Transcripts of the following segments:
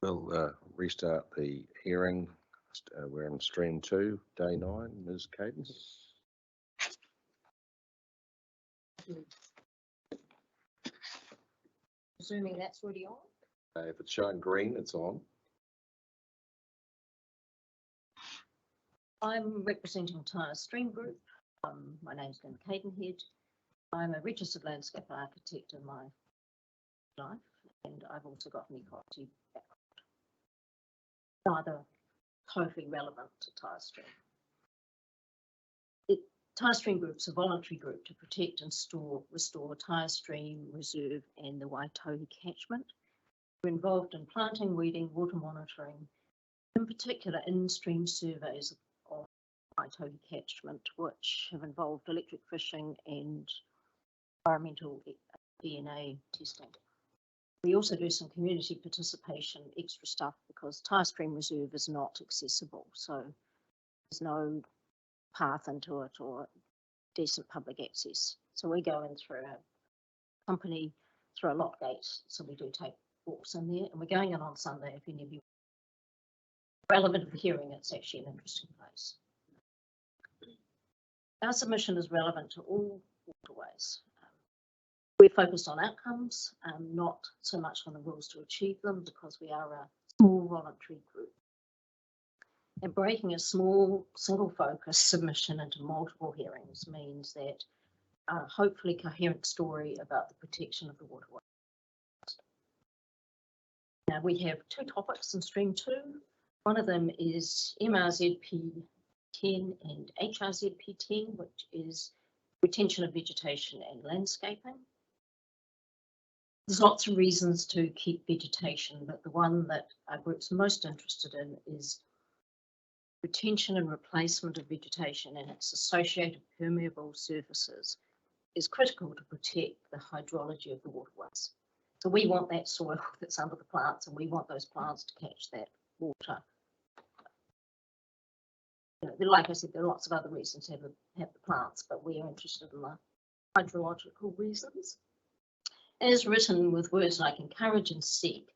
We'll restart the hearing. We're in stream 2, day 9. Ms. Cadence. Presuming that's already on. If it's showing green, it's on. I'm representing Tyers Stream Group. My name's Lynn Cadenhead. I'm a registered landscape architect in my life, and I've also got an ecology background, neither totally relevant to Tyers Stream. Tyers Stream Group's a voluntary group to protect and restore Tyers Stream Reserve and the Waitohi catchment. We're involved in planting, weeding, water monitoring, in particular in-stream surveys of Waitohi catchment, which have involved electric fishing and environmental DNA testing. We also do some community participation, extra stuff, because Tyers Stream Reserve is not accessible, so there's no path into it or decent public access. So we go in through a company, through a lock gate, so we do take walks in there, and we're going in on Sunday. If any of you are relevant to the hearing, it's actually an interesting place. Our submission is relevant to all waterways. We're focused on outcomes, not so much on the rules to achieve them, because we are a small voluntary group. And breaking a small single focus submission into multiple hearings means that hopefully coherent story about the protection of the waterways. Now we have 2 topics in stream 2. One of them is MRZP 10 and HRZP 10, which is retention of vegetation and landscaping. There's lots of reasons to keep vegetation, but the one that our group's most interested in is retention and replacement of vegetation and its associated permeable surfaces is critical to protect the hydrology of the waterways. So we want that soil that's under the plants, and we want those plants to catch that water. You know, like I said, there are lots of other reasons to have the plants, but we are interested in the hydrological reasons. As written with words like encourage and seek,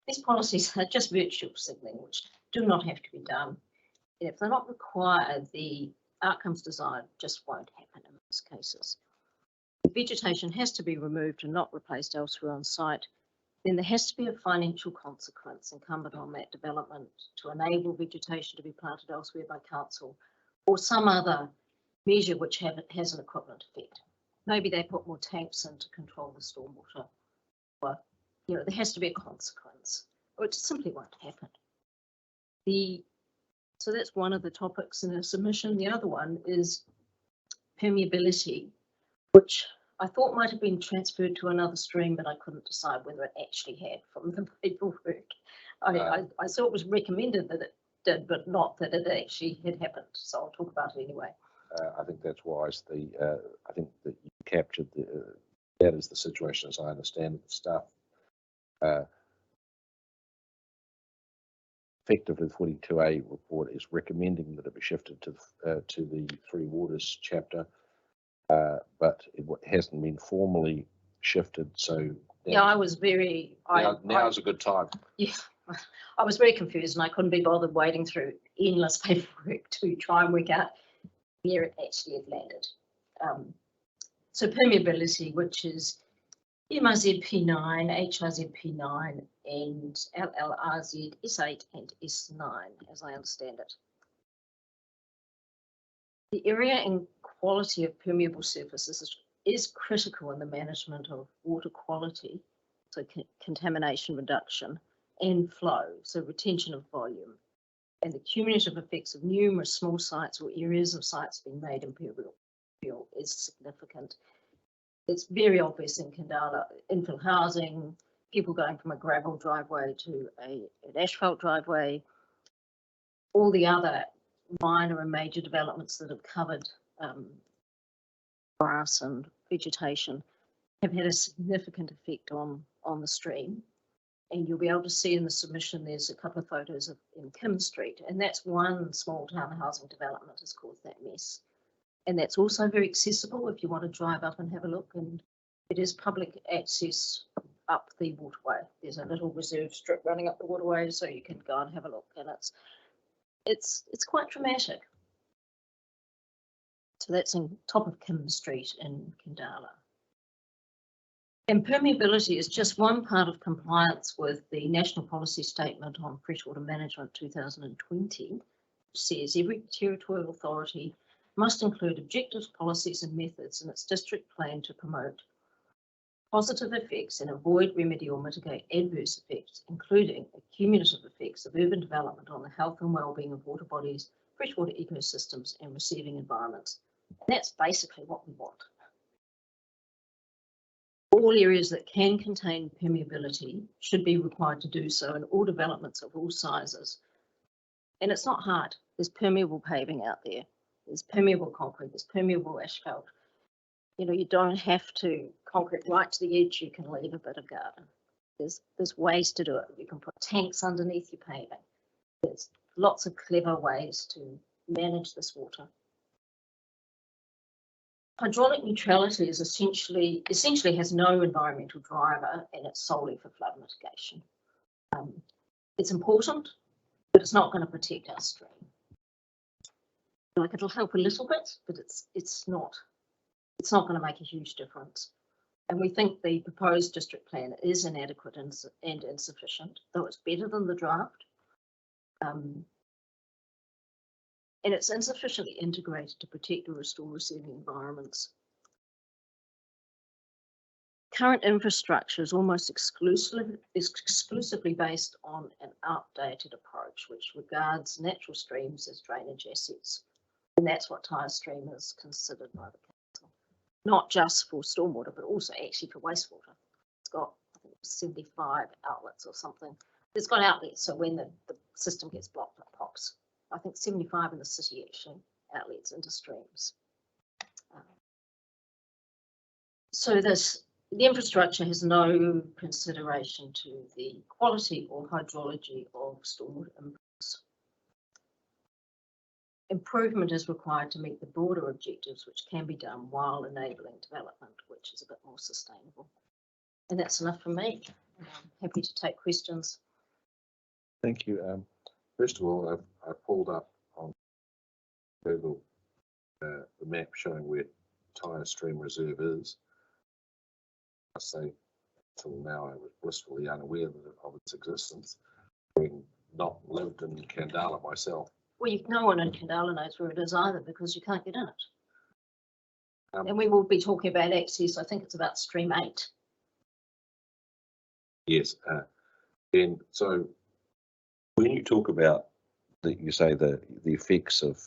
these policies are just virtual signalling, which do not have to be done. And if they're not required, the outcomes desired just won't happen in most cases. If vegetation has to be removed and not replaced elsewhere on site, then there has to be a financial consequence incumbent on that development to enable vegetation to be planted elsewhere by council, or some other measure which has an equivalent effect. Maybe they put more tanks in to control the stormwater, or there has to be a consequence, or it simply won't happen. So that's one of the topics in our submission. The other one is permeability, which I thought might have been transferred to another stream, but I couldn't decide whether it actually had from the paperwork. I saw it was recommended that it did, but not that it actually had happened. So I'll talk about it anyway. I think that's wise. I think that you captured that is the situation as I understand it. The staff effectively 42A report is recommending that it be shifted to the Three Waters chapter, but it hasn't been formally shifted. So yeah, I was very. Now's a good time. Yeah, I was very confused, and I couldn't be bothered wading through endless paperwork to try and work out where it actually had landed. So permeability, which is MRZP9, HRZP9, and LLRZ S8 and S9, as I understand it. The area and quality of permeable surfaces is critical in the management of water quality, so contamination reduction, and flow, so retention of volume, and the cumulative effects of numerous small sites or areas of sites being made impermeable is significant. It's very obvious in Kandala, infill housing, people going from a gravel driveway to an asphalt driveway, all the other minor and major developments that have covered grass and vegetation have had a significant effect on the stream. And you'll be able to see in the submission, there's a couple of photos in Kim Street, and that's one small town housing development has caused that mess. And that's also very accessible if you want to drive up and have a look, and it is public access up the waterway. there's a little reserve strip running up the waterway, so you can go and have a look, and it's quite dramatic. So that's on top of Kim Street in Kandala. And permeability is just one part of compliance with the National Policy Statement on Freshwater Management 2020, which says every territorial authority must include objectives, policies and methods in its district plan to promote positive effects and avoid, remedy or mitigate adverse effects, including cumulative effects of urban development on the health and well-being of water bodies, freshwater ecosystems and receiving environments. And that's basically what we want. All areas that can contain permeability should be required to do so in all developments of all sizes. And it's not hard. There's permeable paving out there. There's permeable concrete. There's permeable asphalt. You know, you don't have to concrete right to the edge. You can leave a bit of garden. There's ways to do it. You can put tanks underneath your paving. There's lots of clever ways to manage this water. Hydraulic neutrality is essentially has no environmental driver, and it's solely for flood mitigation. It's important, but it's not going to protect our stream. Like, it'll help a little bit, but it's not going to make a huge difference. And we think the proposed district plan is inadequate and insufficient, though it's better than the draft. And it's insufficiently integrated to protect or restore receiving environments. Current infrastructure is almost exclusively based on an outdated approach, which regards natural streams as drainage assets. And that's what Tyers Stream is considered by the council, not just for stormwater, but also actually for wastewater. It's got, I think, 75 outlets or something. It's got outlets, so when the system gets blocked, it pops. I think 75 in the city actually outlets into streams. So the infrastructure has no consideration to the quality or hydrology of stored inputs. Improvement is required to meet the broader objectives, which can be done while enabling development, which is a bit more sustainable. And that's enough from me. I'm happy to take questions. Thank you. First of all, I pulled up on Google the map showing where Tyers Stream Reserve is. I say, until now, I was blissfully unaware of its existence, having not lived in Kandala myself. Well, no one in Kandala knows where it is either, because you can't get in it. And we will be talking about access. I think it's about Stream 8. Yes, and so when you talk about you say the effects of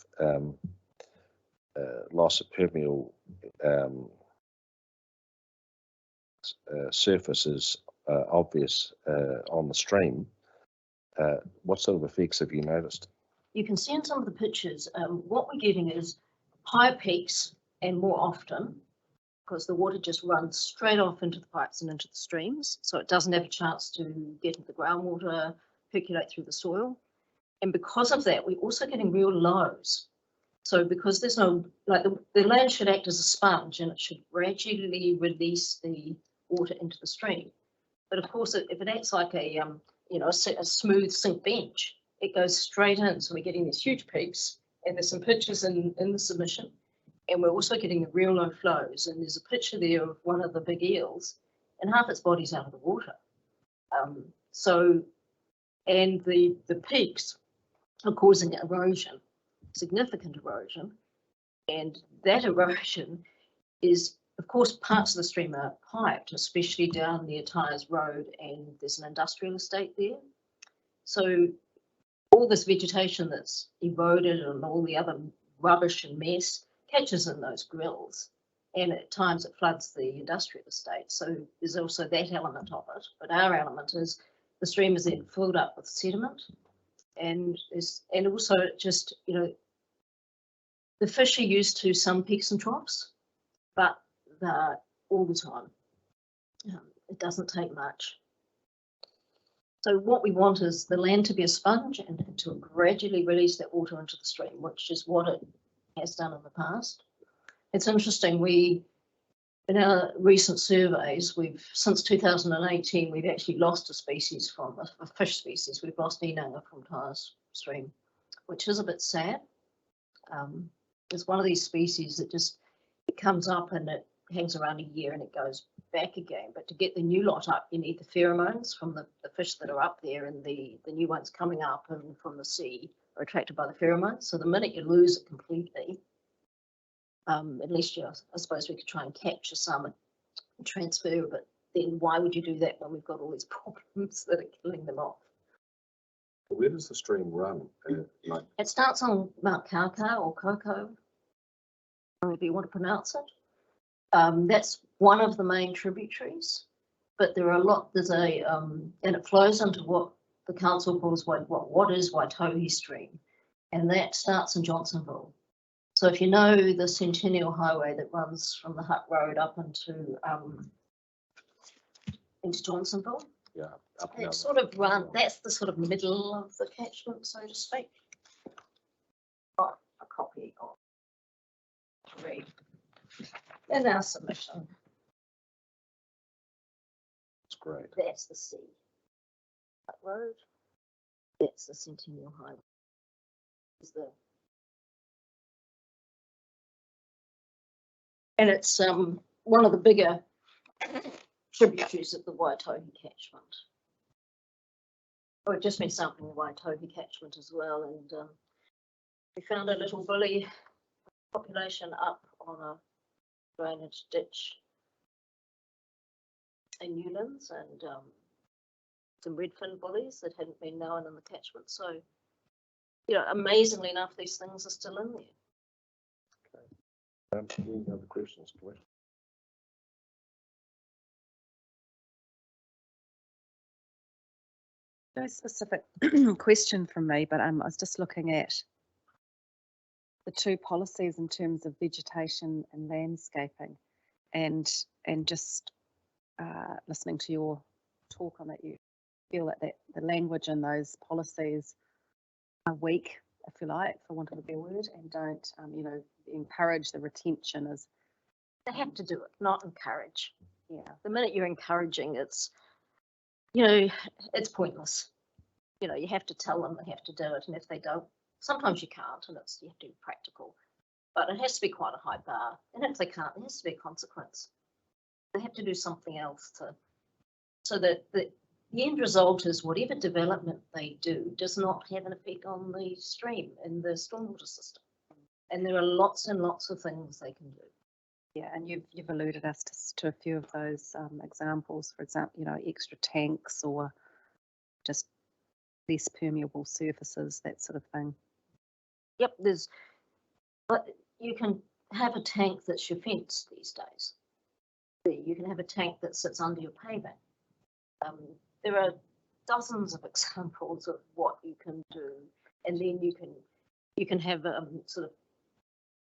loss of permeable surface is obvious on the stream, what sort of effects have you noticed? You can see in some of the pictures, what we're getting is higher peaks, and more often, because the water just runs straight off into the pipes and into the streams, so it doesn't have a chance to get into the groundwater, percolate through the soil. And because of that, we're also getting real lows. So because there's no, like the land should act as a sponge, and it should gradually release the water into the stream. But of course, if it acts like a smooth sink bench, it goes straight in. So we're getting these huge peaks, and there's some pictures in the submission, and we're also getting the real low flows. And there's a picture there of one of the big eels, and half its body's out of the water. And the peaks are causing erosion, significant erosion, and that erosion is, of course, parts of the stream are piped, especially down near Tyers Road, and there's an industrial estate there. So all this vegetation that's eroded and all the other rubbish and mess catches in those grills, and at times it floods the industrial estate. So there's also that element of it, but our element is the stream is then filled up with sediment, and also just, the fish are used to some peaks and troughs, but they're all the time. It doesn't take much. So what we want is the land to be a sponge and to gradually release that water into the stream, which is what it has done in the past. It's interesting, we In our recent surveys, since 2018, we've actually lost a species from a fish species. We've lost inanga from Tyers Stream, which is a bit sad. It's one of these species that it comes up and it hangs around a year and it goes back again. But to get the new lot up, you need the pheromones from the fish that are up there, and the new ones coming up and from the sea are attracted by the pheromones. So the minute you lose it completely, at least I suppose we could try and capture some and transfer, but then why would you do that when we've got all these problems that are killing them off? Where does the stream run? It starts on Mount Kaukau or Coco, however you want to pronounce it. That's one of the main tributaries, but there are a lot. And it flows into what the council calls what is Waitohi Stream, and that starts in Johnsonville. So if you know the Centennial Highway that runs from the Hutt Road up into Johnsonville, Yeah, that's the sort of middle of the catchment, so to speak. Got a copy of read in our submission. It's great. That's the sea. Hutt Road. That's the Centennial Highway. And it's one of the bigger tributaries of the Waitohi catchment. Oh, it just means something the Waitohi catchment as well. And we found a little bully population up on a drainage ditch in Newlands, and some redfin bullies that hadn't been known in the catchment. So, amazingly enough, these things are still in there. Any other questions, Commissioner? No specific question from me, but I was just looking at the two policies in terms of vegetation and landscaping, and just listening to your talk on that, you feel that the language in those policies are weak, if you like, for want of a better word, and don't encourage the retention. They have to do it, not encourage. Yeah. The minute you're encouraging, it's pointless. You have to tell them they have to do it, and if they don't, sometimes you can't, and you have to be practical. But it has to be quite a high bar, and if they can't, there has to be a consequence. They have to do something else so that the end result is whatever development they do does not have an effect on the stream and the stormwater system. And there are lots and lots of things they can do. Yeah, and you've alluded us to a few of those examples. For example, extra tanks or just less permeable surfaces, that sort of thing. Yep, but you can have a tank that's your fence these days. You can have a tank that sits under your paving. There are dozens of examples of what you can do, and then you can have sort of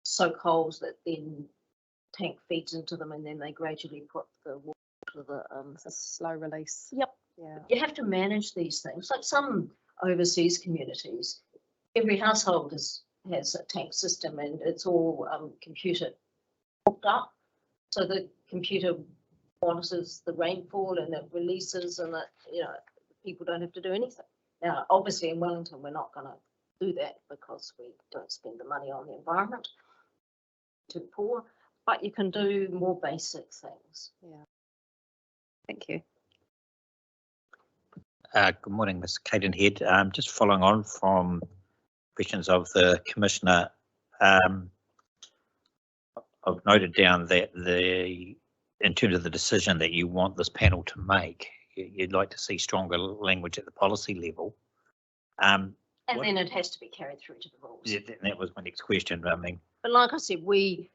soak holes that then tank feeds into them, and then they gradually put the water to the slow release. Yep. Yeah. You have to manage these things. Like some overseas communities, every household has a tank system, and it's all computer hooked up. So the computer monitors the rainfall and it releases, and that people don't have to do anything. Now, obviously in Wellington, we're not going to do that because we don't spend the money on the environment. Too poor, but you can do more basic things. Yeah. Thank you. Good morning, Ms. Cadenhead. Just following on from questions of the Commissioner, I've noted down that in terms of the decision that you want this panel to make, you'd like to see stronger language at the policy level. And then it has to be carried through to the rules. Yeah, that was my next question. But like I said, we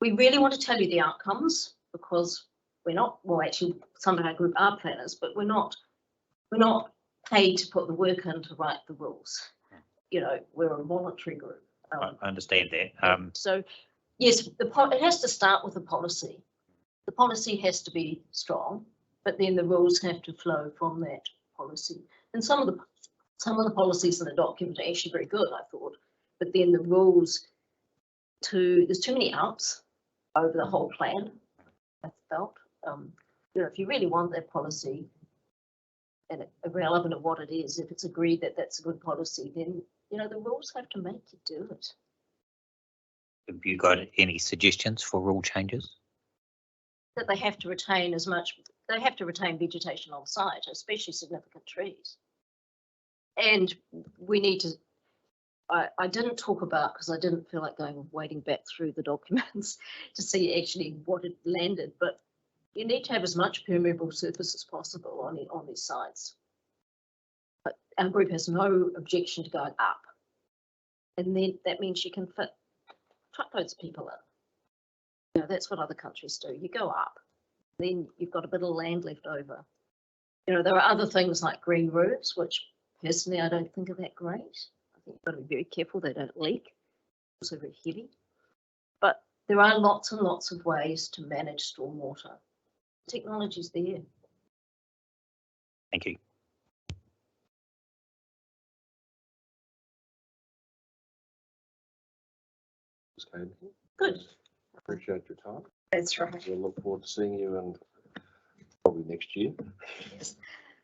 really want to tell you the outcomes, because we're not, well, actually some of our group are planners, but we're not paid to put the work in to write the rules. We're a voluntary group. I understand that. So yes, it has to start with the policy. The policy has to be strong, but then the rules have to flow from that policy. And some of the policies in the document are actually very good, I thought, but then the rules there's too many outs over the whole plan. I felt, you know, if you really want that policy, and irrelevant of what it is, if it's agreed that that's a good policy, then, you know, the rules have to make you do it. Have you got any suggestions for rule changes? That they have to retain as much, they have to retain vegetation on site, especially significant trees. And we need to, I didn't talk about, because I didn't feel like wading back through the documents to see actually what had landed, but you need to have as much permeable surface as possible on these sites. But our group has no objection to going up. And then that means you can fit truckloads of people in. You know, that's what other countries do. You go up, then you've got a bit of land left over. You know, there are other things like green roofs, which personally I don't think are that great. I think you've got to be very careful they don't leak. Also very heavy. But there are lots and lots of ways to manage stormwater. Technology's there. Thank you. Good. Appreciate your time. That's right. We'll look forward to seeing you and probably next year.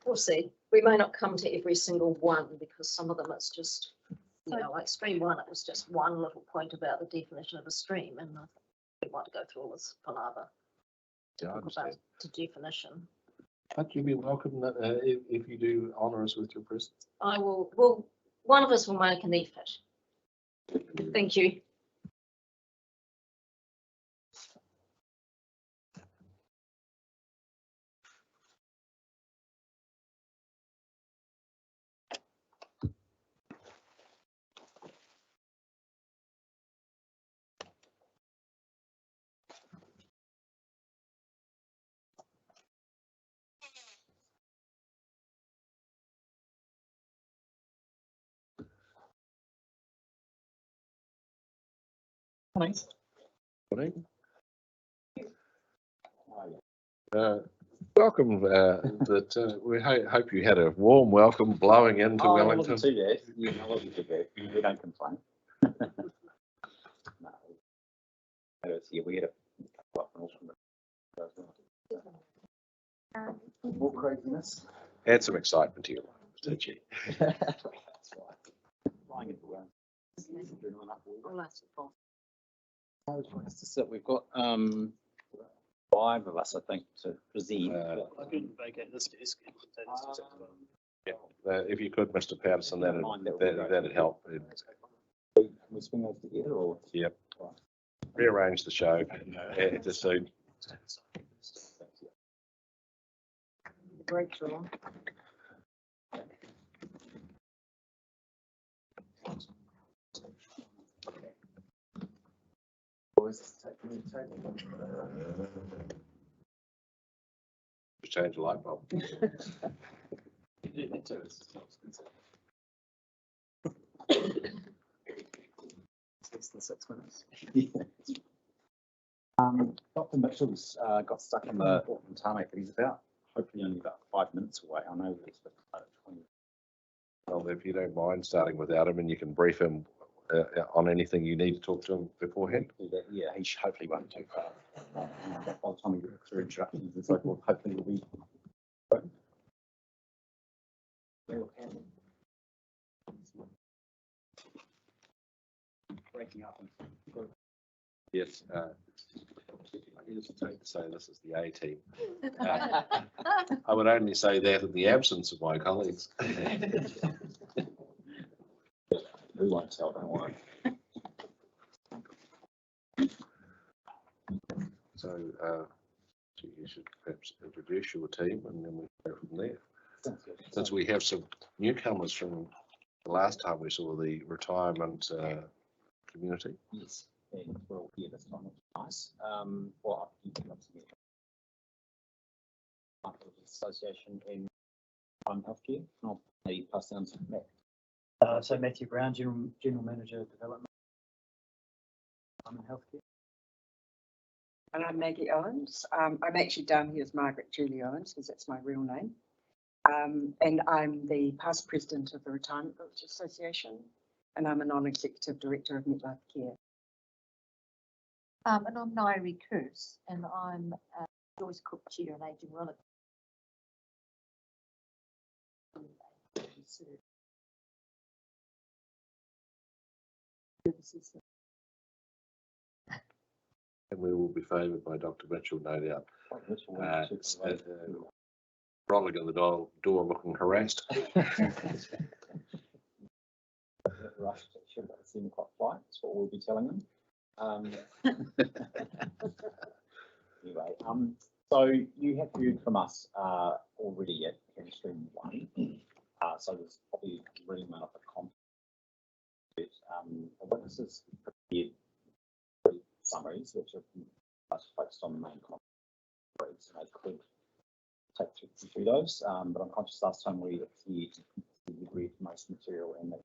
We'll see. We may not come to every single one because some of them it's just, you know, like stream 1, it was just one little point about the definition of a stream, and I think we want to go through all this palaver to Yeah, I talk about understand. the definition. But you'll be welcome if you do honour us with your presence. I will. Well, one of us will make an effort. Thank you. Morning. Welcome. We hope you had a warm welcome blowing into Wellington. We don't complain. No. We had more craziness. Add some excitement to your life, did you? That's right. Flying into Wellington. We've got 5 of us, I think, to present. I couldn't vacate this desk. If you could, Mr. Patterson, that'd help. Can we swing those together or? Yep. Rearrange the show to suit. Breaks are on. Just change the light bulb. Less than 6 minutes. Dr. Mitchell's got stuck in the Auckland tarmac, but he's hopefully only about 5 minutes away. I know it's 20. Well, if you don't mind starting without him, and you can brief him on anything you need to talk to him beforehand. Yeah, he hopefully won't too far. By the time we get through instructions and so forth, hopefully we'll be. Breaking up. Yes. I hesitate to say this is the A team. I would only say that in the absence of my colleagues. We won't tell, don't worry. So you should perhaps introduce your team and then we go from there. Since we have some newcomers from the last time we saw the retirement community. Yes, and we're all here this time, which is nice. Well, Association in Ryman Healthcare. I'll maybe pass down to Matt. So Matthew Brown, General Manager of Development. Ryman Healthcare. And I'm Maggie Owens. I'm actually down here as Margaret Julie Owens, because that's my real name. And I'm the past president of the Retirement Village Association, and I'm a non-executive director of MetLife Care. And I'm Nairi Kurz, and I'm Always cook cheer and aging relatives. And we will be favoured by Dr. Mitchell, no doubt. Mitchell, Rolling in the door looking harassed. Rush should seem quite polite. That's what we'll be telling them. Anyway, so you have heard from us already at Tyers Stream 1. So there's probably a really amount of the content. The witnesses prepared summaries, which are much focused on the main content. So I could take you through those, but I'm conscious last time we appeared to read most material and the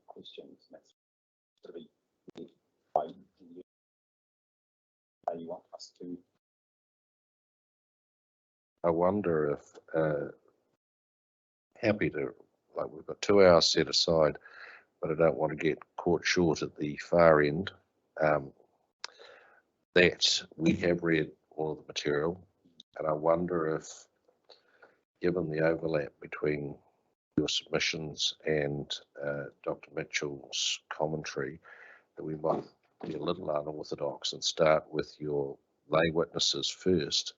questions. And that's sort of how you want us to. I wonder if happy to, like, we've got 2 hours set aside, but I don't want to get caught short at the far end. That we have read all of the material, and I wonder if, given the overlap between your submissions and Dr. Mitchell's commentary, that we might be a little unorthodox and start with your lay witnesses first,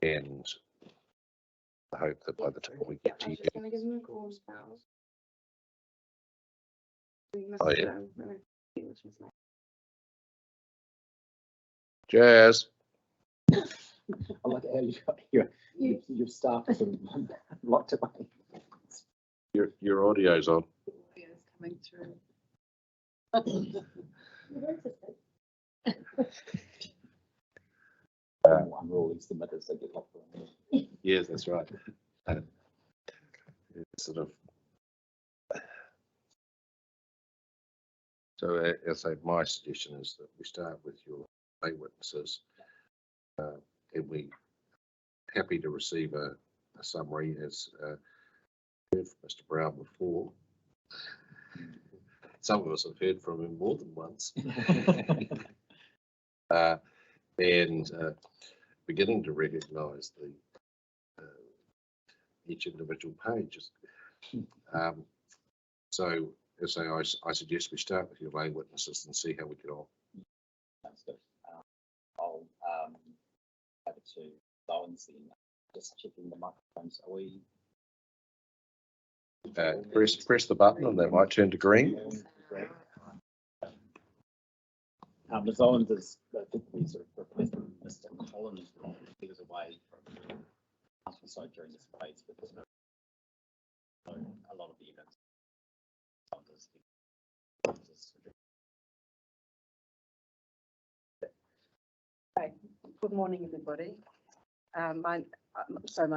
and I hope that by the time we get to you. Oh, yeah. Jazz. I like how you got your staff sort of locked away. Your audio's on. Coming through. One rule is the minutes they get locked away. Yes, that's right. Sort of. So, as I say, my suggestion is that we start with your lay witnesses, and we happy to receive a summary, as heard from Mr. Brown before. Some of us have heard from him more than once. And beginning to recognise each individual page. So, as I suggest we start with your lay witnesses and see how we get on. That's good. I'll have it to Lawrence and just checking the microphones. Are we? Press the button and they might turn to green. Ms. Owens is, I think we sort of replaced Mr. Collins. He was away from outside during this phase, but there's no, a lot of the events. Hi, good morning, everybody. My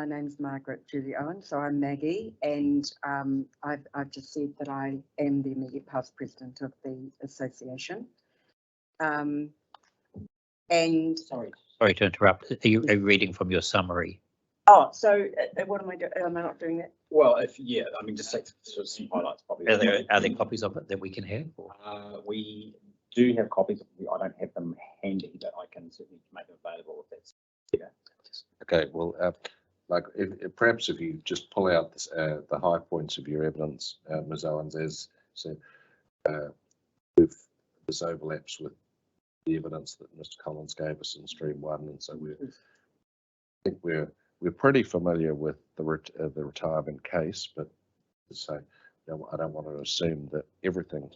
name's Margaret Julie Owen, so I'm Maggie, and I've just said that I am the immediate past president of the association. And Sorry to interrupt. Are you reading from your summary? oh, so what am I doing? Am I not doing that? Well, I mean, just take sort of some highlights probably. Are there copies of it that we can have? Or? We do have copies. I don't have them handy, but I can certainly make them available if that's. Yeah. Okay, well, perhaps if you just pull out this, the high points of your evidence, Ms. Owens, as said, this overlaps with the evidence that Mr. Collins gave us in Stream 1, and so I think we're pretty familiar with the retirement case, but so I don't want to assume that everything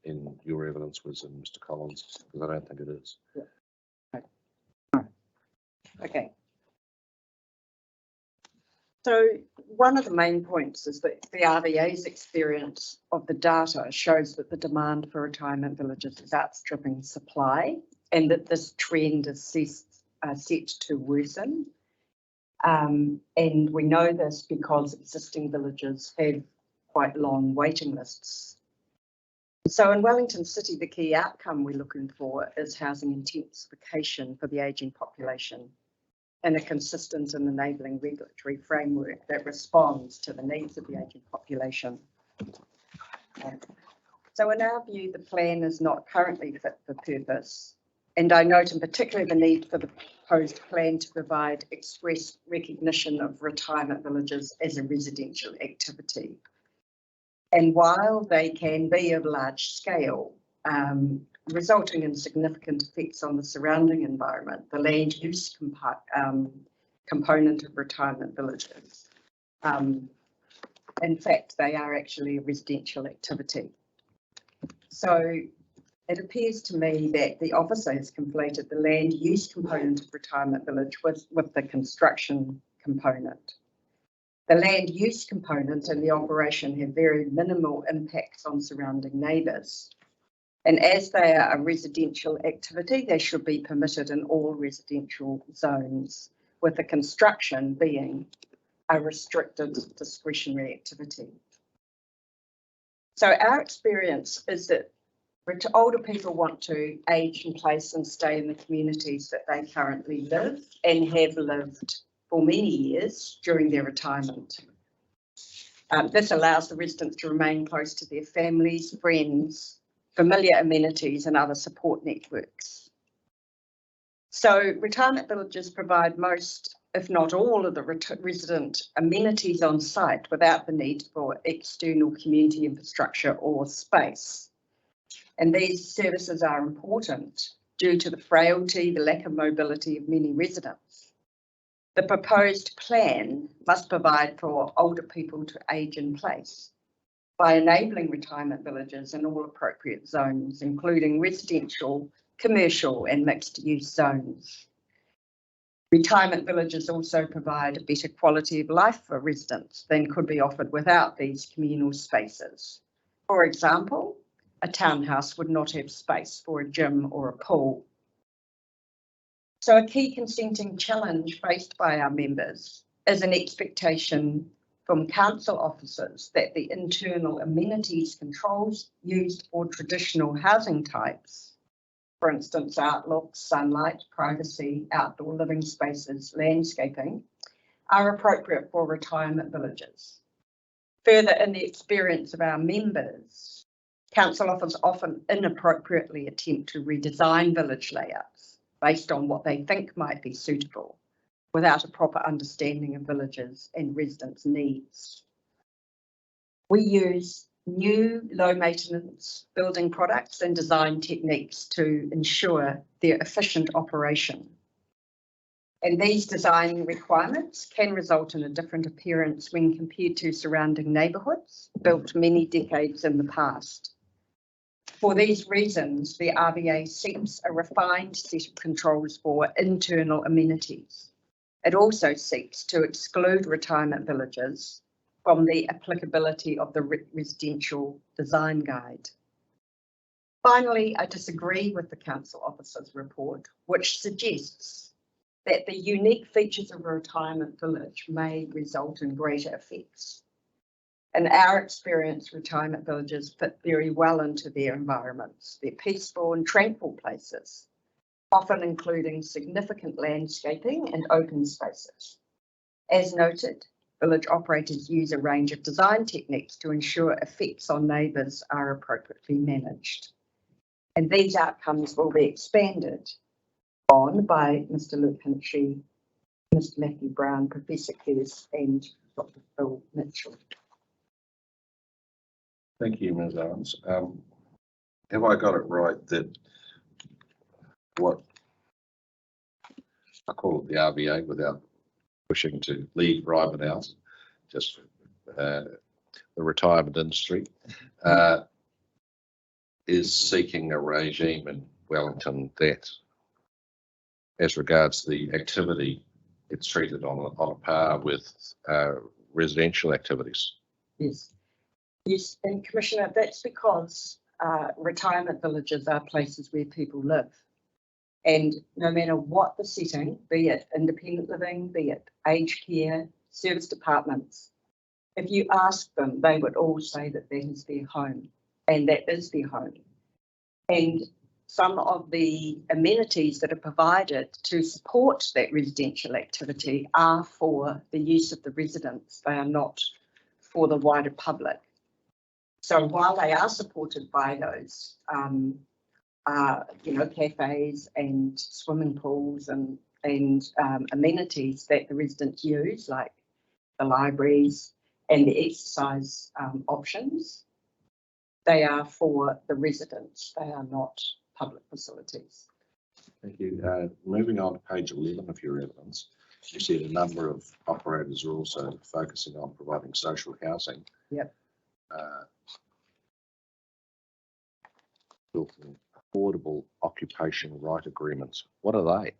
in your evidence was in Mr. Collins, because I don't think it is. Yeah. Okay. So one of the main points is that the RVA's experience of the data shows that the demand for retirement villages is outstripping supply, and that this trend is set to worsen. And we know this because existing villages have quite long waiting lists. So in Wellington City, the key outcome we're looking for is housing intensification for the ageing population, and a consistent and enabling regulatory framework that responds to the needs of the ageing population. So in our view, the plan is not currently fit for purpose, And I note in particular the need for the proposed plan to provide express recognition of retirement villages as a residential activity. And while they can be of large scale, resulting in significant effects on the surrounding environment, the land use component of retirement villages, in fact, they are actually a residential activity. So it appears to me that the officer has conflated the land use component of retirement village with the construction component. The land use component and the operation have very minimal impacts on surrounding neighbours. And as they are a residential activity, they should be permitted in all residential zones, with the construction being a restricted discretionary activity. So our experience is that older people want to age in place and stay in the communities that they currently live and have lived for many years during their retirement. This allows the residents to remain close to their families, friends, familiar amenities and other support networks. So retirement villages provide most, if not all, of the resident amenities on site without the need for external community infrastructure or space. And these services are important due to the frailty, the lack of mobility of many residents. The proposed plan must provide for older people to age in place by enabling retirement villages in all appropriate zones, including residential, commercial and mixed use zones. Retirement villages also provide a better quality of life for residents than could be offered without these communal spaces. For example, a townhouse would not have space for a gym or a pool. So a key consenting challenge faced by our members is an expectation from council officers that the internal amenities controls used for traditional housing types, for instance, outlook, sunlight, privacy, outdoor living spaces, landscaping, are appropriate for retirement villages. Further, in the experience of our members, council officers often inappropriately attempt to redesign village layouts based on what they think might be suitable, without a proper understanding of villages and residents' needs. We use new low maintenance building products and design techniques to ensure their efficient operation. And these design requirements can result in a different appearance when compared to surrounding neighbourhoods built many decades in the past. For these reasons, the RBA seeks a refined set of controls for internal amenities. It also seeks to exclude retirement villages from the applicability of the residential design guide. Finally, I disagree with the council officer's report, which suggests that the unique features of a retirement village may result in greater effects. In our experience, retirement villages fit very well into their environments. They're peaceful and tranquil places, often including significant landscaping and open spaces. As noted, village operators use a range of design techniques to ensure effects on neighbours are appropriately managed. And these outcomes will be expanded on by Mr. Luke Hinchy, Mr. Matthew Brown, Professor Kearse and Dr. Phil Mitchell. Thank you, Ms. Owens. Have I got it right that what I call it the RBA without wishing to leave Ryman House, just the retirement industry, is seeking a regime in Wellington that, as regards the activity, it's treated on a par with residential activities? Yes. Yes, and Commissioner, that's because retirement villages are places where people live. And no matter what the setting, be it independent living, be it aged care, service departments, if you ask them, they would all say that that is their home, and that is their home. And some of the amenities that are provided to support that residential activity are for the use of the residents. They are not for the wider public. So while they are supported by those you know, cafes and swimming pools and amenities that the residents use, like the libraries and the exercise options. They are for the residents. They are not public facilities. Thank you. Moving on to page 11 of your evidence, you said a number of operators are also focusing on providing social housing. Yep. Affordable occupation right agreements. What are they?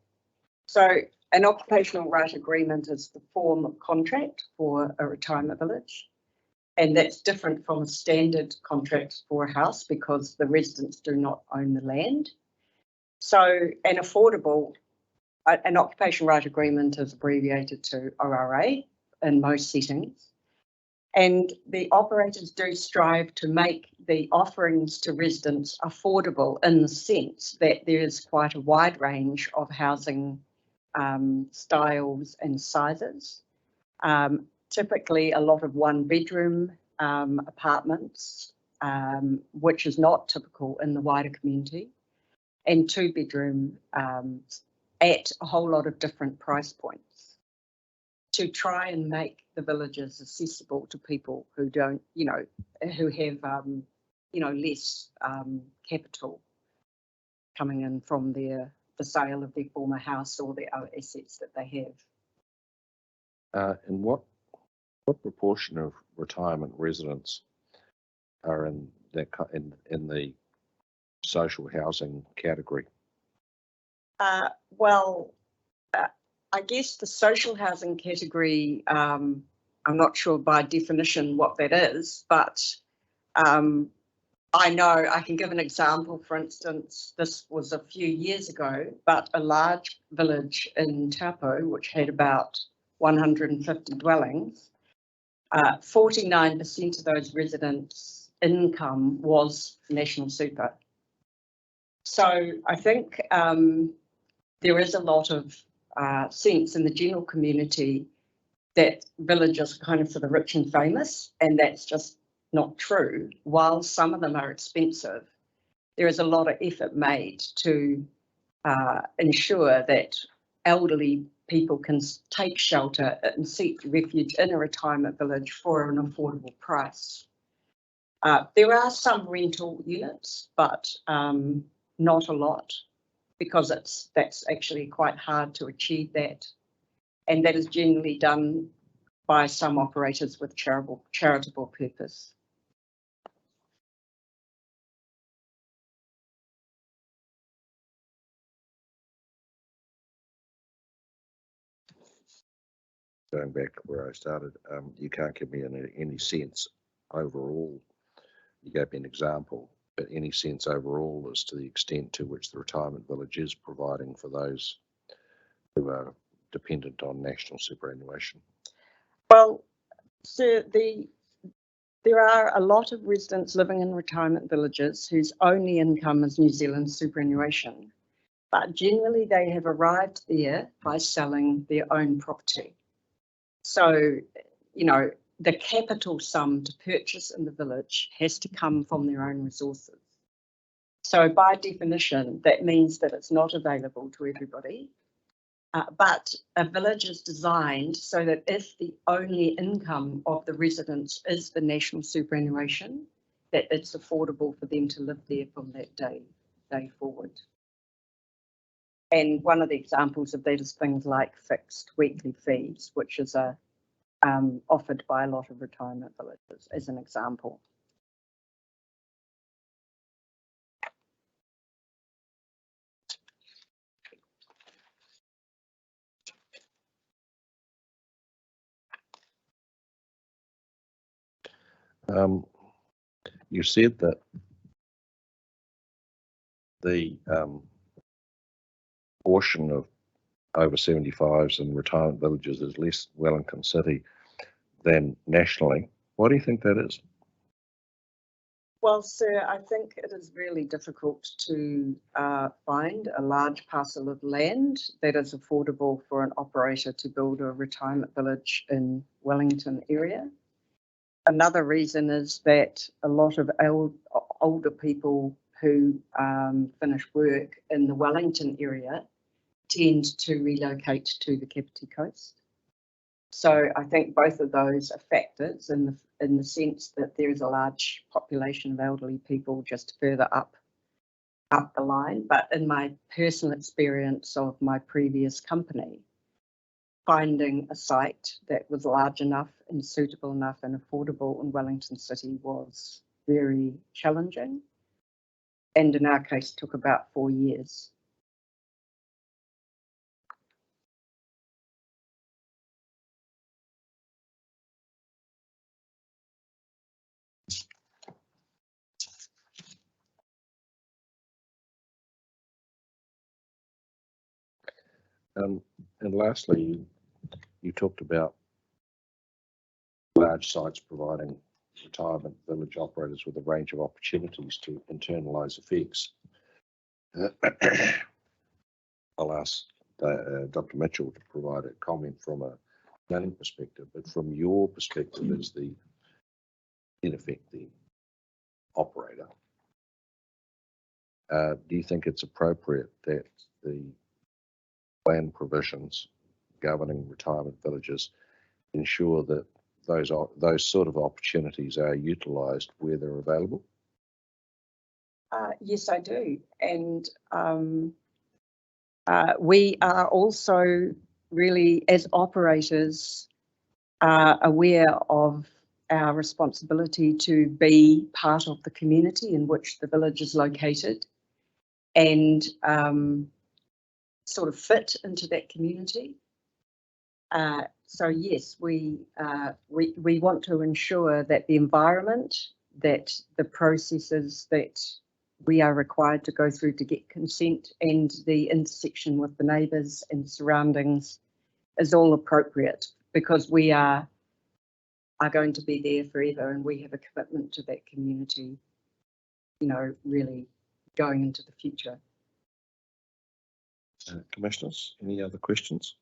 So an occupational right agreement is the form of contract for a retirement village. And that's different from a standard contract for a house because the residents do not own the land. So an occupation right agreement is abbreviated to ORA in most settings. And the operators do strive to make the offerings to residents affordable in the sense that there is quite a wide range of housing styles and sizes. Typically a lot of one-bedroom apartments, which is not typical in the wider community, and two-bedroom at a whole lot of different price points to try and make the villages accessible to people who don't, you know, who have, you know, less capital coming in from the sale of their former house or their other assets that they have. And what proportion of retirement residents are in that in the social housing category? Well, I guess the social housing category, I'm not sure by definition what that is, but I know I can give an example. For instance, this was a few years ago, but a large village in Taupo, which had about 150 dwellings, 49% of those residents' income was national super. So I think there is a lot of sense in the general community that villages are kind of for the rich and famous, and that's just not true. While some of them are expensive, there is a lot of effort made to ensure that elderly people can take shelter and seek refuge in a retirement village for an affordable price. There are some rental units, but not a lot, because that's actually quite hard to achieve that. And that is generally done by some operators with charitable purpose. Going back to where I started, you can't give me any sense overall. You gave me an example, but any sense overall as to the extent to which the retirement village is providing for those who are dependent on national superannuation? Well, so there are a lot of residents living in retirement villages whose only income is New Zealand superannuation, but generally they have arrived there by selling their own property. So, you know, the capital sum to purchase in the village has to come from their own resources. So by definition, that means that it's not available to everybody. But a village is designed so that if the only income of the residents is the national superannuation, that it's affordable for them to live there from that day forward. And one of the examples of that is things like fixed weekly fees, which is offered by a lot of retirement villages, as an example. You said that the portion of over 75s in retirement villages is less Wellington City than nationally. Why do you think that is? Well, sir, I think it is really difficult to find a large parcel of land that is affordable for an operator to build a retirement village in Wellington area. Another reason is that a lot of older people who finish work in the Wellington area tend to relocate to the Kapiti Coast. So I think both of those are factors in the sense that there is a large population of elderly people just further up the line. But in my personal experience of my previous company, finding a site that was large enough and suitable enough and affordable in Wellington City was very challenging. And in our case, took about 4 years. And lastly, you talked about large sites providing retirement village operators with a range of opportunities to internalise effects. I'll ask Dr. Mitchell to provide a comment from a planning perspective, but from your perspective as the, in effect, the operator, do you think it's appropriate that the land provisions governing retirement villages ensure that those sort of opportunities are utilised where they're available? Yes, I do. And we are also really, as operators, aware of our responsibility to be part of the community in which the village is located and sort of fit into that community. So yes, we want to ensure that the environment, that the processes that we are required to go through to get consent and the intersection with the neighbours and surroundings is all appropriate, because we are going to be there forever and we have a commitment to that community, you know, really going into the future. Commissioners, any other questions?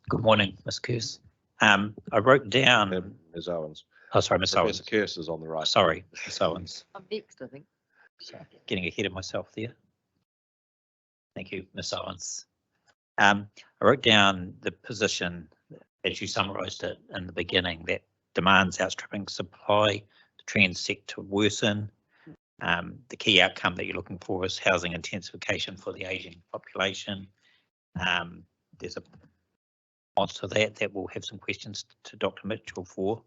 Good morning, Ms. Kearse. I wrote down. Ms. Owens. Oh, sorry, Ms. Owens. Professor Kearse is on the right. Sorry, Ms. Owens. I'm next, I think. So, getting ahead of myself there. Thank you, Ms. Owens. I wrote down the position, as you summarised it in the beginning, that demand's outstripping supply, the trend's set to worsen. The key outcome that you're looking for is housing intensification for the ageing population. There's a response to that we'll have some questions to Dr. Mitchell for.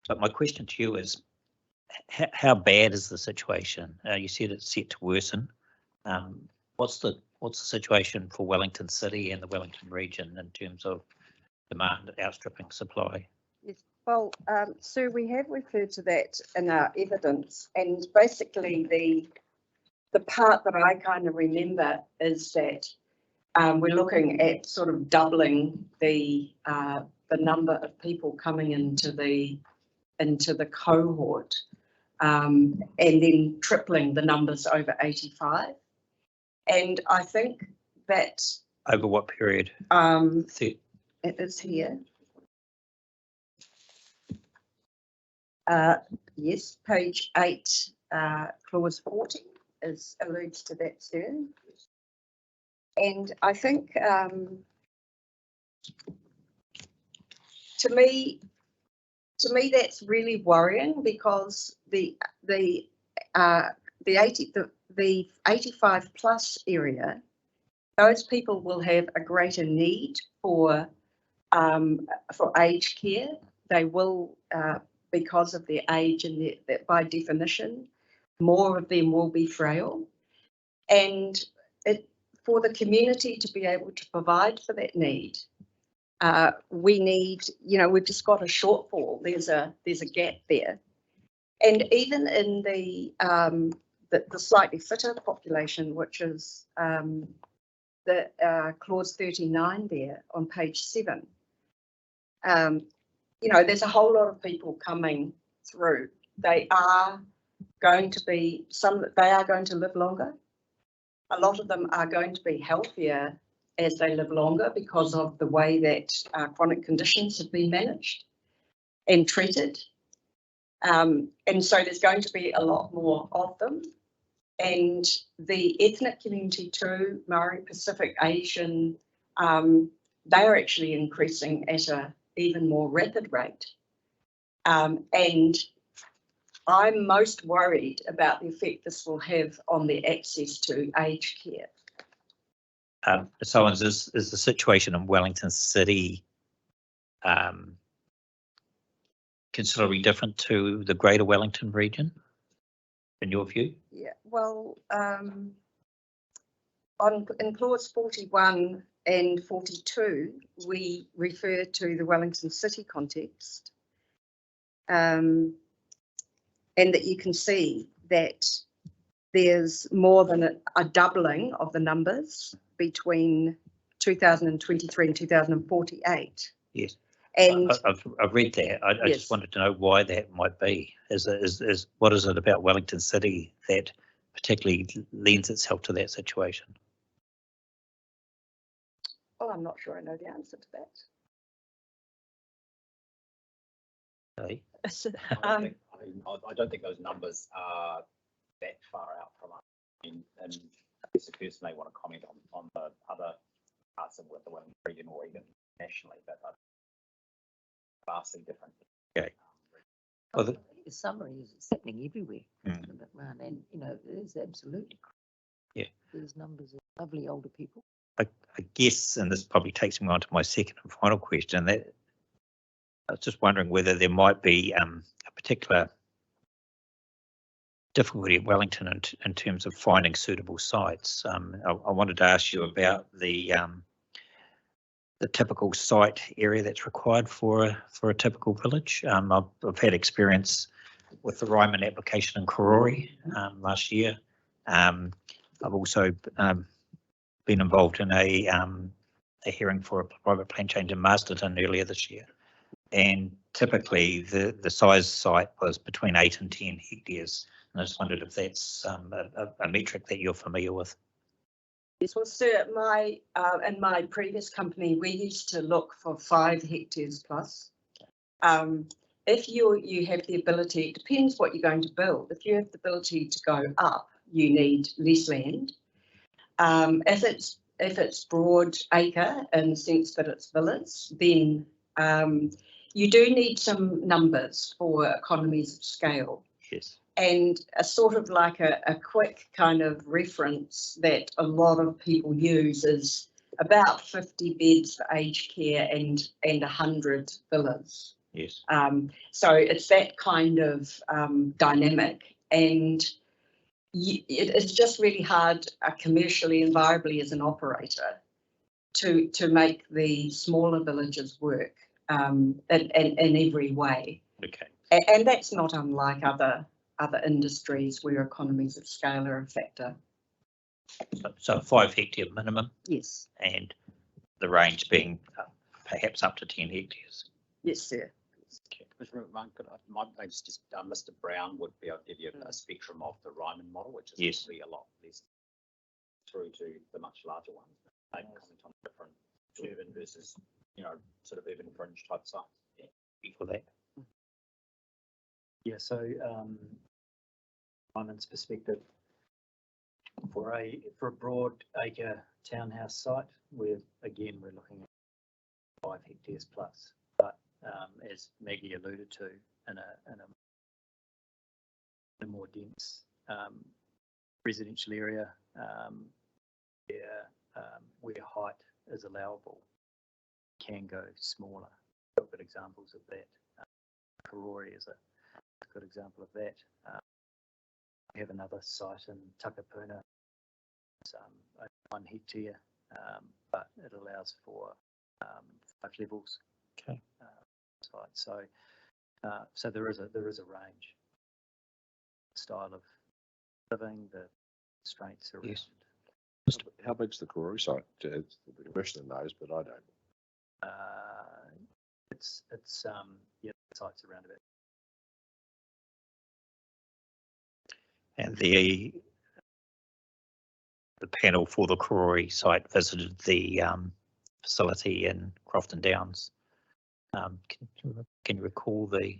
But my question to you is, how bad is the situation? You said it's set to worsen. What's the situation for Wellington City and the Wellington region in terms of demand outstripping supply? Yes. Well, Sue, we have referred to that in our evidence, and basically the part that I kind of remember is that we're looking at sort of doubling the number of people coming into the cohort, and then tripling the numbers over 85. And I think that Over what period? it is here. Yes, page 8, clause 40 alludes to that, sir. And I think to me that's really worrying, because the 85 plus area, those people will have a greater need for aged care. They will, because of their age, and that by definition, more of them will be frail. And for the community to be able to provide for that need, we need, you know, we've just got a shortfall. There's a gap there. And even in the slightly fitter population, which is the clause 39 there on page 7, you know, there's a whole lot of people coming through. They are going to be, they are going to live longer. A lot of them are going to be healthier as they live longer because of the way that chronic conditions have been managed and treated. And so there's going to be a lot more of them. And the ethnic community too, Maori, Pacific, Asian, they're actually increasing at an even more rapid rate. And I'm most worried about the effect this will have on the access to aged care. So is the situation in Wellington City considerably different to the Greater Wellington region, in your view? Yeah, well, in clause 41 and 42, we refer to the Wellington City context. And that you can see that there's more than a doubling of the numbers between 2023 and 2048. Yes. And I've read that. I Yes. just wanted to know why that might be. What is it about Wellington City that particularly lends itself to that situation? well, I'm not sure I know the answer to that. Okay. I don't think those numbers are that far out from us. And I guess the person may want to comment on the other parts of the Wellington region or even nationally, but vastly different. Okay. Well, The summary is it's happening everywhere. Mm. And it is absolutely. Yeah. These numbers of lovely older people. I guess, and this probably takes me on to my second and final question, that I was just wondering whether there might be a particular difficulty at Wellington in terms of finding suitable sites. I wanted to ask you about the typical site area that's required for a typical village. I've had experience with the Ryman application in Karori last year. I've also been involved in a hearing for a private plan change in Masterton earlier this year. And typically the size site was between 8 and 10 hectares. And I just wondered if that's a metric that you're familiar with. Yes, well, sir, in my previous company, we used to look for 5 hectares plus. If you have the ability, it depends what you're going to build. If you have the ability to go up, you need less land. If it's broad acre in the sense that it's villas, then you do need some numbers for economies of scale. Yes. And a sort of like a quick kind of reference that a lot of people use is about 50 beds for aged care and 100 villas. Yes. So it's that kind of dynamic, and it's just really hard commercially and viably as an operator to make the smaller villages work in every way. Okay. And that's not unlike other industries where economies of scale are a factor. So 5 hectare minimum, Yes. and the range being perhaps up to 10 hectares. Yes, sir. Mr. Brown would be able to give you a spectrum of the Ryman model, which is Yes. probably a lot less through to the much larger ones. Maybe comment on different urban versus, sort of urban fringe type sites. Yeah, for that. Yeah, so Ryman's perspective, for a broad acre townhouse site, we're looking at 5 hectares plus. But as Maggie alluded to, in a more dense residential area, where height is allowable, can go smaller. Got good examples of that. Karori is a good example of that. We have another site in Takapuna. It's 1 hectare, but it allows for 5 levels. Okay. So there is a range. Style of living, the constraints around. Yes. How big's the Karori site? The question knows, but I don't. It's sites around about. And the panel for the Karori site visited the facility in Crofton Downs Can you recall the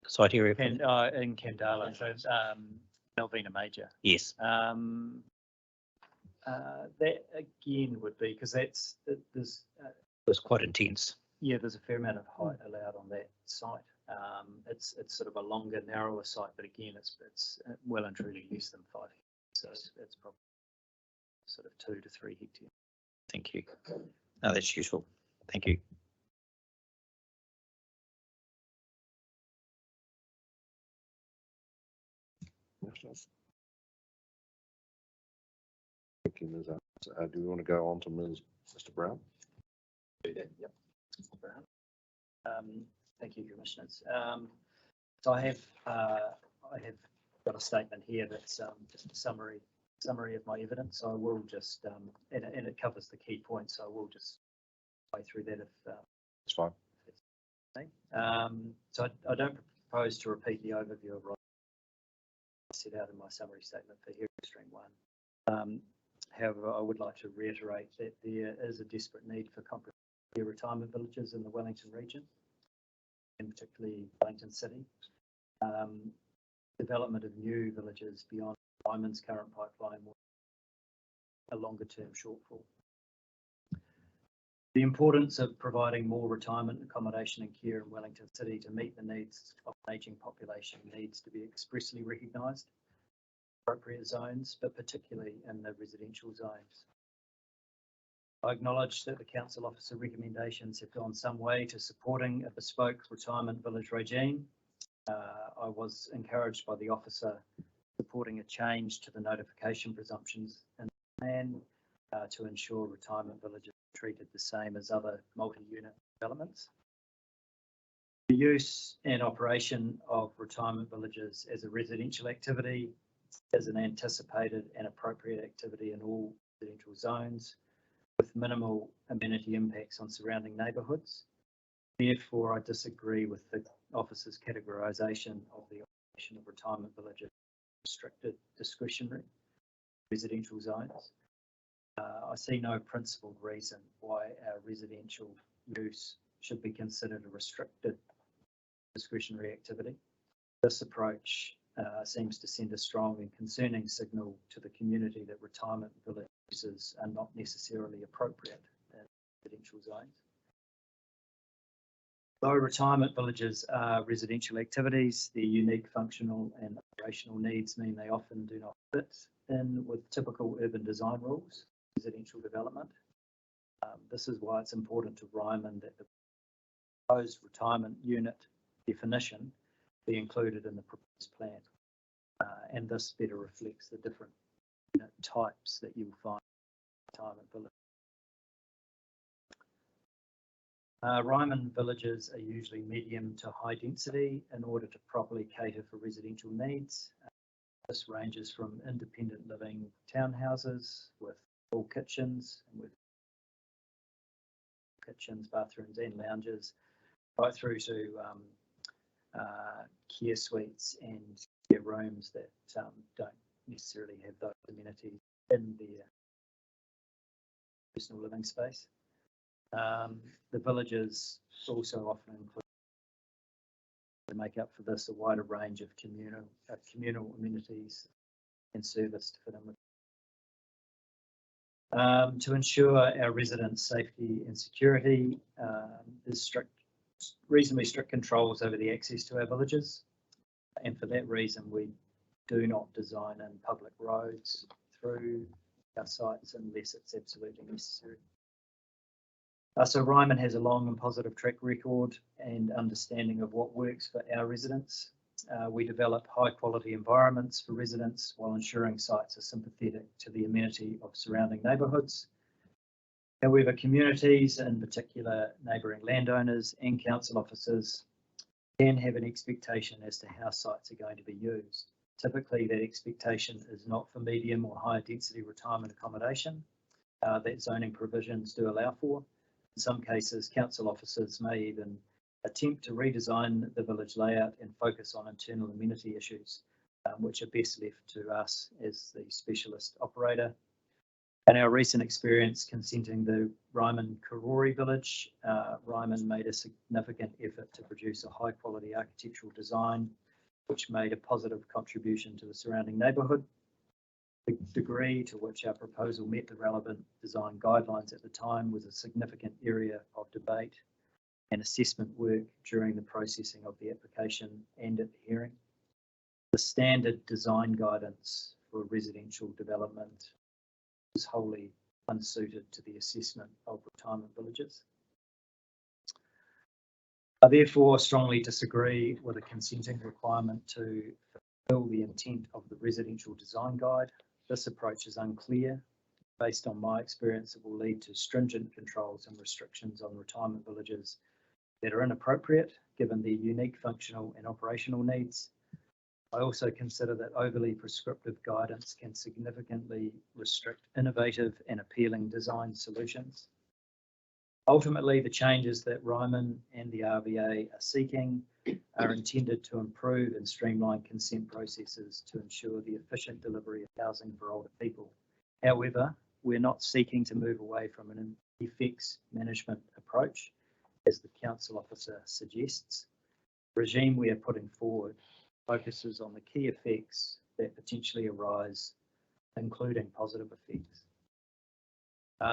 site area? for In that? Candala, so Melvina Major. Yes. That again would be, because there's It's quite intense. yeah, there's a fair amount of height allowed on that site. It's sort of a longer, narrower site, but again, it's well and truly less than 5 hectares. So it's probably sort of 2 to 3 hectares. Thank you. No, that's useful. Thank you. Thank you, Ms. Owens. Do we want to go on to Mr. Brown? Yep. Thank you, Commissioners. So I have got a statement here that's just a summary of my evidence. So I will just and it covers the key points. So I will just play through that if It's fine. so I don't propose to repeat the overview of what I set out in my summary statement for Hearing Stream 1. However, I would like to reiterate that there is a desperate need for comprehensive retirement villages in the Wellington region, and particularly Wellington City. Development of new villages beyond Ryman's current pipeline will be a longer term shortfall. The importance of providing more retirement accommodation and care in Wellington City to meet the needs of an ageing population needs to be expressly recognised in appropriate zones, but particularly in the residential zones. I acknowledge that the council officer recommendations have gone some way to supporting a bespoke retirement village regime. I was encouraged by the officer supporting a change to the notification presumptions in the plan to ensure retirement villages are treated the same as other multi-unit developments. The use and operation of retirement villages as a residential activity is an anticipated and appropriate activity in all residential zones, with minimal amenity impacts on surrounding neighbourhoods. Therefore, I disagree with the officer's categorisation of the operation of retirement villages as restricted discretionary residential zones. I see no principled reason why our residential use should be considered a restricted discretionary activity. This approach seems to send a strong and concerning signal to the community that retirement village uses are not necessarily appropriate in residential zones. Though retirement villages are residential activities, their unique functional and operational needs mean they often do not fit in with typical urban design rules, residential development. This is why it's important to Ryman that the proposed retirement unit definition be included in the proposed plan. And this better reflects the different unit types that you will find in retirement villages. Ryman villages are usually medium to high density in order to properly cater for residential needs. This ranges from independent living townhouses with full kitchens, bathrooms and lounges, right through to care suites and care rooms that don't necessarily have those amenities in their personal living space. The villages also often include, to make up for this, a wider range of communal amenities and service to fit in with. To ensure our residents' safety and security, there's reasonably strict controls over the access to our villages, and for that reason we do not design in public roads through our sites unless it's absolutely necessary. So Ryman has a long and positive track record and understanding of what works for our residents. We develop high quality environments for residents while ensuring sites are sympathetic to the amenity of surrounding neighbourhoods. However, communities, in particular neighbouring landowners and council officers, can have an expectation as to how sites are going to be used. Typically, that expectation is not for medium or high density retirement accommodation that zoning provisions do allow for. In some cases, council officers may even attempt to redesign the village layout and focus on internal amenity issues, which are best left to us as the specialist operator. In our recent experience consenting the Ryman Karori village, Ryman made a significant effort to produce a high quality architectural design, which made a positive contribution to the surrounding neighbourhood. The degree to which our proposal met the relevant design guidelines at the time was a significant area of debate and assessment work during the processing of the application and at the hearing. The standard design guidance for residential development is wholly unsuited to the assessment of retirement villages. I therefore strongly disagree with a consenting requirement to fulfill the intent of the residential design guide. This approach is unclear. Based on my experience, it will lead to stringent controls and restrictions on retirement villages that are inappropriate given their unique functional and operational needs. I also consider that overly prescriptive guidance can significantly restrict innovative and appealing design solutions. Ultimately, the changes that Ryman and the RVA are seeking are intended to improve and streamline consent processes to ensure the efficient delivery of housing for older people. However, we're not seeking to move away from an effects management approach, as the council officer suggests. The regime we are putting forward focuses on the key effects that potentially arise, including positive effects.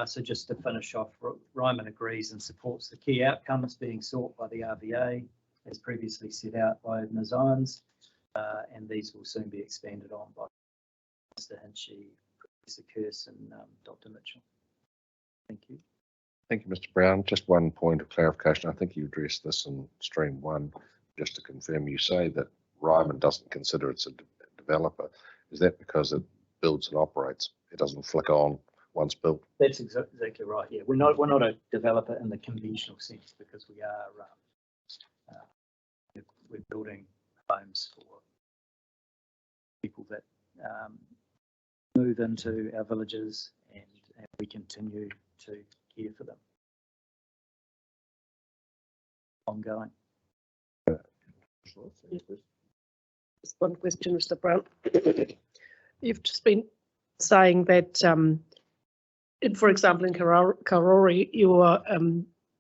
So just to finish off, Ryman agrees and supports the key outcomes being sought by the RVA, as previously set out by Ms. Owens, and these will soon be expanded on by Mr. Hinchy, Professor Curse and Dr. Mitchell. Thank you. Thank you, Mr. Brown. Just one point of clarification. I think you addressed this in stream 1. Just to confirm, you say that Ryman doesn't consider it's a developer. Is that because it builds and operates? It doesn't flick on once built? That's exactly right. Yeah, we're not a developer in the conventional sense, because we are we're building homes for people that move into our villages, and we continue to care for them ongoing. Just one question, Mr. Brown. You've just been saying that, for example, in Karori, your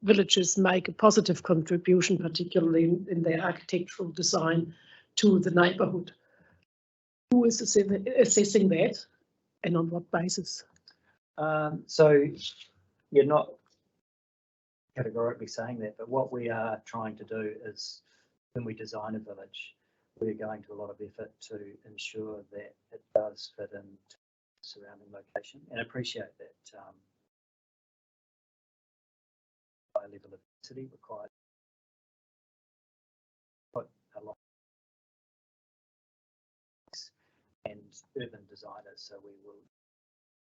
villages make a positive contribution, particularly in their architectural design, to the neighbourhood. Who is assessing that, and on what basis? So you're not categorically saying that, but what we are trying to do is, when we design a village, we're going to a lot of effort to ensure that it does fit into the surrounding location, and appreciate that high level of density required put a lot and urban designers. So we will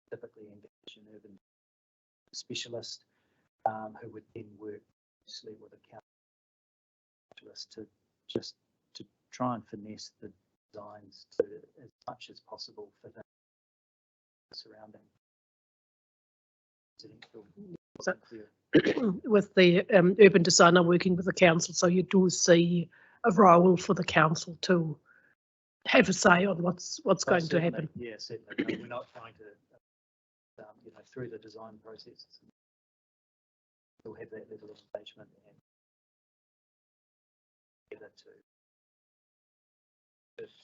typically engage an urban specialist who would then work closely with a council to try and finesse the designs to, as much as possible, fit in the surrounding residential. With the urban designer working with the council, so you do see a role for the council to have a say on what's going to happen. Yeah, certainly. No, we're not trying to, through the design process, we'll have that level of engagement and together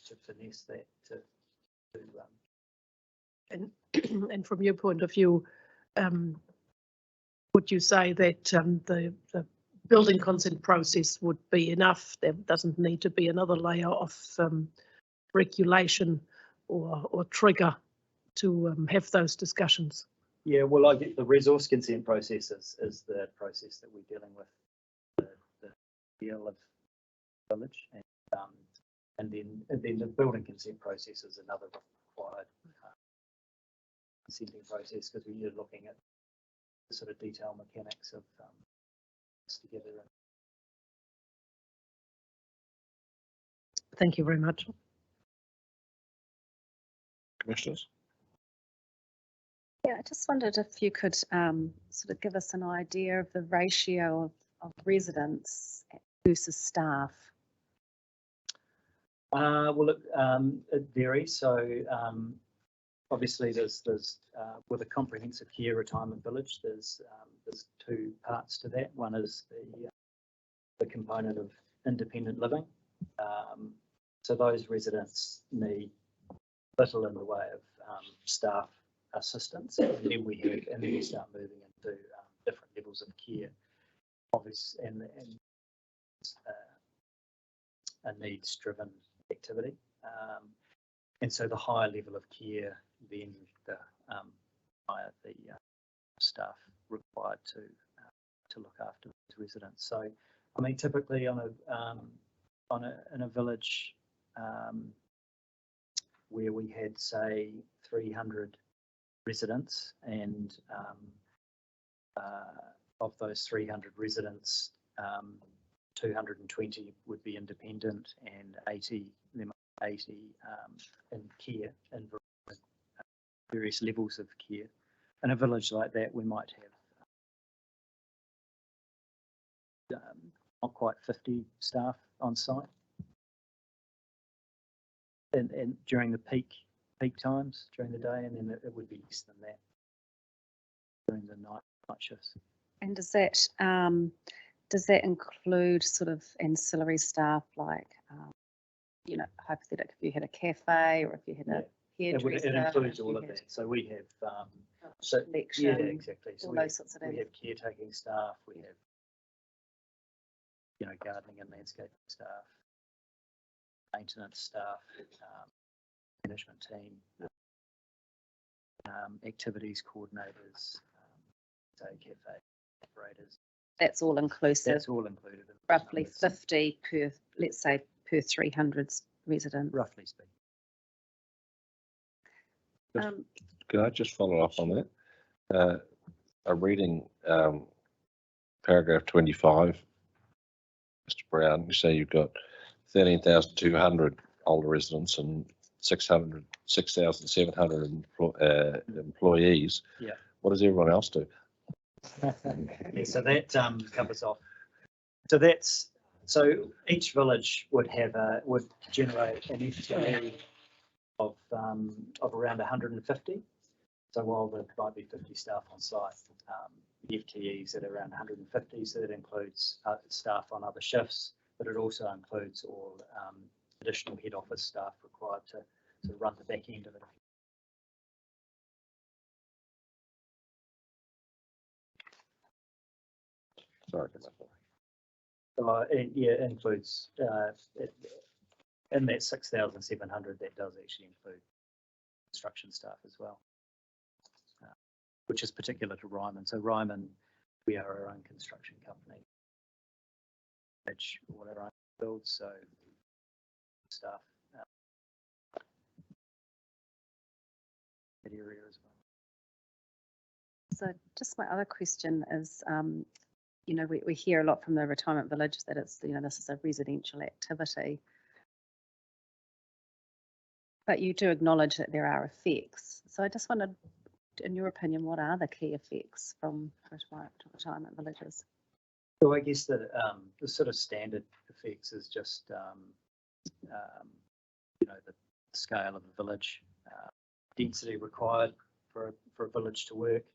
to finesse that And from your point of view, would you say that the building consent process would be enough? There doesn't need to be another layer of regulation or trigger to have those discussions? Yeah, well, I get the resource consent process is the process that we're dealing with the deal of village, and then the building consent process is another required consenting process, because we're looking at the sort of detail mechanics of this together. Thank you very much. Commissioners? Yeah, I just wondered if you could sort of give us an idea of the ratio of residents versus staff. Well, it varies. So obviously there's with a comprehensive care retirement village, there's two parts to that. One is the component of independent living. So those residents need little in the way of staff assistance, and then we start moving into different levels of care, obviously, and a needs-driven activity. And so the higher level of care, then the higher the staff required to look after those residents. So, I mean, typically in a village where we had, say, 300 residents, and of those 300 residents, 220 would be independent, and 80 in care, in various levels of care. In a village like that, we might have not quite 50 staff on site, and during the peak times during the day, and then it would be less than that during the night shifts. And does that include sort of ancillary staff, like, you know, hypothetically, if you had a cafe or if you had a hairdresser? It includes all of that. So we have, yeah, exactly. So all those sorts of we things. have caretaking staff, we have, you know, gardening and landscaping staff, maintenance staff, management team, activities coordinators, cafe operators. That's all inclusive. That's all included. In Roughly 50 per, let's say, per 300 residents. Roughly speaking. Can I just follow up on that? I'm reading paragraph 25, Mr. Brown. You say you've got 13,200 older residents and 6,700 employees. Yeah. What does everyone else do? Yeah, so that covers off. So each village would generate an FTE of around 150. So while there might be 50 staff on site, the FTEs at around 150. So that includes staff on other shifts, but it also includes all additional head office staff required to run the back end of it. Sorry. Yeah, it includes in that 6,700. That does actually include construction staff as well, which is particular to Ryman. So Ryman, we are our own construction company, which all our own builds, so staff that area as well. So just my other question is, you know, we hear a lot from the retirement village that it's, you know, this is a residential activity. But you do acknowledge that there are effects. So I just wondered, in your opinion, what are the key effects from retirement villages? So I guess the sort of standard effects is just, you know, the scale of the village, density required for a village to work,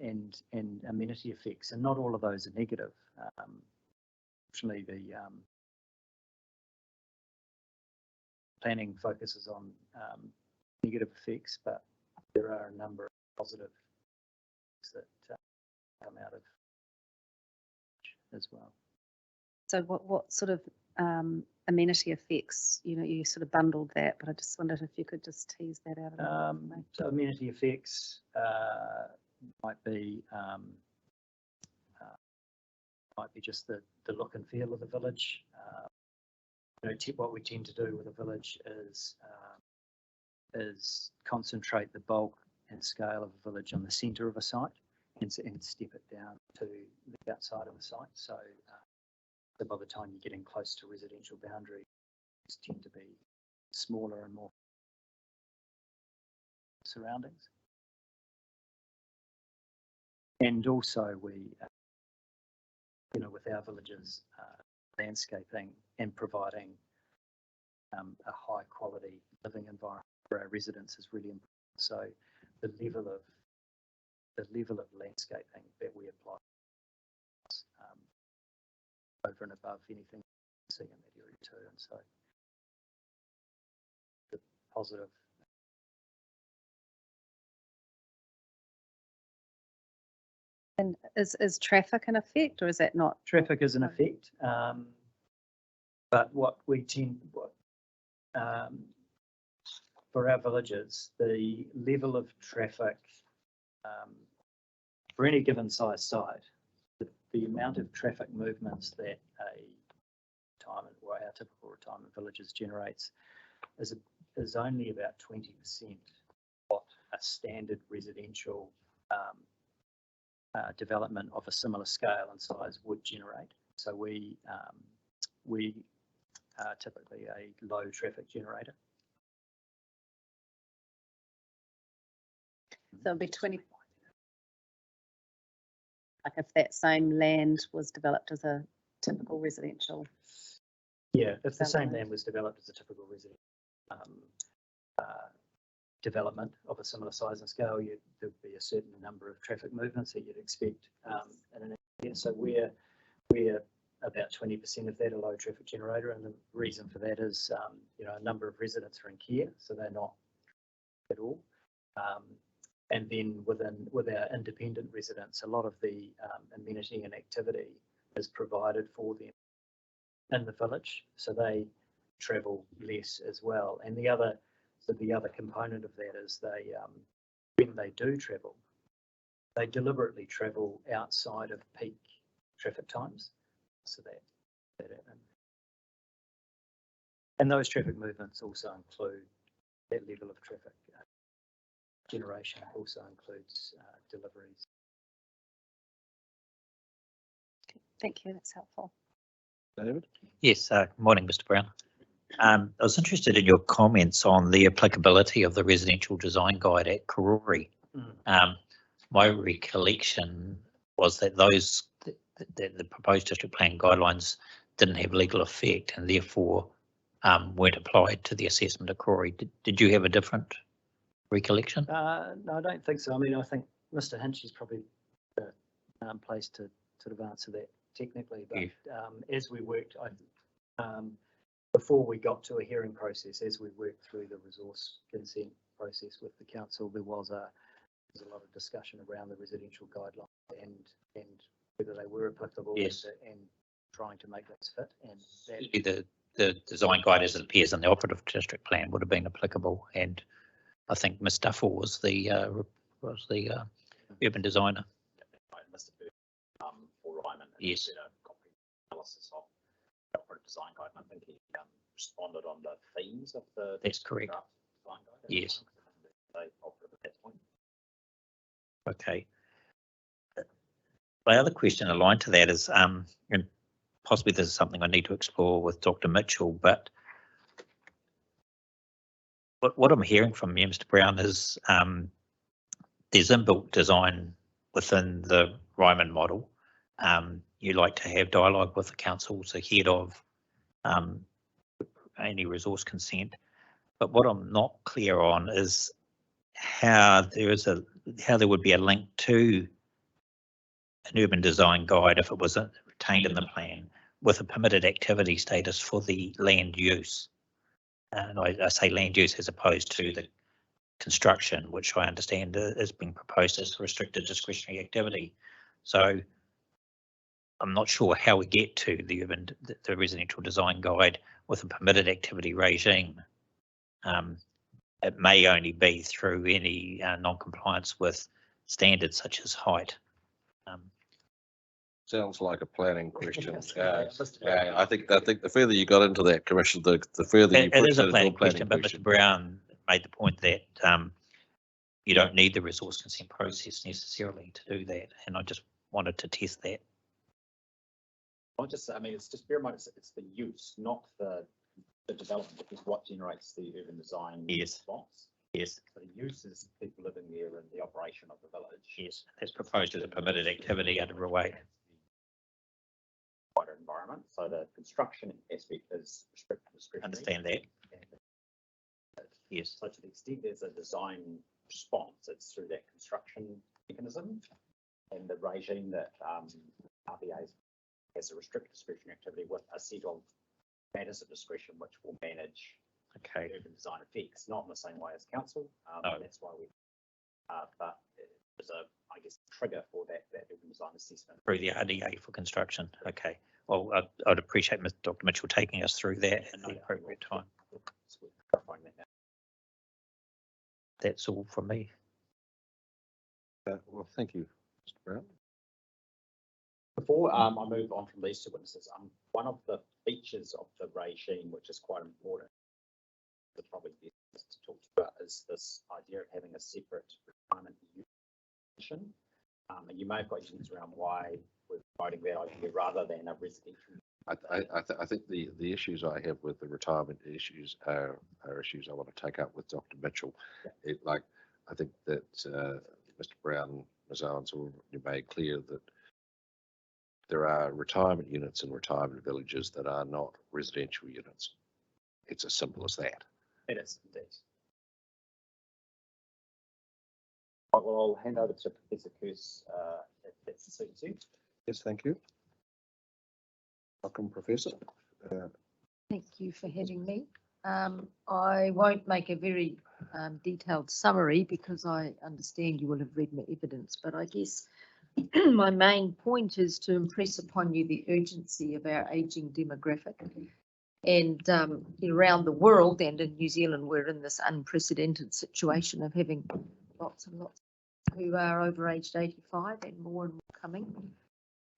and amenity effects, and not all of those are negative. Fortunately, the planning focuses on negative effects, but there are a number of positive effects that come out of as well. So what sort of amenity effects, you know, you sort of bundled that, but I just wondered if you could just tease that out a bit. So amenity effects might be just the look and feel of the village. You know, what we tend to do with a village is concentrate the bulk and scale of a village on the centre of a site, and step it down to the outside of the site. So, so by the time you're getting close to residential boundaries, tend to be smaller and more surroundings. And also we, you know, with our villages, landscaping and providing a high quality living environment for our residents is really important. So the level of landscaping that we apply over and above anything we see in that area too, and so the positive. And is traffic an effect, or is that not? Traffic is an effect, but what we for our villages, the level of traffic for any given size site, the amount of traffic movements that our typical retirement villages generates is only about 20% what a standard residential development of a similar scale and size would generate. So we are typically a low traffic generator. So it'll be 20. Like if that same land was developed as a typical residential. Yeah, if the same land was developed as a typical residential development of a similar size and scale, there would be a certain number of traffic movements that you'd expect in an area. So we're about 20% of that, a low traffic generator, and the reason for that is a number of residents are in care, so they're not at all. And then with our independent residents, a lot of the amenity and activity is provided for them in the village, so they travel less as well. And the other component of that is when they do travel, they deliberately travel outside of peak traffic times, so that and those traffic movements also include that level of traffic generation also includes deliveries. Thank you, that's helpful. David? Yes, morning, Mr. Brown. I was interested in your comments on the applicability of the residential design guide at Karori. My recollection was that the proposed district plan guidelines didn't have legal effect and therefore weren't applied to the assessment of Karori. Did you have a different recollection? No, I don't think so. I mean, I think Mr. Hinch is probably the place to sort of answer that technically, but as we worked, before we got to a hearing process, as we worked through the resource consent process with the council, there was a lot of discussion around the residential guidelines and whether they were applicable. Yes. And trying to make those fit. And that, the design guide as it appears in the operative district plan would have been applicable, and I think Ms. Duffel was the urban designer. Mr. Bird, for Ryman. Yes. Did a comprehensive analysis of the operative design guide, and I think he responded on the themes of the. That's correct. Design guide. Yes. They offered at that point. Okay. My other question aligned to that is, and possibly this is something I need to explore with Dr. Mitchell, but what I'm hearing from you, Mr. Brown, is there's inbuilt design within the Ryman model. You like to have dialogue with the councils ahead of any resource consent, but what I'm not clear on is how there would be a link to an urban design guide if it was retained in the plan with a permitted activity status for the land use. And I say land use as opposed to the construction, which I understand is being proposed as a restricted discretionary activity. So I'm not sure how we get to the residential design guide with a permitted activity regime. It may only be through any non-compliance with standards such as height. Sounds like a planning question. Yeah, I think the further you got into that, Commissioner, the further you It is a pushed planning it question, but Mr. Brown made the point that you don't need the resource consent process necessarily to do that, and I just wanted to test that. I mean, it's just bear in mind, it's the use, not the development, because what generates the urban design response. Yes. So the use is people living there and the operation of the village. Yes, that's proposed as a permitted activity under a way. Wider environment, so the construction aspect is restricted discretionary. Understand that. Yes. So to the extent there's a design response, it's through that construction mechanism and the regime that RBA has a restricted discretionary activity with a set of matters of discretion which will manage Okay. urban design effects, not in the same way as council. No. That's why we, but there's a, I guess, trigger for that urban design assessment. Through the RDA for construction. Okay. Well, I'd appreciate Dr. Mitchell taking us through that at the appropriate time. So we're clarifying that now. That's all from me. Well, thank you, Mr. Brown. Before I move on from these two witnesses, one of the features of the regime, which is quite important, that probably best to talk about, is this idea of having a separate retirement union. And you may have got issues around why we're promoting that idea rather than a residential. I think the issues I have with the retirement issues are issues I want to take up with Dr. Mitchell. Yeah. I think that Mr. Brown, Ms. Owens, already made clear that there are retirement units in retirement villages that are not residential units. It's as simple as that. It is indeed. Right, well, I'll hand over to Professor Kearse if that's the suits you. Yes, thank you. Welcome, Professor. Thank you for having me. I won't make a very detailed summary because I understand you will have read my evidence, but I guess my main point is to impress upon you the urgency of our ageing demographic. And around the world and in New Zealand, we're in this unprecedented situation of having lots and lots who are over aged 85 and more coming.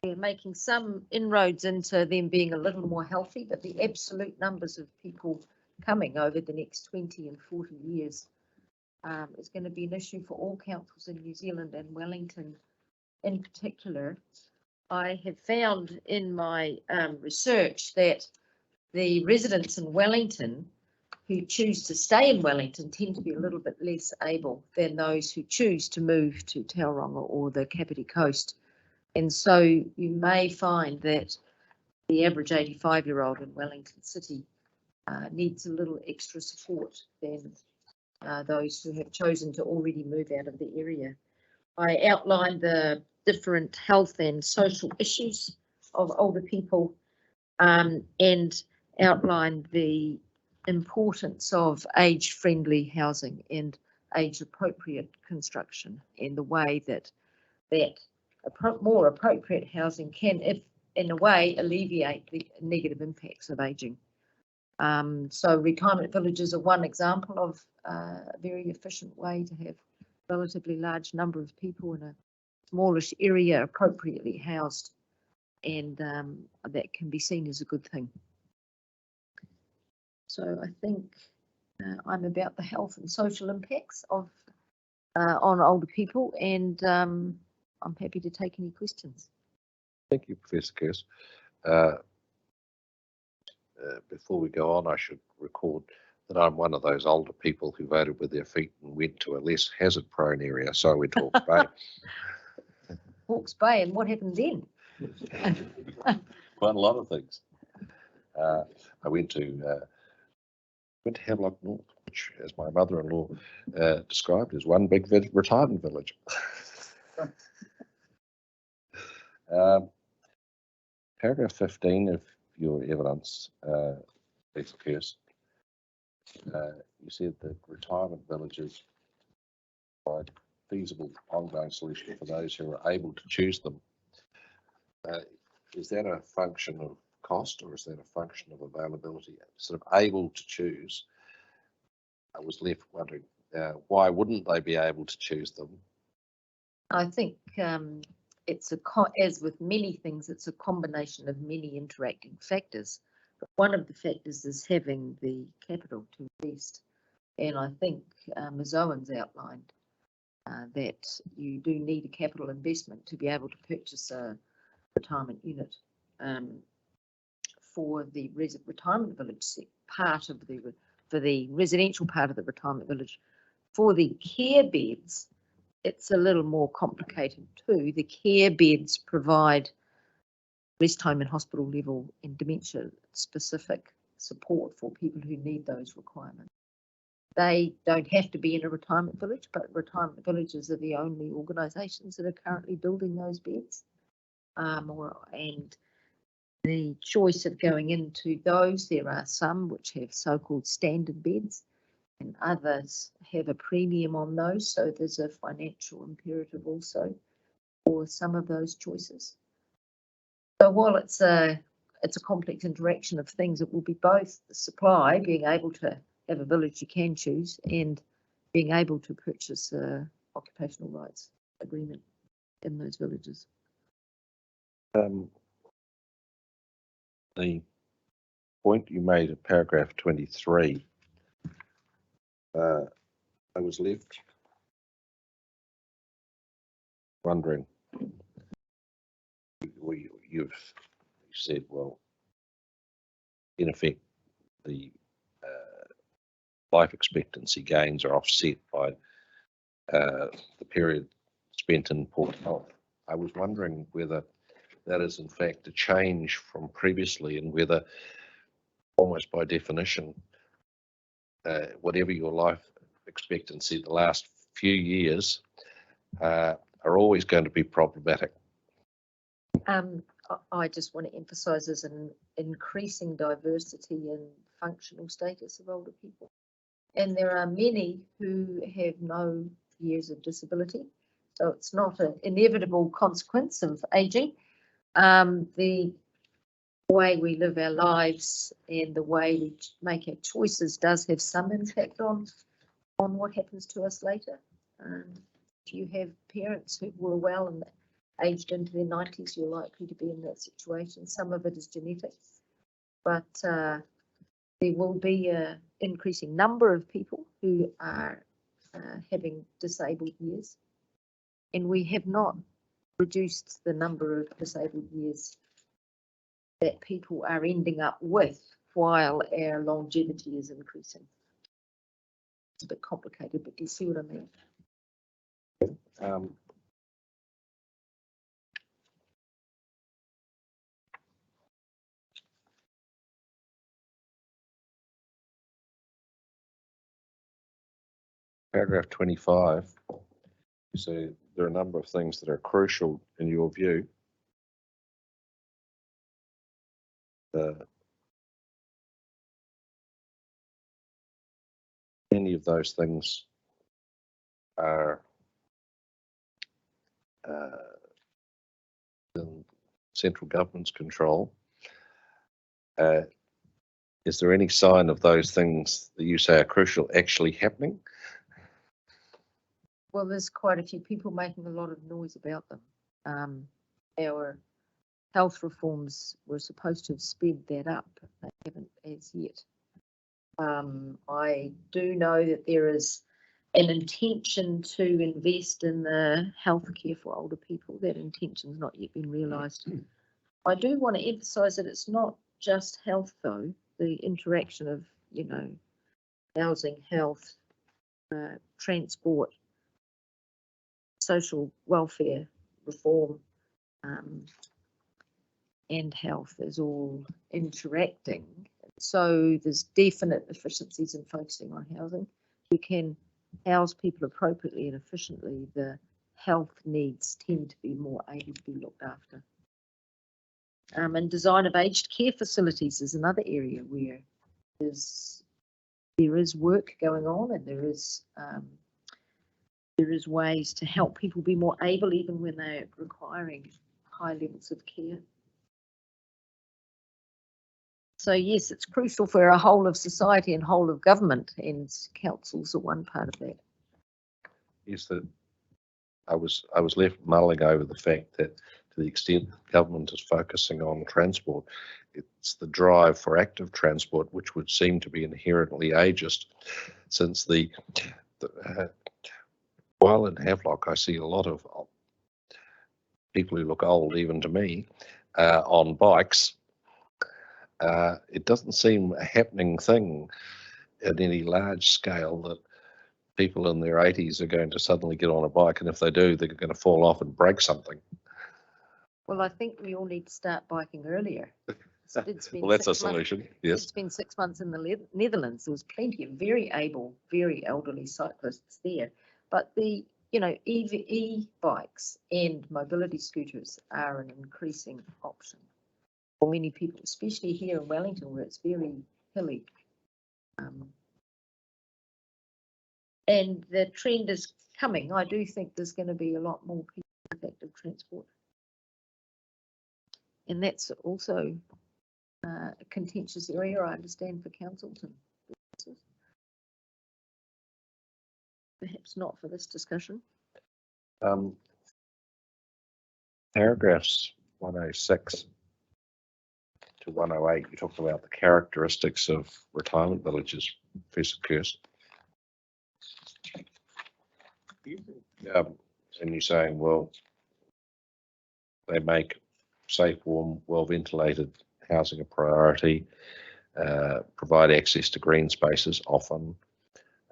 We're making some inroads into them being a little more healthy, but the absolute numbers of people coming over the next 20 and 40 years is going to be an issue for all councils in New Zealand and Wellington in particular. I have found in my research that the residents in Wellington who choose to stay in Wellington tend to be a little bit less able than those who choose to move to Tauranga or the Kapiti Coast. And so you may find that the average 85-year-old in Wellington City needs a little extra support than those who have chosen to already move out of the area. I outlined the different health and social issues of older people and outlined the importance of age-friendly housing and age-appropriate construction and the way that more appropriate housing can, if in a way, alleviate the negative impacts of ageing. So retirement villages are one example of a very efficient way to have a relatively large number of people in a smallish area appropriately housed, and that can be seen as a good thing. So I think I'm about the health and social impacts of on older people, and I'm happy to take any questions. Thank you, Professor Kearse. Before we go on, I should record that I'm one of those older people who voted with their feet and went to a less hazard-prone area, so I went to Hawke's Bay. Hawke's Bay, and what happened then? Quite a lot of things. I went to Havelock North, which, as my mother-in-law described, is one big retirement village. Paragraph 15 of your evidence, Professor Kearse, you said that retirement villages provide feasible ongoing solution for those who are able to choose them. Is that a function of cost or is that a function of availability? Sort of able to choose. I was left wondering why wouldn't they be able to choose them? I think it's as with many things, it's a combination of many interacting factors. But one of the factors is having the capital to invest. And I think Ms. Owens outlined that you do need a capital investment to be able to purchase a retirement unit for the retirement village part of for the residential part of the retirement village. For the care beds, it's a little more complicated too. The care beds provide rest home and hospital level and dementia specific support for people who need those requirements. They don't have to be in a retirement village, but retirement villages are the only organisations that are currently building those beds. And the choice of going into those, there are some which have so-called standard beds and others have a premium on those. So there's a financial imperative also for some of those choices. So while it's a complex interaction of things, it will be both the supply, being able to have a village you can choose, and being able to purchase a occupational rights agreement in those villages. The point you made in paragraph 23, I was left wondering, you've said, well, in effect, the life expectancy gains are offset by the period spent in poor health. I was wondering whether that is in fact a change from previously, and whether almost by definition, whatever your life expectancy the last few years are always going to be problematic. I just want to emphasise there's an increasing diversity in functional status of older people. And there are many who have no years of disability. So it's not an inevitable consequence of ageing. The way we live our lives and the way we make our choices does have some impact on what happens to us later. If you have parents who were well and aged into their 90s, you're likely to be in that situation. Some of it is genetic, but there will be an increasing number of people who are having disabled years, and we have not reduced the number of disabled years that people are ending up with while our longevity is increasing. It's a bit complicated, but do you see what I mean? Paragraph 25, you say there are a number of things that are crucial in your view. Any of those things are in central government's control. Is there any sign of those things that you say are crucial actually happening? Well, there's quite a few people making a lot of noise about them. Our health reforms were supposed to have sped that up. They haven't as yet. I do know that there is an intention to invest in the healthcare for older people. That intention's not yet been realised. I do want to emphasise that it's not just health though. The interaction of, housing, health, transport, social welfare reform, and health is all interacting. So there's definite efficiencies in focusing on housing. You can house people appropriately and efficiently. The health needs tend to be more able to be looked after. And design of aged care facilities is another area where there is work going on, and there is ways to help people be more able even when they're requiring high levels of care. So yes, it's crucial for a whole of society and whole of government, and councils are one part of that. Yes, that I was left mulling over the fact that to the extent that government is focusing on transport, it's the drive for active transport which would seem to be inherently ageist, since while in Havelock I see a lot of people who look old, even to me, on bikes. It doesn't seem a happening thing at any large scale that people in their 80s are going to suddenly get on a bike, and if they do, they're going to fall off and break something. Well, I think we all need to start biking earlier. did spend Well, that's a 6 months. solution, Did yes. spend 6 months in the Netherlands. There was plenty of very able, very elderly cyclists there. But the, e-bikes and mobility scooters are an increasing option for many people, especially here in Wellington where it's very hilly. And the trend is coming. I do think there's going to be a lot more people with active transport. And that's also a contentious area, I understand, for councils and businesses. Perhaps not for this discussion. Paragraphs 106 to 108, you talked about the characteristics of retirement villages, Professor Kearse. And you're saying, well, they make safe, warm, well-ventilated housing a priority, provide access to green spaces often,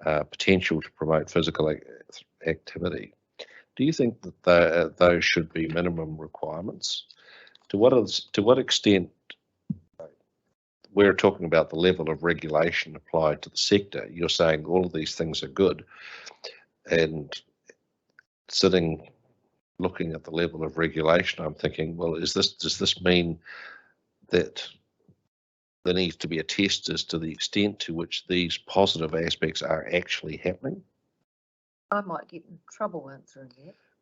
potential to promote physical activity. Do you think that those should be minimum requirements? To what extent we're talking about the level of regulation applied to the sector? You're saying all of these things are good, and looking at the level of regulation, I'm thinking, well, does this mean that there needs to be a test as to the extent to which these positive aspects are actually happening? I might get in trouble answering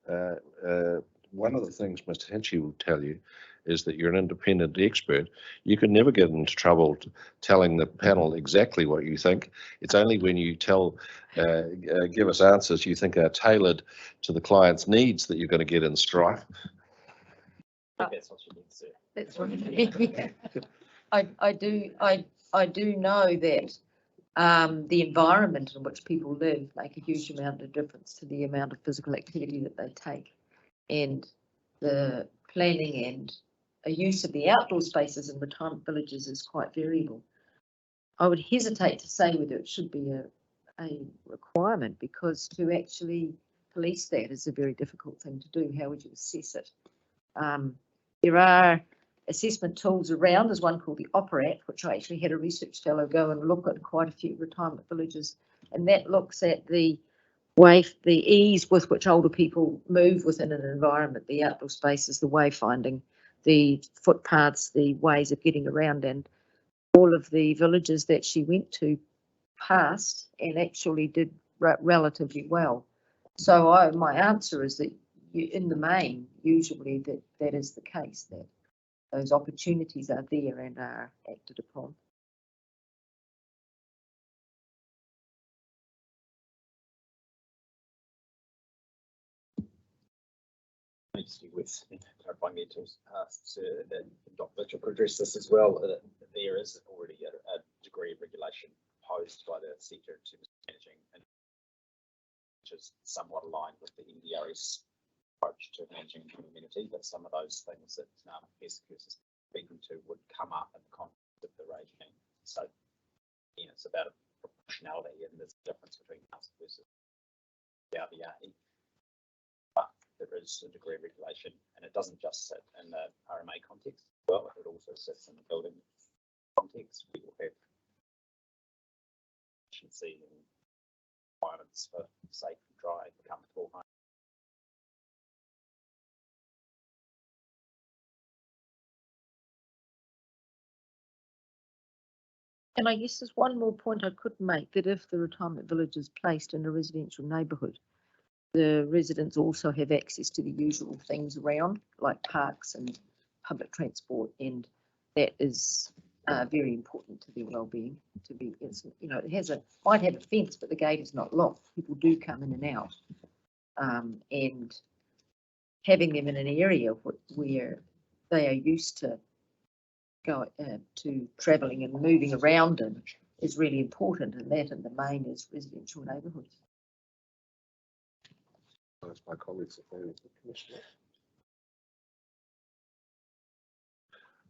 that. One of the things Mr. Hinchy will tell you is that you're an independent expert. You can never get into trouble telling the panel exactly what you think. It's only when you give us answers you think are tailored to the client's needs that you're going to get in strife. That's what you need to say. That's right. I do know that the environment in which people live make a huge amount of difference to the amount of physical activity that they take, and the planning and a use of the outdoor spaces in retirement villages is quite variable. I would hesitate to say whether it should be a requirement, because to actually police that is a very difficult thing to do. How would you assess it? There are assessment tools around. There's one called the Operat, which I actually had a research fellow go and look at quite a few retirement villages, and that looks at the ease with which older people move within an environment, the outdoor spaces, the wayfinding, the footpaths, the ways of getting around. And all of the villages that she went to passed and actually did relatively well. So my answer is that in the main, usually that is the case, that those opportunities are there and are acted upon. With clarifying it to that Dr. Mitchell could address this as well. There is already a degree of regulation posed by the sector in terms of managing, which is somewhat aligned with the NDRS approach to managing the community. But some of those things that Professor is speaking to would come up in the context of the regime. So again, it's about a proportionality, and there's a difference between council versus the RBA. There is a degree of regulation, and it doesn't just sit in the RMA context as well, it also sits in the building context. We will have efficiency and requirements for safe, dry, comfortable home. And I guess there's one more point I could make, that if the retirement village is placed in a residential neighbourhood, the residents also have access to the usual things around, like parks and public transport, and that is very important to their well-being. It might have a fence, but the gate is not locked. People do come in and out, and having them in an area where they are used to travelling and moving around in is really important, and that in the main is residential neighbourhoods. That's my colleagues at the commission.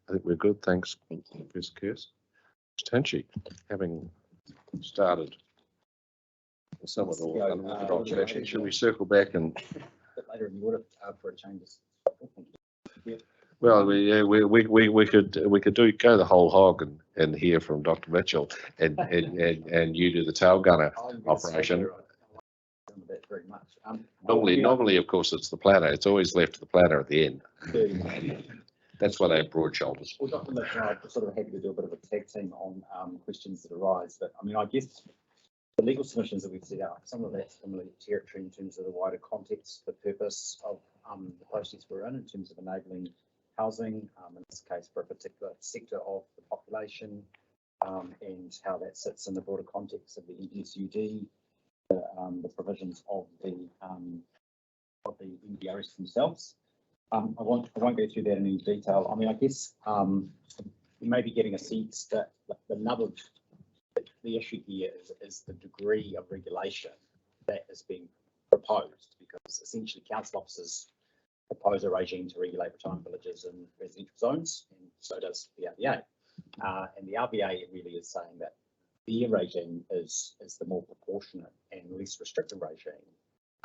I think we're good. Thanks, Professor Kearse. Mr. Hinchy, having started somewhat should we circle back and A bit later in the order for changes. Thank you. Well, we could go the whole hog and hear from Dr. Mitchell and you do the tail gunner operation. That very much. Normally, of course, it's the planner. It's always left to the planner at the end. That's why they have broad shoulders. Well, Dr. Mitchell, I'm sort of happy to do a bit of a tag team on questions that arise, but I mean, I guess the legal submissions that we've set out, some of that's familiar territory in terms of the wider context, the purpose of the process we're in terms of enabling housing, in this case for a particular sector of the population, and how that sits in the broader context of the NZIA, the provisions of the NBRS themselves. I won't go through that in any detail. I mean, I guess you may be getting a sense that the nub of the issue here is the degree of regulation that is being proposed, because essentially council officers propose a regime to regulate retirement villages and residential zones, and so does the RBA. And the RBA really is saying that their regime is the more proportionate and less restrictive regime,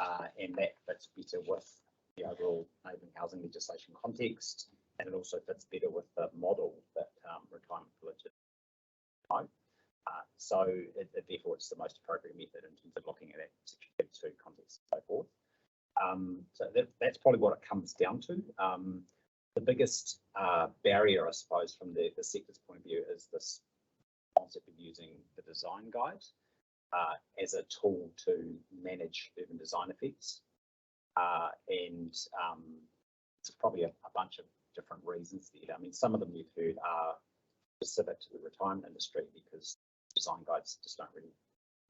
and that fits better with the overall enabling housing legislation context, and it also fits better with the model that retirement villages know. So therefore it's the most appropriate method in terms of looking at that Section 32 context and so forth. So that's probably what it comes down to. The biggest barrier, I suppose, from the sector's point of view is this concept of using the design guide as a tool to manage urban design effects. And it's probably a bunch of different reasons there. I mean, some of them you've heard are specific to the retirement industry because design guides just don't really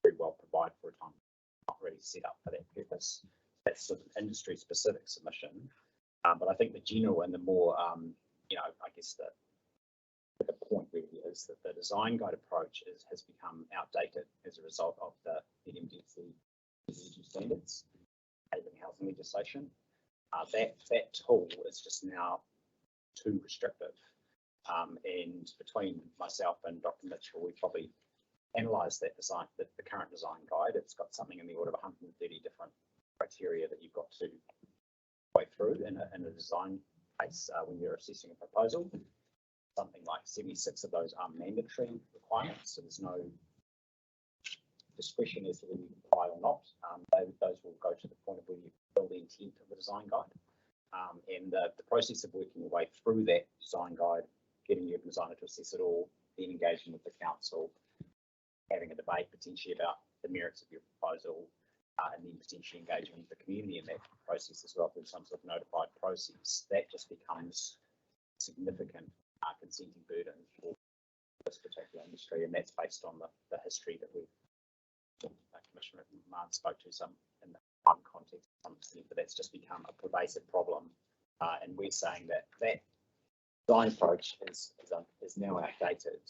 very well provide for retirement, not really set up for that purpose. That's sort of industry specific submission. But I think the general and the more, I guess the point really is that the design guide approach has become outdated as a result of the MDC standards, enabling housing legislation. That tool is just now too restrictive. And between myself and Dr. Mitchell, we probably analysed that design, the current design guide. It's got something in the order of 130 different criteria that you've got to go through in a design case when you're assessing a proposal. Something like 76 of those are mandatory requirements, so there's no discretion as to whether you comply or not. Those will go to the point of where you fill the intent of the design guide. And the process of working your way through that design guide, getting your designer to assess it all, then engaging with the council, having a debate potentially about the merits of your proposal, and then potentially engaging with the community in that process as well through some sort of notified process, that just becomes significant consenting burden for this particular industry, and that's based on the history that Commissioner Mann spoke to some in the context, but that's just become a pervasive problem, and we're saying that design approach is now outdated.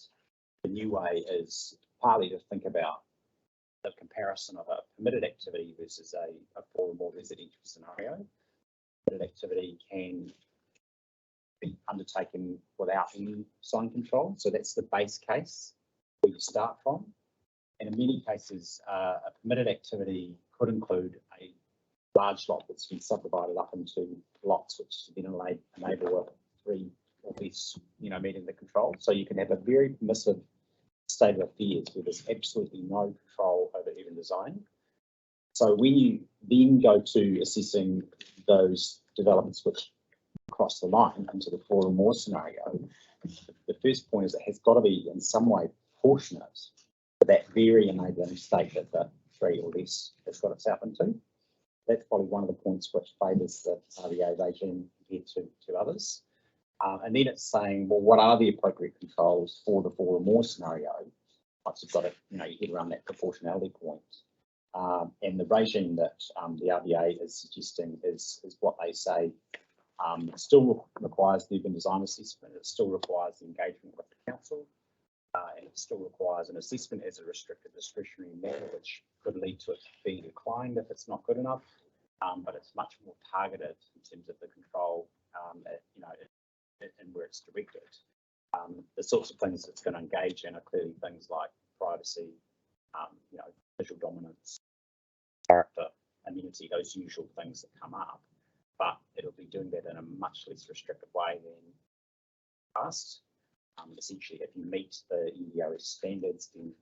The new way is partly to think about the comparison of a permitted activity versus a 4 or more residential scenario. Permitted activity can be undertaken without any sign control, so that's the base case where you start from. And in many cases, a permitted activity could include a large lot that's been subdivided up into lots, which then enable a 3 or less, meeting the control. So you can have a very permissive state of affairs where there's absolutely no control over urban design. So when you then go to assessing those developments which cross the line into the 4 or more scenario, the first point is it has got to be in some way proportionate to that very enabling state that the 3 or less has got itself into. That's probably one of the points which favours the RBA regime compared to others. And then it's saying, well, what are the appropriate controls for the 4 or more scenario? Once you've got it, you head around that proportionality point. And the regime that the RBA is suggesting is what they say still requires the urban design assessment. It still requires the engagement with the council, and it still requires an assessment as a restricted discretionary matter, which could lead to it being declined if it's not good enough. But it's much more targeted in terms of the control, and where it's directed. The sorts of things it's going to engage in are clearly things like privacy, visual dominance, character, amenity, those usual things that come up. but it'll be doing that in a much less restrictive way than past. Essentially, if you meet the EDOS standards, then there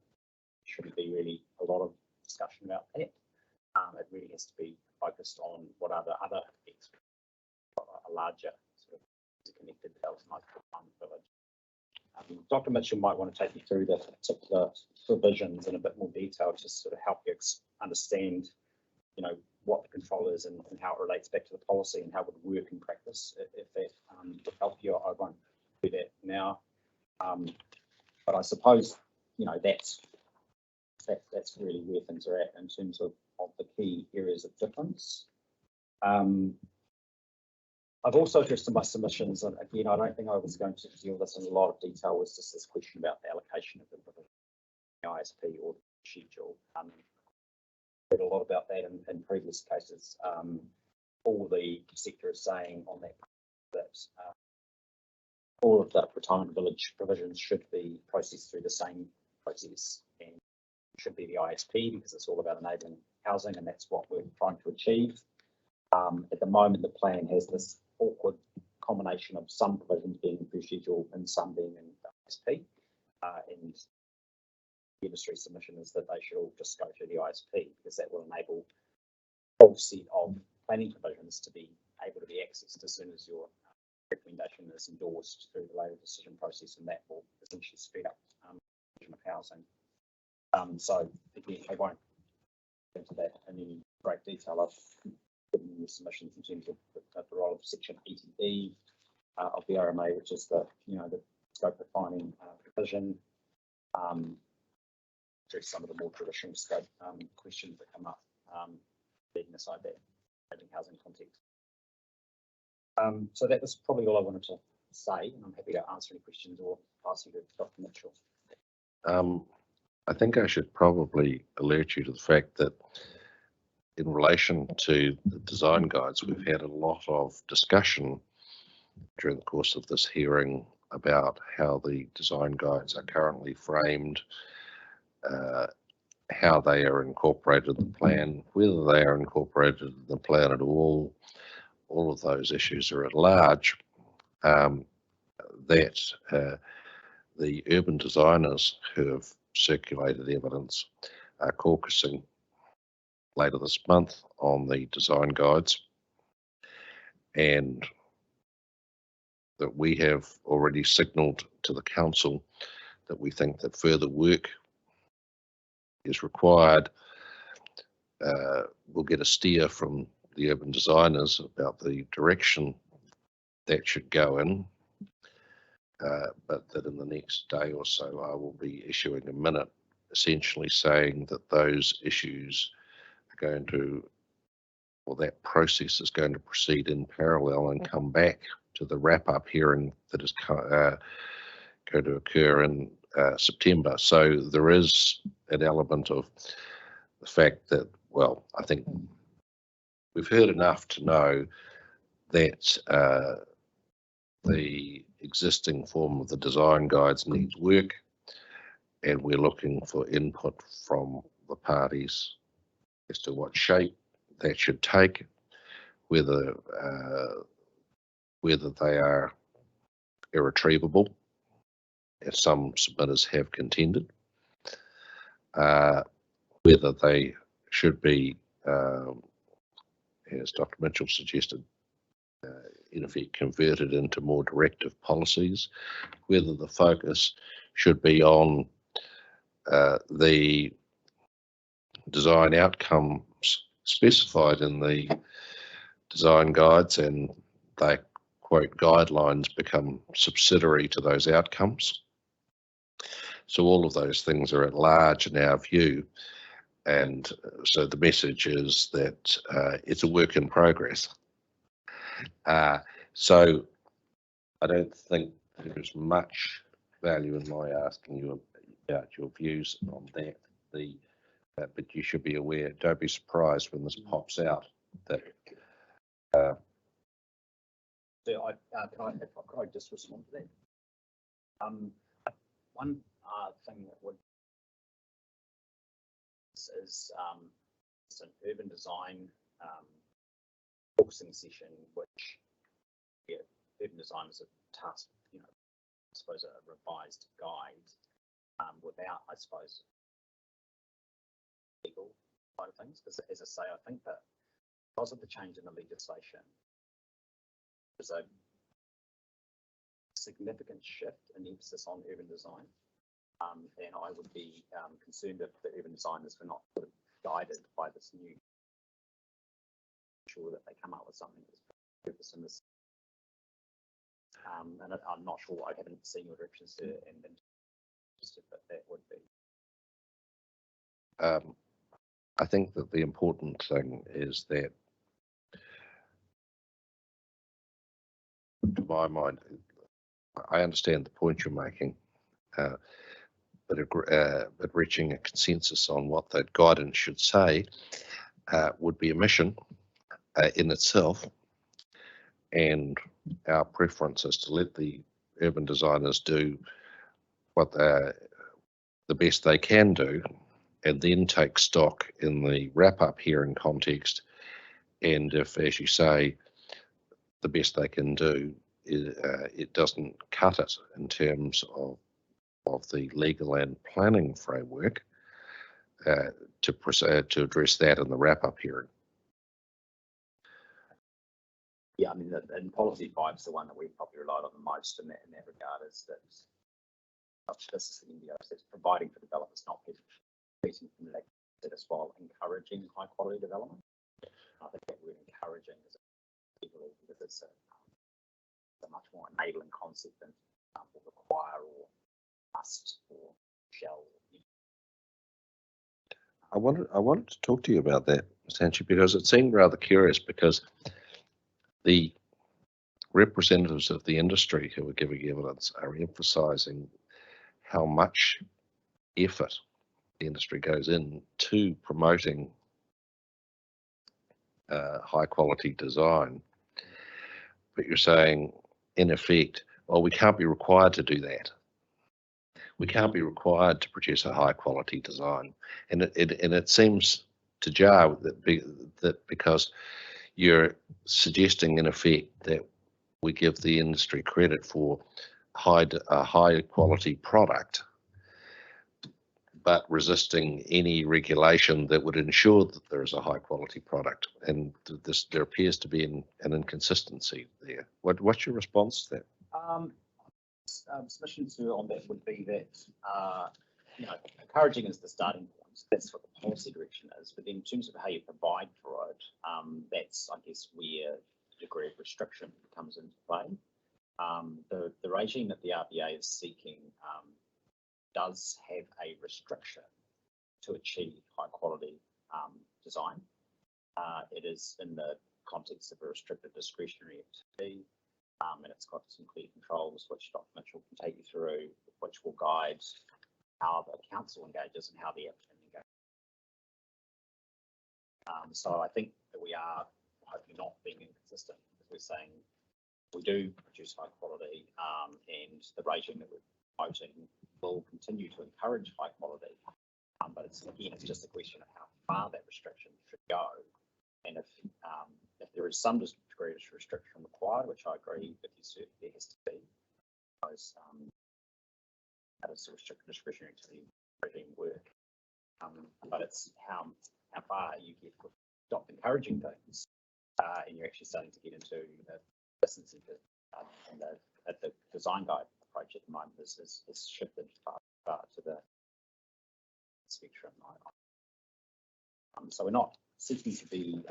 shouldn't be really a lot of discussion about that. It really has to be focused on what are the other a larger sort of connected development village. Dr. Mitchell might want to take you through the particular provisions in a bit more detail to sort of help you understand, what the control is and how it relates back to the policy and how it would work in practice. If that would help you, I won't do that now. But I suppose, that's really where things are at in terms of the key areas of difference. I've also addressed in my submissions, and again, I don't think I was going to deal with this in a lot of detail, was just this question about the allocation of the ISP or the schedule. Heard a lot about that in previous cases. All the sector is saying on that all of the retirement village provisions should be processed through the same process and should be the ISP, because it's all about enabling housing, and that's what we're trying to achieve. At the moment, the plan has this awkward combination of some provisions being through schedule and some being in the ISP. And the industry submission is that they should all just go through the ISP, because that will enable a whole set of planning provisions to be able to be accessed as soon as your recommendation is endorsed through the labour decision process, and that will essentially speed up of housing. So again, I won't go into that in any great detail. I've given you submissions in terms of the role of Section 80E of the RMA, which is the scope defining provision. Address some of the more traditional scope questions that come up, leaving aside that housing context. So that was probably all I wanted to say, and I'm happy to answer any questions or pass you to Dr. Mitchell. I think I should probably alert you to the fact that in relation to the design guides, we've had a lot of discussion during the course of this hearing about how the design guides are currently framed, how they are incorporated in the plan, whether they are incorporated in the plan at all. All of those issues are at large. That the urban designers who have circulated evidence are caucusing later this month on the design guides, and that we have already signalled to the council that we think that further work is required. We'll get a steer from the urban designers about the direction that should go in, but that in the next day or so I will be issuing a minute essentially saying that those issues are going to, or that process is going to proceed in parallel and come back to the wrap-up hearing that is going to occur in September. So there is an element of the fact that, well, I think we've heard enough to know that the existing form of the design guides needs work, and we're looking for input from the parties as to what shape that should take, whether they are irretrievable, as some submitters have contended, whether they should be, as Dr. Mitchell suggested, in effect converted into more directive policies, whether the focus should be on the design outcomes specified in the design guides, and they quote guidelines become subsidiary to those outcomes. So all of those things are at large in our view, and so the message is that it's a work in progress. So I don't think there's much value in my asking you about your views on that. But you should be aware, don't be surprised when this pops out, that So can I just respond to that? One thing that would is an urban design forcing session, which urban designers are tasked, I suppose, a revised guide without, I suppose, legal side of things. Because as I say, I think that because of the change in the legislation, there's a significant shift in emphasis on urban design. And I would be concerned if the urban designers were not sort of guided by this new, sure that they come up with something that's purpose in this. And I'm not sure, I haven't seen your directions there, and but that would be. I think that the important thing is that, to my mind, I understand the point you're making, but reaching a consensus on what that guidance should say would be a mission in itself, and our preference is to let the urban designers do what the best they can do, and then take stock in the wrap-up hearing context. And if, as you say, the best they can do is it doesn't cut it in terms of the legal and planning framework, to address that in the wrap-up hearing. Yeah, I mean, and policy 5 is the one that we've probably relied on the most in that regard, is that this is the NDO, so it's providing for developers, not competing from the status while encouraging high quality development. I think that we're encouraging as people, because it's a much more enabling concept than require or must or shall. I wanted to talk to you about that, Sanchi, because it seemed rather curious, because the representatives of the industry who are giving evidence are emphasising how much effort the industry goes into promoting high quality design. But you're saying, in effect, well, we can't be required to do that. We can't be required to produce a high quality design. And it seems to jar that because you're suggesting, in effect, that we give the industry credit for a high quality product, but resisting any regulation that would ensure that there is a high quality product. And there appears to be an inconsistency there. What's your response to that? Submission on that would be that encouraging is the starting point. That's what the policy direction is. But in terms of how you provide for it, that's, I guess, where the degree of restriction comes into play. The regime that the RBA is seeking does have a restriction to achieve high quality design. It is in the context of a restricted discretionary activity, and it's got some clear controls which Dr. Mitchell can take you through, which will guide how the council engages and how the applicant engages. So I think that we are hopefully not being inconsistent, because we're saying we do produce high quality, and the regime that we're promoting will continue to encourage high quality. But it's just a question of how far that restriction should go, and if there is some degree of restriction required, which I agree with you, certainly there has to be, because that is a restricted discretionary activity regime work. But it's how far you get to stop encouraging things, and you're actually starting to get into the distance and the design guide approach at the moment is shifted far to the spectrum. So we're not seeking to be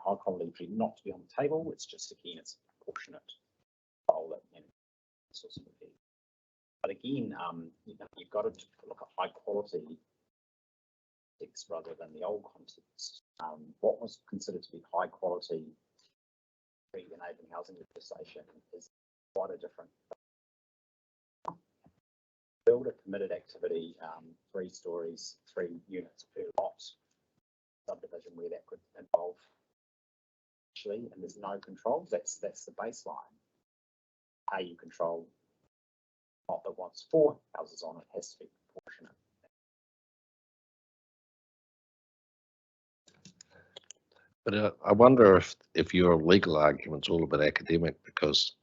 high quality, not to be on the table. It's just, again, it's a proportionate role and source of effect. But again, you've got to look at high quality context rather than the old context. What was considered to be high quality pre-enabling housing legislation is quite a different. Build a committed activity, 3 stories, 3 units per lot subdivision where that could involve actually, and there's no controls. That's the baseline. How you control not that wants 4 houses on it has to be proportionate. But I wonder if your legal argument's all a bit academic, because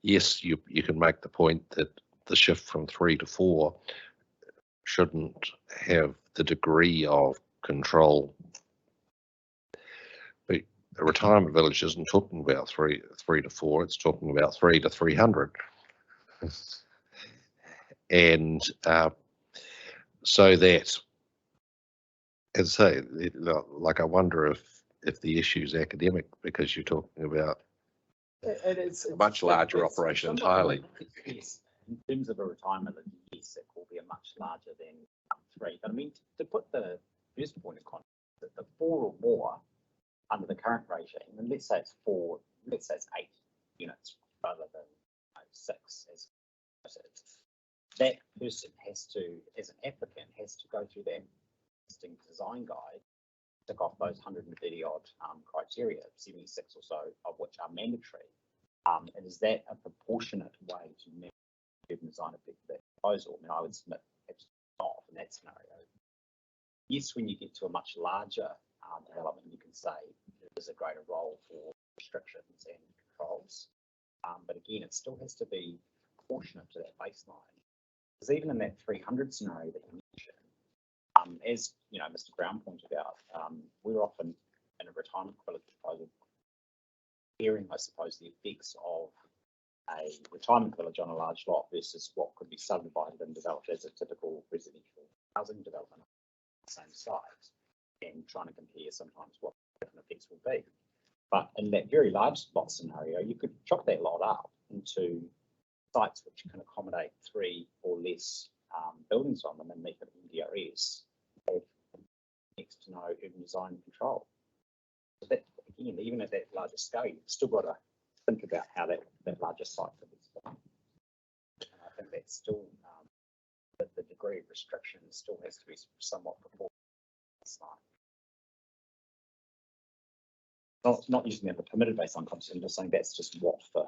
yes, you can make the point that the shift from 3 to 4 shouldn't have the degree of control. But a retirement village isn't talking about three to 4, it's talking about 3 to 300. And so that, as I say, like I wonder if the issue is academic, because you're talking about It is a much larger operation entirely. Yes, in terms of a retirement, yes, it will be a much larger than 3. But I mean, to put the first point of context, that the 4 or more under the current regime, and let's say it's 8 units rather than 6, as that person has to, as an applicant, has to go through that existing design guide, tick off those 130 odd criteria, 76 or so of which are mandatory. And is that a proportionate way to manage urban design effect of that proposal? I mean, I would submit it's not in that scenario. Yes, when you get to a much larger development, you can say there's a greater role for restrictions and controls. But again, it still has to be proportionate to that baseline. Because even in that 300 scenario that you mentioned, as you know, Mr. Brown pointed out, we're often in a retirement village proposal hearing, I suppose, the effects of a retirement village on a large lot versus what could be subdivided and developed as a typical residential housing development on the same site, and trying to compare sometimes what different effects will be. But in that very large lot scenario, you could chop that lot up into sites which can accommodate 3 or less buildings on them and meet the NDRS, have next to no urban design control. So that, again, even at that larger scale, you've still got to think about how that larger site could be designed. And I think that's still, that the degree of restriction still has to be somewhat proportional. Not using that the permitted baseline concept, I'm just saying that's just what the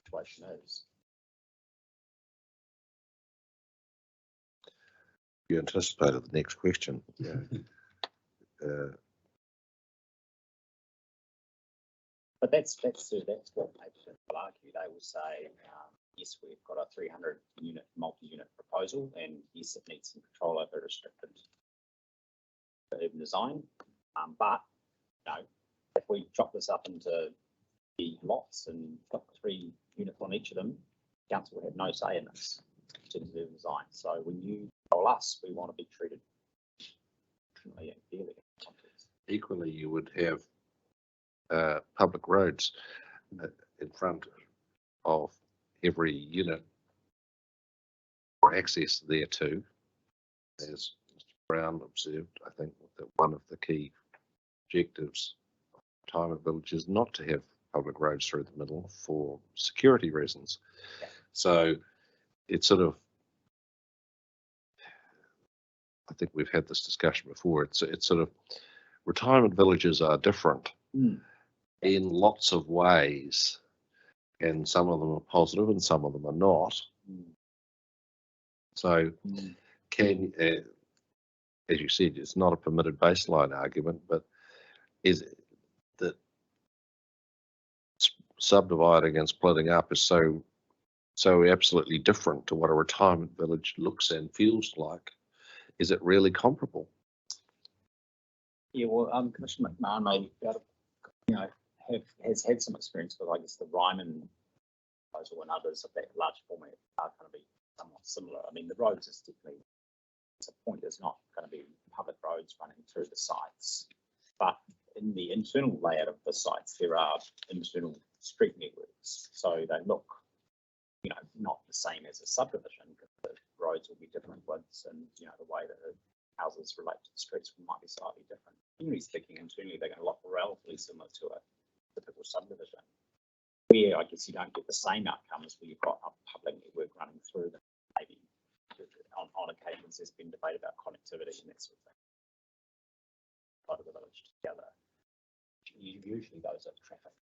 situation is. You anticipated the next question. But that's what people argue. They will say, yes, we've got a 300 unit multi-unit proposal, and yes, it needs some control over restricted urban design. But you know, if we chop this up into the lots and put 3 units on each of them, council will have no say in this in terms of urban design. So when you tell us, we want to be treated differently and fairly. Equally, you would have public roads in front of every unit for access there too. As Mr. Brown observed, I think that one of the key objectives of retirement village is not to have public roads through the middle for security reasons. Yeah. So it's sort of, I think we've had this discussion before, it's sort of, retirement villages are different in lots of ways, and some of them are positive and some of them are not. So can, as you said, it's not a permitted baseline argument, but is it that subdividing and splitting up is so absolutely different to what a retirement village looks and feels like? Is it really comparable? Yeah, well, Commissioner McMahon may be able to, has had some experience with, I guess, the Ryman proposal and others of that large format are going to be somewhat similar. I mean, the roads is definitely, it's a point, there's not going to be public roads running through the sites, but in the internal layout of the sites, there are internal street networks. So they look, not the same as a subdivision, because the roads will be different widths, and, the way that the houses relate to the streets might be slightly different. Generally speaking, internally, they're going to look relatively similar to a typical subdivision. Where I guess you don't get the same outcomes where you've got a public network running through them. Maybe on occasions there's been debate about connectivity and that sort of thing. Part of the village together. Usually those are traffic.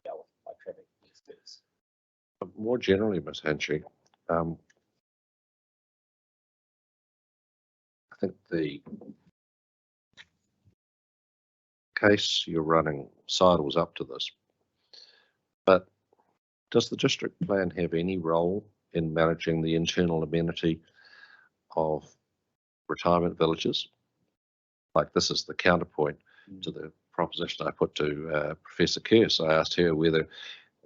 Dealt with by traffic experts. More generally, Ms. Hanchy, I think the case you're running sidles up to this, but does the district plan have any role in managing the internal amenity of retirement villages? Like, this is the counterpoint to the proposition I put to Professor Kearse. I asked her whether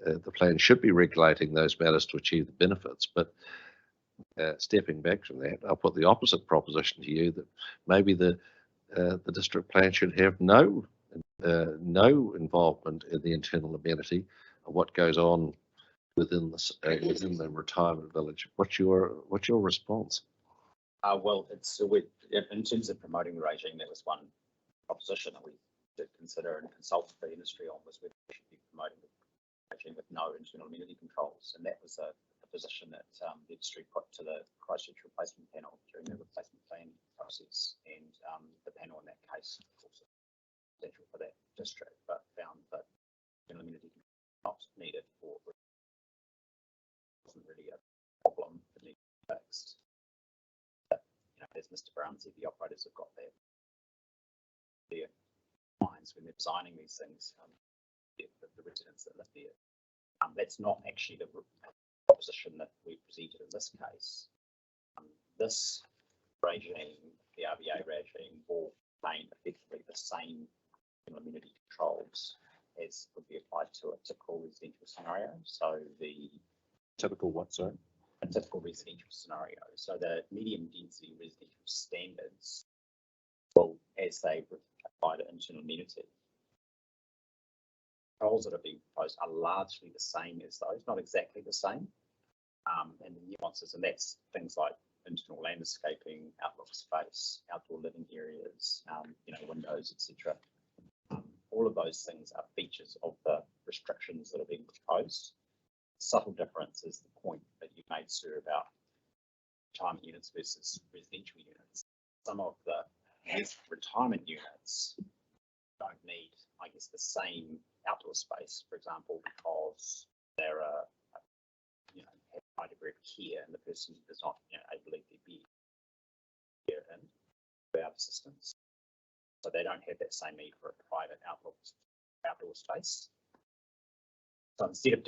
the plan should be regulating those matters to achieve the benefits, but stepping back from that, I'll put the opposite proposition to you, that maybe the district plan should have no involvement in the internal amenity of what goes on within the retirement village. What's your response? Well, in terms of promoting the regime, that was one proposition that we did consider and consult with the industry on, was whether we should be promoting the regime with no internal amenity controls, and that was a position that the industry put to the Christchurch replacement panel during the replacement plan process, and the panel in that case, of course, potential for that district, but found that internal amenity not needed for wasn't really a problem that needed to be fixed. But, as Mr. Brown said, the operators have got their minds when they're designing these things. The residents that live there. That's not actually the proposition that we presented in this case. This regime, the RBA regime, will contain effectively the same amenity controls as would be applied to a typical residential scenario. So the Typical what, sorry? a typical residential scenario. So the medium density residential standards will, as they apply to internal amenity, controls that are being proposed are largely the same as those, not exactly the same. And the nuances, and that's things like internal landscaping, outlook space, outdoor living areas, windows, etc. All of those things are features of the restrictions that are being proposed. Subtle difference is the point that you made, sir, about retirement units versus residential units. Some of the retirement units don't need, I guess, the same outdoor space, for example, because they're have a high degree of care, and the person does not able to leave their bed here in without assistance. So they don't have that same need for a private outdoor space. So instead of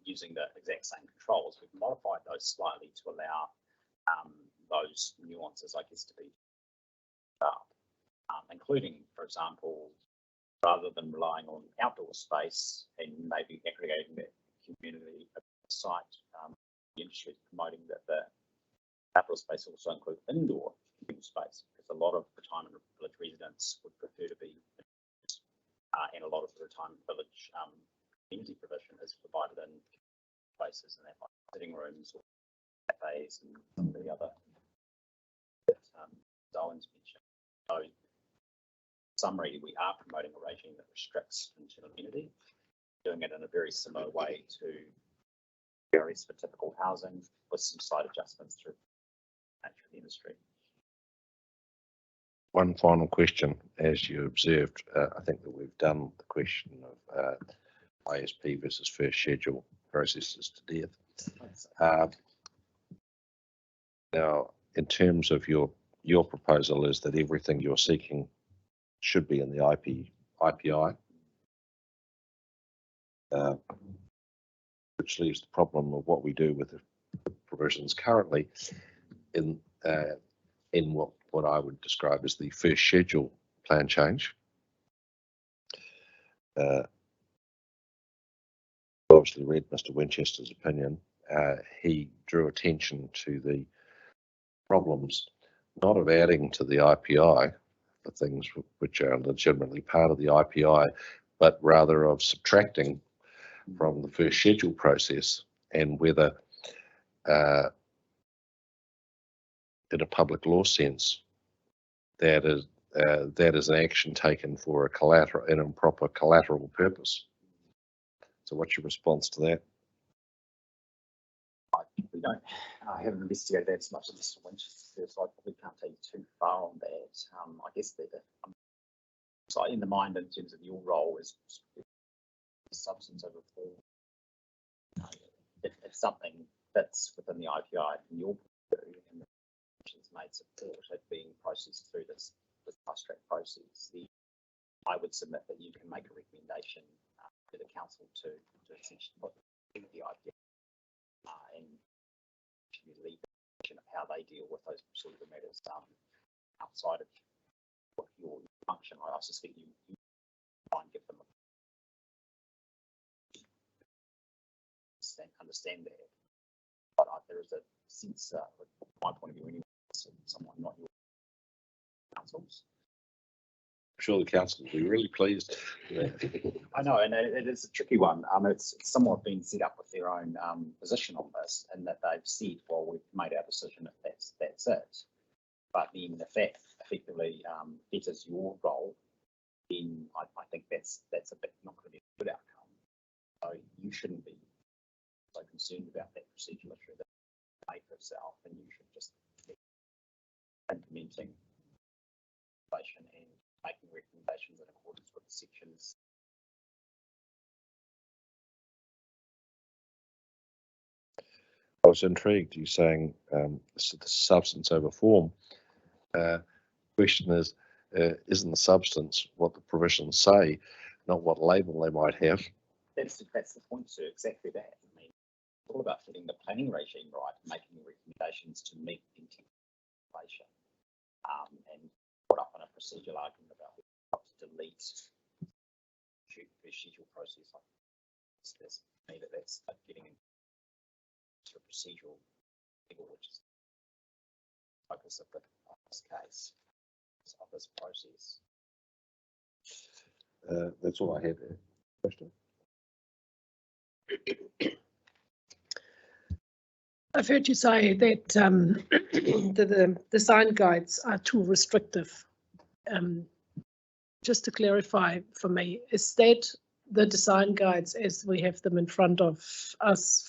using the exact same controls, we've modified those slightly to allow those nuances, I guess, to be up, including, for example, rather than relying on outdoor space and maybe aggregating that community site, the industry is promoting that the outdoor space also include indoor space, because a lot of retirement village residents would prefer to be and a lot of the retirement village community provision is provided in places, and that like sitting rooms or cafes and some of the other that Darwin's mentioned. So in summary, we are promoting a regime that restricts internal amenity, doing it in a very similar way to various for typical housing, with some slight adjustments through the nature of the industry. One final question. As you observed, I think that we've done the question of ISP versus first schedule processes to death. Now, in terms of your proposal, is that everything you're seeking should be in the IPI, which leaves the problem of what we do with the provisions currently in what I would describe as the first schedule plan change. Obviously read Mr. Winchester's opinion. He drew attention to the problems not of adding to the IPI for things which are legitimately part of the IPI, but rather of subtracting from the first schedule process, and whether in a public law sense that is an action taken for an improper collateral purpose. So what's your response to that? I haven't investigated that as much as Mr. Winchester, so I probably can't take too far on that. I guess that so in the mind in terms of your role is substance over form. If something fits within the IPI from your point of view and the may support it being processed through this fast track process, I would submit that you can make a recommendation to the council to essentially put the idea and leave of how they deal with those procedural matters outside of what your function. I suspect you try and give them understand that, but there is a sense, from my point of view, anyway, someone not your councils. I'm sure the council will be really pleased. I know, and it is a tricky one. It's somewhat been set up with their own position on this, and that they've said, well, we've made our decision if that's it. But then if that effectively betters your role, then I think that's a bit not going to be a good outcome. So you shouldn't be so concerned about that procedural issue that made for itself, and you should just keep implementing legislation and making recommendations in accordance with the sections. I was intrigued. You saying the substance over form. Question is, isn't the substance what the provisions say, not what label they might have? That's the point, sir. Exactly that. I mean, it's all about getting the planning regime right, and making recommendations to meet the intent of legislation, and put up on a procedural argument about what to delete the schedule process. That's me that's getting into a procedural level, which is the focus of this case, of this process. That's all I have. Question. I've heard you say that the design guides are too restrictive. Just to clarify for me, is that the design guides as we have them in front of us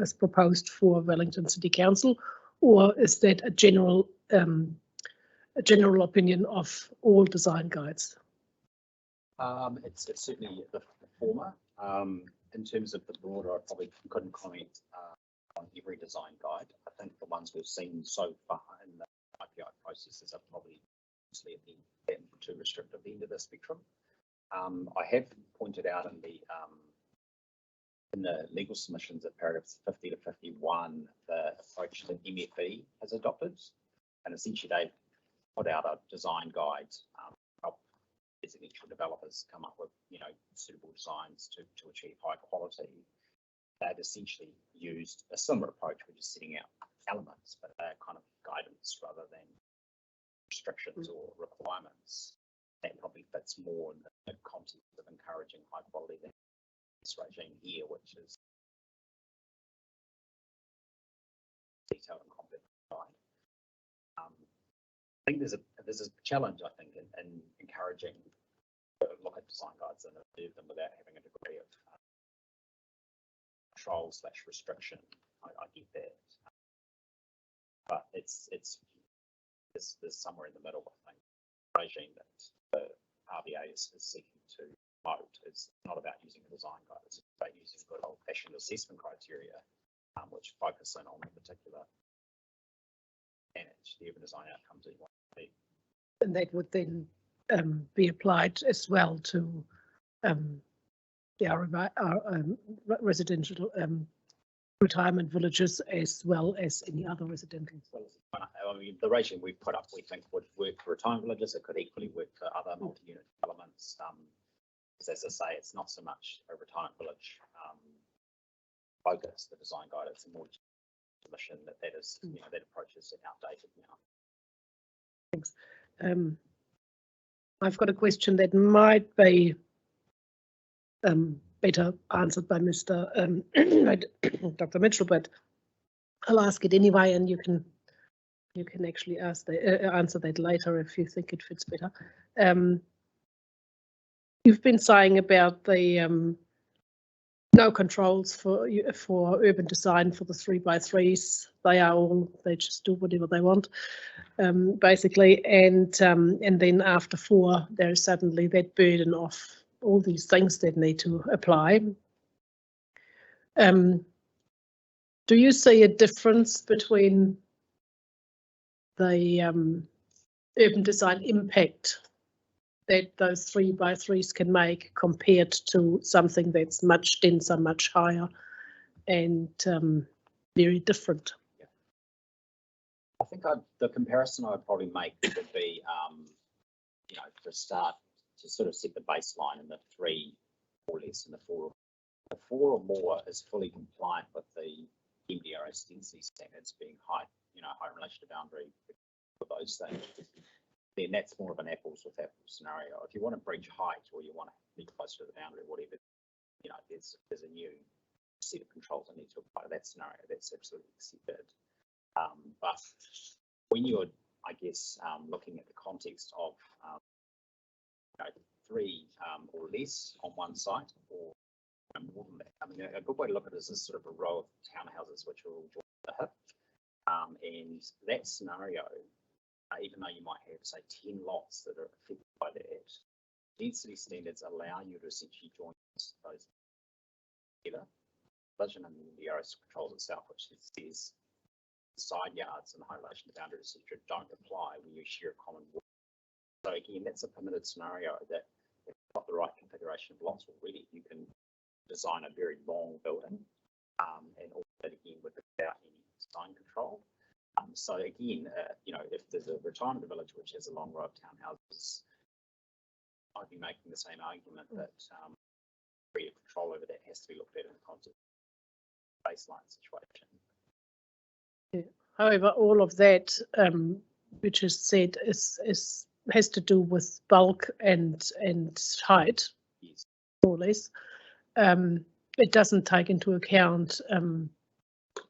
as proposed for Wellington City Council, or is that a general opinion of all design guides? It's certainly the former. In terms of the broader, I probably couldn't comment on every design guide. I think the ones we've seen so far in the IPI processes are probably mostly at the too restrictive end of the spectrum. I have pointed out in the legal submissions at paragraphs 50 to 51 the approach that MFE has adopted, and essentially they've put out a design guide. Help residential developers come up with suitable designs to achieve high quality. They've essentially used a similar approach, which is setting out elements, but they're kind of guidance rather than restrictions or requirements. That probably fits more in the context of encouraging high quality than this regime here, which is detailed and complex. I think there's a challenge, I think, in encouraging to look at design guides and observe them without having a degree of control/restriction. I get that, but it's there's somewhere in the middle. I think regime that the RBA is seeking to promote is not about using a design guide; it's about using good old-fashioned assessment criteria, which focus in on the particular manage the urban design outcomes that you want to be. And that would then be applied as well to residential retirement villages as well as any other residential. I mean, the regime we've put up, we think would work for retirement villages. It could equally work for other multi-unit developments. Because as I say, it's not so much a retirement village focus, the design guide. It's a more mission that is, that approach is outdated now. Thanks. I've got a question that might be better answered by Dr. Mitchell, but I'll ask it anyway, and you can actually answer that later if you think it fits better. You've been saying about the no controls for urban design for the 3x3s. They just do whatever they want, basically, and then after 4, there's suddenly that burden of all these things that need to apply. Do you see a difference between the urban design impact that those 3x3s can make compared to something that's much denser, much higher, and very different. I think the comparison I'd probably make would be, you know, to start to sort of set the baseline in the 3 or less and the 4. The 4 or more is fully compliant with the MDRS density standards being high, you know, high in relation to boundary for those things. Then that's more of an apples with apples scenario. If you want to breach height or you want to be closer to the boundary, whatever, you know, there's a new set of controls that need to apply to that scenario. That's absolutely accepted. But when you're, I guess, looking at the context of you know, 3 or less on one site, or more than that, I mean, a good way to look at it is this sort of a row of townhouses which are all joined at the hip, and that scenario, even though you might have, say, 10 lots that are affected by that, density standards allow you to essentially join those together. Vision and the DRS controls itself, which says side yards and high relation to boundaries, etc., don't apply when you share a common wall. So again, that's a permitted scenario that if you've got the right configuration of lots already, you can design a very long building, and all that again without any design control. So again, you know, if there's a retirement village which has a long row of townhouses, I'd be making the same argument that degree of control over that has to be looked at in the context of baseline situation. However, all of that, which is said, has to do with bulk and height, Yes. more or less. It doesn't take into account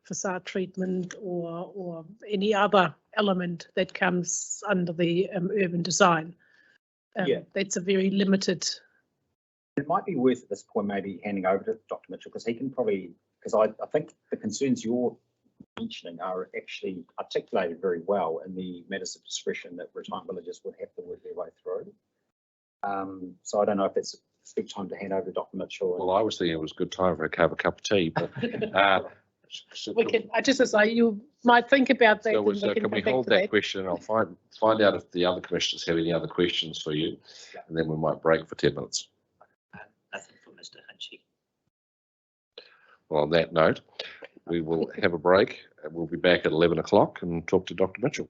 facade treatment or any other element that comes under the urban design. Yeah. That's a very limited. It might be worth at this point maybe handing over to Dr. Mitchell, because he can probably, because I think the concerns you're mentioning are actually articulated very well in the matters of discretion that retirement villages would have to work their way through. So I don't know if it's a good time to hand over to Dr. Mitchell. Well, I was thinking it was a good time for a cup of tea, but We can. I just say you might think about that. so, and so can we hold that question? I'll find out if the other commissioners have any other questions for you, and then we might break for 10 minutes. Nothing for Mr. Hinchy. Well, on that note, we will have a break and we'll be back at 11 o'clock and talk to Dr. Mitchell.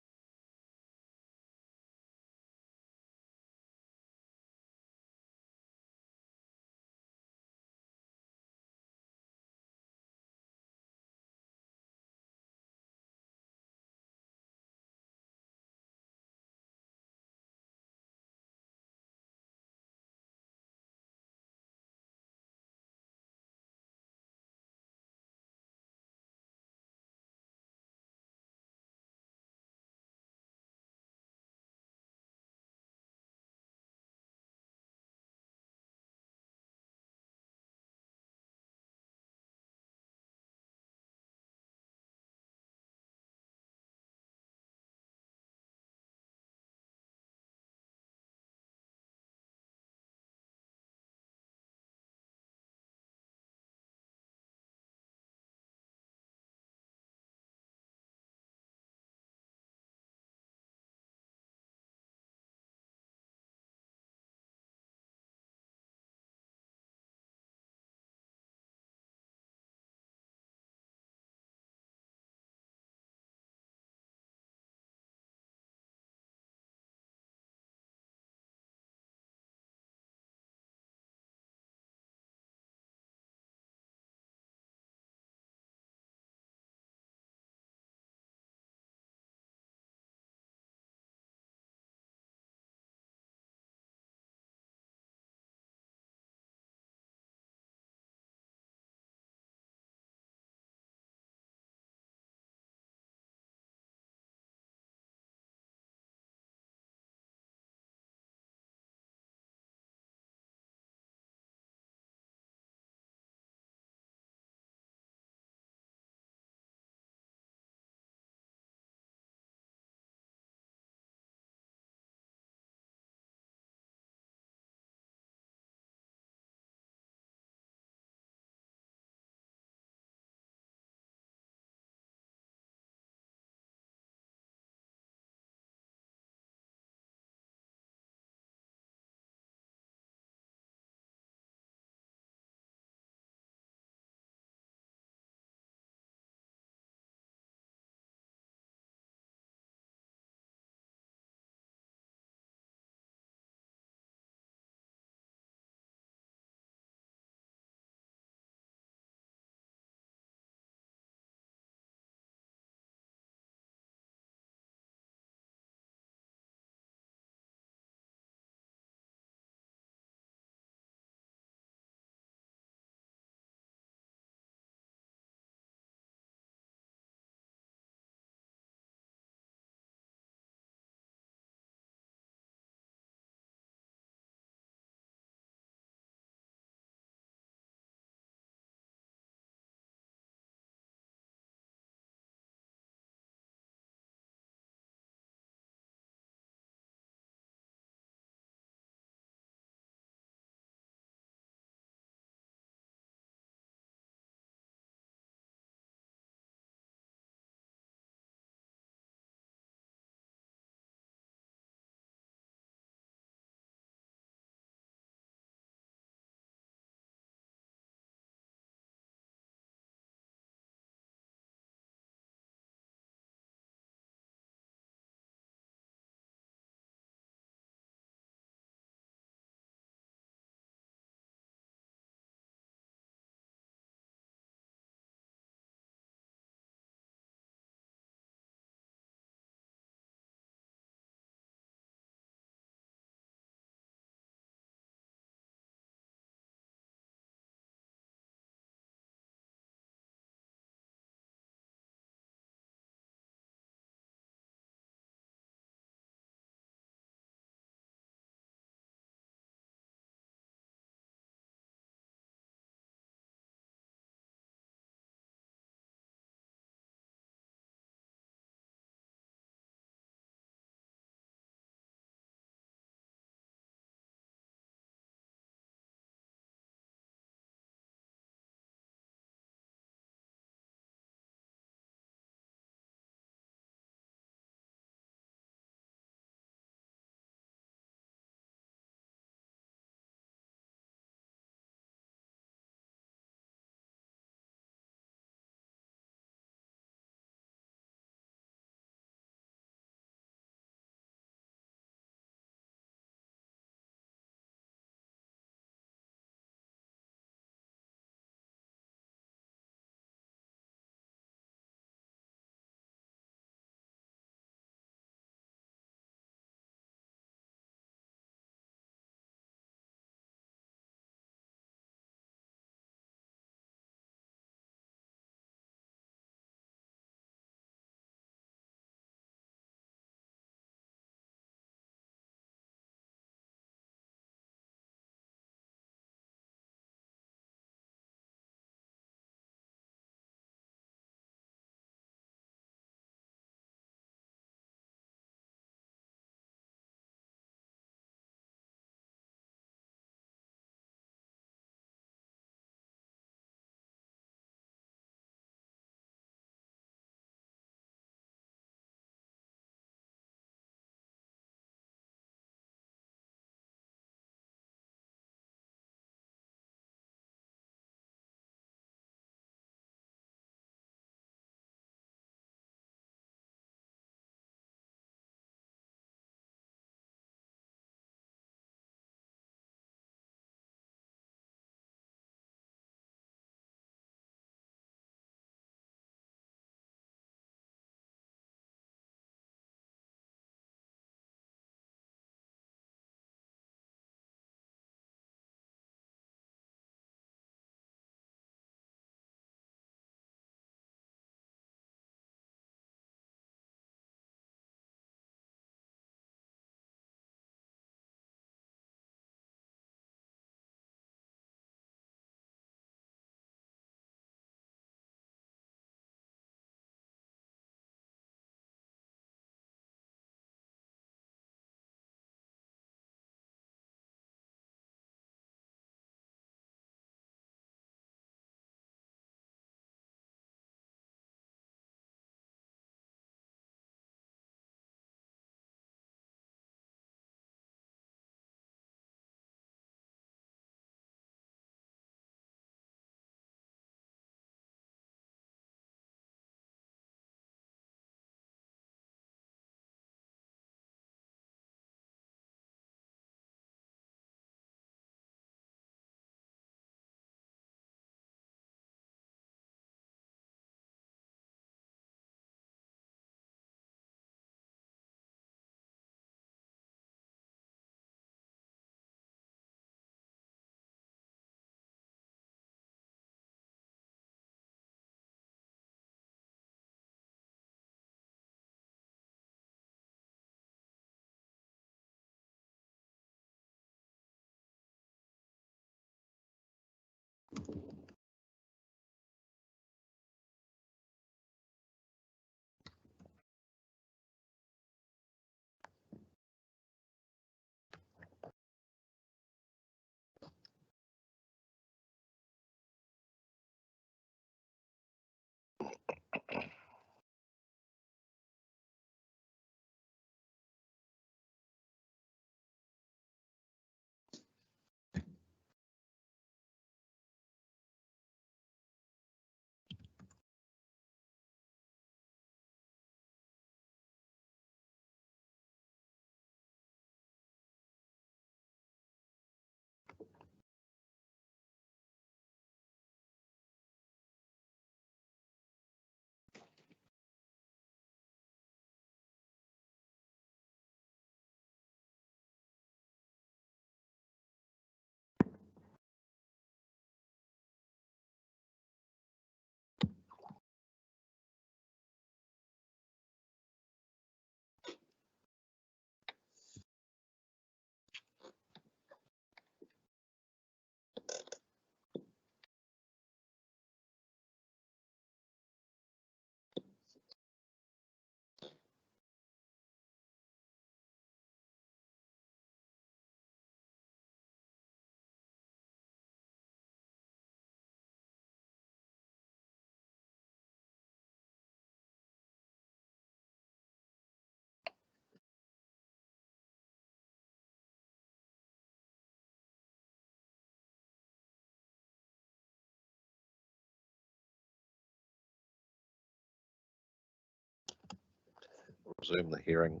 resume the hearing.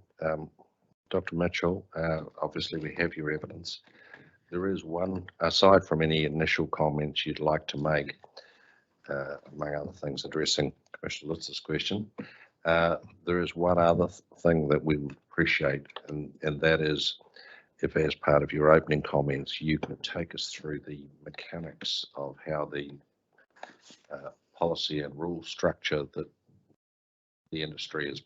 Dr. Mitchell, obviously we have your evidence. There is one, aside from any initial comments you'd like to make, among other things addressing Commissioner Litz's question, there is one other thing that we would appreciate, and that is if as part of your opening comments you could take us through the mechanics of how the policy and rule structure that the industry is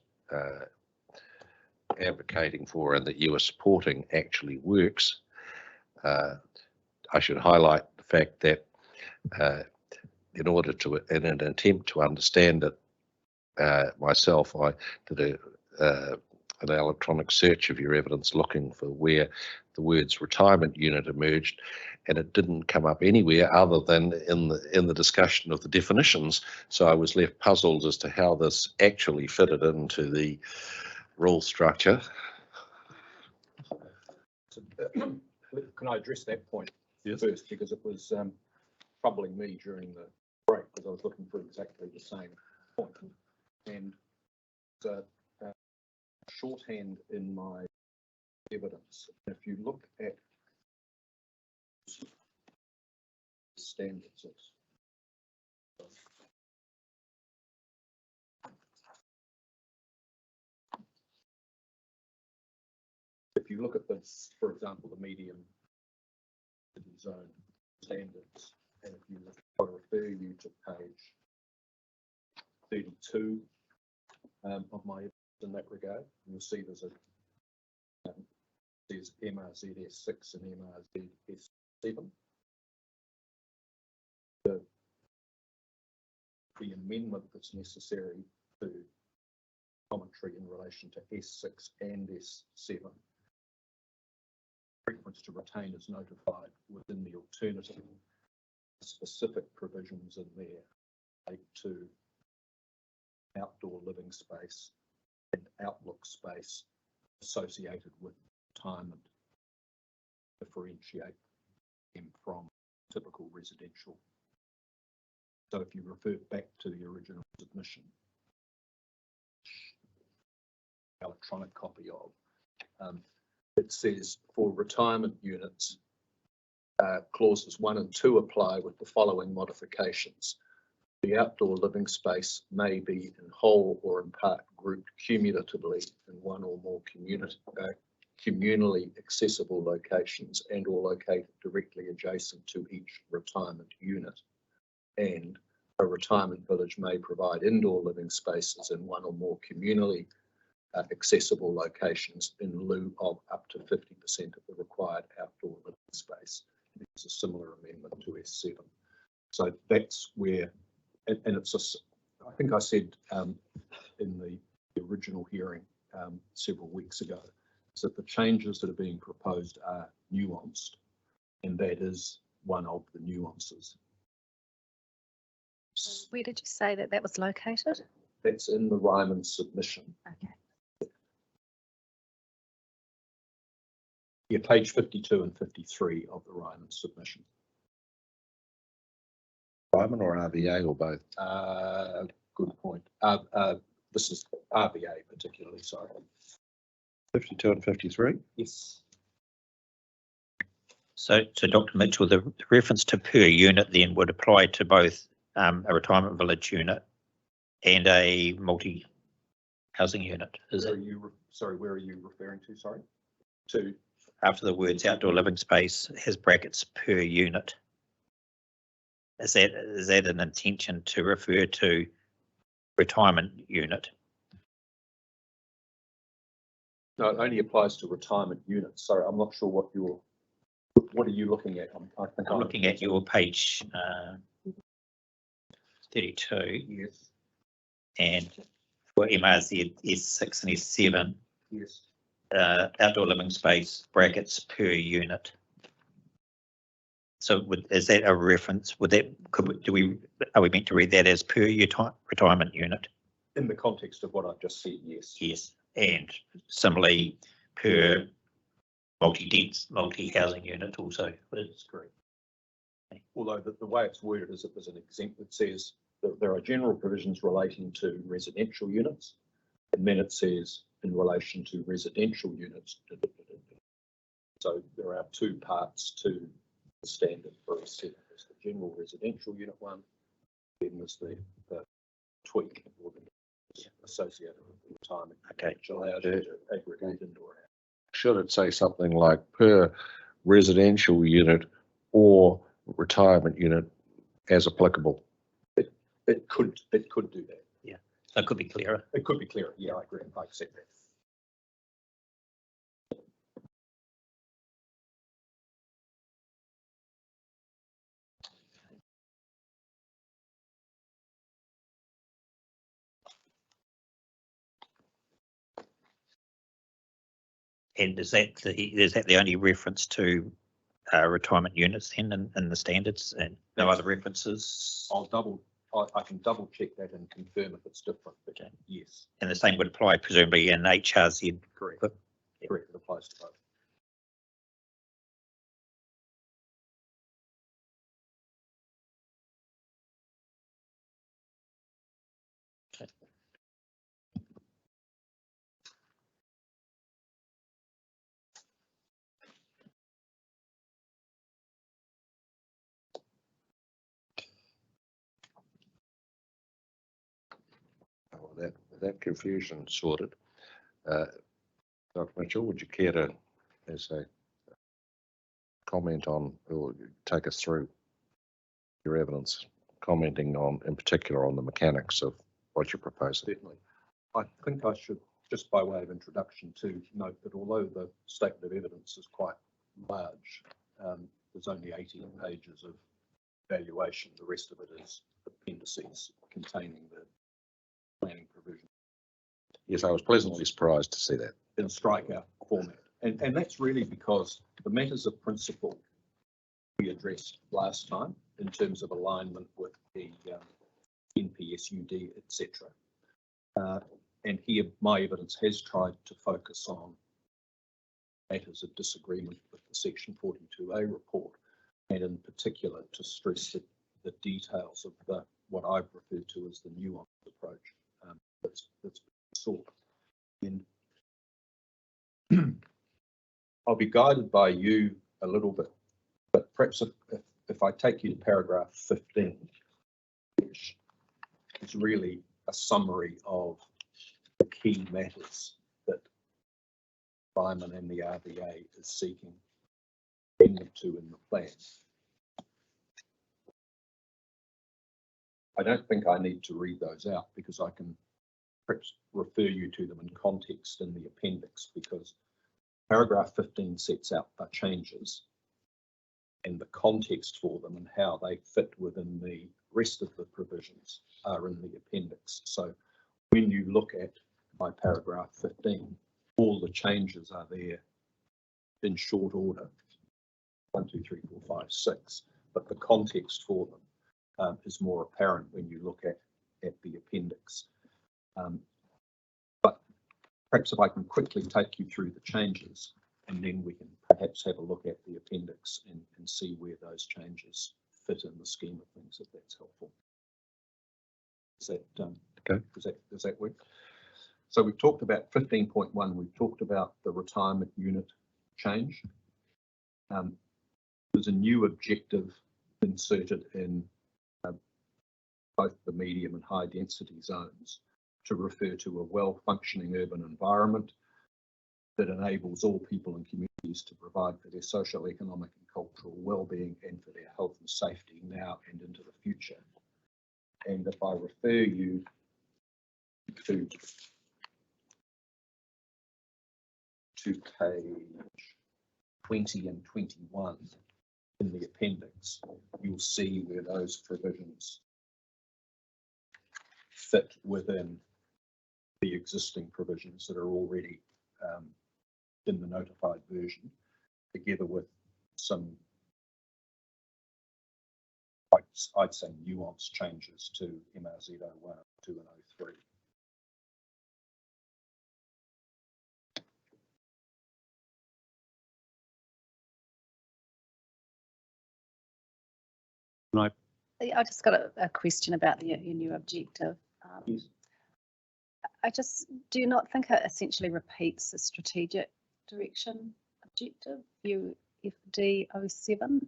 advocating for and that you are supporting actually works. I should highlight the fact that in an attempt to understand it myself, I did an electronic search of your evidence looking for where the words retirement unit emerged, and it didn't come up anywhere other than in the discussion of the definitions. So I was left puzzled as to how this actually fitted into the rule structure. Can I address that point Yes. first, because it was troubling me during the break, because I was looking for exactly the same point. And the shorthand in my evidence, if you look at standards, if you look at this, for example, the medium zone standards, and if you I refer you to page 32 of my in that regard, you'll see there's MRZS 6 and MRZS 7. The amendment that's necessary to commentary in relation to S6 and S7. Reference to retain is notified within the alternative. Specific provisions in there relate to outdoor living space and outlook space associated with retirement, differentiate them from typical residential. So if you refer back to the original submission, electronic copy of, it says for retirement units, clauses 1 and 2 apply with the following modifications. The outdoor living space may be in whole or in part grouped cumulatively in one or more communally accessible locations and or located directly adjacent to each retirement unit. And a retirement village may provide indoor living spaces in one or more communally accessible locations in lieu of up to 50% of the required outdoor living space. It's a similar amendment to S7. So that's where, and it's a, I think I said in the original hearing several weeks ago, is that the changes that are being proposed are nuanced, and that is one of the nuances. Where did you say that that was located? That's in the Ryman submission. Okay. Yeah, page 52 and 53 of the Ryman submission. Ryman or RVA or both? Good point. This is RVA particularly, sorry. 52 and 53? Yes. So Dr. Mitchell, the reference to per unit then would apply to both a retirement village unit and a multi-housing unit, is it? Sorry, where are you referring to? Sorry. To After the words outdoor living space has brackets per unit. Is that an intention to refer to retirement unit? no, it only applies to retirement units. Sorry, I'm not sure what are you looking at? I'm looking at your page 32. Yes. And for MRZ S6 and S7, Yes. outdoor living space brackets per unit. So is that a reference? Are we meant to read that as per retirement unit? In the context of what I've just said, yes. Yes, and similarly per multi-housing unit also. That's correct. Although the way it's worded is that there's an exemption that says that there are general provisions relating to residential units, and then it says in relation to residential units. So there are two parts to the standard for a set. There's the general residential unit one, then there's the tweak or the associated with the retirement, Okay. which allows you to aggregate indoor. Should it say something like per residential unit or retirement unit as applicable? It could do that. So it could be clearer. It could be clearer. Yeah, I agree. I accept that. And is that the only reference to retirement units then in the standards, and no other references? I can double check that and confirm if it's different. But Okay. yes, And the same would apply presumably in HRZ. correct. Good. Correct. It applies to both. That confusion sorted. Dr. Mitchell, would you care to, as a comment on, or take us through your evidence, commenting on, in particular, on the mechanics of what you're proposing? Certainly. I think I should, just by way of introduction, to note that although the statement of evidence is quite large, there's only 18 pages of valuation. The rest of it is appendices containing the planning provision Yes, I was pleasantly surprised to see that. in strikeout format. And that's really because the matters of principle we addressed last time in terms of alignment with the NPSUD, etc. And here my evidence has tried to focus on matters of disagreement with the Section 42A report, and in particular to stress the details of what I've referred to as the nuanced approach that's sought. And I'll be guided by you a little bit, but perhaps if I take you to paragraph 15, which is really a summary of the key matters that Ryman and the RBA is seeking amendment to in the plan. I don't think I need to read those out because I can perhaps refer you to them in context in the appendix, because paragraph 15 sets out the changes and the context for them and how they fit within the rest of the provisions are in the appendix. So when you look at my paragraph 15, all the changes are there in short order, 1, 2, 3, 4, 5, 6, but the context for them is more apparent when you look at the appendix. But perhaps if I can quickly take you through the changes, and then we can perhaps have a look at the appendix and see where those changes fit in the scheme of things, if that's helpful. Is that okay? Does that work? So we've talked about 15.1. We've talked about the retirement unit change. There's a new objective inserted in both the medium and high density zones to refer to a well-functioning urban environment that enables all people and communities to provide for their social, economic and cultural well-being and for their health and safety now and into the future. And if I refer you to page 20 and 21 in the appendix, you'll see where those provisions fit within the existing provisions that are already in the notified version, together with some, I'd say, nuanced changes to MRZ 01, 02 and 03. I just got a question about your new objective. Yes. I just do not think it essentially repeats the strategic direction objective, UFD 07.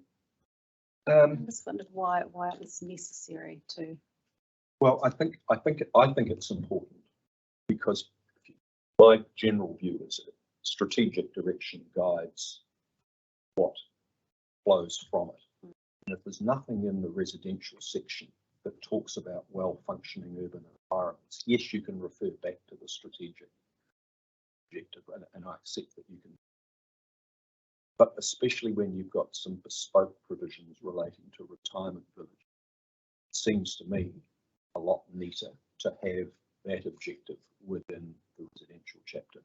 I just wondered why it was necessary to. Well, I think it's important because my general view is that strategic direction guides what flows from it. And if there's nothing in the residential section that talks about well-functioning urban environments, yes, you can refer back to the strategic objective, and I accept that you can. But especially when you've got some bespoke provisions relating to retirement village, it seems to me a lot neater to have that objective within the residential chapter.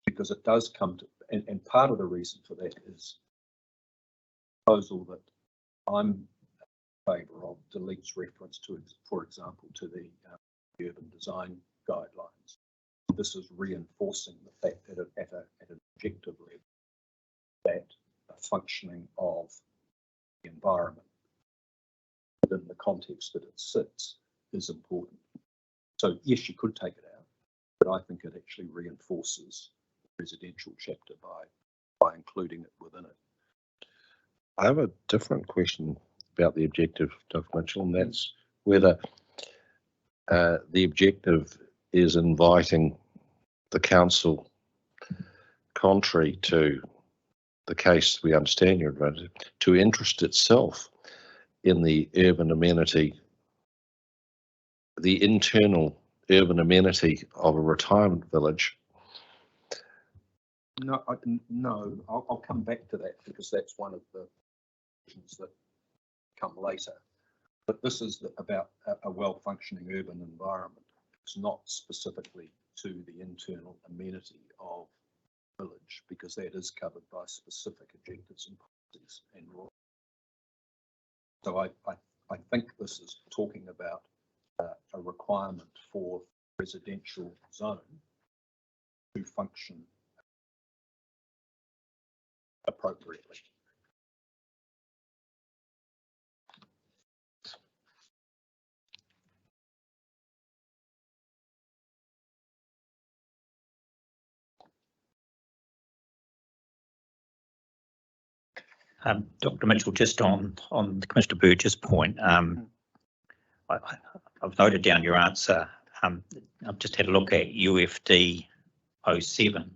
Because it does come to, and part of the reason for that is a proposal that I'm in favour of deletes reference to, for example, to the urban design guidelines. This is reinforcing the fact that at an objective level, that a functioning of the environment within the context that it sits is important. So yes, you could take it out, but I think it actually reinforces the residential chapter by including it within it. I have a different question about the objective, Dr. Mitchell, and that's whether the objective is inviting the council, contrary to the case we understand you're advancing, to interest itself in the urban amenity, the internal urban amenity of a retirement village. No, I'll come back to that because that's one of the things that come later. But this is about a well-functioning urban environment. It's not specifically to the internal amenity of village because that is covered by specific objectives and policies and law. So I think this is talking about a requirement for residential zone to function appropriately. Dr. Mitchell, just on Commissioner Burgess' point, I've noted down your answer. I've just had a look at UFD 07,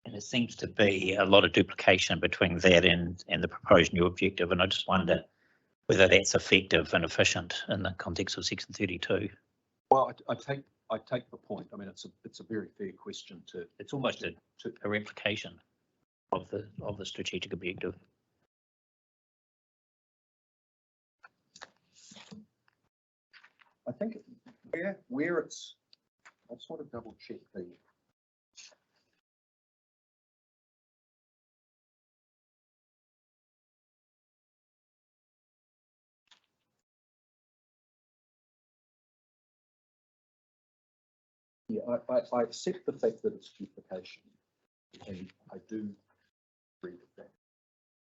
and it seems to be a lot of duplication between that and the proposed new objective, and I just wonder whether that's effective and efficient in the context of Section 32. Well, I take the point. I mean, it's a very fair question to. It's almost a replication of the strategic objective. I think where it's, I'll sort of double check the. Yeah, I accept the fact that it's duplication, and I do agree with that.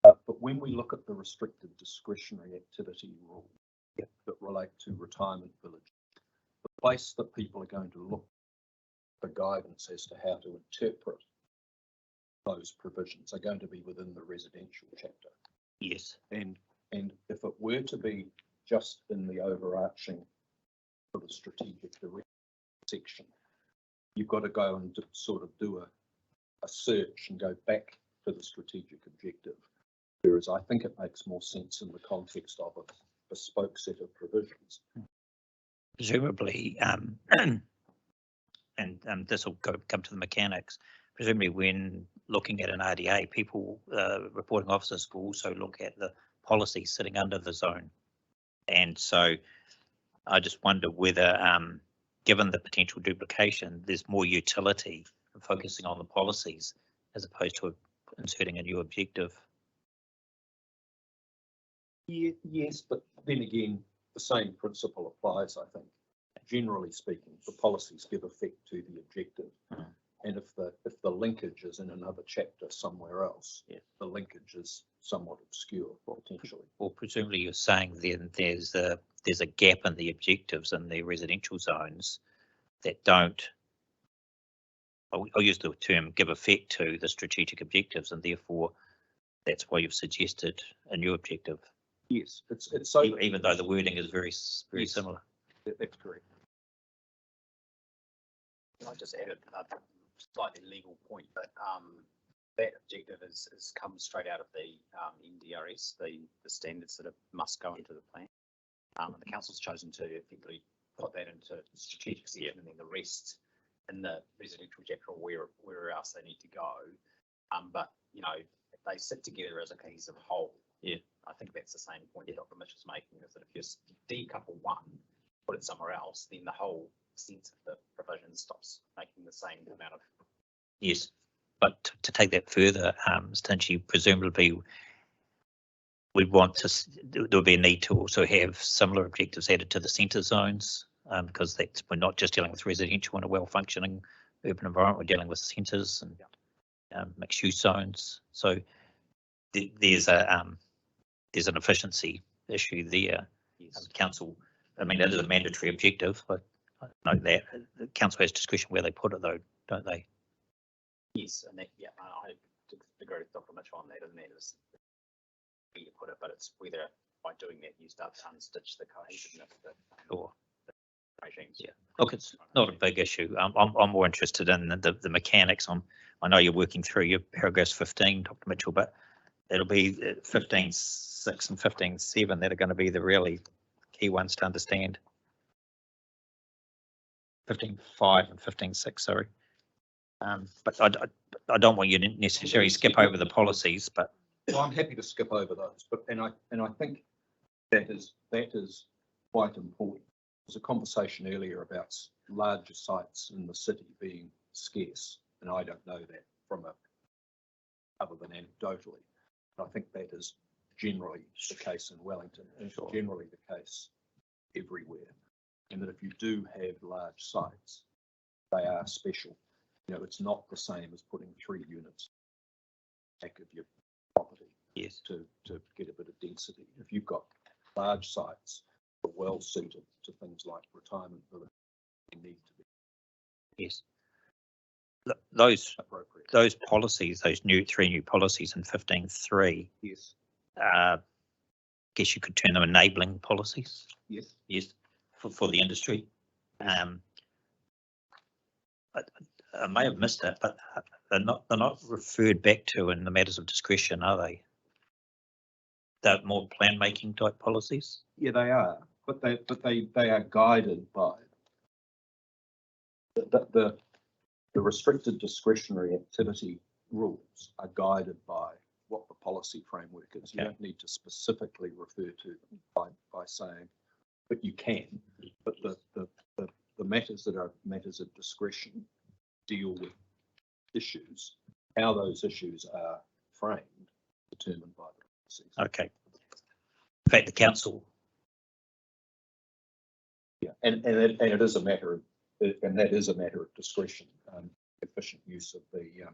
But when we look at the restricted discretionary activity rule that relate to retirement village, the place that people are going to look for guidance as to how to interpret those provisions are going to be within the residential chapter. Yes. And if it were to be just in the overarching sort of strategic direction section, you've got to go and sort of do a search and go back to the strategic objective. Whereas I think it makes more sense in the context of a bespoke set of provisions. Presumably, and this will come to the mechanics, presumably when looking at an RDA, people, reporting officers will also look at the policy sitting under the zone. And so I just wonder whether, given the potential duplication, there's more utility in focusing on the policies as opposed to inserting a new objective. Yeah, yes, but then again, the same principle applies, I think. Generally speaking, the policies give effect to the objective. And if the linkage is in another chapter somewhere else, the linkage is somewhat obscure potentially. Or presumably you're saying then there's a gap in the objectives in the residential zones that don't, I'll use the term, give effect to the strategic objectives, and therefore that's why you've suggested a new objective, Yes, it's so. even though the wording is very Yes. similar. That's correct. Can I just add a slightly legal point, but that objective is comes straight out of the NDRS, the standards that must go into the plan. And the council's chosen to effectively put that into the strategic section, and then the rest in the residential chapter, or where else they need to go. But you know, if they sit together as a cohesive whole, I think that's the same point that Dr. Mitchell's making, is that if you decouple one, put it somewhere else, then the whole sense of the provision stops making the same amount of. Yes, but to take that further, Stingy, presumably we'd want to, there would be a need to also have similar objectives added to the centre zones, because that's, we're not just dealing with residential in a well-functioning urban environment, we're dealing with centres and mixed-use zones. So there's an efficiency issue there. Council, I mean, that is a mandatory objective, but I know that the council has discretion where they put it, though, don't they? Yes, and that, I agree with Dr. Mitchell on that, and that is where you put it, but it's whether by doing that you start to unstitch the cohesiveness of Sure. the regimes. Yeah. Look, it's not a big issue. I'm more interested in the mechanics. I know you're working through your paragraphs 15, Dr. Mitchell, but it'll be 15.6 and 15.7 that are going to be the really key ones to understand. 15.5 and 15.6, sorry. But I don't want you to necessarily skip over the policies, but. Well, I'm happy to skip over those, but and I think that is quite important. There's a conversation earlier about larger sites in the city being scarce, and I don't know that from other than anecdotally. I think that is generally the case in Wellington, and generally the case everywhere. And that if you do have large sites, they are special. You know, it's not the same as putting 3 units back of your property. Yes. To get a bit of density. If you've got large sites that are well suited to things like retirement village, they need to be. Yes. Those appropriate. Those policies, those 3 new policies in 15.3. Yes. Guess you could term them enabling policies. Yes. Yes. For the industry. I may have missed it, but they're not referred back to in the matters of discretion, are they? They're more plan making type policies. Yeah, they are, but they are guided by the restricted discretionary activity rules are guided by what the policy framework is. You don't need to specifically refer to them by saying, but you can. But the matters that are matters of discretion deal with issues. How those issues are framed determined by the policies. Okay. In fact, the council. Yeah, and it is a matter of, and that is a matter of discretion. Efficient use of the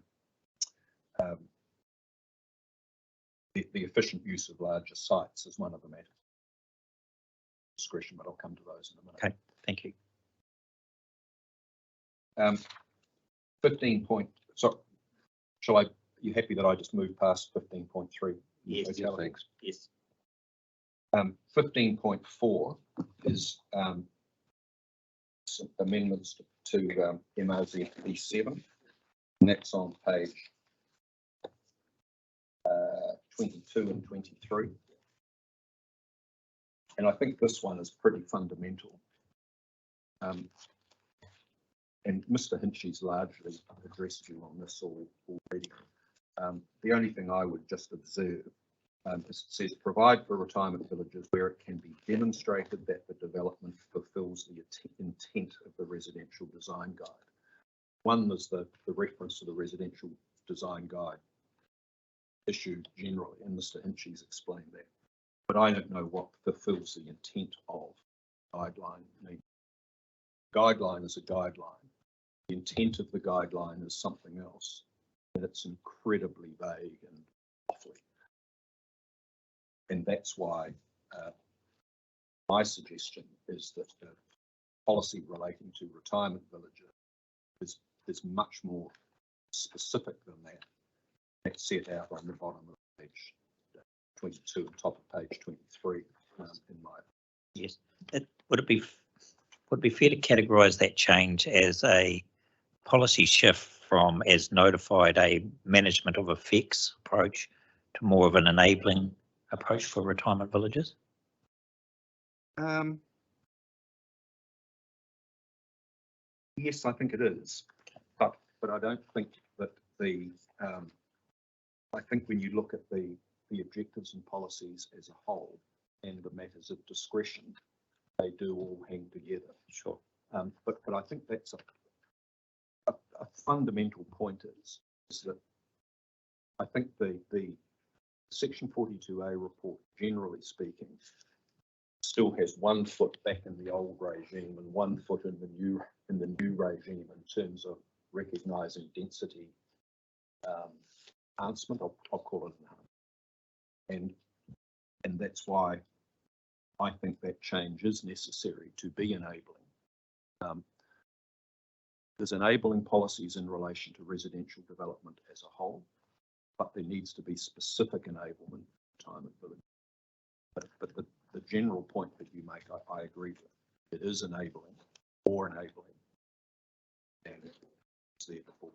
efficient use of larger sites is one of the matters. Discretion, but I'll come to those in a minute. Okay, thank you. 15 point. So, shall I? You happy that I just moved past 15.3? Yes, thanks. Yes. 15.4 is some amendments to MOZP 7, and that's on page 22 and 23. And I think this one is pretty fundamental. And Mr. Hinchy's largely addressed you on this already. The only thing I would just observe is it says provide for retirement villages where it can be demonstrated that the development fulfills the intent of the residential design guide. One is the reference to the residential design guide issued generally, and Mr. Hinchy's explained that. But I don't know what fulfills the intent of guideline. I mean, guideline is a guideline. The intent of the guideline is something else, and it's incredibly vague and waffly. And that's why my suggestion is that policy relating to retirement villages is much more specific than that. That's set out on the bottom of page 22 and top of page 23 in my. Yes, would it be fair to categorise that change as a policy shift from as notified a management of effects approach to more of an enabling approach for retirement villages? Yes, I think it is, but I don't think that I think when you look at the objectives and policies as a whole and the matters of discretion, they do all hang together. Sure. But I think that's a fundamental point is that I think the Section 42A report, generally speaking, still has 1 foot back in the old regime and 1 foot in the new regime in terms of recognising density enhancement. I'll call it enhancement, and that's why I think that change is necessary to be enabling. There's enabling policies in relation to residential development as a whole, but there needs to be specific enablement for retirement village. But the general point that you make, I agree with. It is enabling, or enabling, and it's there before.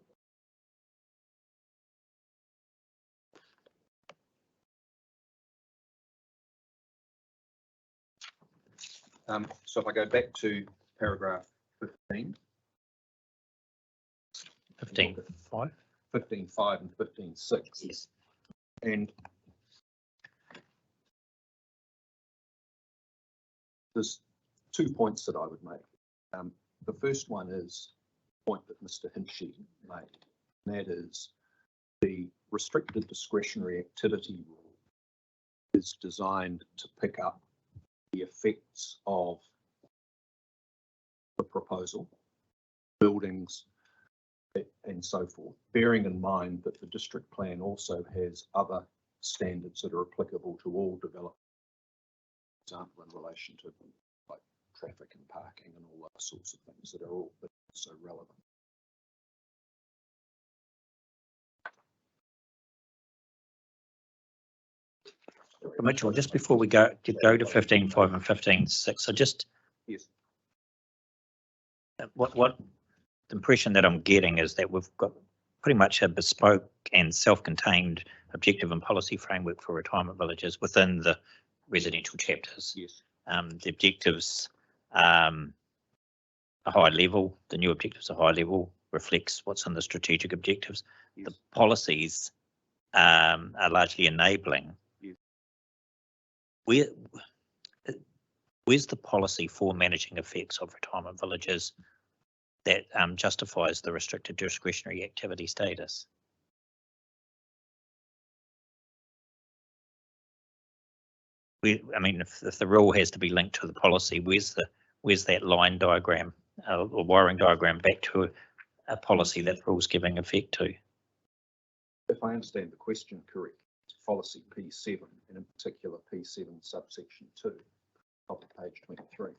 So if I go back to paragraph 15. 15.5. 15.5 and 15.6. Yes. And there's 2 points that I would make. The first one is the point that Mr. Hinchy made, and that is the restricted discretionary activity rule is designed to pick up the effects of the proposal, buildings, and so forth, bearing in mind that the district plan also has other standards that are applicable to all development, for example, in relation to like traffic and parking and all those sorts of things that are also relevant. Mitchell, just before we go to 15.5 and 15.6, so just Yes. what the impression that I'm getting is that we've got pretty much a bespoke and self-contained objective and policy framework for retirement villages within the residential chapters. Yes. The objectives are high level, the new objectives are high level, reflects what's in the strategic objectives. Yes. The policies are largely enabling. Yes. Where's the policy for managing effects of retirement villages that justifies the restricted discretionary activity status? I mean, if the rule has to be linked to the policy, where's that line diagram or wiring diagram back to a policy that rule's giving effect to? If I understand the question correctly, it's policy P7, and in particular P7 subsection 2, top of page 23.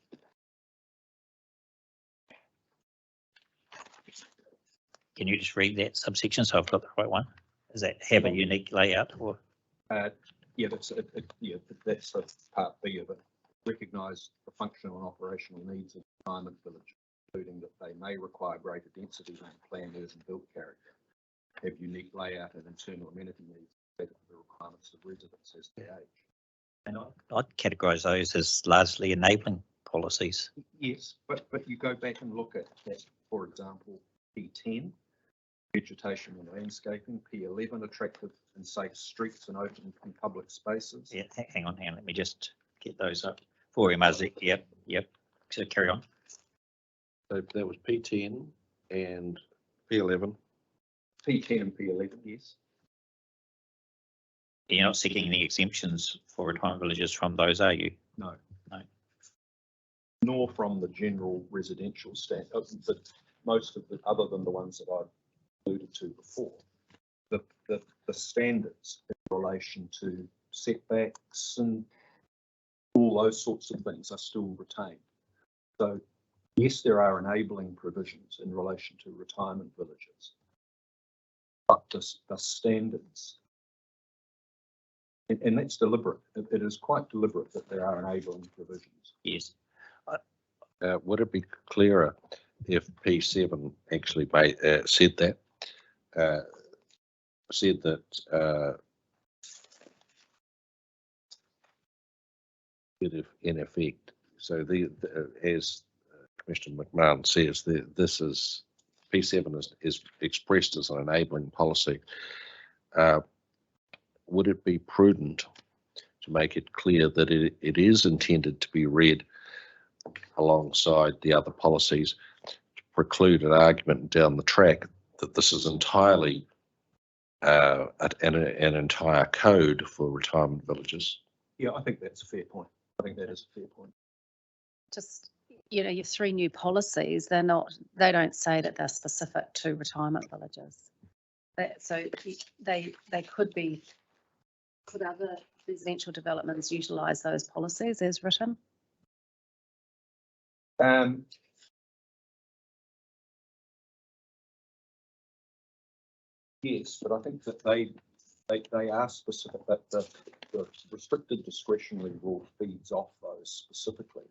Can you just read that subsection so I've got the right one? Does that have a unique layout or? Yeah, that's the part B of it. Recognise the functional and operational needs of the retirement village, including that they may require greater density than planned urban built character, have unique layout and internal amenity needs, better the requirements of residents as they age. And I'd categorise those as largely enabling policies. Yes, but you go back and look at, for example, P10, vegetation and landscaping, P11, attractive and safe streets and open and public spaces. Yeah, hang on, let me just get those up for you, Mazik. Yep. So carry on. So that was P10 and P11. P10 and P11, yes. You're not seeking any exemptions for retirement villages from those, are you? No. No. Nor from the general residential standard, but most of the, other than the ones that I've alluded to before, the standards in relation to setbacks and all those sorts of things are still retained. So Yes, there are enabling provisions in relation to retirement villages, but the standards, and that's deliberate. It is quite deliberate that there are enabling provisions. Yes. Would it be clearer if P7 actually said that? Said that in effect, so as Commissioner McMahon says, this is P7 is expressed as an enabling policy. Would it be prudent to make it clear that it is intended to be read alongside the other policies to preclude an argument down the track that this is entirely an entire code for retirement villages? Yeah, I think that's a fair point. I think that is a fair point. Just, you know, your 3 new policies, they don't say that they're specific to retirement villages. So they could other residential developments utilise those policies as written? Yes, but I think that they are specific, that the restricted discretionary rule feeds off those specifically.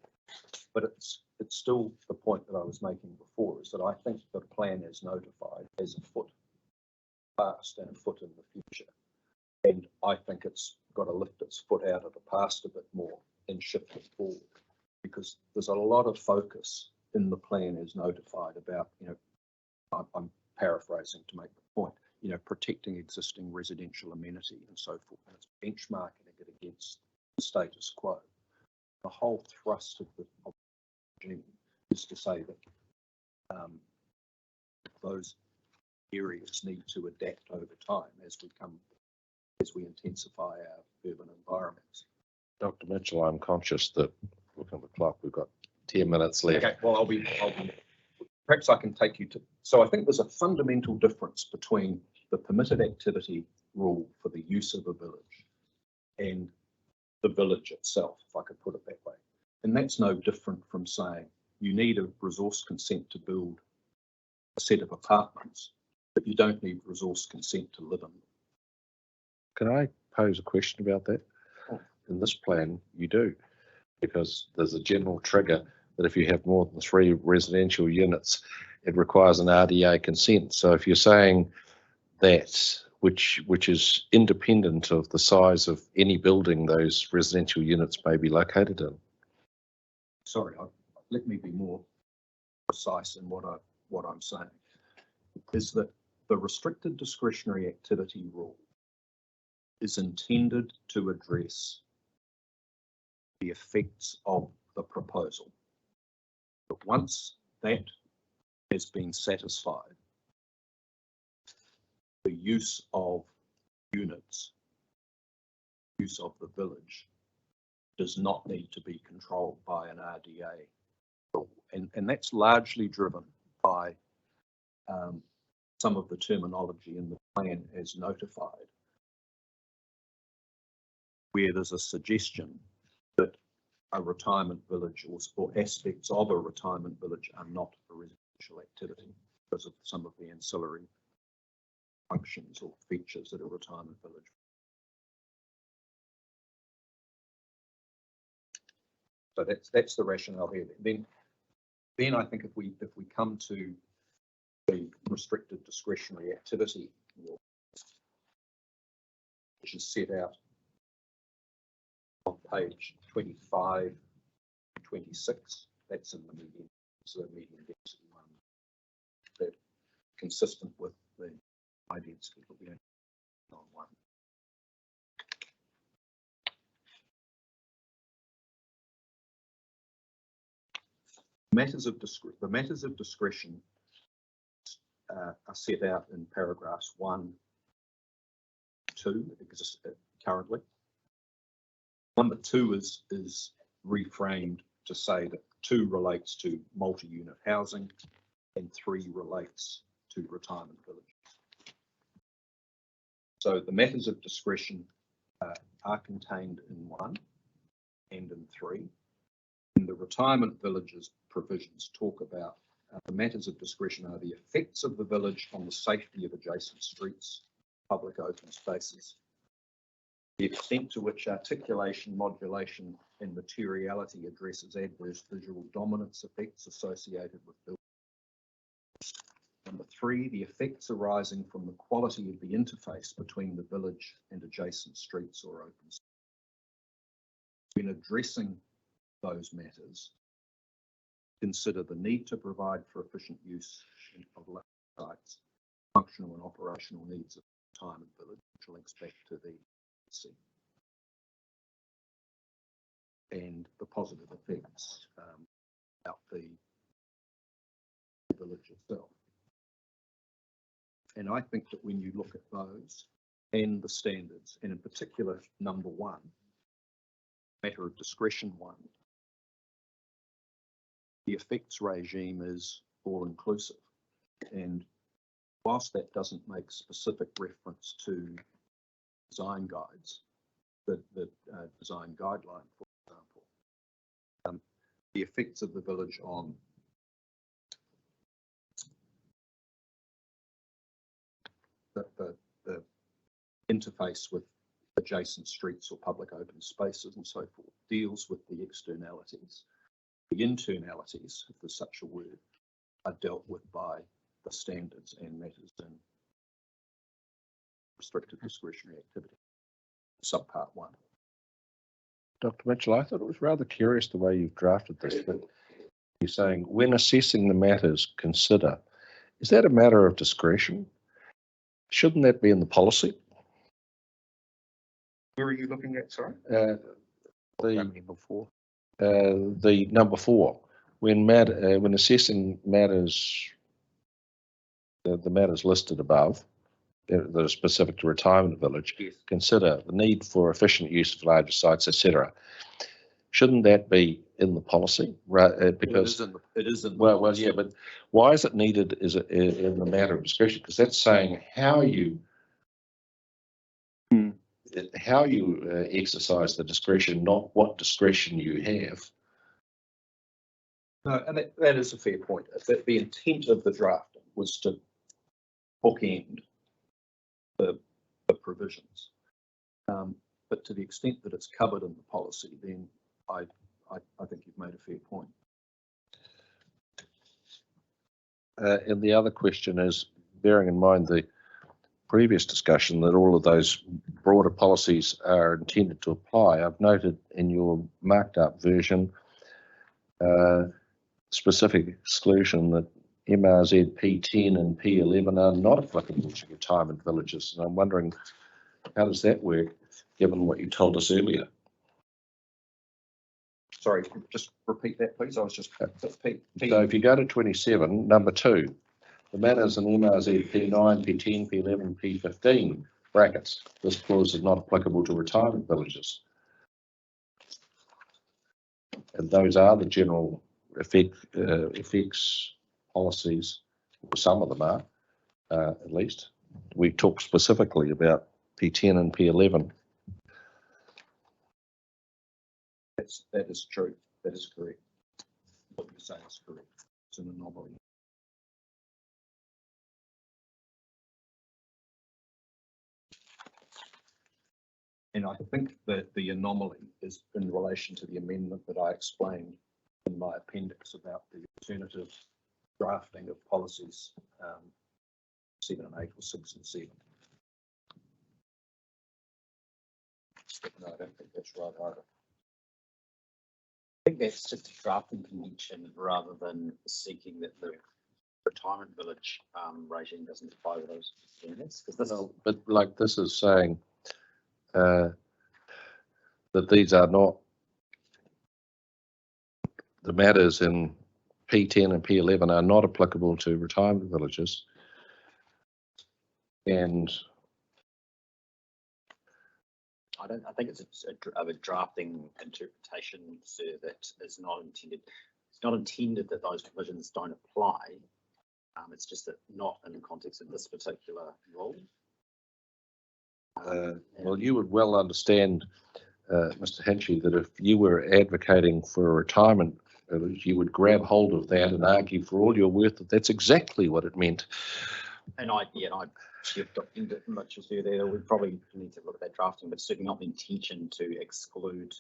But it's still the point that I was making before, is that I think the plan as notified has a foot past and a foot in the future. And I think it's got to lift its foot out of the past a bit more and shift it forward, because there's a lot of focus in the plan as notified about, you know, I'm paraphrasing to make the point, you know, protecting existing residential amenity and so forth, and it's benchmarking it against the status quo. The whole thrust of the regime is to say that those areas need to adapt over time as we intensify our urban environments. Dr. Mitchell, I'm conscious that, looking at the clock, we've got 10 minutes left. Okay, well, perhaps I can take you to, so I think there's a fundamental difference between the permitted activity rule for the use of a village and the village itself, if I could put it that way. And that's no different from saying you need a resource consent to build a set of apartments, but you don't need resource consent to live in them. Can I pose a question about that? In this plan, you do, because there's a general trigger that if you have more than 3 residential units, it requires an RDA consent. So if you're saying that, which is independent of the size of any building those residential units may be located in. Sorry, let me be more precise in what I'm saying, is that the restricted discretionary activity rule is intended to address the effects of the proposal. But once that has been satisfied, the use of units, use of the village, does not need to be controlled by an RDA rule. And that's largely driven by some of the terminology in the plan as notified, where there's a suggestion that a retirement village or aspects of a retirement village are not a residential activity because of some of the ancillary functions or features that a retirement village. So that's the rationale here. Then I think if we come to the restricted discretionary activity, which is set out on page 25, 26, that's in the medium, so the medium density one, that consistent with the high density, but we only on one. The matters of discretion are set out in paragraphs 1, 2 exist currently. Number 2 is reframed to say that 2 relates to multi-unit housing and 3 relates to retirement villages. So the matters of discretion are contained in 1 and in 3. in the retirement villages provisions talk about the matters of discretion are the effects of the village on the safety of adjacent streets, public open spaces, the extent to which articulation, modulation and materiality addresses adverse visual dominance effects associated with buildings. Number 3, the effects arising from the quality of the interface between the village and adjacent streets or open spaces. When addressing those matters, consider the need to provide for efficient use of sites, functional and operational needs of the retirement village, which links back to the C, and the positive effects about the village itself. And I think that when you look at those and the standards, and in particular number 1, matter of discretion 1, the effects regime is all inclusive. And whilst that doesn't make specific reference to design guides, the design guideline, for example, the effects of the village on the interface with adjacent streets or public open spaces and so forth deals with the externalities. The internalities, if there's such a word, are dealt with by the standards and matters in restricted discretionary activity, subpart 1. Dr. Mitchell, I thought it was rather curious the way you've drafted this, but you're saying when assessing the matters, consider. Is that a matter of discretion? Shouldn't that be in the policy? Where are you looking at, sorry? The number 4, when assessing matters, the matters listed above that are specific to retirement village, Yes. consider the need for efficient use of larger sites, etc. Shouldn't that be in the policy? Right, because it is in the well, policy. yeah, but why is it needed? Is it in the matter of discretion? Because that's saying how you exercise the discretion, not what discretion you have. No, and that is a fair point. That the intent of the drafting was to bookend the provisions. But to the extent that it's covered in the policy, then I think you've made a fair point. And the other question is, bearing in mind the previous discussion that all of those broader policies are intended to apply, I've noted in your marked up version specific exclusion that MRZ P10 and P11 are not applicable to retirement villages. And I'm wondering, how does that work, given what you told us earlier? Sorry, just repeat that, please. I was just So if you go to 27, number 2, the matters in MRZ P9, P10, P11, P15 brackets. This clause is not applicable to retirement villages. And those are the general effects policies, or some of them are, at least. We talked specifically about P10 and P11. That is true. That is correct. What you're saying is correct. It's an anomaly. And I think that the anomaly is in relation to the amendment that I explained in my appendix about the alternative drafting of policies 7 and 8 or 6 and 7. No, I don't think that's right either. I think that's just a drafting convention rather than seeking that the retirement village regime doesn't apply to those units. But like this is saying that these are not the matters in P10 and P11 are not applicable to retirement villages. And I think it's a drafting interpretation, sir, that is not intended. It's not intended that those provisions don't apply. It's just that not in the context of this particular rule. well, you would well understand Mr. Hinchy, that if you were advocating for a retirement village, you would grab hold of that and argue for all you're worth that that's exactly what it meant. And I shift into much as you there. We probably need to look at that drafting, but certainly not the intention to exclude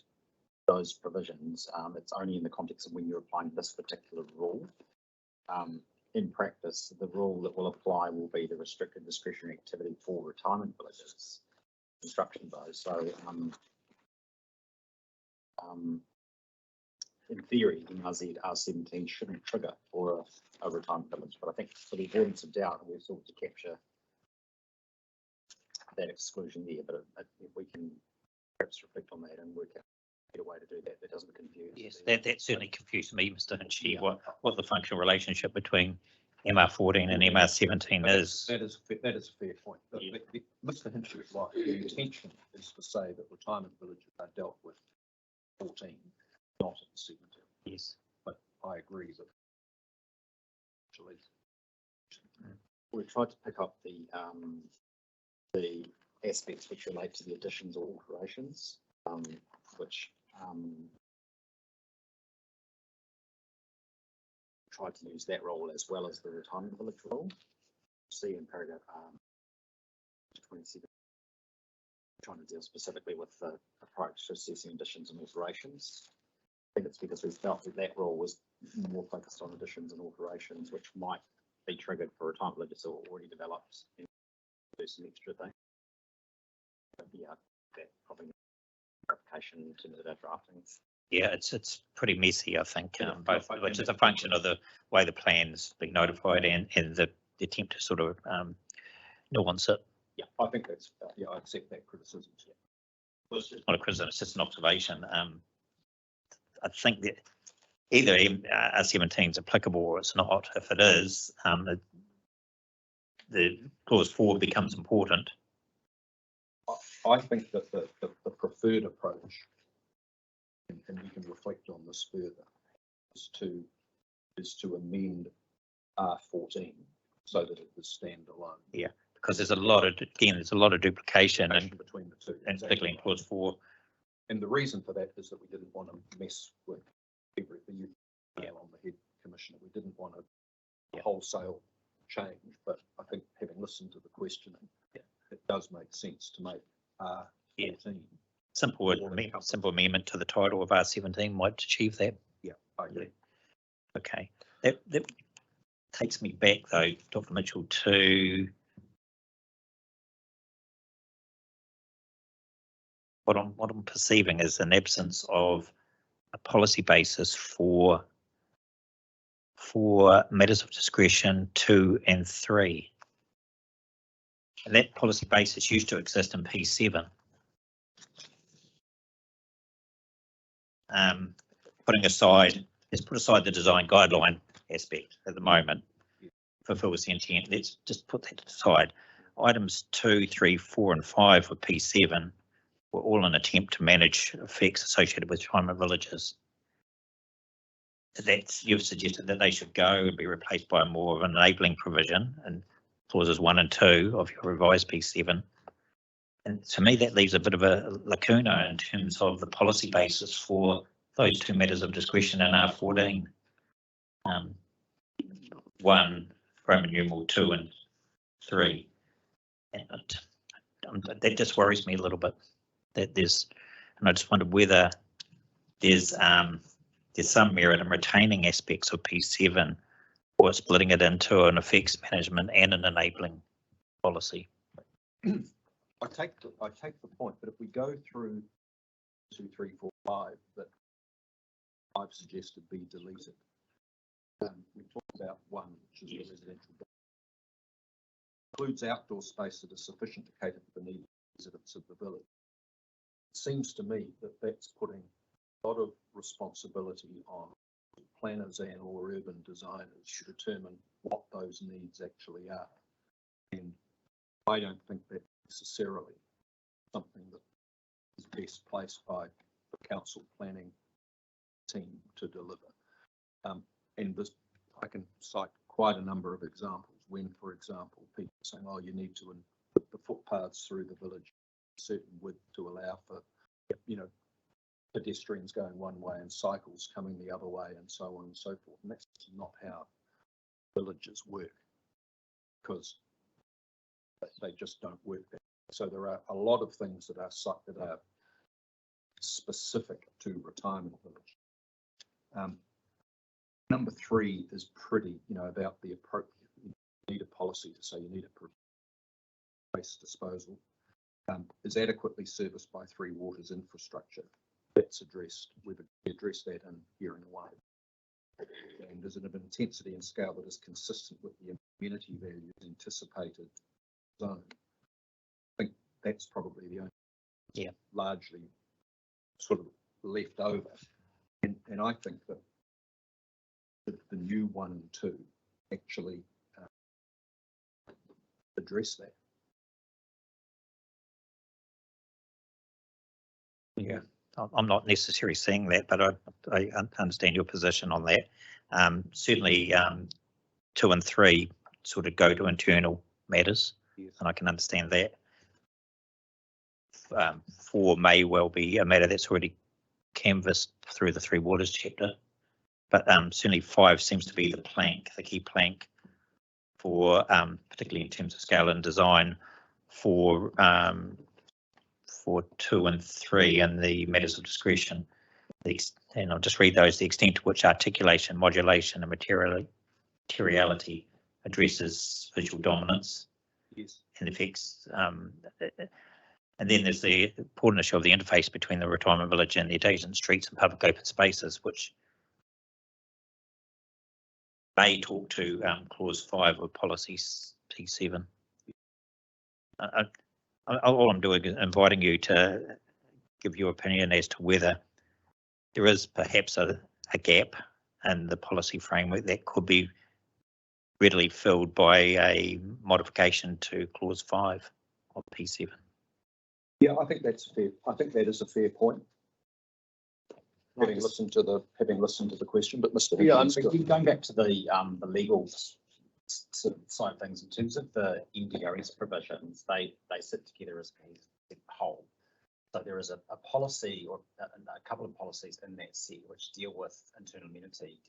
those provisions. It's only in the context of when you're applying this particular rule. In practice, the rule that will apply will be the restricted discretionary activity for retirement villages, construction of those. So, in theory, the R17 shouldn't trigger for a retirement village, but I think for the avoidance of doubt, we've sought to capture that exclusion there. But if we can perhaps reflect on that and work out a way to do that, that doesn't confuse. Yes, that certainly confused me, Mr. Hinchy, what the functional relationship between MR14 and MR17 is. That is a fair point. Yeah. Mr. Hinchy is right. The intention is to say that retirement villages are dealt with 14, not at 17. Yes. But I agree that actually We tried to pick up the aspects which relate to the additions or alterations, which tried to use that role as well as the retirement village role. See in paragraph 27, trying to deal specifically with the approach to assessing additions and alterations. I think it's because we felt that that role was more focused on additions and alterations, which might be triggered for retirement villages or already developed and do some extra thing. But yeah, that probably clarification in terms of our drafting. Yeah, it's pretty messy, I think, both, which is a function of the way the plan's been notified and the attempt to sort of nuance it. yeah, I think that's yeah, I accept that criticism. Yeah. It's not a criticism, it's just an observation. I think that either R17 is applicable or it's not. If it is, the clause 4 becomes important. I think that the preferred approach, and we can reflect on this further, is to amend R14 so that it is standalone. Yeah, because there's a lot of duplication and between the two, particularly in clause 4. And the reason for that is that we didn't want to mess with everything on the head commissioner. We didn't want a wholesale change, but I think having listened to the questioning, it does make sense to make R14. Simple amendment to the title of R17 might achieve that. Yeah, I agree. Okay, that takes me back though, Dr. Mitchell, to what I'm perceiving is an absence of a policy basis for matters of discretion 2 and 3. And that policy basis used to exist in P7. Let's put aside the design guideline aspect at the moment, fulfills the intent. Let's just put that aside. Items 2, 3, 4 and 5 of P7 were all an attempt to manage effects associated with retirement villages. You've suggested that they should go and be replaced by more of an enabling provision in clauses 1 and 2 of your revised P7. And to me, that leaves a bit of a lacuna in terms of the policy basis for those two matters of discretion in R14. 1, Roman numeral 2 and 3. And that just worries me a little bit. And I just wonder whether there's some merit in retaining aspects of P7 or splitting it into an effects management and an enabling policy. I take the point, but if we go through 2, 3, 4, 5 that I've suggested be deleted, we talk about 1, which is the residential. Includes outdoor space that is sufficient to cater for the needs of residents of the village. It seems to me that that's putting a lot of responsibility on planners and or urban designers to determine what those needs actually are. And I don't think that's necessarily something that is best placed by the council planning team to deliver. And this, I can cite quite a number of examples when, for example, people saying, oh, you need to put the footpaths through the village a certain width to allow for, pedestrians going one way and cycles coming the other way and so on and so forth. And that's not how villages work, because they just don't work there. So there are a lot of things that are specific to retirement village. Number 3 is pretty, about the appropriate. You need a policy to say you need a waste disposal. Is adequately serviced by 3 waters infrastructure. That's addressed. We've addressed that in here in Hawaii. And is it of intensity and scale that is consistent with the amenity values anticipated zone? I think that's probably the only largely sort of left over. And I think that the new 1 and 2 actually address that. Yeah, I'm not necessarily seeing that, but I understand your position on that. Certainly 2 and 3 sort of go to internal matters, and I can understand that. 4 may well be a matter that's already canvassed through the 3 waters chapter, but certainly 5 seems to be the key plank for particularly in terms of scale and design for 2 and 3 and the matters of discretion. And I'll just read those: the extent to which articulation, modulation and materiality addresses visual dominance and effects. And then there's the important issue of the interface between the retirement village and the adjacent streets and public open spaces, which may talk to clause 5 of policy P7. All I'm doing is inviting you to give your opinion as to whether there is perhaps a gap in the policy framework that could be readily filled by a modification to clause 5 of P7. Yeah, I think that's fair. I think that is a fair point. Having listened to the question, but Mr. Yeah, Higgins, going back to the legal side of things, in terms of the NDRS provisions, they sit together as a whole. So there is a policy or a couple of policies in that set which deal with internal amenity,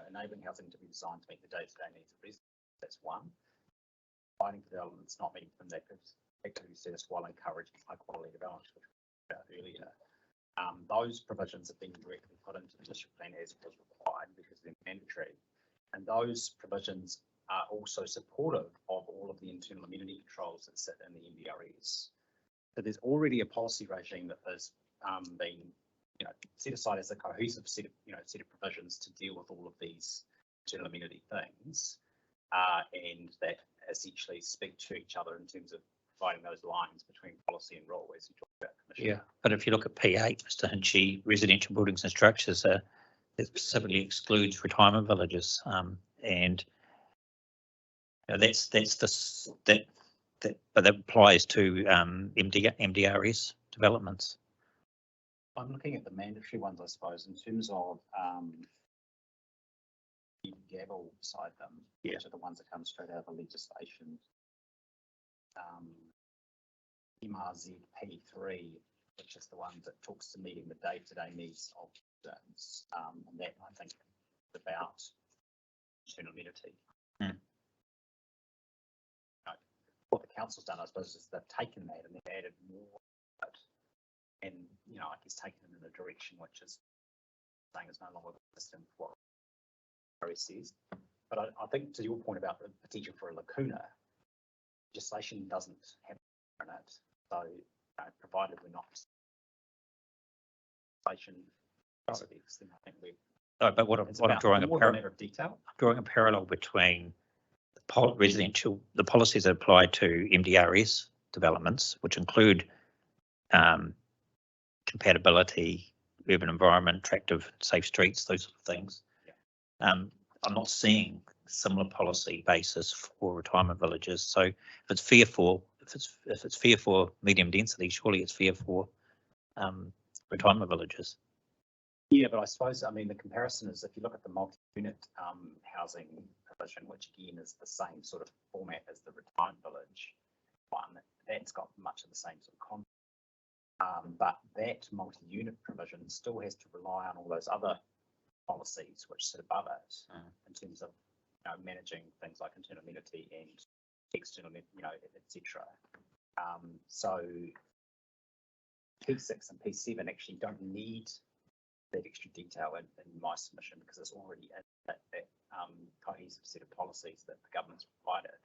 enabling housing to be designed to meet the day-to-day needs of residents. That's one. Providing for developments not meeting from that activity status while encouraging high quality development, which we talked about earlier. Those provisions have been directly put into the district plan as was required because they're mandatory. And those provisions are also supportive of all of the internal amenity controls that sit in the NDRS. So there's already a policy regime that has been, set aside as a cohesive set of provisions to deal with all of these internal amenity things, and that essentially speak to each other in terms of providing those lines between policy and rule, as you talked about, Commissioner. Yeah, but if you look at P8, Mr. Hinchy, residential buildings and structures, it specifically excludes retirement villages, and but that applies to MDRS developments. I'm looking at the mandatory ones, I suppose, in terms of the gavel beside them, which are the ones that come straight out of the legislation. MRZP3, which is the one that talks to meeting the day-to-day needs of residents, and that I think is about internal amenity. What the council's done, I suppose, is they've taken that and they've added more, and I guess taken it in a direction which is saying it's no longer consistent with what Harry says. But I think to your point about the potential for a lacuna, legislation doesn't have in it, so provided we're not legislation, then I think we're. No, but what I'm drawing a parallel between the policies that apply to MDRS developments, which include compatibility, urban environment, attractive, safe streets, those sort of things. I'm not seeing similar policy basis for retirement villages. So if it's fair for medium density, surely it's fair for retirement villages. Yeah, but I suppose, the comparison is if you look at the multi-unit housing provision, which again is the same sort of format as the retirement village one, that's got much of the same sort of content. But that multi-unit provision still has to rely on all those other policies which sit above it in terms of, managing things like internal amenity and external, etc. So P6 and P7 actually don't need that extra detail in my submission because it's already in that cohesive set of policies that the government's provided.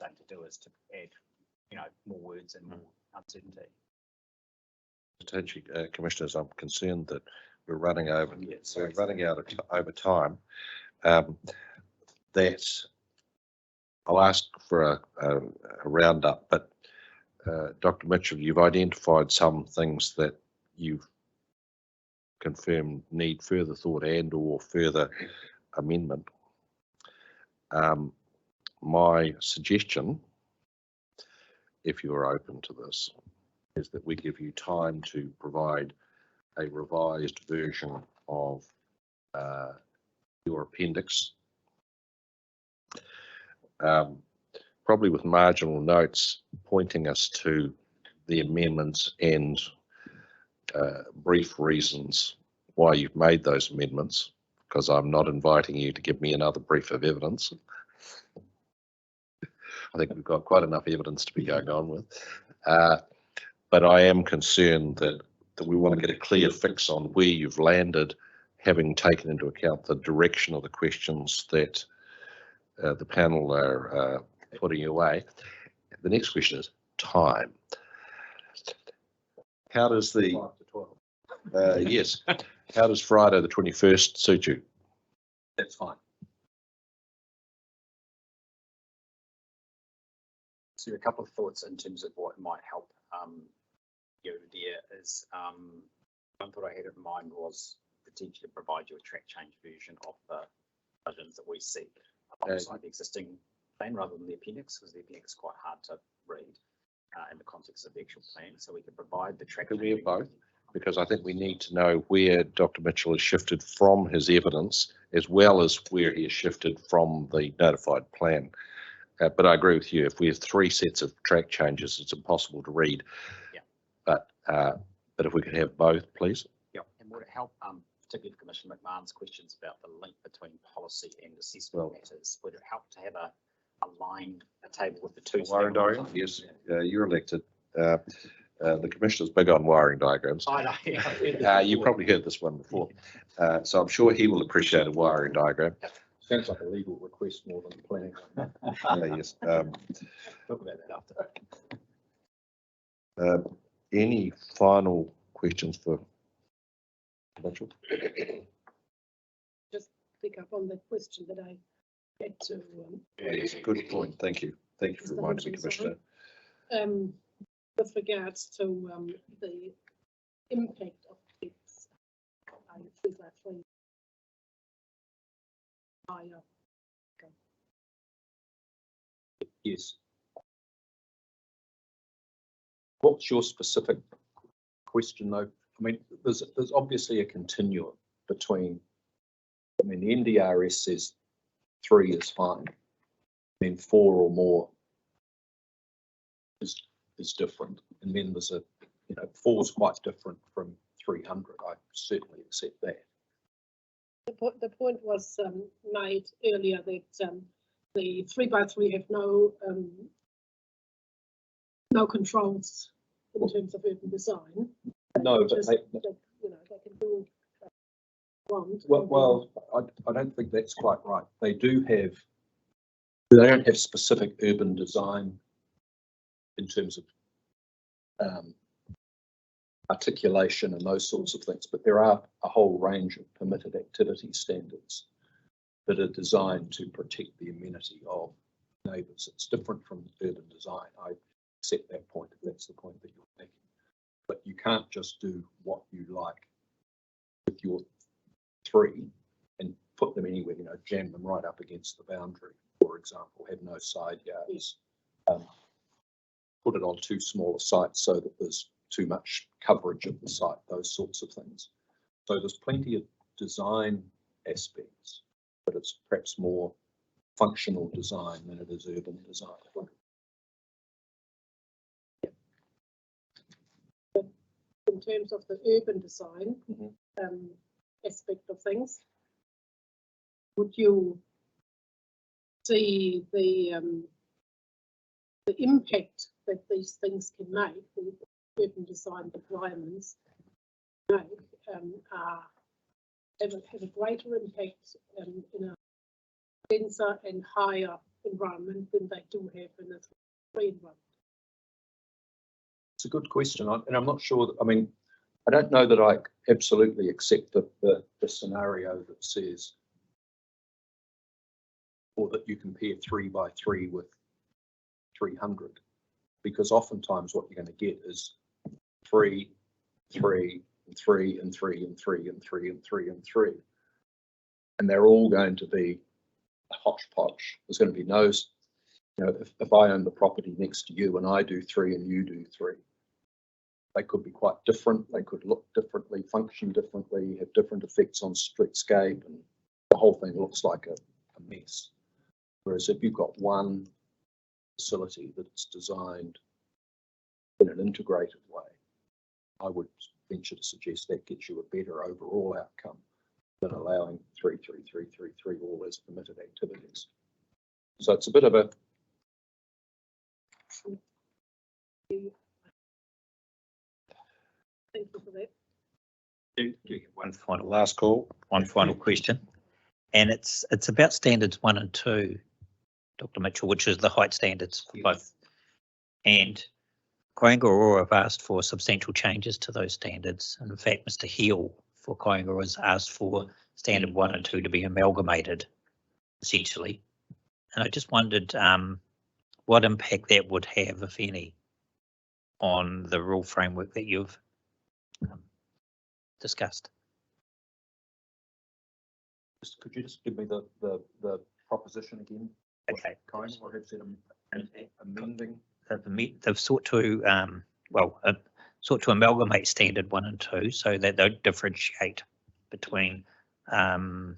Thing to do is to add, more words and more uncertainty. Potentially, Commissioners, I'm concerned that we're running over. We're running out of over time. That I'll ask for a roundup, but Dr. Mitchell, you've identified some things that you've confirmed need further thought and/or further amendment. My suggestion, if you are open to this, is that we give you time to provide a revised version of your appendix, probably with marginal notes pointing us to the amendments and brief reasons why you've made those amendments, because I'm not inviting you to give me another brief of evidence. I think we've got quite enough evidence to be going on with. But I am concerned that we want to get a clear fix on where you've landed, having taken into account the direction of the questions that the panel are putting away. The next question is time. How does the 5 to 12. yes? How does Friday the 21st suit you? That's fine. So a couple of thoughts in terms of what might help you there is one thought I had in mind was potentially provide you a track change version of the provisions that we see alongside the existing plan rather than the appendix, because the appendix is quite hard to read in the context of the actual plan. So we could provide the track. Could we have both? Because I think we need to know where Dr. Mitchell has shifted from his evidence, as well as where he has shifted from the notified plan. But I agree with you. If we have 3 sets of track changes, it's impossible to read. Yeah. But if we could have both, please. Yeah. And would it help, particularly for Commissioner McMahon's questions about the link between policy and assessment matters? Would it help to have a table with the two? Wiring diagram? Yes, you're elected. The Commissioner's big on wiring diagrams. I know. You probably heard this one before. So I'm sure he will appreciate a wiring diagram. Sounds like a legal request more than planning. Yes. Talk about that after. Any final questions for Mitchell? Just pick up on that question that I had to. Yes, good point. Thank you. Thank you for reminding me, Commissioner. With regards to the impact of this, I think that's when Yes. What's your specific question though? I mean, there's obviously a continuum between, I mean, the NDRS says 3 is fine, then 4 or more is different. And then there's 4 is quite different from 300. I certainly accept that. The point was made earlier that the 3x3 have no controls in terms of urban design. No, but they can do one. well, I don't think that's quite right. They don't have specific urban design in terms of articulation and those sorts of things, but there are a whole range of permitted activity standards that are designed to protect the amenity of neighbours. It's different from urban design. I accept that point if that's the point that you're making, but you can't just do what you like with your 3 and put them anywhere, jam them right up against the boundary, for example, have no side yards, put it on too small a site so that there's too much coverage of the site, those sorts of things. So there's plenty of design aspects, but it's perhaps more functional design than it is urban design. in terms of the urban design aspect of things, would you see the impact that these things can make, the urban design requirements make, have a greater impact in a denser and higher environment than they do have in a free environment? It's a good question, and I'm not sure. I mean, I don't know that I absolutely accept the scenario that says, or that you compare 3 by 3 with 300, because oftentimes what you're going to get is 3, 3, and 3, and 3, and 3, and 3, and 3, and 3. And they're all going to be a hodgepodge. There's going to be no, if I own the property next to you and I do 3 and you do 3, they could be quite different. They could look differently, function differently, have different effects on streetscape, and the whole thing looks like a mess. Whereas if you've got one facility that's designed in an integrated way, I would venture to suggest that gets you a better overall outcome than allowing 3, 3, 3, 3, 3 all as permitted activities. So it's a bit of a Thank you for that. One final question, and it's about standards 1 and 2, Dr. Mitchell, which is the height standards for both. And Kaingoroa have asked for substantial changes to those standards. And in fact, Mr. Heel for Kaingoroa has asked for standard 1 and 2 to be amalgamated, essentially. And I just wondered what impact that would have, if any, on the rule framework that you've discussed. Could you just give me the proposition again? Okay. What have said amending? They've sought to sought to amalgamate standard 1 and 2 so that they differentiate between the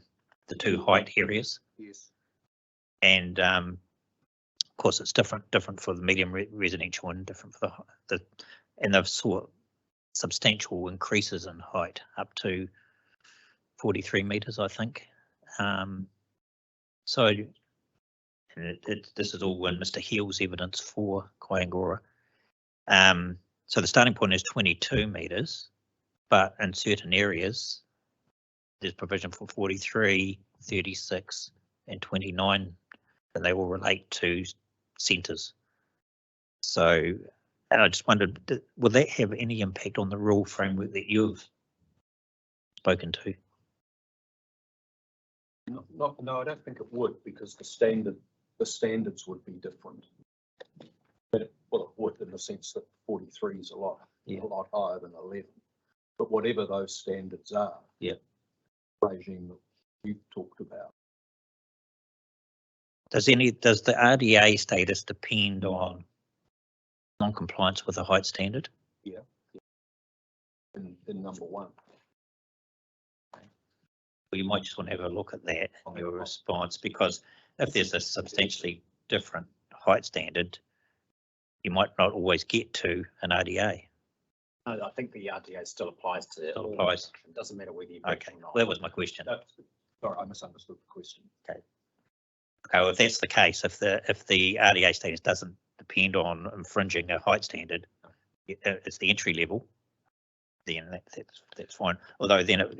2 height areas. Yes. And of course it's different for the medium residential and different for the and they've sought substantial increases in height up to 43 metres, I think. So this is all in Mr. Heel's evidence for Kaingoroa. So the starting point is 22 metres, but in certain areas there's provision for 43, 36 and 29, and they all relate to centres. So and I just wondered, will that have any impact on the rule framework that you've spoken to? No, I don't think it would, because the standards would be different. But it would, in the sense that 43 is a lot higher than 11. But whatever those standards are, regime that you've talked about. Does the RDA status depend on non-compliance with a height standard? Yeah. In number 1. Well, you might just want to have a look at that in your response, because if there's a substantially different height standard, you might not always get to an RDA. No, I think the RDA still applies to Still applies. It doesn't matter whether you Okay, or not. well, that was my question. Sorry, I misunderstood the question. Okay, well, if that's the case, if the RDA status doesn't depend on infringing a height standard, it's the entry level, then that's fine. Although then it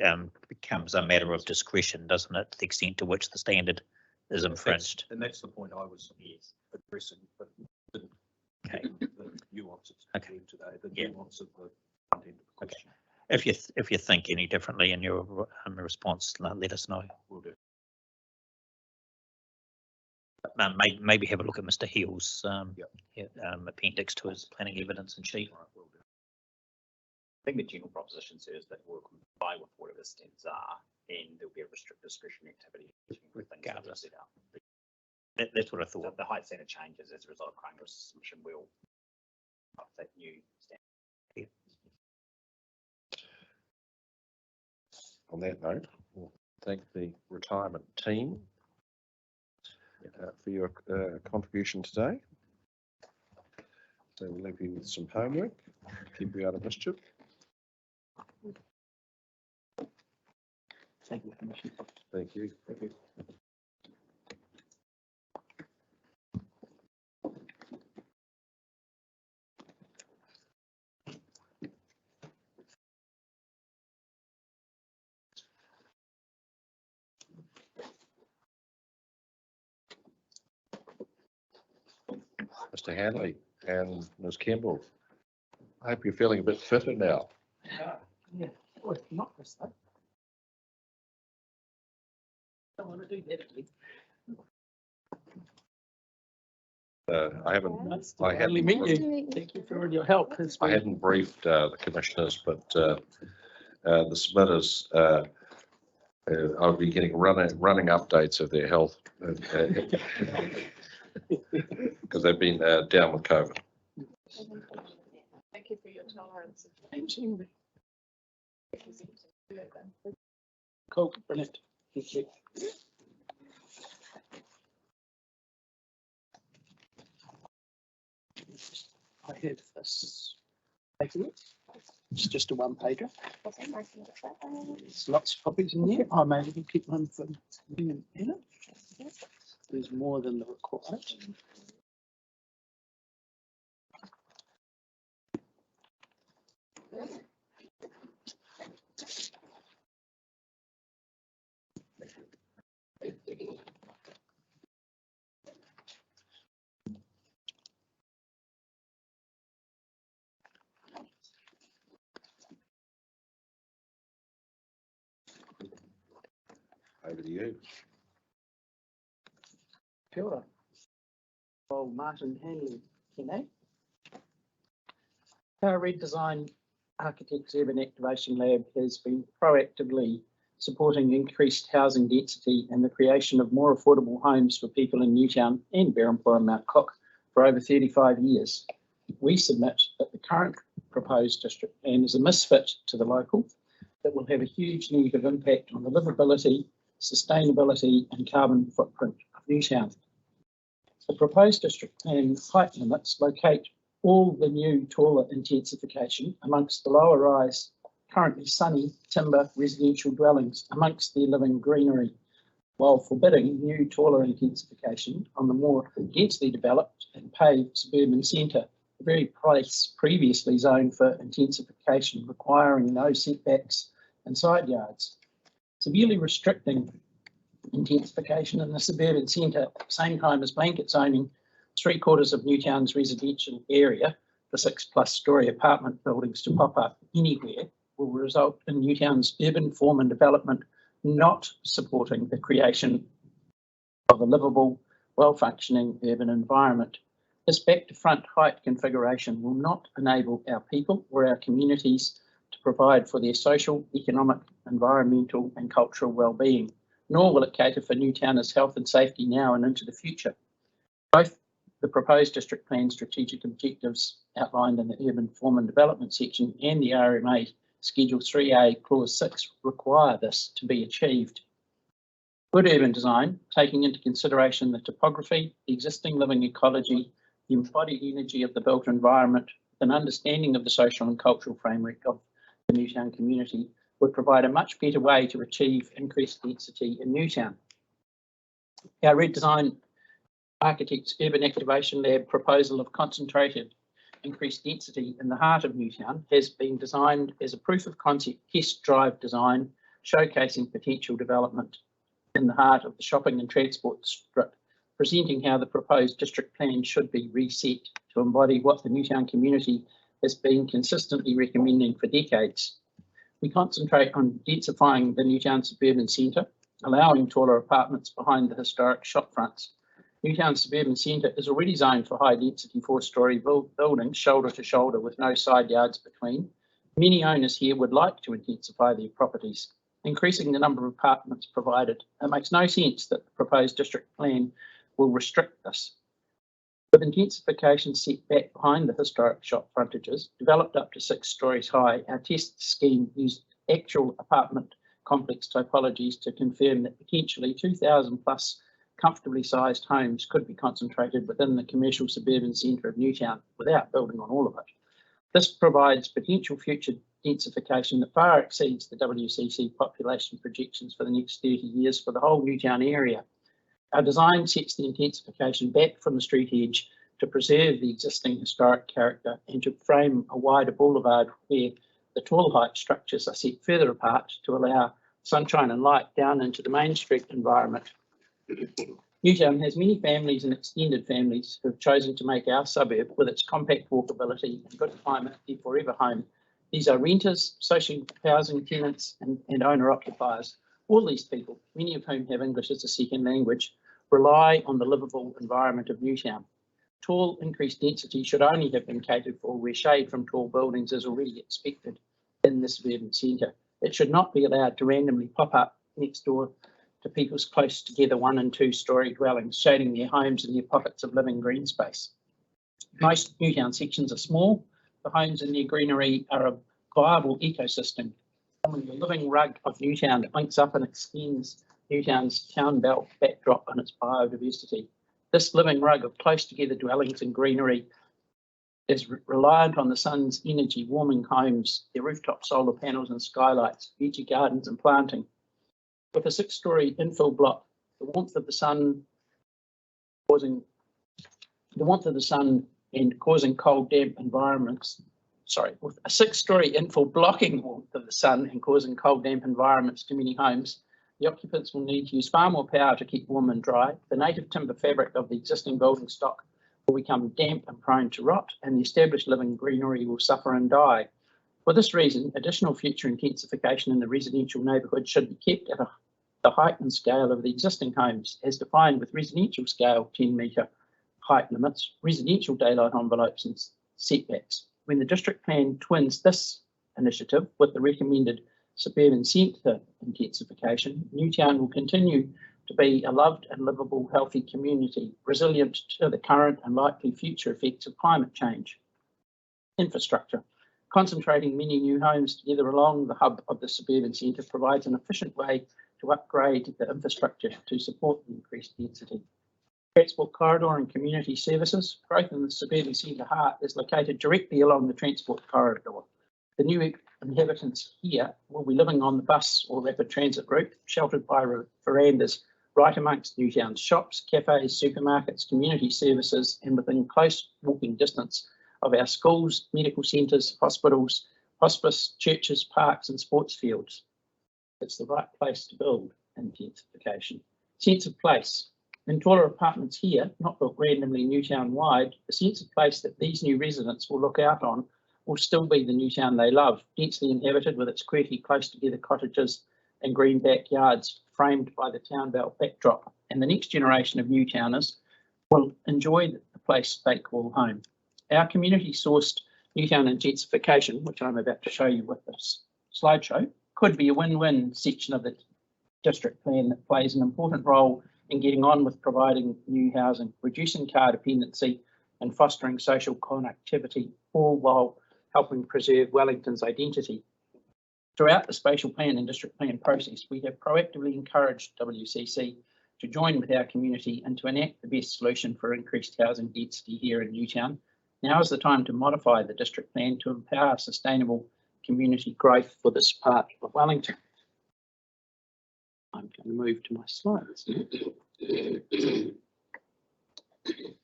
becomes a matter of discretion, doesn't it, to the extent to which the standard is infringed. And that's the point I was addressing, but didn't the nuances today, the nuance of the content of the question. If you think any differently in your response, let us know. Will do. Maybe have a look at Mr. Heel's appendix to his planning evidence and sheet. I think the general proposition says that we'll comply with whatever standards are, and there'll be a restricted discretionary activity with things that are set out. That's what I thought. So the height standard changes as a result of Kaingora's submission will update new standard. On that note, we'll thank the retirement team for your contribution today. So we'll leave you with some homework, keep you out of mischief. Thank you, Commissioner. Thank you. Thank you. Mr. Hanley and Ms. Campbell. I hope you're feeling a bit fitter now. Yeah, well, not this though. Don't want to do that. I haven't, Nice I to finally meet hadn't, you. Thank you for all your help. It's I been- hadn't briefed the commissioners, but the submitters, I'll be getting running updates of their health because they've been down with COVID. Thank you for your tolerance. Cool, brilliant. Thank you. I have this paperwork. It's just a one pager. There's lots of copies in there. I may even keep one for you and Anna. There's more than the required. Over to you. Sure. Well, Martin Hanley, Our Redesign Architects Urban Activation Lab has been proactively supporting increased housing density and the creation of more affordable homes for people in Newtown and Berrimpore and Mount Cook for over 35 years. We submit that the current proposed district plan is a misfit to the local that will have a huge negative impact on the livability, sustainability and carbon footprint of Newtown. The proposed district plan height limits locate all the new taller intensification amongst the lower rise, currently sunny timber residential dwellings amongst their living greenery, while forbidding new taller intensification on the more densely developed and paved suburban centre, the very place previously zoned for intensification requiring no setbacks and side yards. Severely restricting intensification in the suburban centre at the same time as blanket zoning 3/4 of Newtown's residential area for 6+ storey apartment buildings to pop up anywhere will result in Newtown's urban form and development not supporting the creation of a livable, well-functioning urban environment. This back-to-front height configuration will not enable our people or our communities to provide for their social, economic, environmental and cultural well-being, nor will it cater for Newtowners' health and safety now and into the future. Both the proposed district plan strategic objectives outlined in the urban form and development section and the RMA Schedule 3A Clause 6 require this to be achieved. Good urban design, taking into consideration the topography, the existing living ecology, the embodied energy of the built environment, an understanding of the social and cultural framework of the Newtown community, would provide a much better way to achieve increased density in Newtown. Our Redesign Architects Urban Activation Lab proposal of concentrated increased density in the heart of Newtown has been designed as a proof of concept test drive design, showcasing potential development in the heart of the shopping and transport strip, presenting how the proposed district plan should be reset to embody what the Newtown community has been consistently recommending for decades. We concentrate on densifying the Newtown suburban centre, allowing taller apartments behind the historic shop fronts. Newtown suburban centre is already zoned for high density 4-storey buildings shoulder to shoulder with no side yards between. Many owners here would like to intensify their properties, increasing the number of apartments provided. It makes no sense that the proposed district plan will restrict this. With intensification set back behind the historic shop frontages, developed up to 6 storeys high, our test scheme used actual apartment complex topologies to confirm that potentially 2,000+ comfortably sized homes could be concentrated within the commercial suburban centre of Newtown without building on all of it. This provides potential future densification that far exceeds the WCC population projections for the next 30 years for the whole Newtown area. Our design sets the intensification back from the street edge to preserve the existing historic character and to frame a wider boulevard where the tall height structures are set further apart to allow sunshine and light down into the main street environment. Newtown has many families and extended families who have chosen to make our suburb, with its compact walkability and good climate, their forever home. These are renters, social housing tenants and owner-occupiers. All these people, many of whom have English as a second language, rely on the livable environment of Newtown. Tall increased density should only have been catered for where shade from tall buildings is already expected in this suburban centre. It should not be allowed to randomly pop up next door to people's close together 1- and 2-storey dwellings, shading their homes and their pockets of living green space. Most Newtown sections are small. The homes and their greenery are a viable ecosystem, forming the living rug of Newtown that links up and extends Newtown's town belt backdrop and its biodiversity. This living rug of close together dwellings and greenery is reliant on the sun's energy, warming homes, their rooftop solar panels and skylights, veggie gardens and planting. With a 6-storey infill block, the warmth of the sun and causing cold, damp environments. With a 6-storey infill blocking warmth of the sun and causing cold, damp environments to many homes, the occupants will need to use far more power to keep warm and dry. The native timber fabric of the existing building stock will become damp and prone to rot, and the established living greenery will suffer and die. For this reason, additional future intensification in the residential neighbourhood should be kept at the height and scale of the existing homes, as defined with residential scale 10-metre height limits, residential daylight envelopes and setbacks. When the district plan twins this initiative with the recommended suburban centre intensification, Newtown will continue to be a loved and livable, healthy community, resilient to the current and likely future effects of climate change. Infrastructure. Concentrating many new homes together along the hub of the suburban centre provides an efficient way to upgrade the infrastructure to support the increased density. Transport corridor and community services. Growth in the suburban centre heart is located directly along the transport corridor. The new inhabitants here will be living on the bus or rapid transit route, sheltered by verandas right amongst Newtown's shops, cafes, supermarkets, community services, and within close walking distance of our schools, medical centres, hospitals, hospice, churches, parks and sports fields. It's the right place to build intensification. Sense of place. In taller apartments here, not built randomly Newtown wide, the sense of place that these new residents will look out on will still be the Newtown they love, densely inhabited with its quirky close together cottages and green backyards framed by the town belt backdrop. And the next generation of Newtowners will enjoy the place they call home. Our community sourced Newtown intensification, which I'm about to show you with this slideshow, could be a win-win section of the district plan that plays an important role in getting on with providing new housing, reducing car dependency and fostering social connectivity, all while helping preserve Wellington's identity. Throughout the spatial plan and district plan process, we have proactively encouraged WCC to join with our community and to enact the best solution for increased housing density here in Newtown. Now is the time to modify the district plan to empower sustainable community growth for this part of Wellington. I'm going to move to my slides.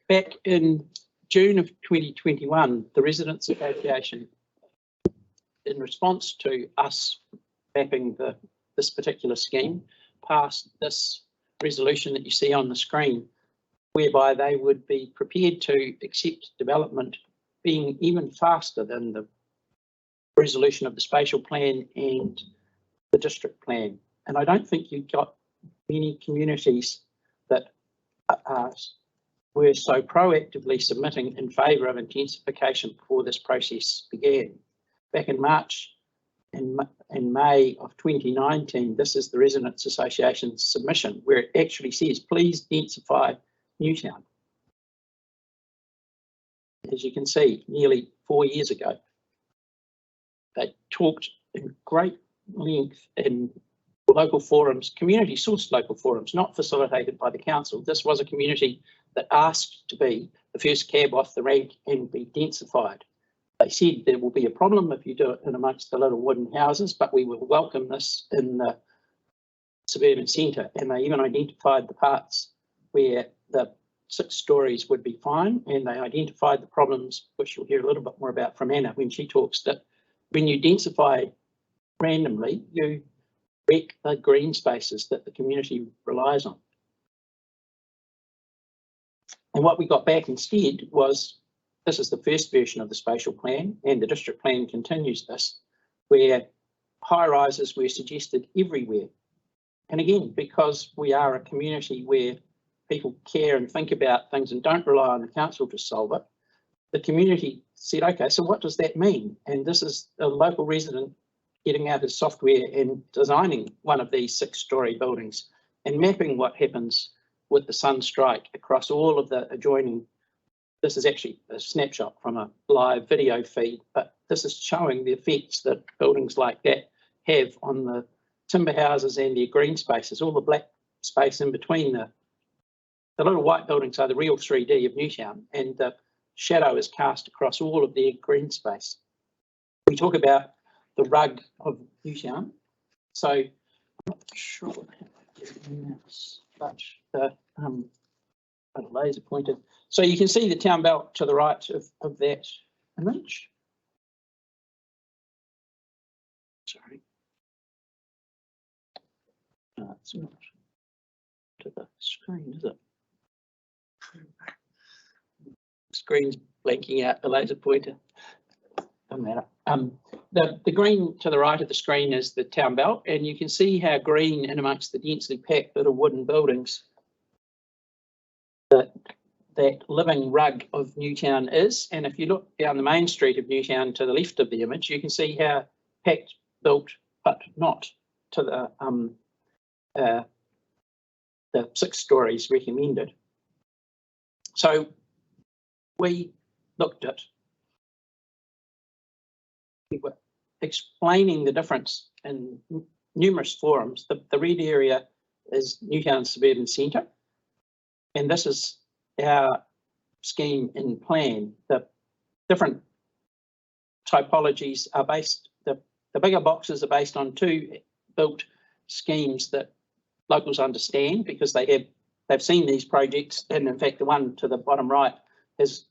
Back in June of 2021, the Residents Association, in response to us mapping this particular scheme, passed this resolution that you see on the screen, whereby they would be prepared to accept development being even faster than the resolution of the spatial plan and the district plan. And I don't think you've got many communities that were so proactively submitting in favour of intensification before this process began. Back in March and May of 2019, this is the Residents Association's submission, where it actually says, please densify Newtown. As you can see, nearly 4 years ago, they talked in great length in local forums, community sourced local forums, not facilitated by the council. This was a community that asked to be the first cab off the rank and be densified. They said there will be a problem if you do it in amongst the little wooden houses, but we will welcome this in the suburban centre. And they even identified the parts where the 6 stories would be fine, and they identified the problems, which you'll hear a little bit more about from Anna when she talks, that when you densify randomly, you wreck the green spaces that the community relies on. And what we got back instead was, this is the first version of the spatial plan, and the district plan continues this, where high rises were suggested everywhere. And again, because we are a community where people care and think about things and don't rely on the council to solve it, the community said, okay, so what does that mean? And this is a local resident getting out his software and designing one of these 6-story buildings and mapping what happens with the sun strike across all of the adjoining. This is actually a snapshot from a live video feed, but this is showing the effects that buildings like that have on the timber houses and their green spaces, all the black space in between the little white buildings are the real 3D of Newtown, and the shadow is cast across all of their green space. We talk about the rug of Newtown, so I'm not sure but the laser pointed. So you can see the town belt to the right of that image. Sorry. No, it's not to the screen, is it? Screen's blanking out the laser pointer. Doesn't matter. The green to the right of the screen is the town belt, and you can see how green in amongst the densely packed little wooden buildings that living rug of Newtown is. And if you look down the main street of Newtown to the left of the image, you can see how packed, built, but not to the 6 stories recommended. So we looked at, we were explaining the difference in numerous forums. The red area is Newtown Suburban Centre, and this is our scheme in plan. The different typologies are based, the bigger boxes are based on 2 built schemes that locals understand because they've seen these projects, and in fact the one to the bottom right is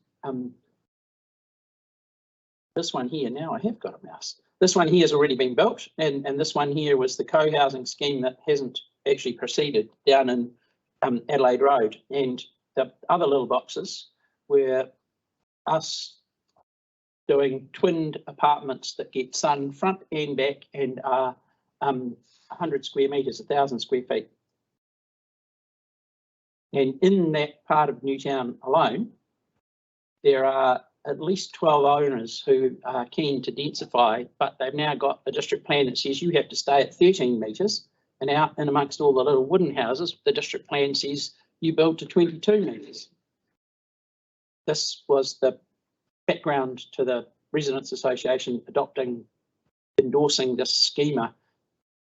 this one here. Now I have got a mouse. This one here has already been built, and this one here was the co-housing scheme that hasn't actually proceeded down in Adelaide Road, and the other little boxes were us doing twinned apartments that get sun front and back and are 100 square metres, 1,000 square feet. And in that part of Newtown alone, there are at least 12 owners who are keen to densify, but they've now got a district plan that says you have to stay at 13 metres, and out in amongst all the little wooden houses, the district plan says you build to 22 metres. This was the background to the Residents Association endorsing this schema.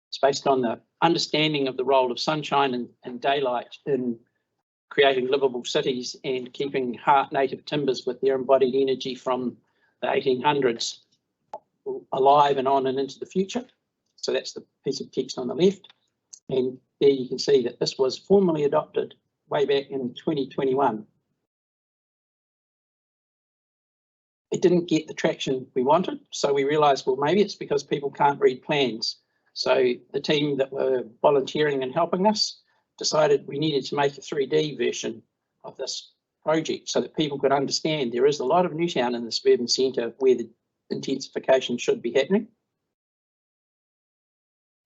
It's based on the understanding of the role of sunshine and daylight in creating livable cities and keeping native timbers with their embodied energy from the 1800s alive and on and into the future. So that's the piece of text on the left. And there you can see that this was formally adopted way back in 2021. It didn't get the traction we wanted, so we realised, well, maybe it's because people can't read plans. So the team that were volunteering and helping us decided we needed to make a 3D version of this project so that people could understand there is a lot of Newtown in the suburban centre where the intensification should be happening.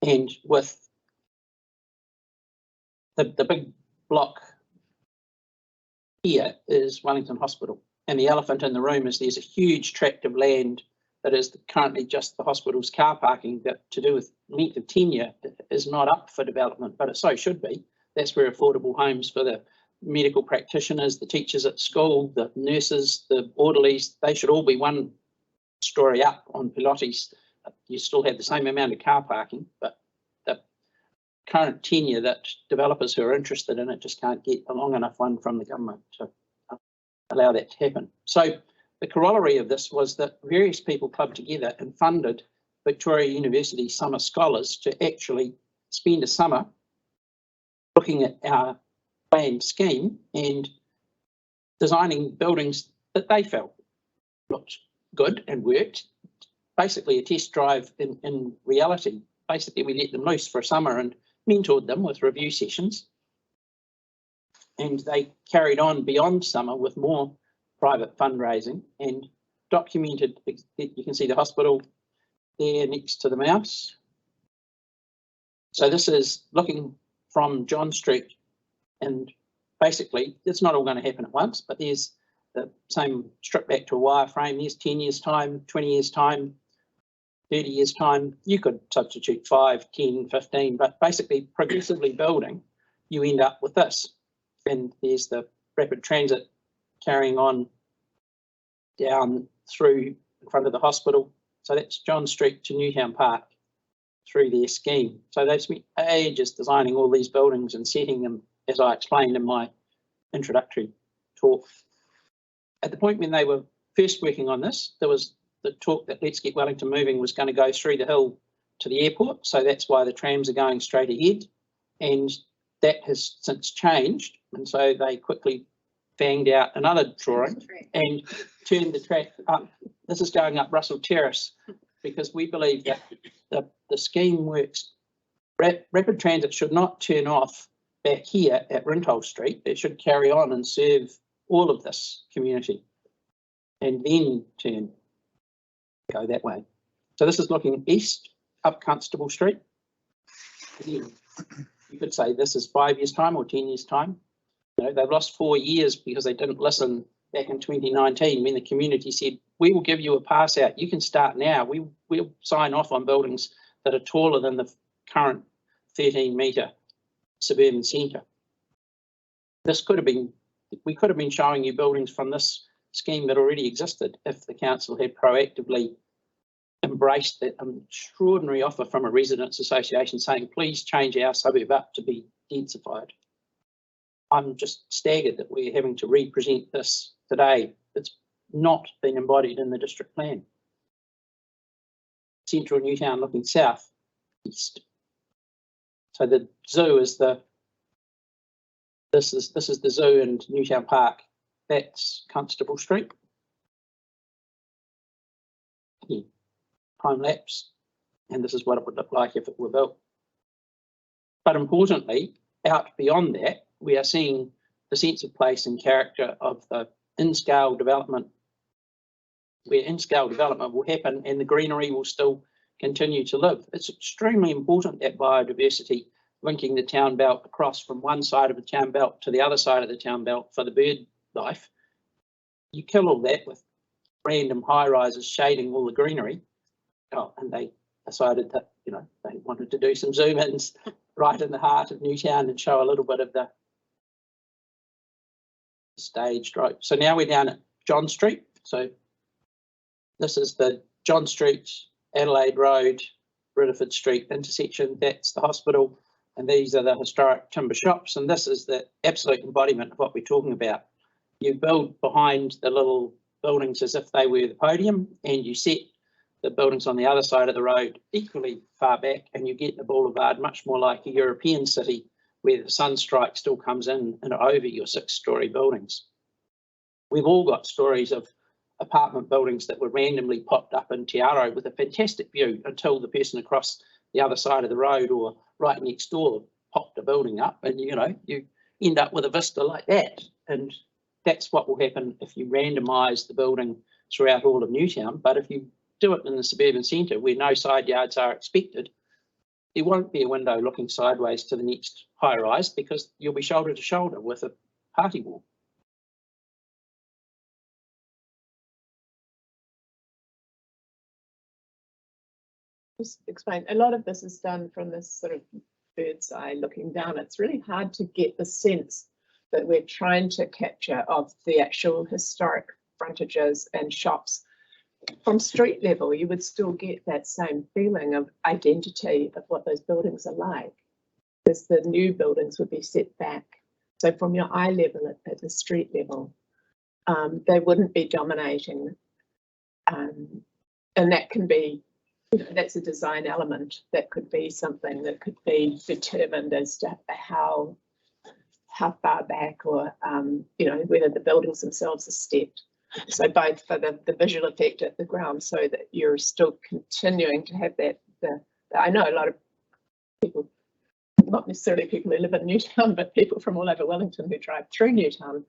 And with the big block here is Wellington Hospital, and the elephant in the room is there's a huge tract of land that is currently just the hospital's car parking that, to do with length of tenure, is not up for development, but it so should be. That's where affordable homes for the medical practitioners, the teachers at school, the nurses, the orderlies, they should all be 1 story up on Pilates. You still have the same amount of car parking, but the current tenure that developers who are interested in it just can't get a long enough one from the government to allow that to happen. So the corollary of this was that various people clubbed together and funded Victoria University summer scholars to actually spend a summer looking at our planned scheme and designing buildings that they felt looked good and worked. Basically a test drive in reality. Basically we let them loose for a summer and mentored them with review sessions. And they carried on beyond summer with more private fundraising and documented. You can see the hospital there next to the mouse. So this is looking from John Street, and basically it's not all going to happen at once, but there's the same strip back to a wireframe. There's 10 years time, 20 years time, 30 years time. You could substitute 5, 10, 15, but basically progressively building, you end up with this. And there's the rapid transit carrying on down through in front of the hospital. So that's John Street to Newtown Park through their scheme. So they've spent ages designing all these buildings and setting them, as I explained in my introductory talk. At the point when they were first working on this, there was the talk that Let's Get Wellington Moving was going to go through the hill to the airport. So that's why the trams are going straight ahead. And that has since changed. And so they quickly banged out another drawing and turned the track up. This is going up Russell Terrace because we believe that the scheme works. Rapid transit should not turn off back here at Rintoul Street. It should carry on and serve all of this community and then go that way. So this is looking east up Constable Street. Again, you could say this is 5 years time or 10 years time. You know, they've lost 4 years because they didn't listen back in 2019 when the community said, we will give you a pass out. You can start now. We'll sign off on buildings that are taller than the current 13-metre suburban centre. This could have been, we could have been showing you buildings from this scheme that already existed if the council had proactively embraced that extraordinary offer from a residents association saying, please change our suburb up to be densified. I'm just staggered that we're having to represent this today. It's not been embodied in the district plan. Central Newtown looking south, east. So the zoo is this is the zoo and Newtown Park. That's Constable Street. Yeah. Time lapse, and this is what it would look like if it were built. But importantly, out beyond that, we are seeing the sense of place and character of the in-scale development, where in-scale development will happen and the greenery will still continue to live. It's extremely important that biodiversity linking the town belt across from one side of the town belt to the other side of the town belt for the bird life. You kill all that with random high-rises shading all the greenery. Oh, and they decided that, you know, they wanted to do some zoom-ins right in the heart of Newtown and show a little bit of the staged road. So now we're down at John Street. So this is the John Street, Adelaide Road, Ridderford Street intersection. That's the hospital. And these are the historic timber shops. And this is the absolute embodiment of what we're talking about. You build behind the little buildings as if they were the podium, and you set the buildings on the other side of the road equally far back, and you get the boulevard much more like a European city where the sunstrike still comes in and over your 6-storey buildings. We've all got stories of apartment buildings that were randomly popped up in Te Aro with a fantastic view until the person across the other side of the road or right next door popped a building up, and you know, you end up with a vista like that. And that's what will happen if you randomise the building throughout all of Newtown. But if you do it in the suburban centre where no side yards are expected, there won't be a window looking sideways to the next high rise because you'll be shoulder to shoulder with a party wall. Just explain, a lot of this is done from this sort of bird's eye looking down. It's really hard to get the sense that we're trying to capture of the actual historic frontages and shops. From street level, you would still get that same feeling of identity of what those buildings are like, because the new buildings would be set back. So from your eye level at the street level, they wouldn't be dominating. And that can be, that's a design element. That could be something that could be determined as to how far back, or whether the buildings themselves are stepped. So both for the visual effect at the ground, so that you're still continuing to have that. I know a lot of people, not necessarily people who live in Newtown, but people from all over Wellington who drive through Newtown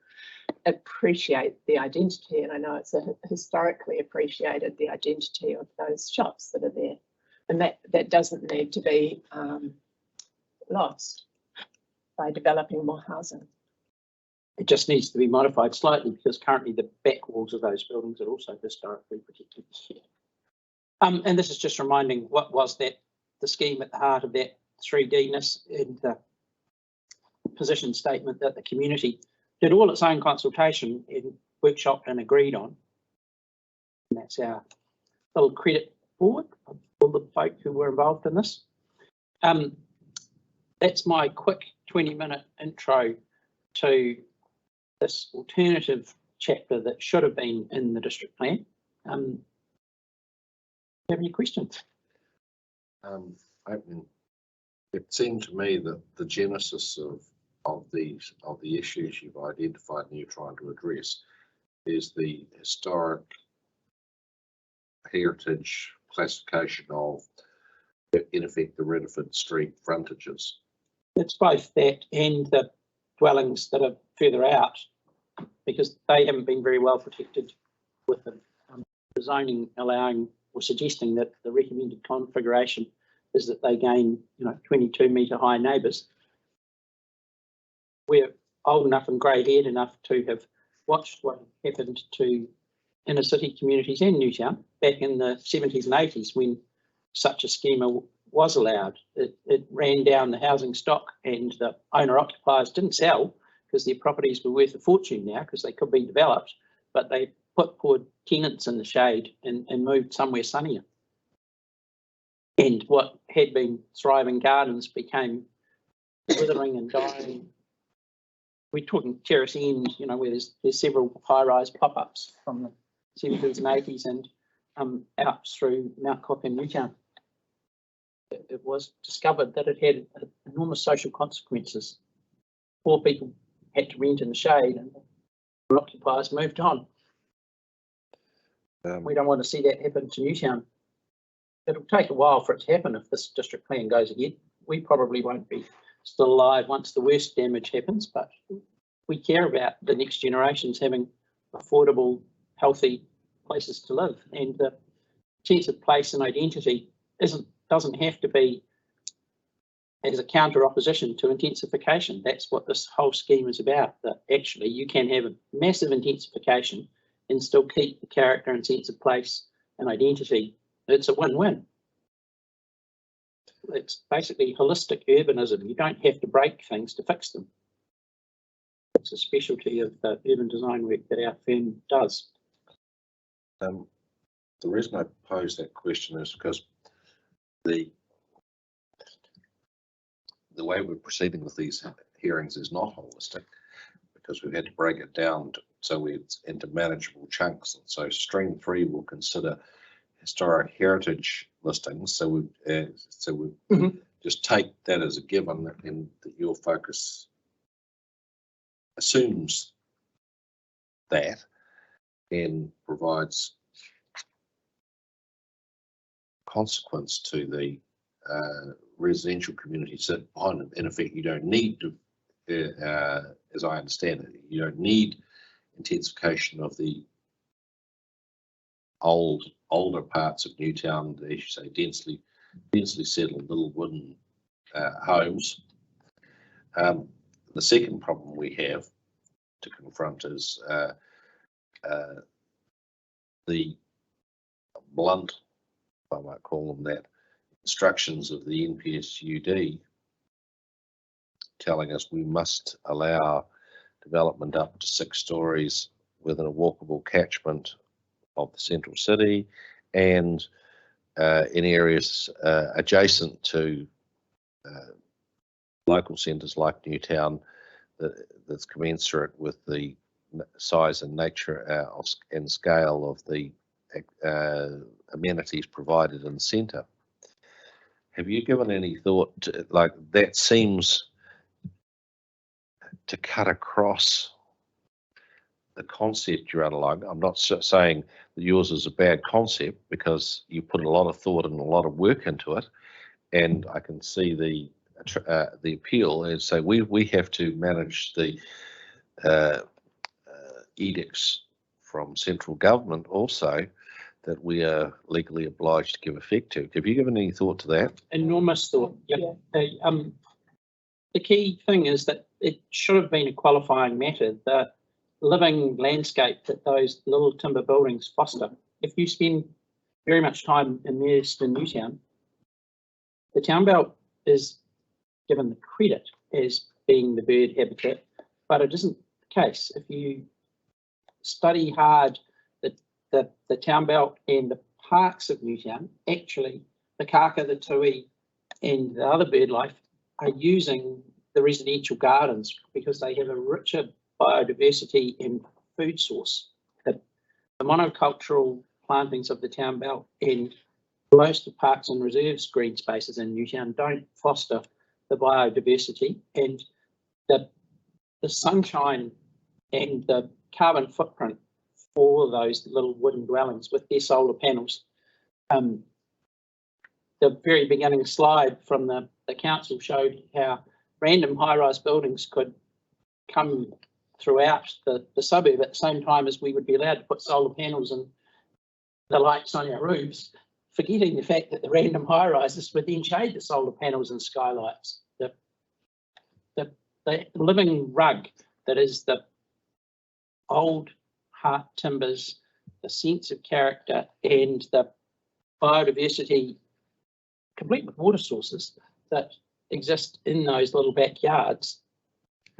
appreciate the identity, and I know it's historically appreciated, the identity of those shops that are there, and that doesn't need to be lost by developing more housing. It just needs to be modified slightly, because currently the back walls of those buildings are also historically protected. And this is just reminding what was the scheme at the heart of that 3D-ness, and the position statement that the community did all its own consultation and workshopped and agreed on. And that's our little credit forward of all the folk who were involved in this. That's my quick 20-minute intro to this alternative chapter that should have been in the district plan. Do you have any questions? It seemed to me that the genesis of the issues you've identified and you're trying to address is the historic heritage classification of, in effect, the Redford Street frontages. It's both that and the dwellings that are further out, because they haven't been very well protected with the zoning allowing or suggesting that the recommended configuration is that they gain 22-metre high neighbours. We're old enough and grey-haired enough to have watched what happened to inner city communities in Newtown back in the 70s and 80s when such a schema was allowed. It ran down the housing stock, and the owner-occupiers didn't sell because their properties were worth a fortune now because they could be developed, but they put poor tenants in the shade and moved somewhere sunnier. And what had been thriving gardens became withering and dying. We're talking Terrace End, where there's several high-rise pop-ups from the 70s and 80s and out through Mount Cook and Newtown. It was discovered that it had enormous social consequences. Poor people had to rent in the shade, and the occupiers moved on. We don't want to see that happen to Newtown. It'll take a while for it to happen if this district plan goes ahead. We probably won't be still alive once the worst damage happens, but we care about the next generations having affordable, healthy places to live, and the sense of place and identity doesn't have to be as a counter opposition to intensification. That's what this whole scheme is about, that actually you can have a massive intensification and still keep the character and sense of place and identity. It's a win-win. It's basically holistic urbanism. You don't have to break things to fix them. It's a specialty of the urban design work that our firm does. The reason I pose that question is because the way we're proceeding with these hearings is not holistic, because we've had to break it down so it's into manageable chunks. And so Stream 3 will consider historic heritage listings. So we just take that as a given, and that your focus assumes that and provides consequence to the residential communities that behind it. In effect, you don't need to, as I understand it, you don't need intensification of the older parts of Newtown, as you say, densely settled little wooden homes. The second problem we have to confront is the blunt, if I might call them that, instructions of the NPSUD telling us we must allow development up to 6 stories within a walkable catchment of the central city, and in areas adjacent to local centres like Newtown, that's commensurate with the size and nature and scale of the amenities provided in the centre. Have you given any thought to, like, that seems to cut across the concept you're underlying? I'm not saying that yours is a bad concept, because you put a lot of thought and a lot of work into it, and I can see the appeal, and so we have to manage the edicts from central government also that we are legally obliged to give effect to. Have you given any thought to that? Enormous thought. Yep. The key thing is that it should have been a qualifying matter, the living landscape that those little timber buildings foster. If you spend very much time immersed in Newtown, the town belt is given the credit as being the bird habitat, but it isn't the case. If you study hard the town belt and the parks of Newtown, actually the kaka, the tui and the other bird life are using the residential gardens because they have a richer biodiversity and food source. The monocultural plantings of the town belt and most of parks and reserves green spaces in Newtown don't foster the biodiversity, and the sunshine and the carbon footprint for those little wooden dwellings with their solar panels. The very beginning slide from the council showed how random high-rise buildings could come throughout the suburb at the same time as we would be allowed to put solar panels and the lights on our roofs, forgetting the fact that the random high-rises would then shade the solar panels and skylights. The living rug that is the old heart timbers, the sense of character and the biodiversity, complete with water sources that exist in those little backyards,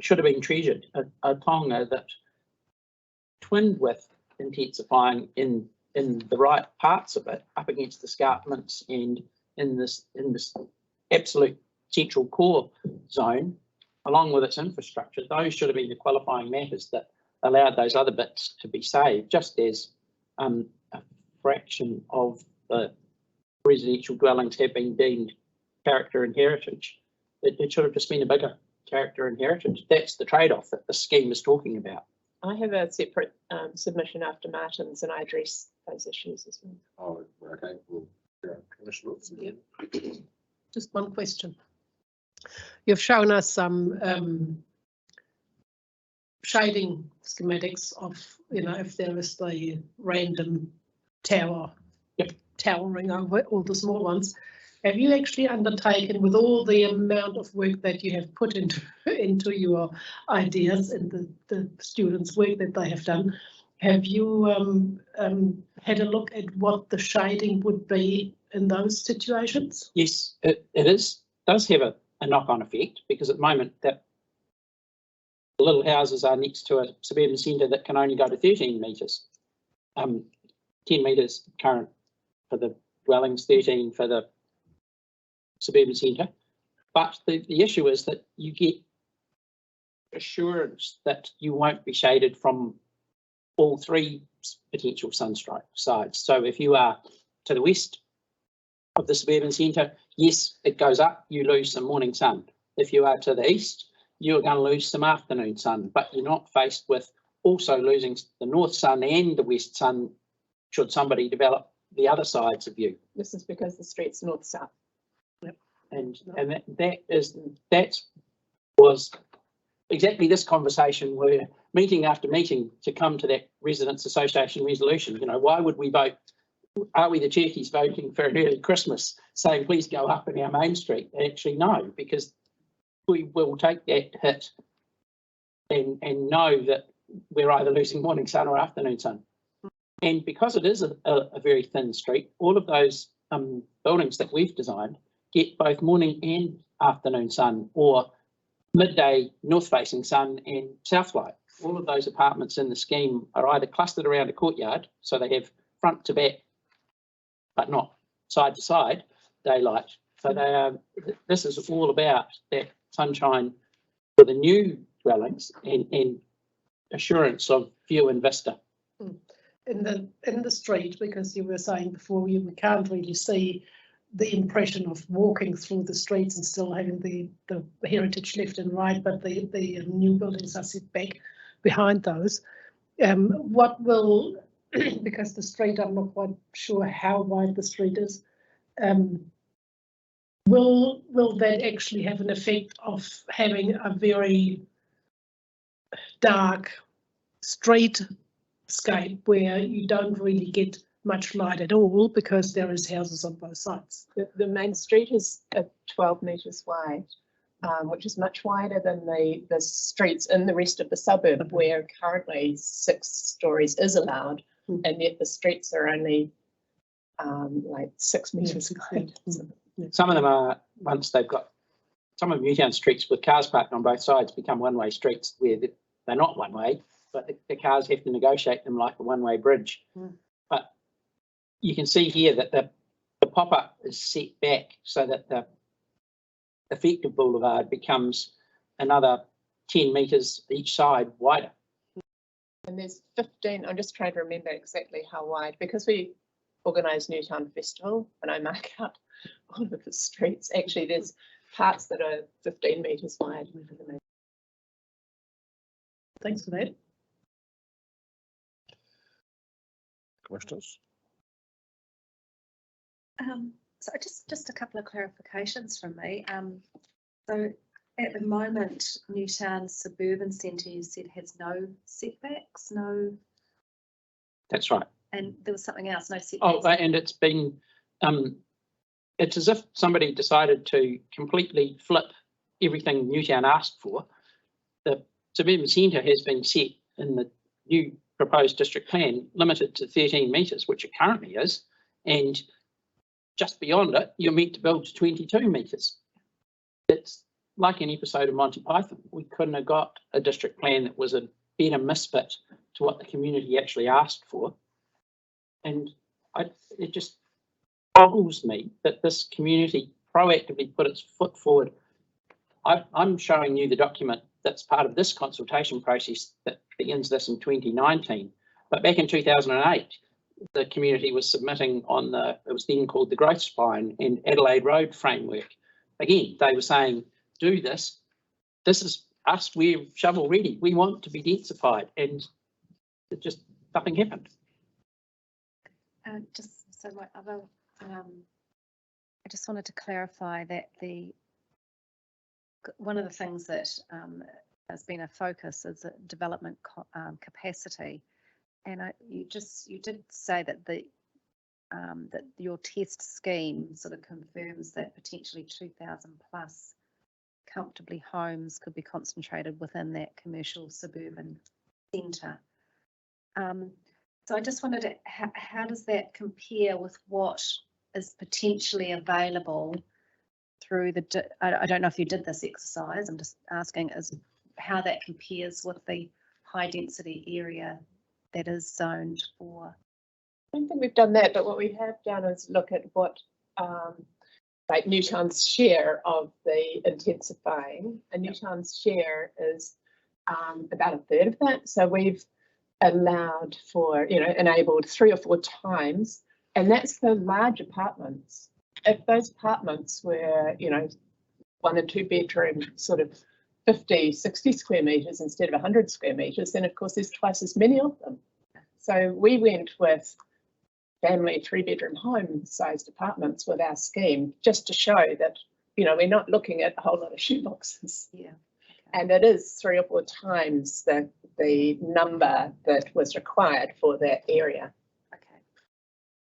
should have been treasured. A tonga that twinned with intensifying in the right parts of it, up against the escarpments and in this absolute central core zone, along with its infrastructure. Those should have been the qualifying matters that allowed those other bits to be saved, just as a fraction of the residential dwellings have been deemed character and heritage. It should have just been a bigger character and heritage. That's the trade-off that the scheme is talking about. I have a separate submission after Martin's, and I address those issues as well. Oh, okay. Well, Commissioner. Just one question. You've shown us some shading schematics of, if there is the random tower, towering over all the small ones. Have you actually undertaken, with all the amount of work that you have put into your ideas and the students' work that they have done, have you had a look at what the shading would be in those situations? Yes, it does have a knock-on effect, because at the moment that the little houses are next to a suburban centre that can only go to 13 metres. 10 metres current for the dwellings, 13 for the suburban centre. But the issue is that you get assurance that you won't be shaded from all three potential sunstrike sides. So if you are to the west of the suburban centre, yes, it goes up, you lose some morning sun. If you are to the east, you're going to lose some afternoon sun, but you're not faced with also losing the north sun and the west sun should somebody develop the other sides of you. This is because the street's north-south. Yep. And that was exactly this conversation where meeting after meeting to come to that Residents Association resolution. Why would we vote? Are we the turkeys voting for an early Christmas saying please go up in our main street? Actually, no, because we will take that hit and know that we're either losing morning sun or afternoon sun. And because it is a very thin street, all of those buildings that we've designed get both morning and afternoon sun, or midday north-facing sun and south light. All of those apartments in the scheme are either clustered around a courtyard, so they have front to back, but not side to side daylight. So they are. This is all about that sunshine for the new dwellings and assurance of view and vista. In the street, because you were saying before, we can't really see the impression of walking through the streets and still having the heritage left and right, but the new buildings are set back behind those. What will, because the street, I'm not quite sure how wide the street is, will that actually have an effect of having a very dark streetscape where you don't really get much light at all because there is houses on both sides? The main street is 12 metres wide, which is much wider than the streets in the rest of the suburb, where currently 6 stories is allowed, and yet the streets are only like 6 metres wide. Some of them are, once they've got, some of Newtown streets with cars parked on both sides become one-way streets where they're not one-way, but the cars have to negotiate them like a one-way bridge. But you can see here that the pop-up is set back so that the effective boulevard becomes another 10 metres each side wider. And there's 15, I'm just trying to remember exactly how wide, because we organise Newtown Festival and I mark out all of the streets. Actually, there's parts that are 15 metres wide. Thanks for that. Questions? So just a couple of clarifications from me. So at the moment, Newtown Suburban Centre, you said, has no setbacks, no, That's right. and there was something else, no setbacks. Oh, and it's been, it's as if somebody decided to completely flip everything Newtown asked for. The suburban centre has been set in the new proposed district plan limited to 13 metres, which it currently is, and just beyond it, you're meant to build to 22 metres. It's like an episode of Monty Python. We couldn't have got a district plan that was a better misfit to what the community actually asked for. And it just boggles me that this community proactively put its foot forward. I'm showing you the document that's part of this consultation process that begins this in 2019. But back in 2008, the community was submitting on it was then called the Growth Spine and Adelaide Road framework. Again, they were saying, do this. This is us, we're shovel ready. We want to be densified, and it just, nothing happened. Just so my other, I just wanted to clarify that one of the things that has been a focus is development capacity, and you did say that that your test scheme sort of confirms that potentially 2,000 plus comfortably homes could be concentrated within that commercial suburban centre. So I just wondered, how does that compare with what is potentially available through I don't know if you did this exercise, I'm just asking how that compares with the high density area that is zoned for. I don't think we've done that, but what we have done is look at what like Newtown's share of the intensifying, and Newtown's share is about a third of that. So we've allowed for, enabled 3 or 4 times, and that's for large apartments. If those apartments were, 1 and 2 bedroom, sort of 50, 60 square metres instead of 100 square metres, then of course there's twice as many of them. So we went with family 3-bedroom home sized apartments with our scheme, just to show that, we're not looking at a whole lot of shoeboxes. Yeah. Okay. And it is 3 or 4 times the number that was required for that area. Okay.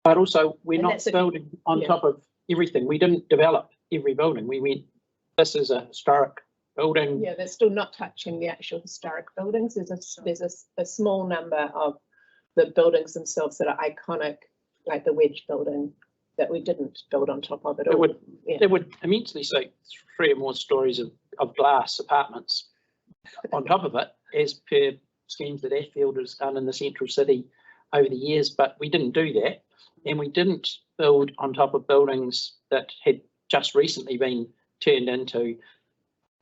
But also, we're And not that's building on yeah. top of everything. We didn't develop every building. We went, this is a historic building. Yeah, they're still not touching the actual historic buildings. There's a small number of the buildings themselves that are iconic, like the Wedge building, that we didn't build on top of it all. It would immensely say 3 or more stories of glass apartments on top of it, as per schemes that Ashfield has done in the central city over the years, but we didn't do that. And we didn't build on top of buildings that had just recently been turned into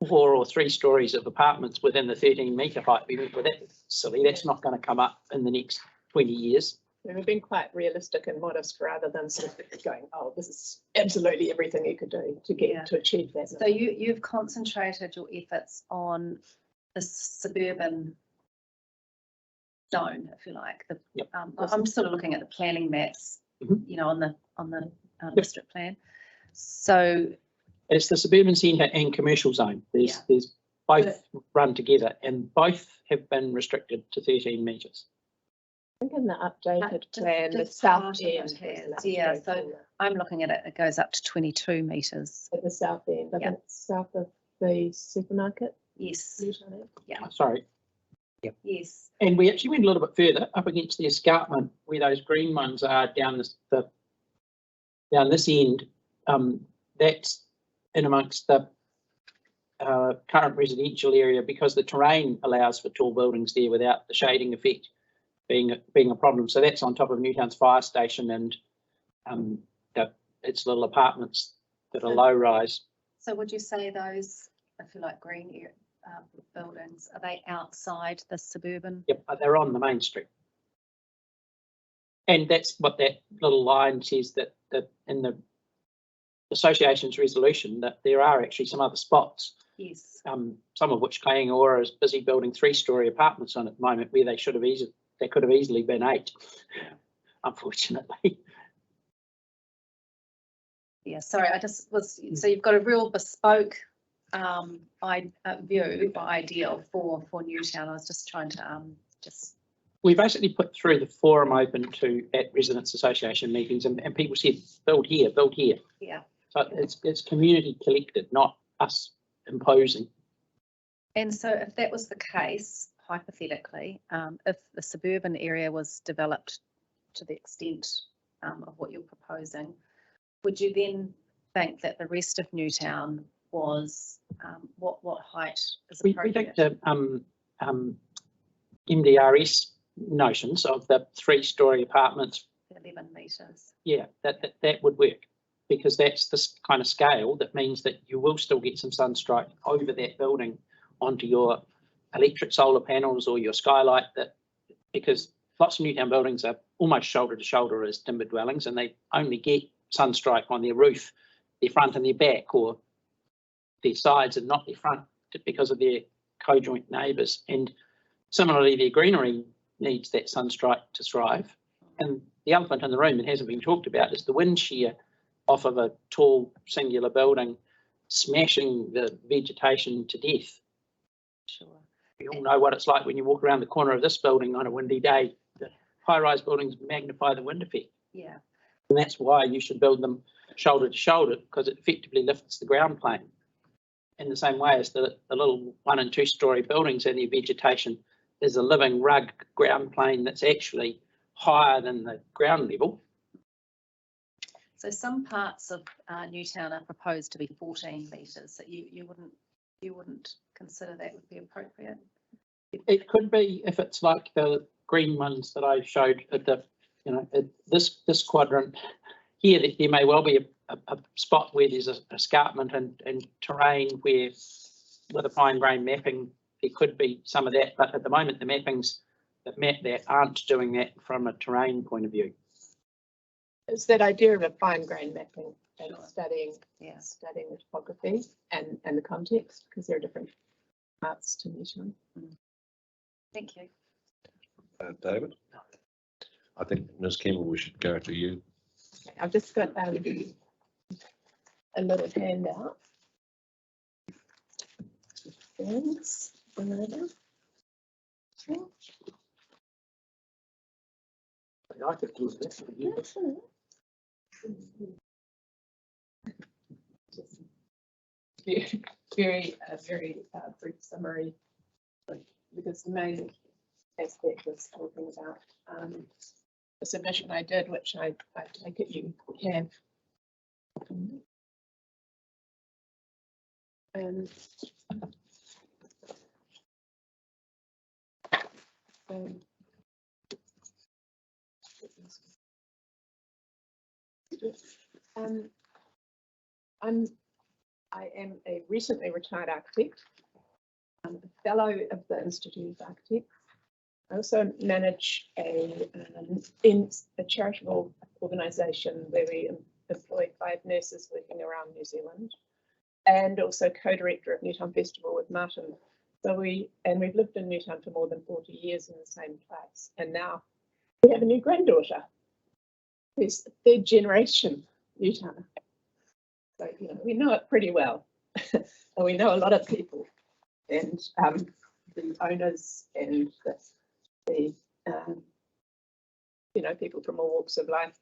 4 or 3 stories of apartments within the 13-metre height. We went, well, that's silly. That's not going to come up in the next 20 years. We've been quite realistic and modest rather than sort of going, oh, this is absolutely everything you could do to get Yeah. to achieve that. So you've concentrated your efforts on the suburban zone, if you like. Yep. I'm sort of looking at the planning maps, Mhm. you know, on the district plan. So It's the suburban centre and commercial zone. There's both run together, and both have been restricted to 13 metres. I think in the updated Just- plan, the just south part of end. it has, was yeah, that so- straightforward. I'm looking at it, it goes up to 22 metres. At the south end, I Yeah. think it's south of the supermarket. Yes, Sorry. yes. And we actually went a little bit further up against the escarpment where those green ones are down down this end. That's in amongst the current residential area because the terrain allows for tall buildings there without the shading effect being a problem. So that's on top of Newtown's fire station and its little apartments that are low rise. So would you say those, if you like, green buildings, are they outside the suburban? Yep, they're on the main street. And that's what that little line says, that in the association's resolution that there are actually some other spots, Yes. some of which Kaingaora is busy building 3-storey apartments on at the moment where they could have easily been 8, unfortunately. Yeah, sorry, I just was, so you've got a real bespoke view or ideal for Newtown. I was just trying to just. We basically put through the forum open at residents association meetings and people said, build here, build here. Yeah. So it's community collected, not us imposing. And so if that was the case, hypothetically, if the suburban area was developed to the extent of what you're proposing, would you then think that the rest of Newtown was what height is We appropriate? think the MDRS notions of the 3-storey apartments, 11 metres. yeah, that would work because that's this kind of scale that means that you will still get some sunstrike over that building onto your electric solar panels or your skylight, that because lots of Newtown buildings are almost shoulder to shoulder as timber dwellings and they only get sunstrike on their roof, their front and their back, or their sides and not their front because of their co-joint neighbours. And similarly, their greenery needs that sunstrike to thrive. And the elephant in the room that hasn't been talked about is the wind shear off of a tall singular building, smashing the vegetation to death. Sure. We all know what it's like when you walk around the corner of this building on a windy day. The high-rise buildings magnify the wind effect. Yeah. And that's why you should build them shoulder to shoulder, because it effectively lifts the ground plane. In the same way as the little 1- and 2-storey buildings and their vegetation is a living rug ground plane that's actually higher than the ground level. So some parts of Newtown are proposed to be 14 metres. So you wouldn't consider that would be appropriate? It could be if it's like the green ones that I showed at the, this quadrant here, that there may well be a spot where there's a escarpment and terrain where with a fine grain mapping, there could be some of that. But at the moment, the mappings that map that aren't doing that from a terrain point of view. It's that idea of a fine grain mapping and studying the topography and the context, because there are different parts to Newtown. Thank you. David? I think, Ms. Campbell, we should go to you. I've just got a little handout. Thanks. I could do this. Very brief summary, because the main aspect was talking about the submission I did, which I take it you have. And I am a recently retired architect. I'm a fellow of the Institute of Architects. I also manage a charitable organisation where we employ 5 nurses working around New Zealand, and also co-director of Newtown Festival with Martin. So we've lived in Newtown for more than 40 years in the same place, and now we have a new granddaughter who's 3rd generation Newtowner. So we know it pretty well, and we know a lot of people, and the owners and the people from all walks of life.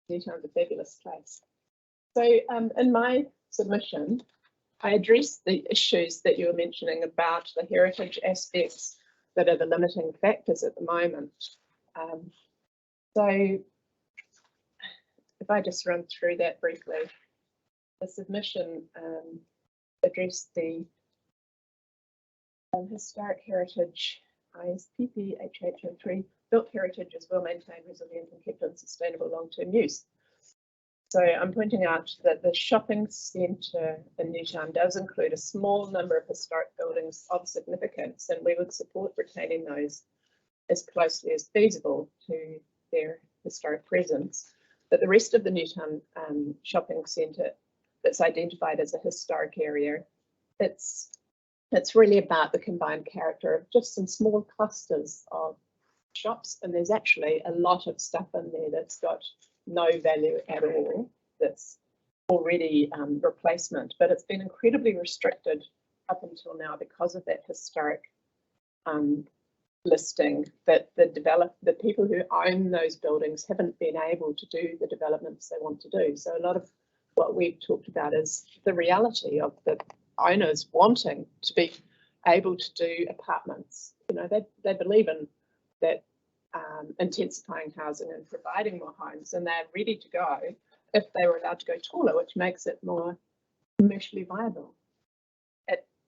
Newtown's a fabulous place. So in my submission, I addressed the issues that you were mentioning about the heritage aspects that are the limiting factors at the moment. So if I just run through that briefly, the submission addressed the historic heritage ISPP HH03. Built heritage is well maintained, resilient and kept in sustainable long-term use. So I'm pointing out that the shopping centre in Newtown does include a small number of historic buildings of significance, and we would support retaining those as closely as feasible to their historic presence. But the rest of the Newtown shopping centre that's identified as a historic area, it's really about the combined character of just some small clusters of shops, and there's actually a lot of stuff in there that's got no value at all, that's already replacement, but it's been incredibly restricted up until now because of that historic listing, that the people who own those buildings haven't been able to do the developments they want to do. So a lot of what we've talked about is the reality of the owners wanting to be able to do apartments. They believe in that intensifying housing and providing more homes, and they're ready to go if they were allowed to go taller, which makes it more commercially viable.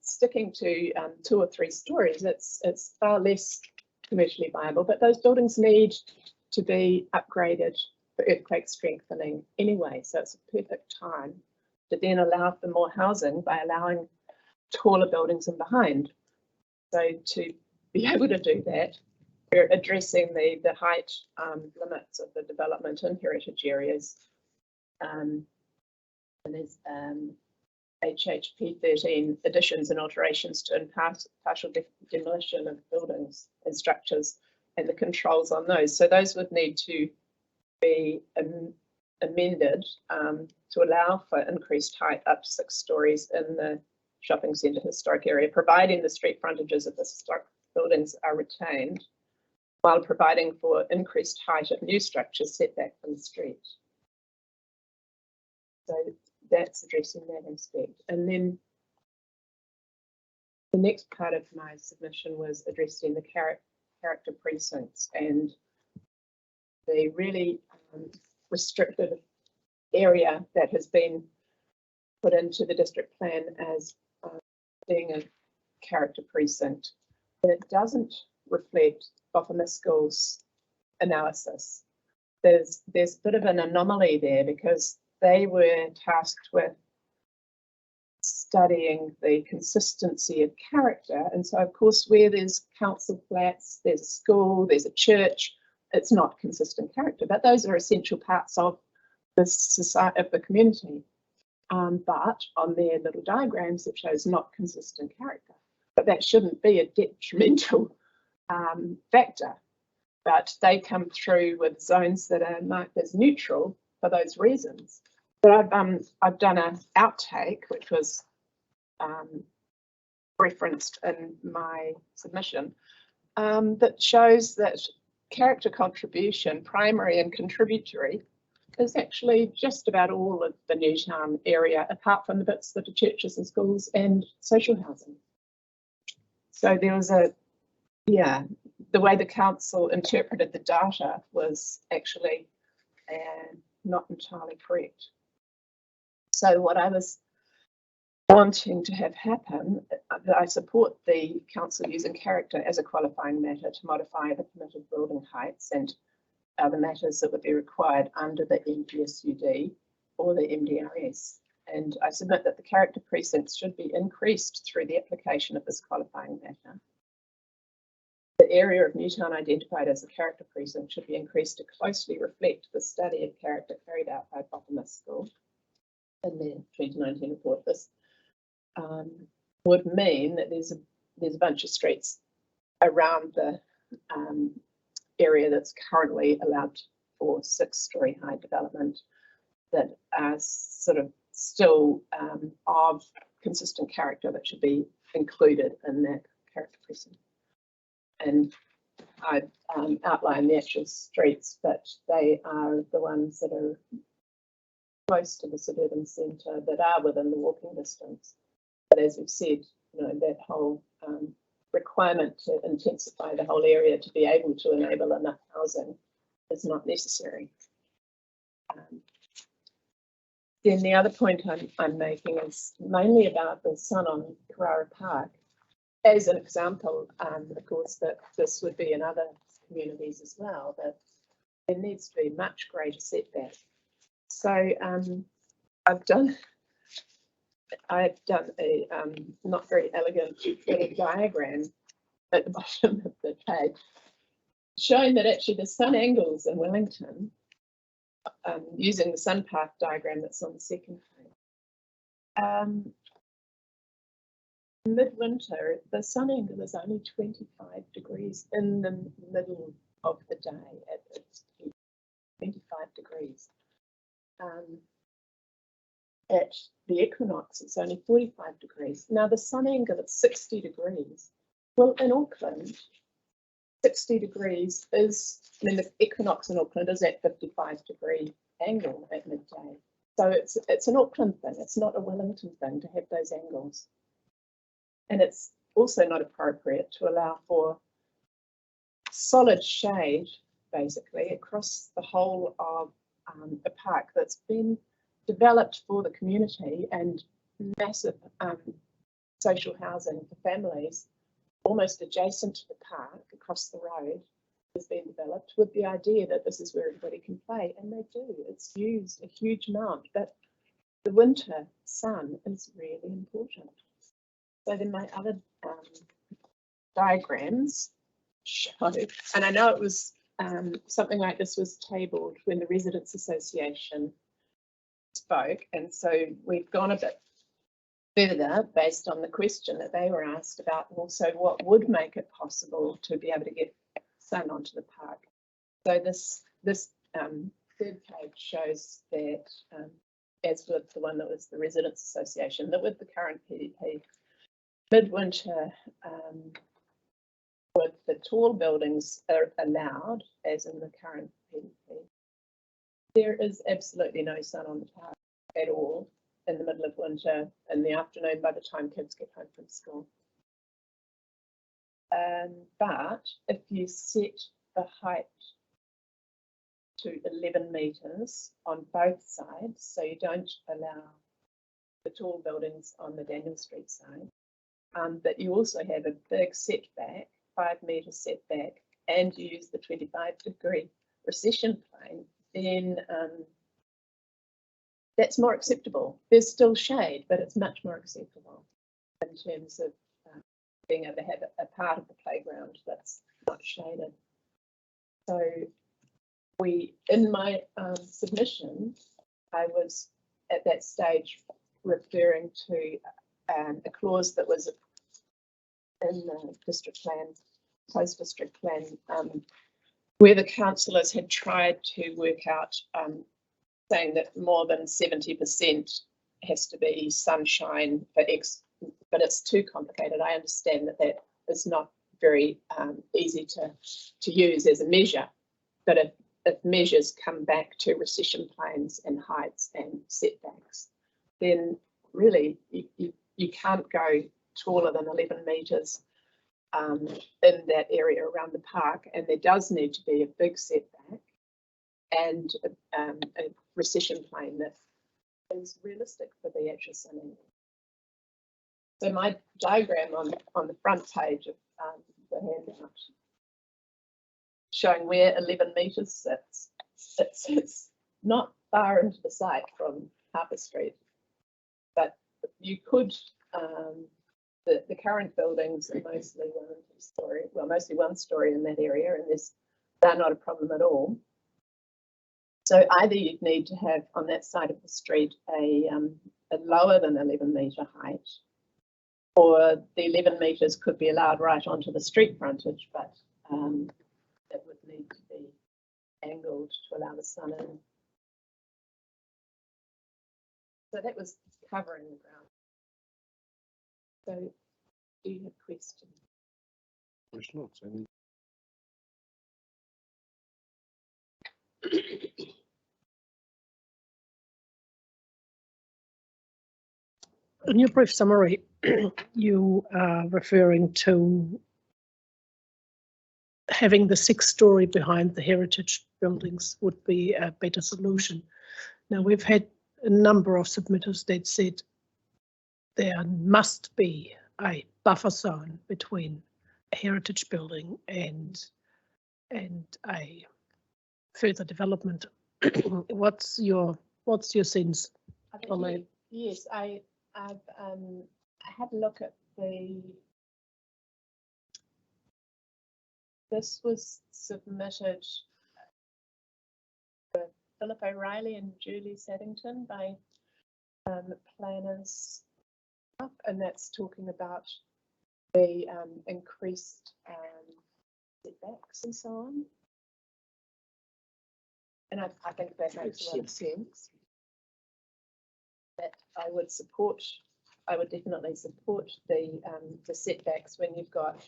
Sticking to 2 or 3 stories, it's far less commercially viable, but those buildings need to be upgraded for earthquake strengthening anyway, so it's a perfect time to then allow for more housing by allowing taller buildings in behind. So to be able to do that, we're addressing the height limits of the development in heritage areas. And there's HHP 13 additions and alterations to partial demolition of buildings and structures and the controls on those. So those would need to be amended to allow for increased height up to 6 stories in the shopping centre historic area, providing the street frontages of the historic buildings are retained, while providing for increased height of new structures set back from the street. So that's addressing that aspect. And then the next part of my submission was addressing the character precincts and the really restricted area that has been put into the district plan as being a character precinct. And it doesn't reflect Boffa-Miskell's analysis. There's a bit of an anomaly there because they were tasked with studying the consistency of character. And so, of course, where there's council flats, there's a school, there's a church, it's not consistent character, but those are essential parts of the society, of the community. But on their little diagrams, it shows not consistent character. But that shouldn't be a detrimental factor. But they come through with zones that are marked as neutral for those reasons. But I've done an outtake, which was referenced in my submission, that shows that character contribution, primary and contributory, is actually just about all of the Newtown area, apart from the bits that are churches and schools and social housing. So there was the way the council interpreted the data was actually not entirely correct. So what I was wanting to have happen, I support the council using character as a qualifying matter to modify the permitted building heights and other matters that would be required under the MPSUD or the MDRS. And I submit that the character precincts should be increased through the application of this qualifying matter. The area of Newtown identified as a character precinct should be increased to closely reflect the study of character carried out by Bottomless School in their 2019 report. This would mean that there's a bunch of streets around the area that's currently allowed for 6-story high development that are sort of still of consistent character that should be included in that character precinct. And I've outlined the actual streets, but they are the ones that are close to the suburban centre that are within the walking distance. But as we've said, you know, that whole requirement to intensify the whole area to be able to enable enough housing is not necessary. Then the other point I'm making is mainly about the sun on Carrara Park. As an example, of course, that this would be in other communities as well, that there needs to be much greater setback. So I've done a not very elegant little diagram at the bottom of the page, showing that actually the sun angles in Wellington, using the sun path diagram that's on the second page. Midwinter, the sun angle is only 25 degrees in the middle of the day at its peak, 25 degrees. At the equinox, it's only 45 degrees. Now the sun angle is 60 degrees. Well, in Auckland, 60 degrees is, I mean, the equinox in Auckland is at 55-degree angle at midday. So it's an Auckland thing. It's not a Wellington thing to have those angles. And it's also not appropriate to allow for solid shade, basically, across the whole of a park that's been developed for the community, and massive social housing for families almost adjacent to the park across the road has been developed with the idea that this is where everybody can play, and they do. It's used a huge amount, but the winter sun is really important. So then my other diagrams show, and I know it was something like this was tabled when the Residents Association spoke, and so we've gone a bit further based on the question that they were asked about also what would make it possible to be able to get sun onto the park. So this third page shows that, as with the one that was the Residents Association, that with the current PDP, midwinter, with the tall buildings are allowed, as in the current PDP, there is absolutely no sun on the park at all in the middle of winter in the afternoon by the time kids get home from school. But if you set the height to 11 metres on both sides, so you don't allow the tall buildings on the Daniel Street side, but you also have a big setback, 5 metre setback, and you use the 25-degree recession plane, then that's more acceptable. There's still shade, but it's much more acceptable in terms of being able to have a part of the playground that's not shaded. So in my submission, I was at that stage referring to a clause that was in the district plan, post-district plan, where the councillors had tried to work out saying that more than 70% has to be sunshine for X, but it's too complicated. I understand that that is not very easy to use as a measure, but if measures come back to recession planes and heights and setbacks, then really you can't go taller than 11 metres in that area around the park, and there does need to be a big setback and a recession plane that is realistic for the actual sun angle. So my diagram on the front page of the handout showing where 11 metres sits, it sits not far into the site from Harper Street. but you could, the current buildings are mostly mostly one story in that area, and they're not a problem at all. So either you'd need to have on that side of the street a lower than 11-metre height, or the 11 metres could be allowed right onto the street frontage, but it would need to be angled to allow the sun in. So that was covering the ground. So do you have questions? In your brief summary, you are referring to having the 6th story behind the heritage buildings would be a better solution. Now, we've had a number of submitters that said there must be a buffer zone between a heritage building and a further development. What's your sense on that? Yes, I've had a look at this was submitted to Philip O'Reilly and Julie Saddington by planners, and that's talking about the increased setbacks and so on. And I think that makes a lot of sense. That I would definitely support the setbacks when you've got,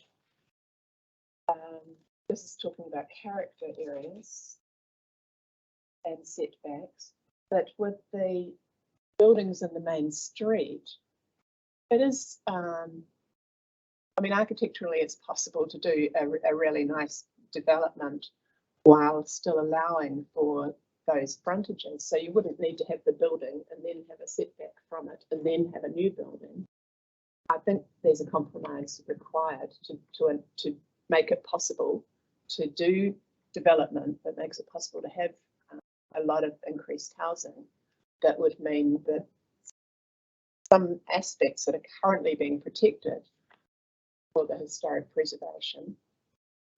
this is talking about character areas and setbacks, but with the buildings in the main street, it is, I mean, architecturally it's possible to do a really nice development while still allowing for those frontages. So you wouldn't need to have the building and then have a setback from it and then have a new building. I think there's a compromise required to make it possible to do development that makes it possible to have a lot of increased housing. That would mean that some aspects that are currently being protected for the historic preservation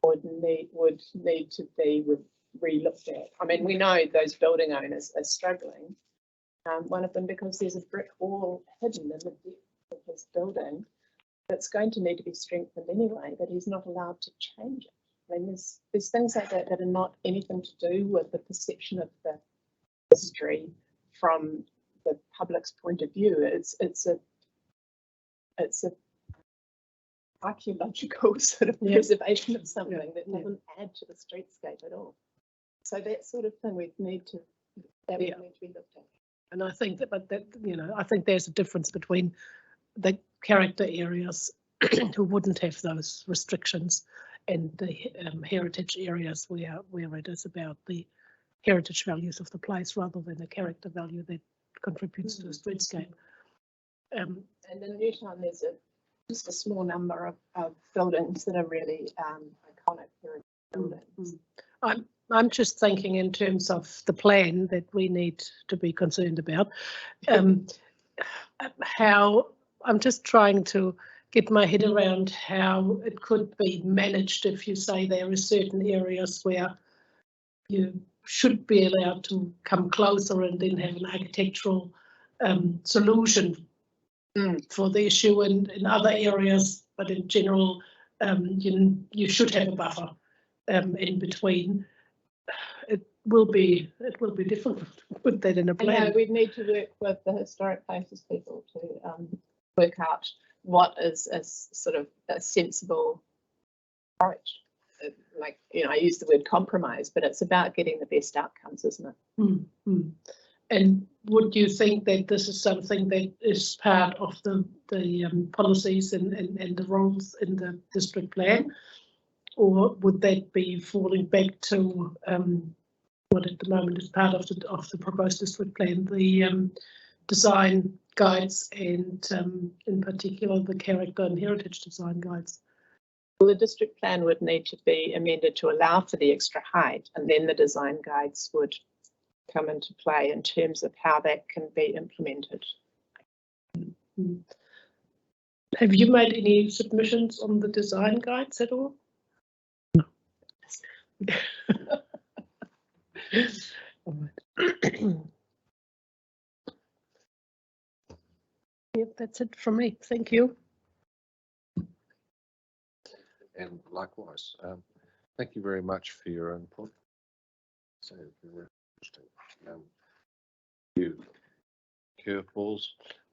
would need to be re-looked at. I mean, we know those building owners are struggling. One of them because there's a brick wall hidden in the depth of his building that's going to need to be strengthened anyway, but he's not allowed to change it. I mean, there's things like that that are not anything to do with the perception of the history from the public's point of view. It's a archaeological sort of preservation of something that doesn't add to the streetscape at all. So that sort of thing would need to be looked at. And I think I think there's a difference between the character areas who wouldn't have those restrictions and the heritage areas where it is about the heritage values of the place rather than the character value that contributes to the streetscape. And in Newtown, there's just a small number of buildings that are really iconic heritage buildings. I'm just thinking in terms of the plan that we need to be concerned about. How I'm just trying to get my head around how it could be managed if you say there are certain areas where you should be allowed to come closer and then have an architectural solution for the issue, and in other areas, but in general, you should have a buffer in between. It will be difficult to put that in a plan. I know we'd need to work with the historic places people to work out what is a sort of a sensible approach. Like, I use the word compromise, but it's about getting the best outcomes, isn't it? And would you think that this is something that is part of the policies and the rules in the district plan, or would that be falling back to what at the moment is part of the proposed district plan, the design guides and in particular the character and heritage design guides? Well, the district plan would need to be amended to allow for the extra height, and then the design guides would come into play in terms of how that can be implemented. Have you made any submissions on the design guides at all? No. All right. Yep, that's it from me. Thank you. And likewise, thank you very much for your input. So, very interesting. Few curveballs,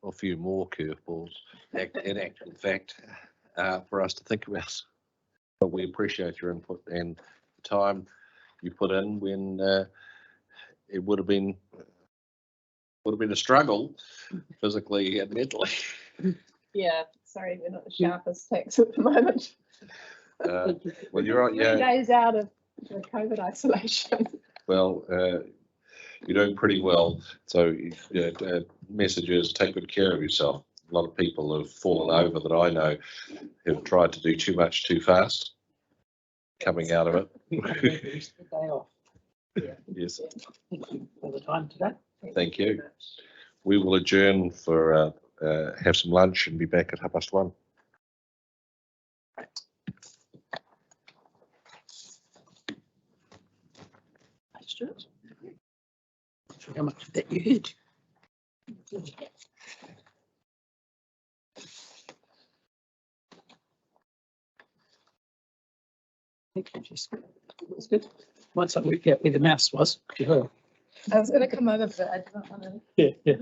or a few more curveballs, in actual fact, for us to think about. But we appreciate your input and the time you put in when it would have been a struggle physically and mentally. Yeah, sorry, we're not the sharpest tax at the moment. Well, you're right. 3 Yeah. days out of the COVID isolation. Well, you're doing pretty well. So, messages: take good care of yourself. A lot of people have fallen over that I know have tried to do too much too fast. Coming out of it. The day off. Yes. Thank you for the time today. Thank you. We will adjourn for have some lunch and be back at 1:30. Stuart. Not sure how much of that you heard. Thank you, Jessica. That's good. Once I worked out where the mouse was. I was going to come over, but I didn't want to. Yeah.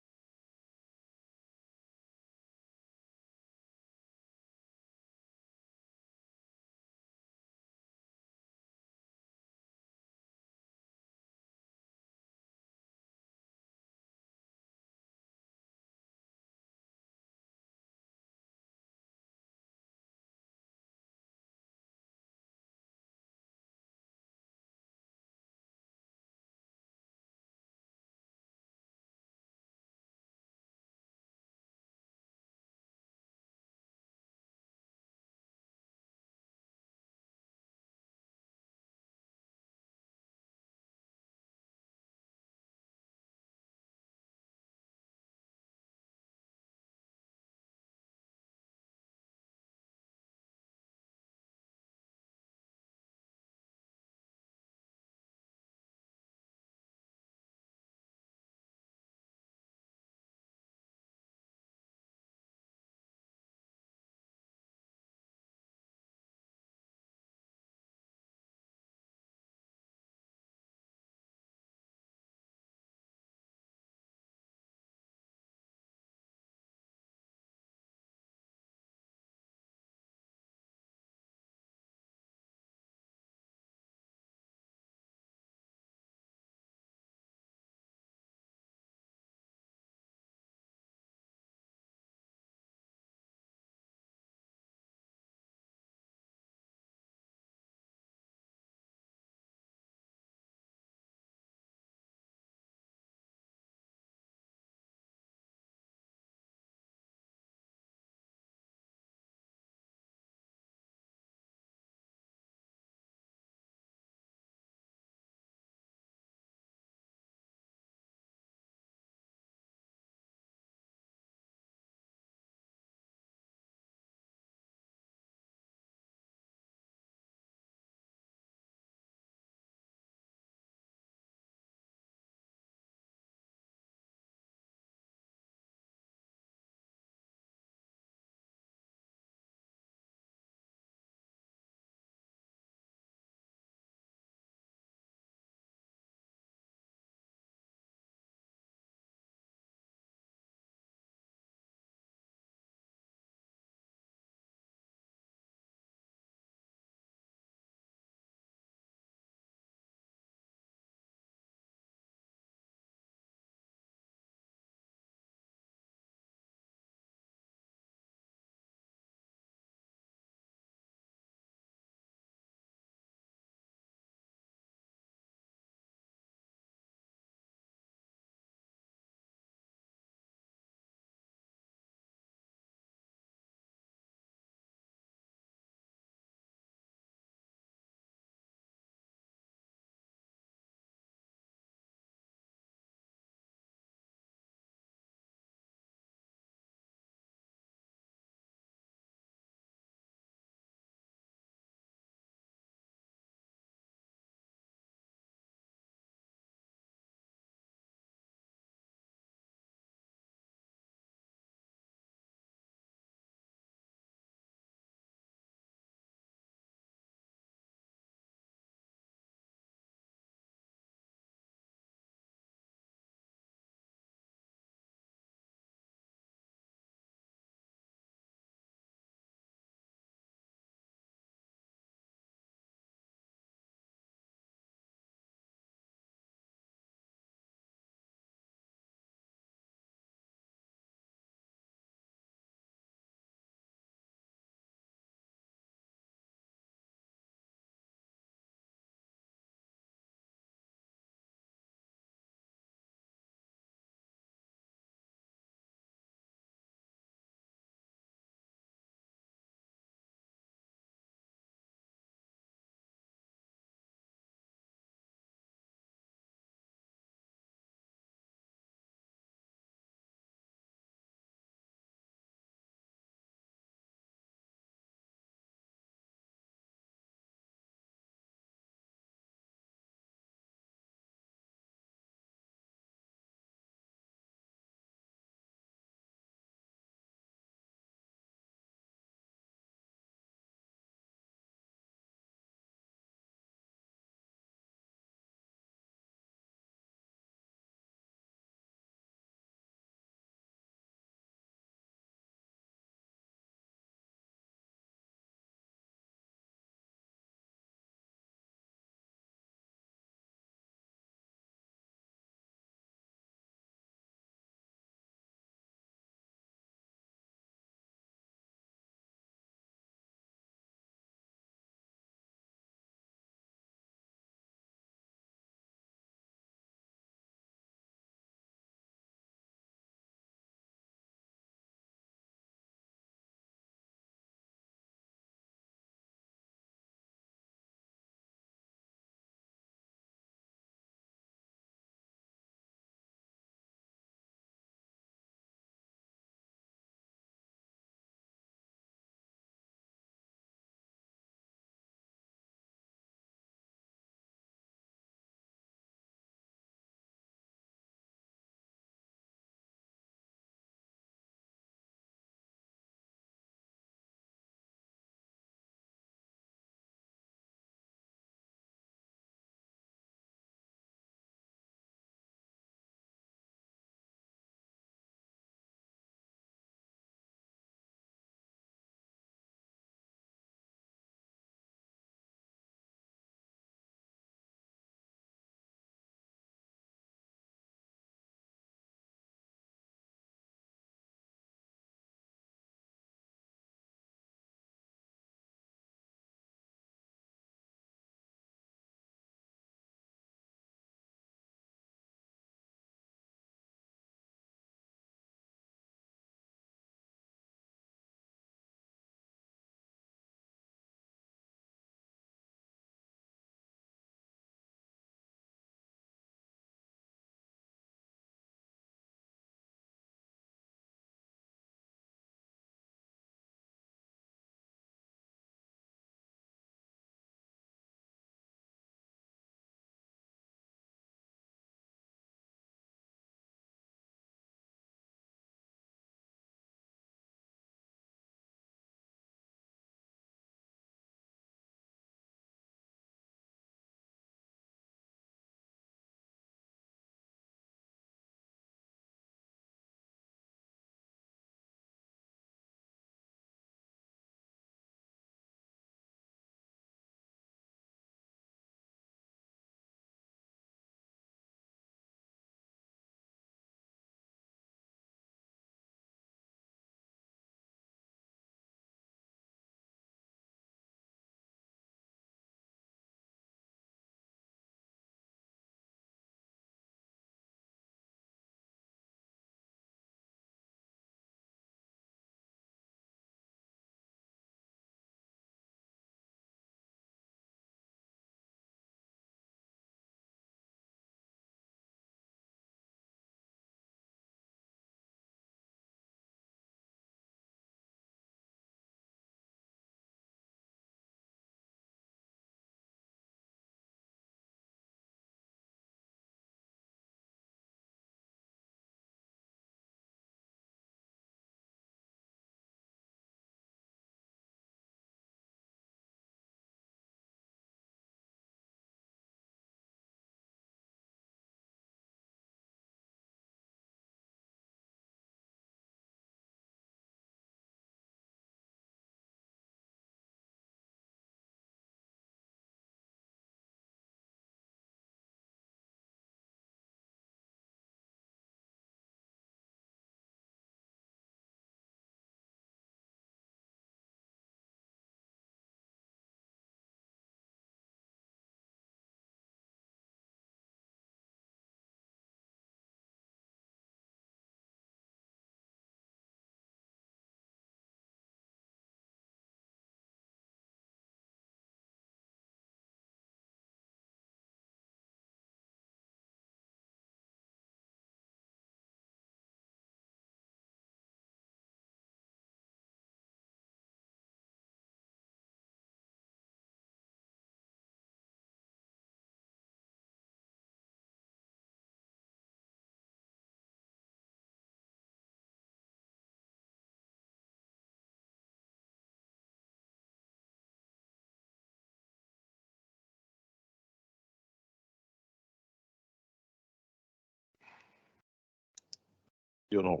You're not.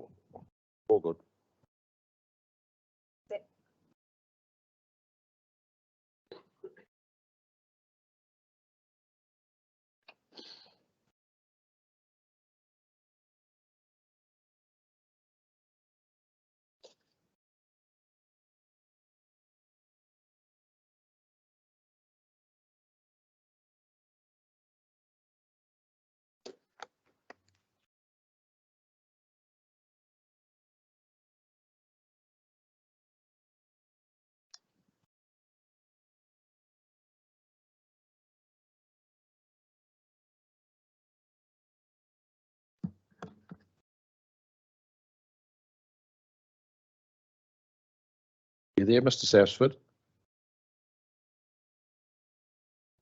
All good. You there, Mr. Sapsford?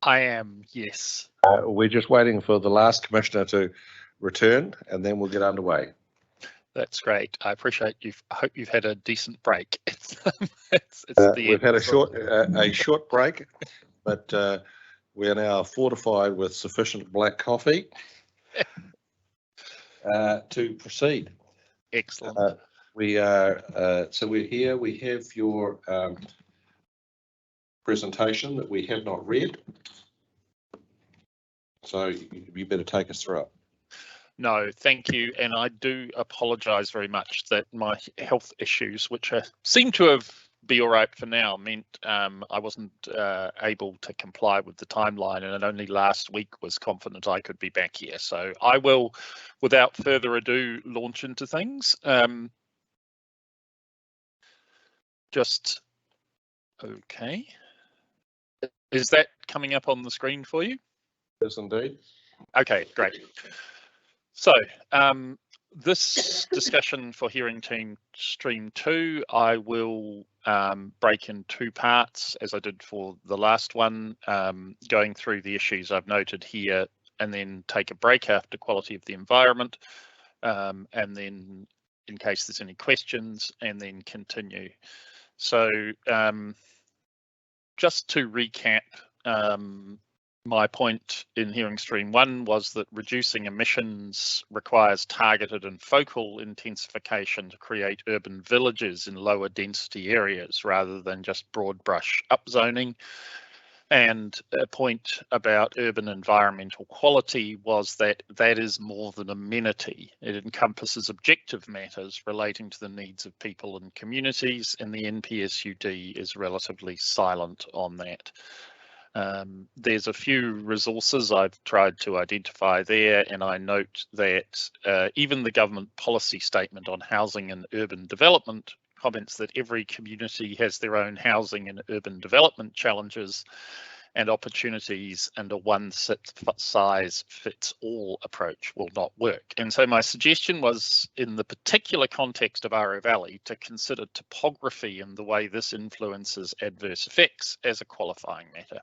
I am, yes. We're just waiting for the last commissioner to return, and then we'll get underway. That's great. I appreciate you. I hope you've had a decent break. We've had a short break, but we are now fortified with sufficient black coffee to proceed. Excellent. We are so we're here. We have your presentation that we have not read, so you better take us through it. No, thank you. And I do apologise very much that my health issues, which seem to be all right for now, meant I wasn't able to comply with the timeline, and it only last week was confident I could be back here. So I will, without further ado, launch into things. Just okay. Is that coming up on the screen for you? Yes, indeed. Okay, great. So this discussion for Hearing Team Stream 2, I will break in two parts, as I did for the last one, going through the issues I've noted here, and then take a break after quality of the environment, and then in case there's any questions, and then continue. So just to recap, my point in Hearing Stream 1 was that reducing emissions requires targeted and focal intensification to create urban villages in lower density areas rather than just broad brush upzoning. And a point about urban environmental quality was that that is more than amenity. It encompasses objective matters relating to the needs of people and communities, and the NPSUD is relatively silent on that. There's a few resources I've tried to identify there, and I note that even the government policy statement on housing and urban development comments that every community has their own housing and urban development challenges and opportunities, and a one-size-fits-all approach will not work. And so my suggestion was, in the particular context of Aro Valley, to consider topography and the way this influences adverse effects as a qualifying matter.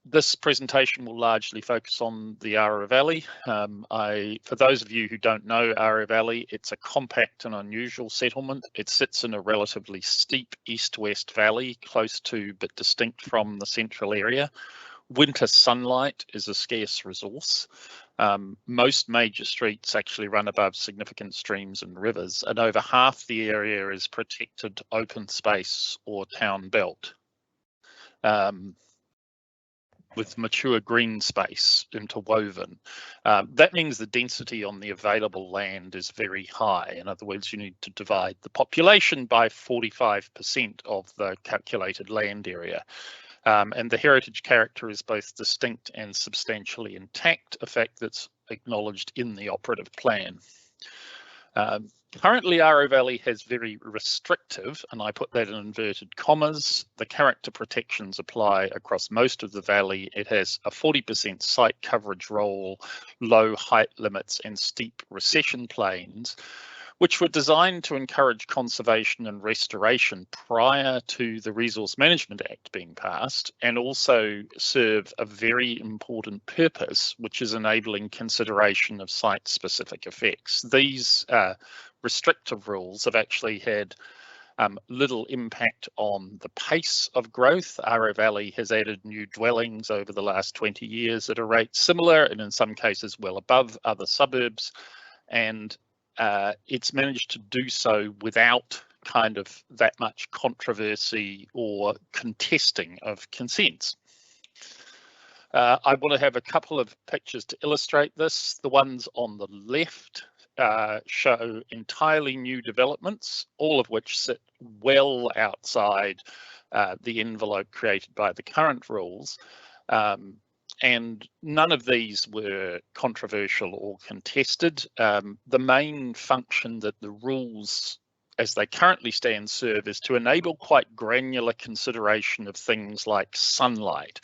This presentation will largely focus on the Aro Valley. For those of you who don't know Aro Valley, it's a compact and unusual settlement. It sits in a relatively steep east-west valley, close to but distinct from the central area. Winter sunlight is a scarce resource. Most major streets actually run above significant streams and rivers, and over half the area is protected open space or town belt, with mature green space interwoven. That means the density on the available land is very high. In other words, you need to divide the population by 45% of the calculated land area. And the heritage character is both distinct and substantially intact, a fact that's acknowledged in the operative plan. Currently, Aro Valley has very restrictive, and I put that in inverted commas, the character protections apply across most of the valley. It has a 40% site coverage role, low height limits and steep recession plains, which were designed to encourage conservation and restoration prior to the Resource Management Act being passed, and also serve a very important purpose, which is enabling consideration of site-specific effects. These restrictive rules have actually had little impact on the pace of growth. Aro Valley has added new dwellings over the last 20 years at a rate similar, and in some cases well above other suburbs. and it's managed to do so without kind of that much controversy or contesting of consents. I want to have a couple of pictures to illustrate this. The ones on the left show entirely new developments, all of which sit well outside the envelope created by the current rules. And none of these were controversial or contested. The main function that the rules as they currently stand serve is to enable quite granular consideration of things like sunlight.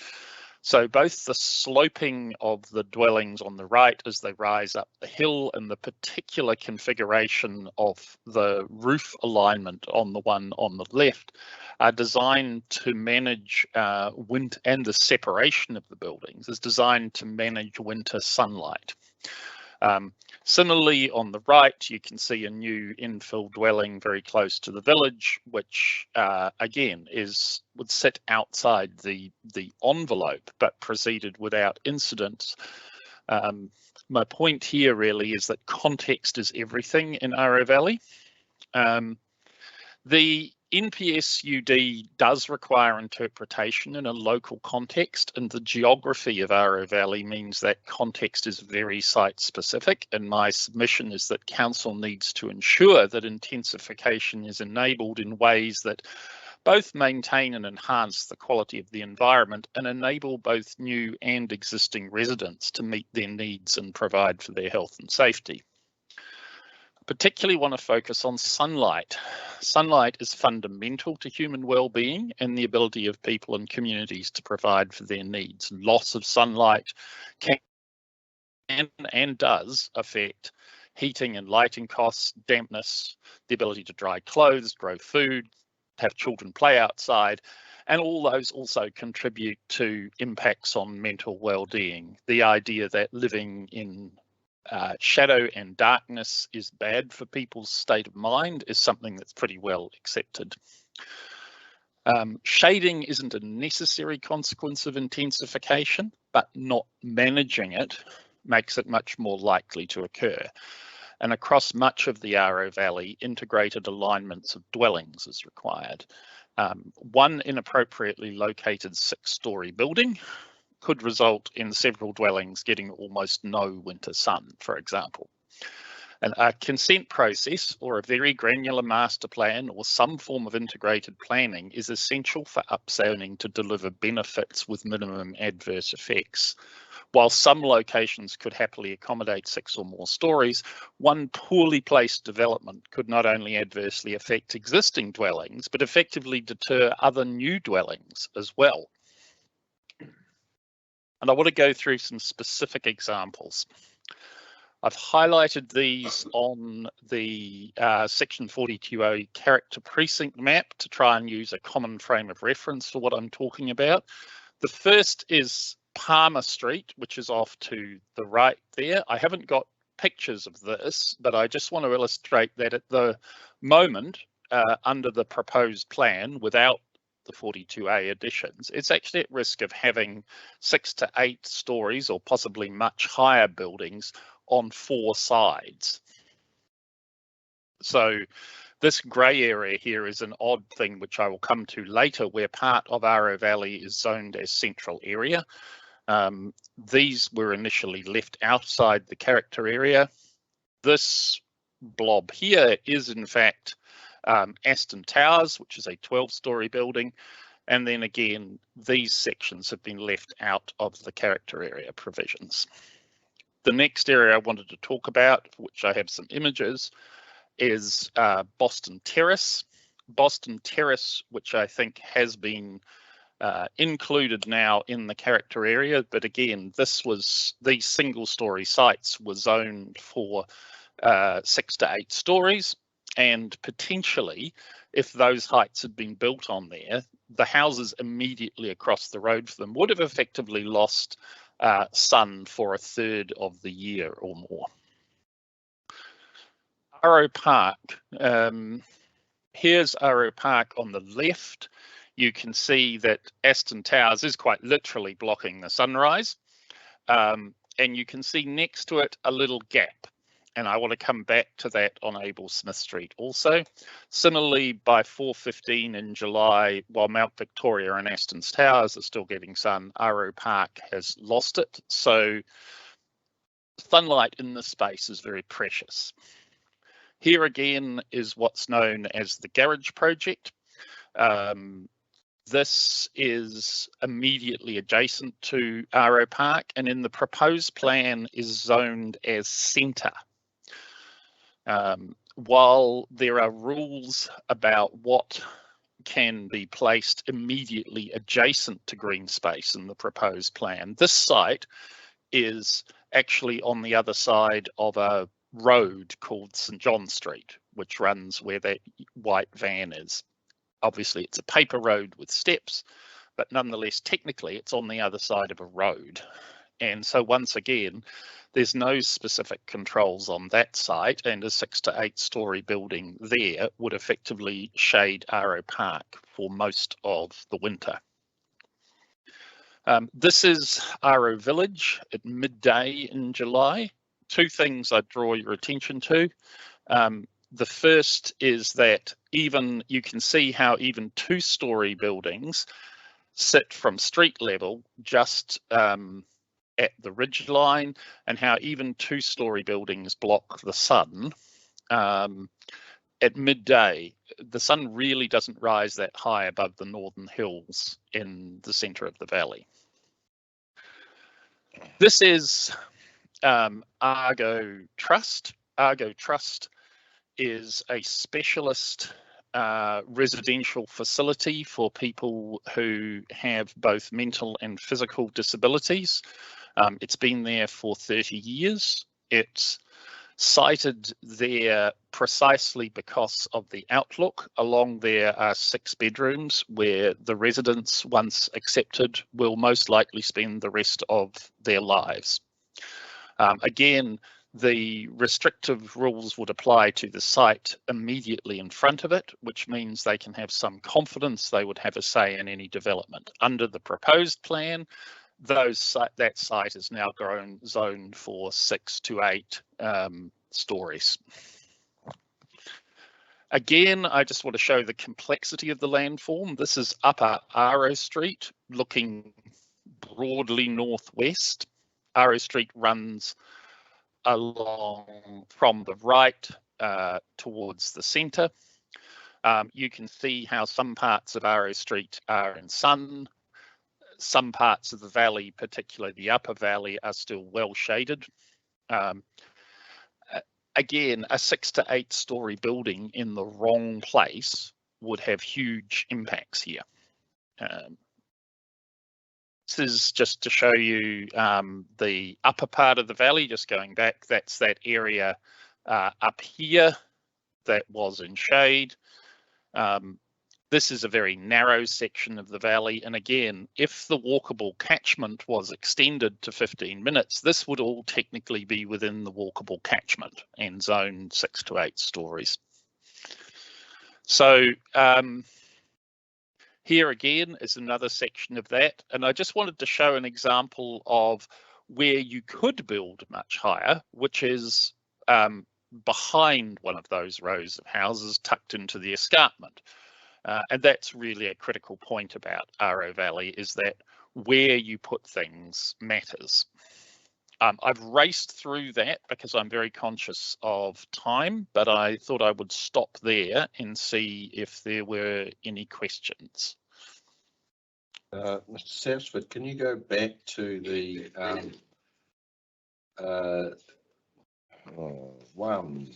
So both the sloping of the dwellings on the right as they rise up the hill and the particular configuration of the roof alignment on the one on the left are designed to manage wind, and the separation of the buildings is designed to manage winter sunlight. Similarly, on the right, you can see a new infill dwelling very close to the village, which again would sit outside the envelope, but proceeded without incident. My point here really is that context is everything in Aro Valley. The NPSUD does require interpretation in a local context, and the geography of Aro Valley means that context is very site specific, and my submission is that council needs to ensure that intensification is enabled in ways that both maintain and enhance the quality of the environment and enable both new and existing residents to meet their needs and provide for their health and safety. Particularly want to focus on sunlight. Sunlight is fundamental to human well-being and the ability of people and communities to provide for their needs. Loss of sunlight can and does affect heating and lighting costs, dampness, the ability to dry clothes, grow food, have children play outside, and all those also contribute to impacts on mental well-being. The idea that living in shadow and darkness is bad for people's state of mind is something that's pretty well accepted. Shading isn't a necessary consequence of intensification, but not managing it makes it much more likely to occur. And across much of the Aro Valley, integrated alignments of dwellings is required. One inappropriately located 6-story building could result in several dwellings getting almost no winter sun, for example. And a consent process or a very granular master plan or some form of integrated planning is essential for upzoning to deliver benefits with minimum adverse effects. While some locations could happily accommodate 6 or more stories, one poorly placed development could not only adversely affect existing dwellings, but effectively deter other new dwellings as well. And I want to go through some specific examples. I've highlighted these on the section 42A character precinct map to try and use a common frame of reference for what I'm talking about. The first is Palmer Street, which is off to the right there. I haven't got pictures of this, but I just want to illustrate that at the moment, under the proposed plan, without the 42A additions, it's actually at risk of having 6 to 8 stories or possibly much higher buildings on 4 sides. So this grey area here is an odd thing which I will come to later, where part of Aro Valley is zoned as central area. These were initially left outside the character area. This blob here is in fact Aston Towers, which is a 12-story building, and then again these sections have been left out of the character area provisions. The next area I wanted to talk about, for which I have some images, is Boston Terrace. Boston Terrace, which I think has been included now in the character area, but again these single-story sites were zoned for 6 to 8 stories. And potentially, if those heights had been built on there, the houses immediately across the road for them would have effectively lost sun for a third of the year or more. Aro Park. Here's Aro Park on the left. You can see that Aston Towers is quite literally blocking the sunrise. And you can see next to it a little gap. And I want to come back to that on Abel Smith Street also. Similarly, by 4:15 in July, while Mount Victoria and Aston's Towers are still getting sun, Aro Park has lost it. So sunlight in this space is very precious. Here again is what's known as the Garage Project. This is immediately adjacent to Aro Park, and in the proposed plan is zoned as centre. While there are rules about what can be placed immediately adjacent to green space in the proposed plan, this site is actually on the other side of a road called St John Street, which runs where that white van is. Obviously, it's a paper road with steps, but nonetheless, technically, it's on the other side of a road. And so once again, there's no specific controls on that site, and a 6 to 8 story building there would effectively shade Aro Park for most of the winter. This is Aro Village at midday in July. Two things I draw your attention to. The first is that you can see how even 2 story buildings sit from street level just at the ridge line, and how even 2 story buildings block the sun. At midday, the sun really doesn't rise that high above the northern hills in the centre of the valley. This is Argo Trust. Argo Trust is a specialist residential facility for people who have both mental and physical disabilities. It's been there for 30 years. It's cited there precisely because of the outlook. Along there are 6 bedrooms where the residents, once accepted, will most likely spend the rest of their lives. Again, the restrictive rules would apply to the site immediately in front of it, which means they can have some confidence they would have a say in any development. Under the proposed plan, that site is now zoned for 6 to 8 stories. Again, I just want to show the complexity of the landform. This is Upper Aro Street, looking broadly northwest. Aro Street runs along from the right towards the centre. You can see how some parts of Aro Street are in sun. Some parts of the valley, particularly the upper valley, are still well shaded. Again, a 6 to 8 story building in the wrong place would have huge impacts here. This is just to show you the upper part of the valley, just going back. That's that area up here that was in shade. This is a very narrow section of the valley. And again, if the walkable catchment was extended to 15 minutes, this would all technically be within the walkable catchment and zone 6 to 8 stories. So here again is another section of that. And I just wanted to show an example of where you could build much higher, which is behind one of those rows of houses tucked into the escarpment. And that's really a critical point about Aro Valley, is that where you put things matters. I've raced through that because I'm very conscious of time, but I thought I would stop there and see if there were any questions. Mr. Sapsford, can you go back to the 1,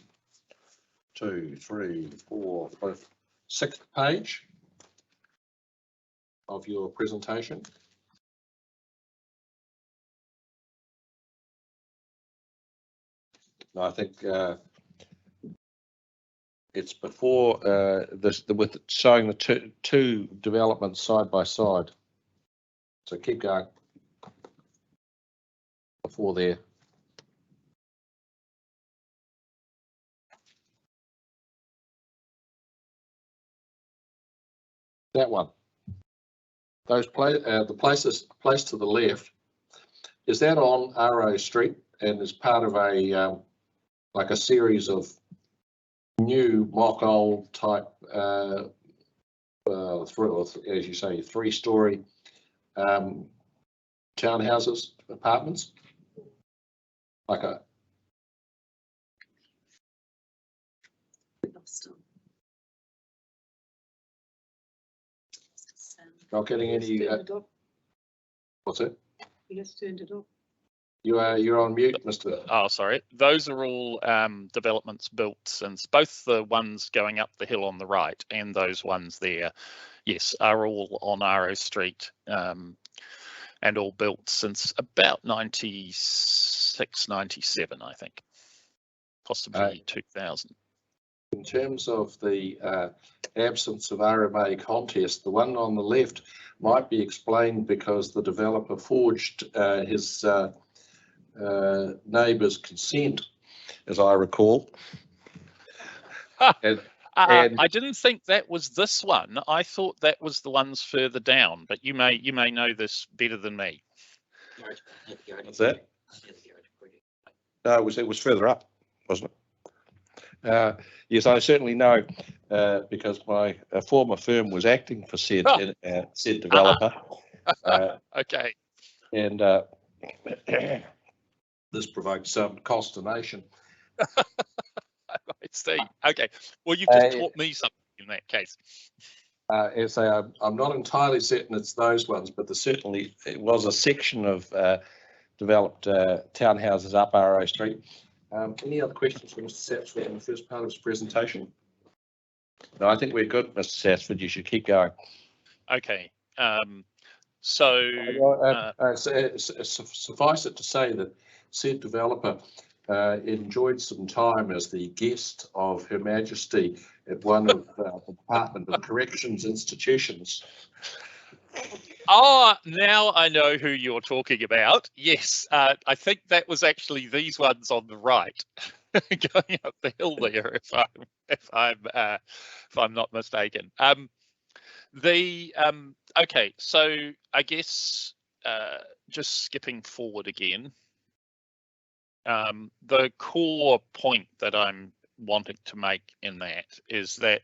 2, 3, 4, 5, 6th page of your presentation? No, I think it's before this, with showing the two developments side by side. So keep going before there. That one. Those the place to the left, is that on Aro Street and is part of a like a series of new mock old type, as you say, 3-story townhouses, apartments, like a. Not getting any. What's it? You just turned it off. You're on mute, Mr. Oh, sorry. Those are all developments built since both the ones going up the hill on the right and those ones there, yes, are all on Aro Street and all built since about 96, 97, I think, possibly 2000. In terms of the absence of RMA contest, the one on the left might be explained because the developer forged his neighbour's consent, as I recall. And I didn't think that was this one. I thought that was the ones further down, but you may know this better than me. What's that? No, it was further up, wasn't it? Yes, I certainly know because my former firm was acting for said developer. Okay. And this provoked some consternation. I see. Okay. Well, you've just taught me something in that case. As I'm not entirely certain it's those ones, but certainly it was a section of developed townhouses up Aro Street. Any other questions for Mr. Sapsford in the first part of his presentation? No, I think we're good, Mr. Sapsford. You should keep going. Okay. Suffice it to say that said developer enjoyed some time as the guest of Her Majesty at one of the Department of Corrections institutions. Oh, now I know who you're talking about. Yes, I think that was actually these ones on the right, going up the hill there. If I'm not mistaken. Okay, so I guess just skipping forward again. The core point that I'm wanting to make in that is that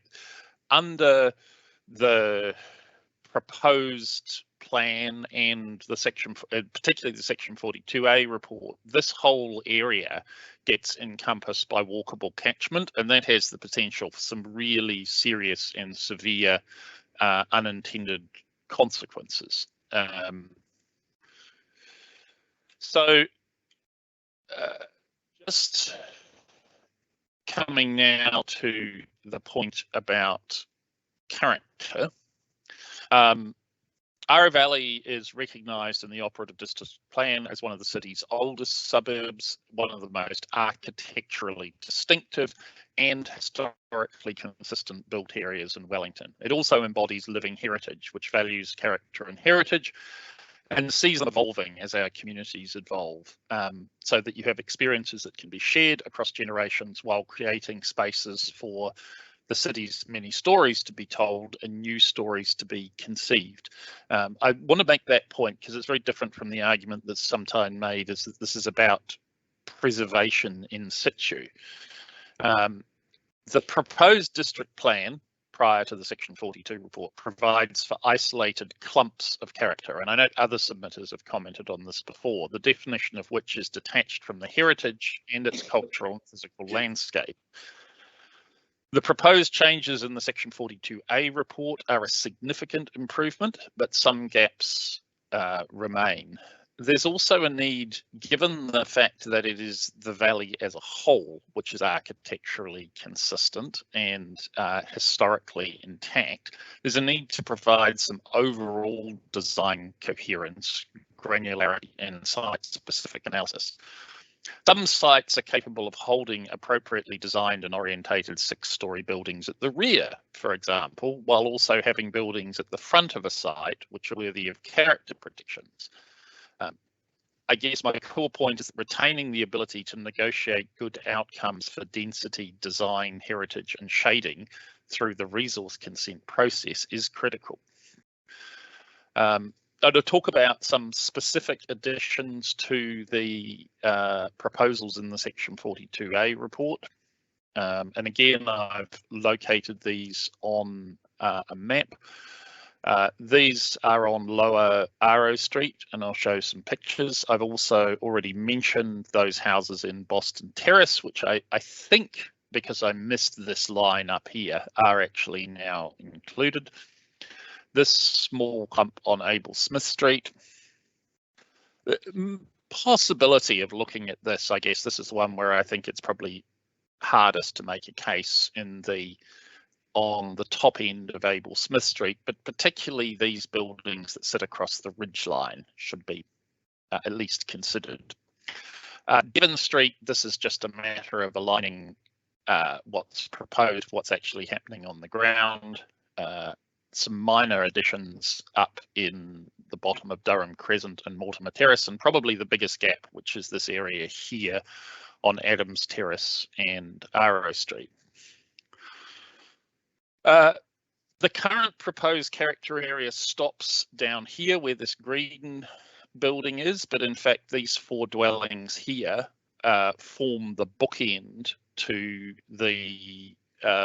under the proposed plan and the section, particularly the section 42A report, this whole area gets encompassed by walkable catchment, and that has the potential for some really serious and severe unintended consequences. Just coming now to the point about character. Aro Valley is recognised in the Operative District Plan as one of the city's oldest suburbs, one of the most architecturally distinctive and historically consistent built areas in Wellington. It also embodies living heritage, which values character and heritage and sees them evolving as our communities evolve, so that you have experiences that can be shared across generations while creating spaces for the city's many stories to be told and new stories to be conceived. I want to make that point because it's very different from the argument that's sometimes made is that this is about preservation in situ. The proposed district plan prior to the Section 42 report provides for isolated clumps of character, and I know other submitters have commented on this before, the definition of which is detached from the heritage and its cultural and physical landscape. The proposed changes in the Section 42A report are a significant improvement, but some gaps remain. There's also a need, given the fact that it is the valley as a whole, which is architecturally consistent and historically intact, there's a need to provide some overall design coherence, granularity, and site-specific analysis. Some sites are capable of holding appropriately designed and orientated 6-story buildings at the rear, for example, while also having buildings at the front of a site which are worthy of character protections. I guess my core point is that retaining the ability to negotiate good outcomes for density, design, heritage, and shading through the resource consent process is critical. to talk about some specific additions to the proposals in the Section 42A report. And again, I've located these on a map. These are on Lower Arrow Street, and I'll show some pictures. I've also already mentioned those houses in Boston Terrace, which I think, because I missed this line up here, are actually now included. This small clump on Abel Smith Street. The possibility of looking at this, I guess this is one where I think it's probably hardest to make a case on the top end of Abel Smith Street, but particularly these buildings that sit across the ridge line should be at least considered. Devon Street, this is just a matter of aligning what's proposed, what's actually happening on the ground. Some minor additions up in the bottom of Durham Crescent and Mortimer Terrace, and probably the biggest gap, which is this area here on Adams Terrace and Arrow Street. The current proposed character area stops down here where this green building is, but in fact these 4 dwellings here form the bookend to the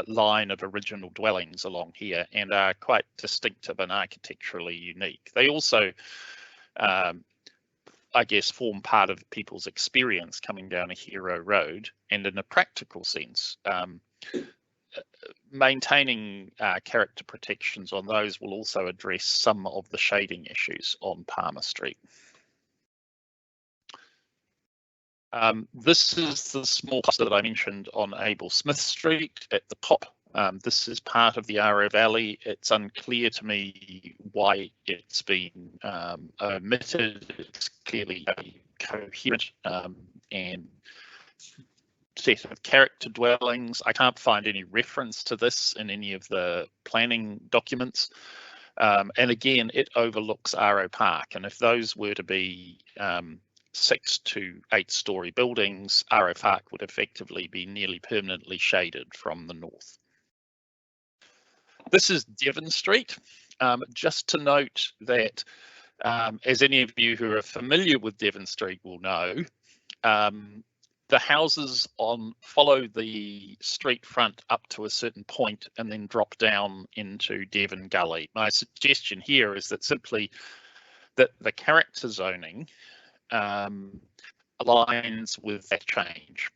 line of original dwellings along here and are quite distinctive and architecturally unique. They also, I guess, form part of people's experience coming down a hero road, and in a practical sense, maintaining character protections on those will also address some of the shading issues on Palmer Street. This is the small cluster that I mentioned on Abel Smith Street at the top. This is part of the Yarra Valley. It's unclear to me why it's been omitted. It's clearly a coherent and set of character dwellings. I can't find any reference to this in any of the planning documents. And again, it overlooks Arrow Park. And if those were to be 6 to 8 story buildings, Arrow Park would effectively be nearly permanently shaded from the north. This is Devon Street. Just to note that, as any of you who are familiar with Devon Street will know, the houses follow the street front up to a certain point and then drop down into Devon Gully. My suggestion here is that simply that the character zoning aligns with that change.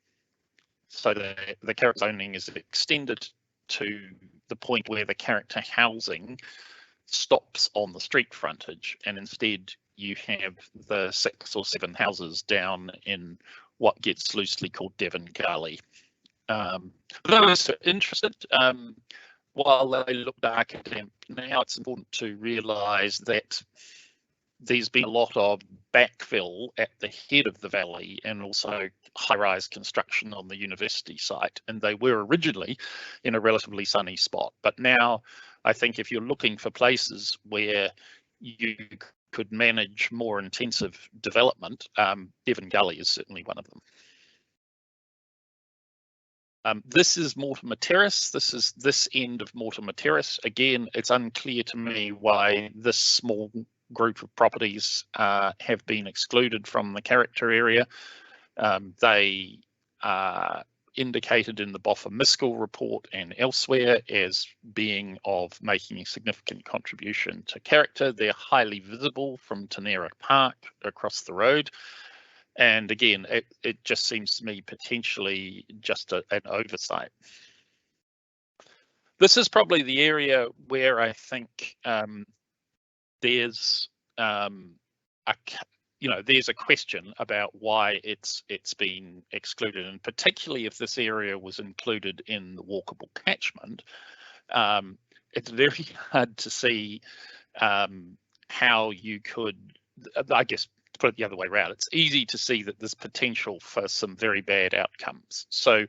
So the character zoning is extended to the point where the character housing stops on the street frontage, and instead you have the 6 or 7 houses down in what gets loosely called Devon Gully. For those who are interested, while they look dark at them now, it's important to realise that there's been a lot of backfill at the head of the valley and also high-rise construction on the university site, and they were originally in a relatively sunny spot. But now I think if you're looking for places where you could manage more intensive development, Devon Gully is certainly one of them. This is Mortimer Terrace. This is this end of Mortimer Terrace. Again, it's unclear to me why this small group of properties have been excluded from the character area. They are indicated in the Boffa-Miskell report and elsewhere as being of making a significant contribution to character. They're highly visible from Tenera Park across the road. And again, it just seems to me potentially just an oversight. This is probably the area where I think there's there's a question about why it's been excluded, and particularly if this area was included in the walkable catchment, it's very hard to see how you could, I guess, to put it the other way around, it's easy to see that there's potential for some very bad outcomes. So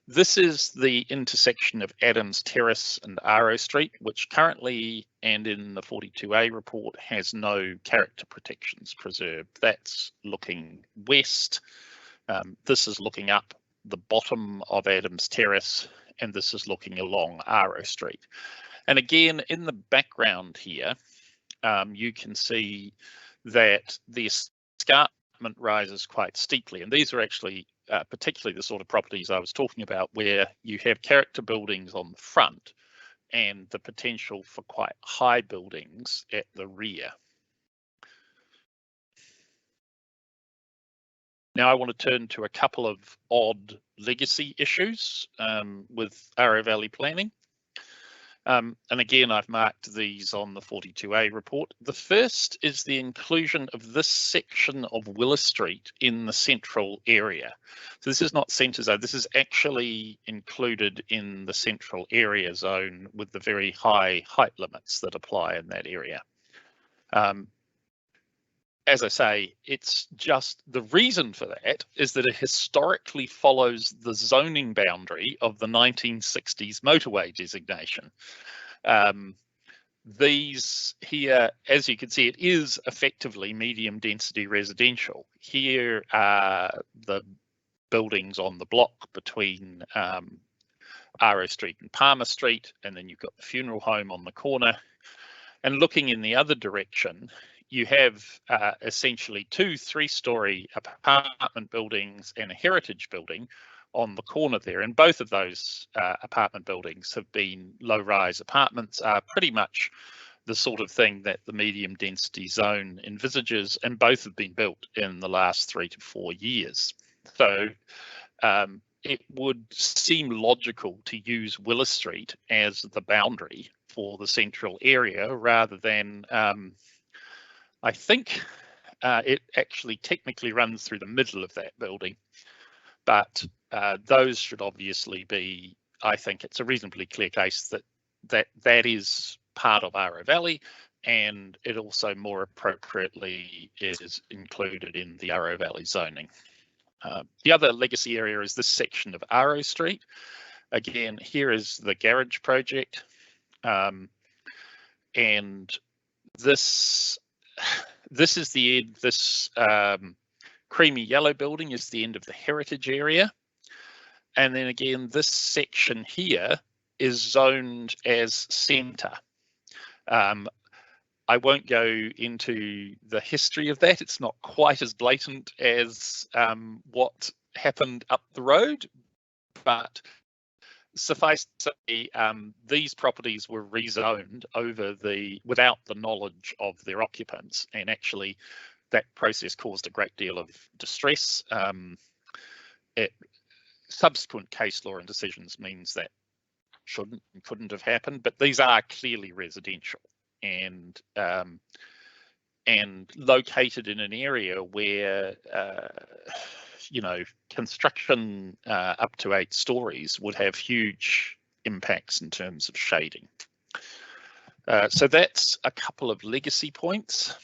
this is the intersection of Adams Terrace and Arrow Street, which currently and in the 42A report has no character protections preserved. That's looking west. This is looking up the bottom of Adams Terrace, and this is looking along Arrow Street. And again, in the background here, you can see that the escarpment rises quite steeply. And these are actually particularly the sort of properties I was talking about, where you have character buildings on the front and the potential for quite high buildings at the rear. Now I want to turn to a couple of odd legacy issues with Arrow Valley planning. And again, I've marked these on the 42A report. The first is the inclusion of this section of Willow Street in the central area. So this is not centre zone, this is actually included in the central area zone with the very high height limits that apply in that area. As I say, it's just the reason for that is that it historically follows the zoning boundary of the 1960s motorway designation. These here, as you can see, it is effectively medium density residential. Here are the buildings on the block between Arrow Street and Palmer Street, and then you've got the funeral home on the corner. And looking in the other direction, you have essentially two 3-story apartment buildings and a heritage building on the corner there. And both of those apartment buildings have been low-rise apartments, are pretty much the sort of thing that the medium density zone envisages, and both have been built in the last 3 to 4 years. So it would seem logical to use Willow Street as the boundary for the central area rather than I think it actually technically runs through the middle of that building, but those should obviously be, I think it's a reasonably clear case that is part of Arrow Valley, and it also more appropriately is included in the Arrow Valley zoning. The other legacy area is this section of Arrow Street. Again, here is the garage project, and this is the end. This creamy yellow building is the end of the heritage area, and then again this section here is zoned as centre. I won't go into the history of that. It's not quite as blatant as what happened up the road, but suffice to say, these properties were rezoned without the knowledge of their occupants, and actually that process caused a great deal of distress. Subsequent case law and decisions means that shouldn't and couldn't have happened, but these are clearly residential and located in an area where construction up to 8 stories would have huge impacts in terms of shading. So that's a couple of legacy points.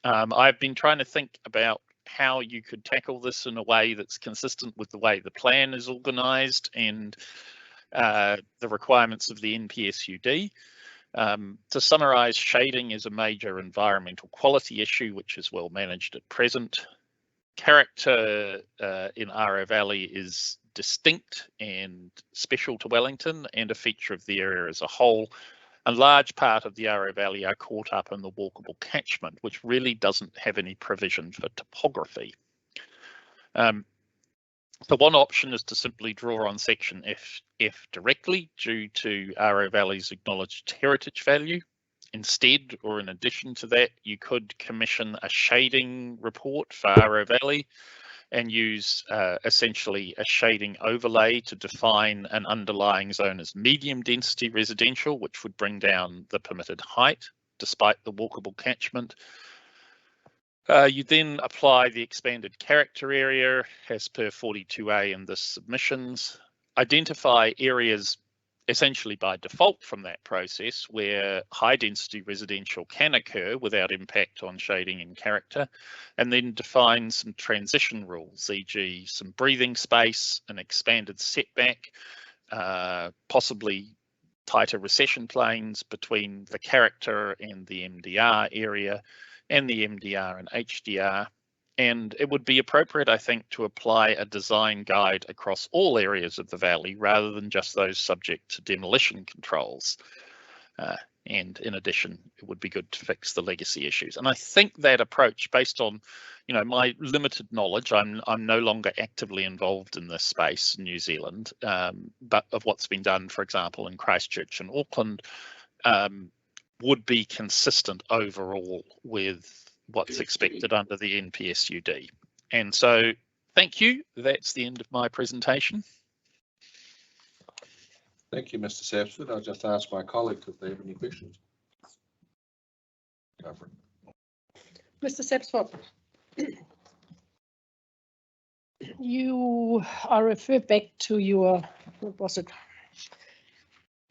I've been trying to think about how you could tackle this in a way that's consistent with the way the plan is organised and the requirements of the NPSUD. To summarise, shading is a major environmental quality issue which is well managed at present. Character in Arrow Valley is distinct and special to Wellington and a feature of the area as a whole. A large part of the Arrow Valley are caught up in the walkable catchment, which really doesn't have any provision for topography. So one option is to simply draw on section F directly due to Arrow Valley's acknowledged heritage value. Instead, or in addition to that, you could commission a shading report for Arrow Valley and use essentially a shading overlay to define an underlying zone as medium density residential, which would bring down the permitted height despite the walkable catchment. You then apply the expanded character area as per 42A in the submissions, identify areas essentially by default from that process where high density residential can occur without impact on shading and character, and then define some transition rules, e.g. some breathing space, an expanded setback, possibly tighter recession planes between the character and the MDR area, and the MDR and HDR. And it would be appropriate, I think, to apply a design guide across all areas of the valley rather than just those subject to demolition controls. And in addition, it would be good to fix the legacy issues. And I think that approach, based on, my limited knowledge, I'm no longer actively involved in this space in New Zealand, but of what's been done, for example, in Christchurch and Auckland, would be consistent overall with what's expected under the NPSUD. And so, thank you. That's the end of my presentation. Thank you, Mr. Sapsford. I'll just ask my colleagues if they have any questions. Go for it. Mr. Sapsford, I refer back to your, what was it,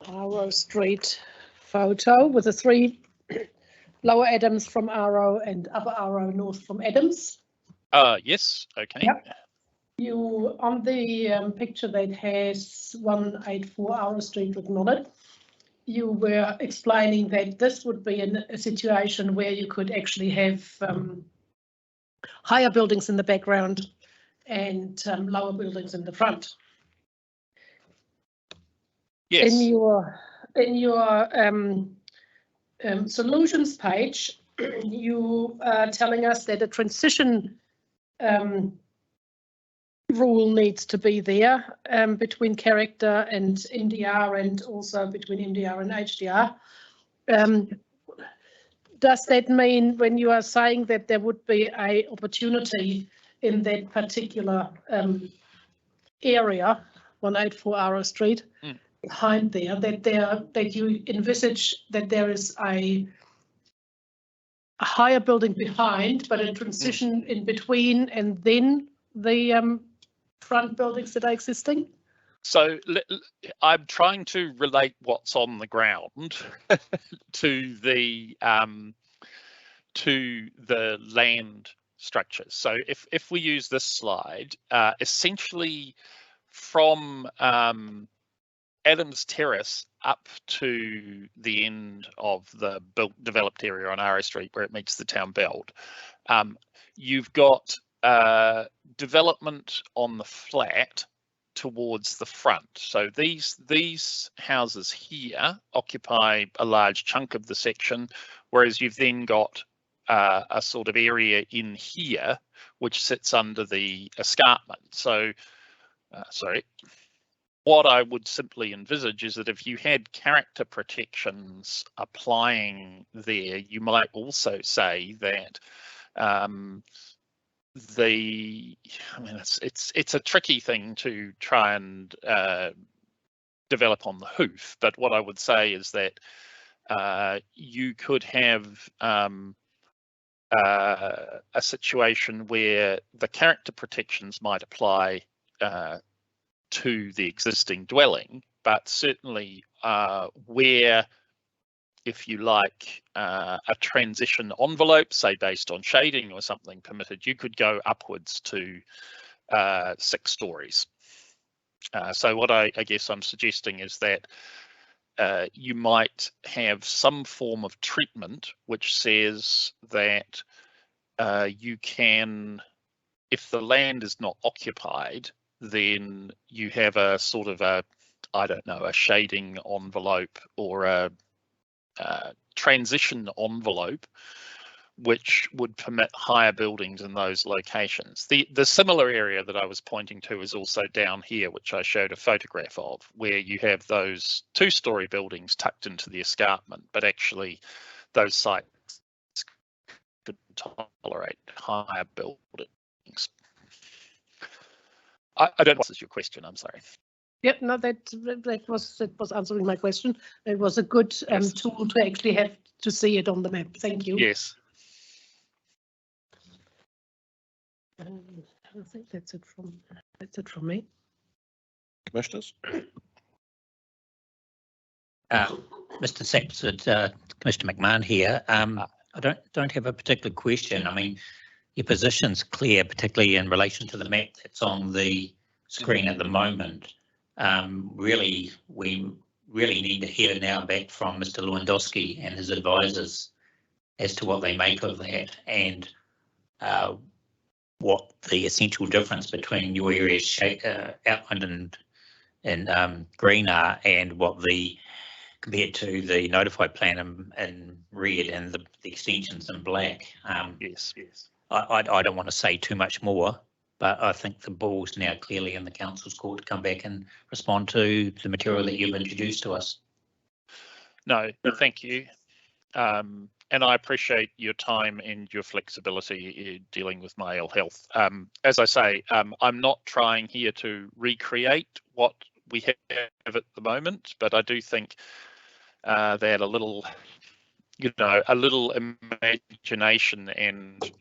Arrow Street photo with the 3 Lower Adams from Arrow and Upper Arrow north from Adams. Yes, okay. Yep. You, on the picture that has 184 Arrow Street written on it, you were explaining that this would be a situation where you could actually have higher buildings in the background and lower buildings in the front. Yes. In your solutions page, you are telling us that a transition rule needs to be there between character and MDR, and also between MDR and HDR. Does that mean, when you are saying that there would be an opportunity in that particular area, 184 Arrow Street, behind there, that you envisage that there is a higher building behind, but a transition in between, and then the front buildings that are existing? So I'm trying to relate what's on the ground to the land structures. So if we use this slide, essentially from Adams Terrace up to the end of the developed area on Arrow Street where it meets the town belt, you've got development on the flat towards the front. So these houses here occupy a large chunk of the section, whereas you've then got a sort of area in here which sits under the escarpment. So, what I would simply envisage is that if you had character protections applying there, you might also say that it's a tricky thing to try and develop on the hoof, but what I would say is that you could have a situation where the character protections might apply to the existing dwelling, but certainly where, if you like, a transition envelope, say based on shading or something permitted, you could go upwards to 6 stories. So what I guess I'm suggesting is that you might have some form of treatment which says that you can, if the land is not occupied, then you have a sort of a shading envelope or a transition envelope which would permit higher buildings in those locations. The similar area that I was pointing to is also down here, which I showed a photograph of, where you have those 2-story buildings tucked into the escarpment, but actually those sites could tolerate higher buildings. I don't know if this is your question, I'm sorry. Yep, no, that was answering my question. It was a good tool to actually have to see it on the map. Thank you. Yes. I think that's it from me. Commissioners? Mr. Sapsford, Commissioner McMahon here. I don't have a particular question. I mean, your position's clear, particularly in relation to the map that's on the screen at the moment. Really, we really need to hear now back from Mr. Lewandowski and his advisors as to what they make of that, and what the essential difference between your areas outlined in green are, and what the compared to the notified plan in red and the extensions in black. Yes, yes. I don't want to say too much more, but I think the ball's now clearly in the council's court to come back and respond to the material that you've introduced to us. No, thank you. And I appreciate your time and your flexibility in dealing with my ill health. As I say, I'm not trying here to recreate what we have at the moment, but I do think that a little, a little imagination and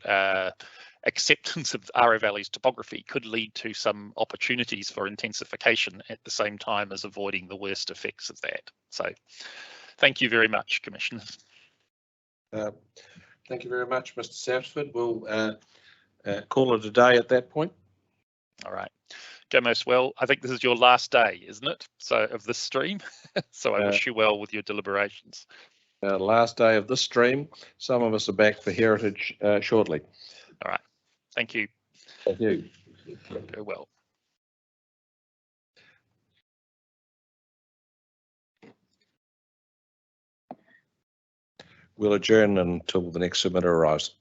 acceptance of Ara Valley's topography could lead to some opportunities for intensification at the same time as avoiding the worst effects of that. So thank you very much, Commissioners. Thank you very much, Mr. Sapsford. We'll call it a day at that point. All right. Go most well. I think this is your last day, isn't it? So of this stream. So I wish you well with your deliberations. Last day of this stream. Some of us are back for Heritage shortly. All right. Thank you. Thank you. Go well. We'll adjourn until the next submitter arrives.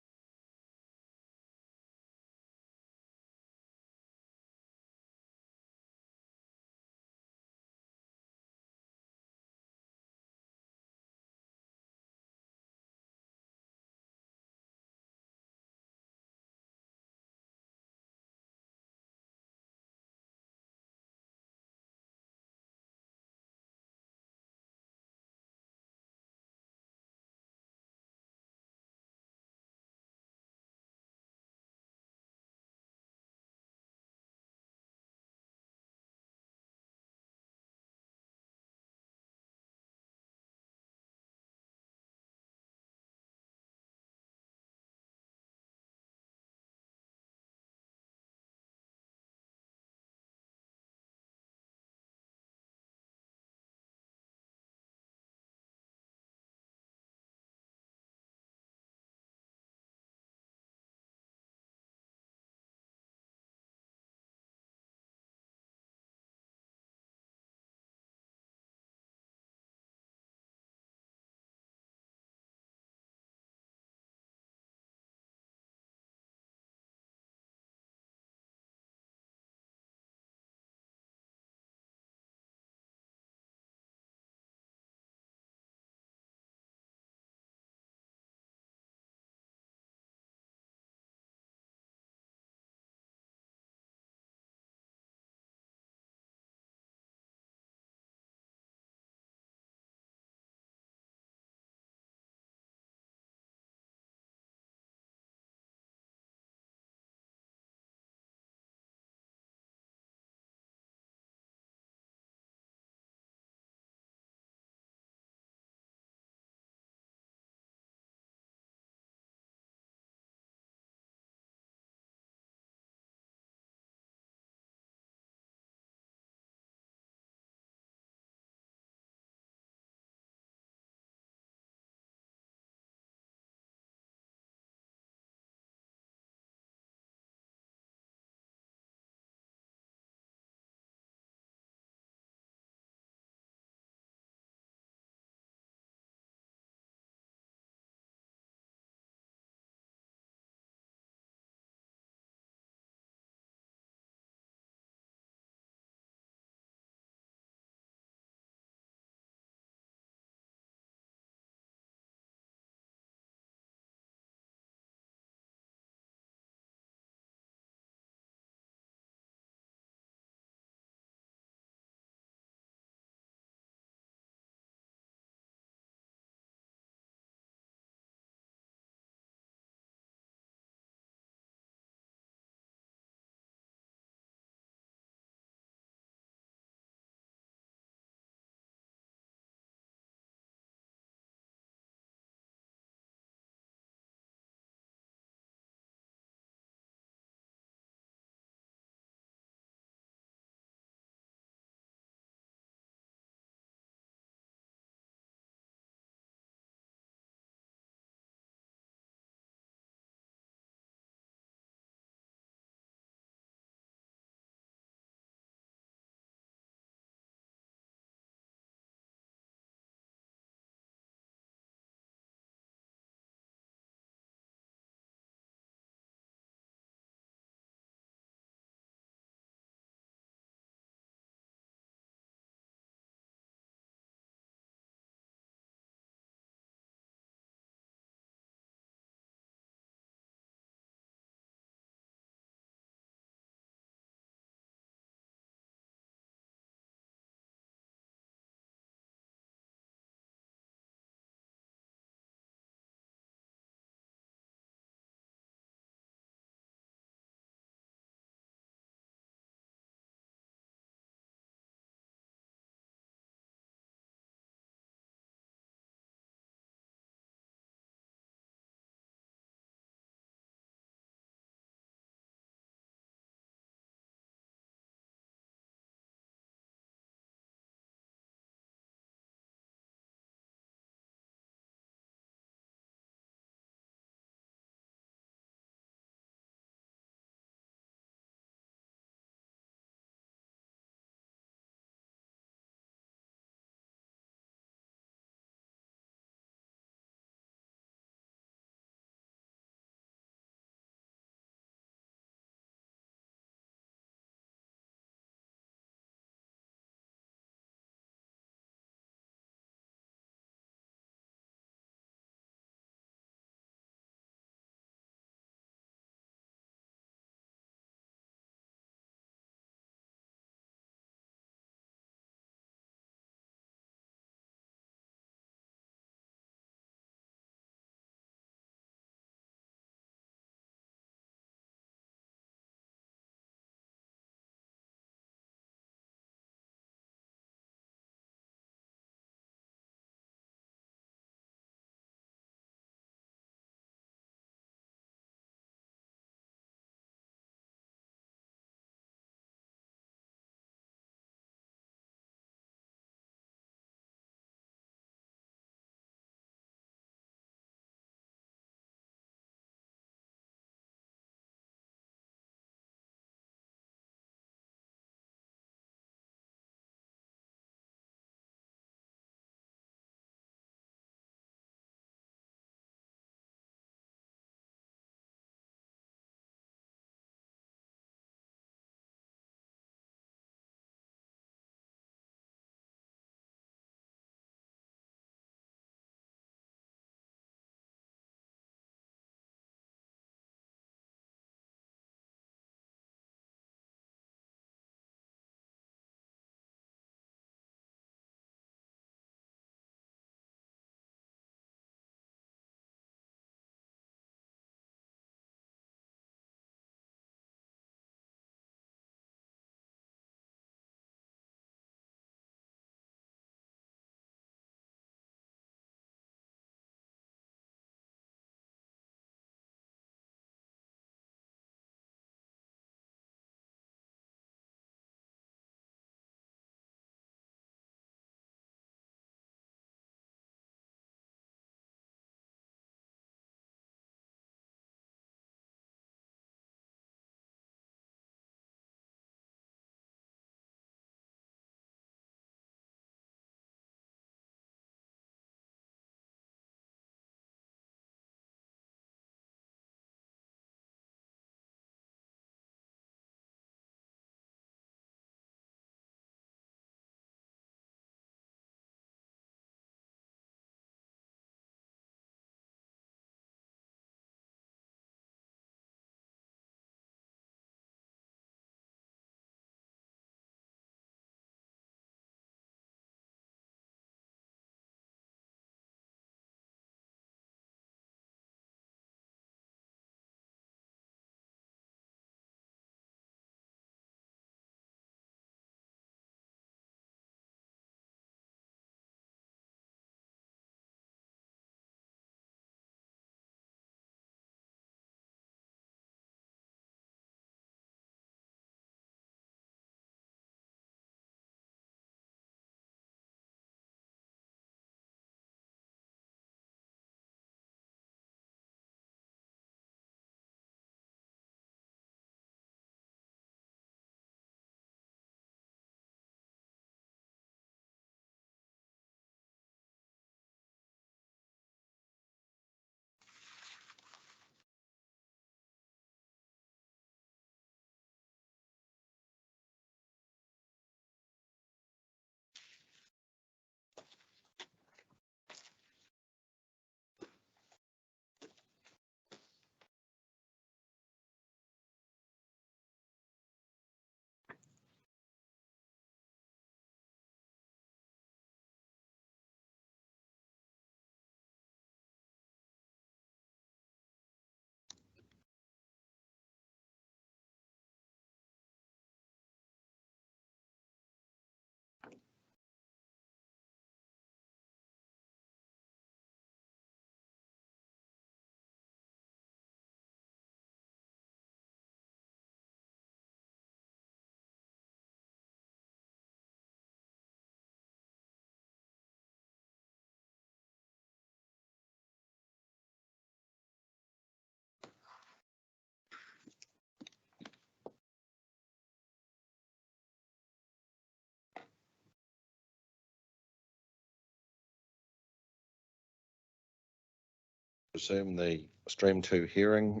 resume the Stream 2 hearing.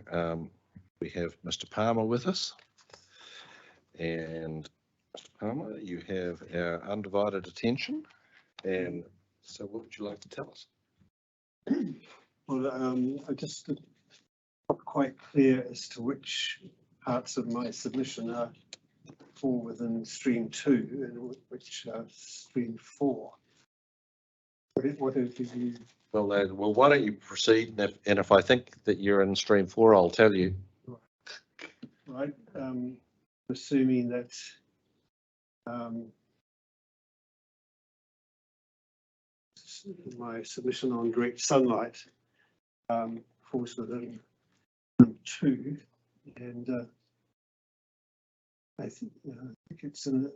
We have Mr. Palmer with us. And Mr. Palmer, you have our undivided attention. And so what would you like to tell us? Well, I just not quite clear as to which parts of my submission fall within Stream 2 and which Stream 4. What have you? Well, why don't you proceed? And if I think that you're in Stream 4, I'll tell you. Right. Assuming that my submission on direct sunlight falls within 2, and I think it's in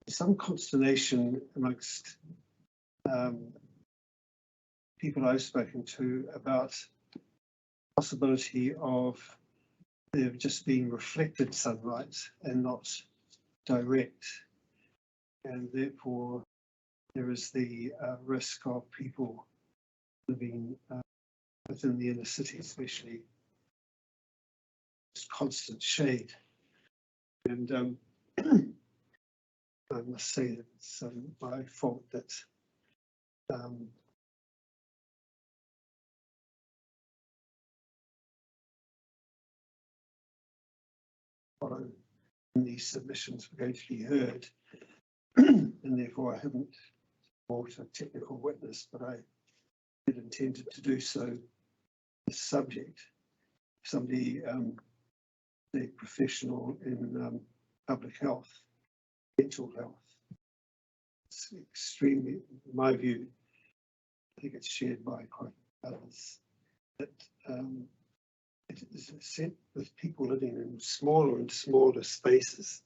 some consternation amongst people I've spoken to about the possibility of there just being reflected sunlight and not direct, and therefore there is the risk of people living within the inner city, especially constant shade. And I must say that it's my fault that these submissions were going to be heard, and therefore I haven't brought a technical witness, but I had intended to do so. This subject, somebody, a professional in public health, mental health. It's extremely, in my view, I think it's shared by quite others, that it is with people living in smaller and smaller spaces.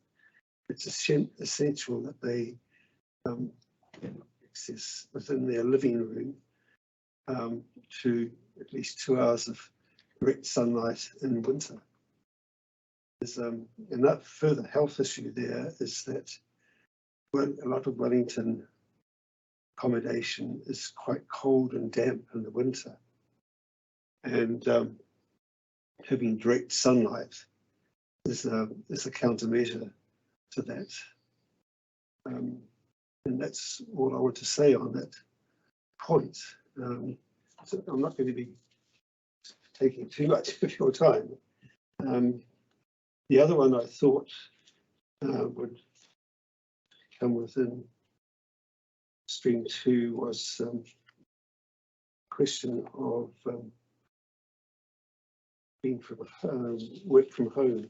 It's essential that they access within their living room to at least 2 hours of direct sunlight in winter. There's another further health issue there is that a lot of Wellington accommodation is quite cold and damp in the winter, and having direct sunlight is a countermeasure to that. And that's all I want to say on that point. So I'm not going to be taking too much of your time. The other one I thought would come within Stream 2 was question of being from work from home.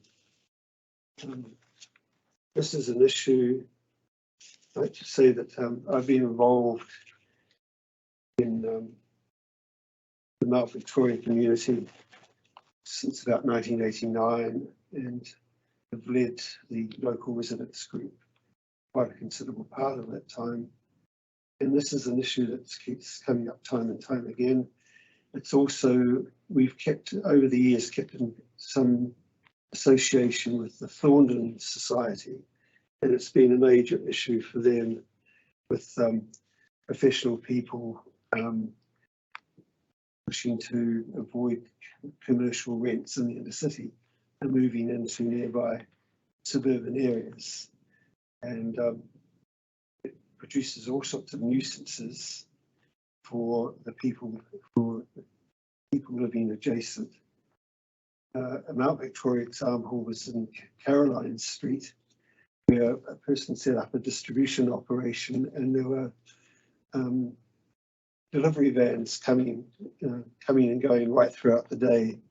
This is an issue. I'd like to say that I've been involved in the Mount Victoria community since about 1989 and have led the local residents group quite a considerable part of that time. And this is an issue that keeps coming up time and time again. It's also, we've kept over the years, kept in some association with the Thorndon Society, and it's been a major issue for them with professional people wishing to avoid commercial rents in the inner city and moving into nearby suburban areas. And it produces all sorts of nuisances for the people living adjacent. A Mount Victoria example was in Caroline Street, where a person set up a distribution operation, and there were delivery vans coming and going right throughout the day,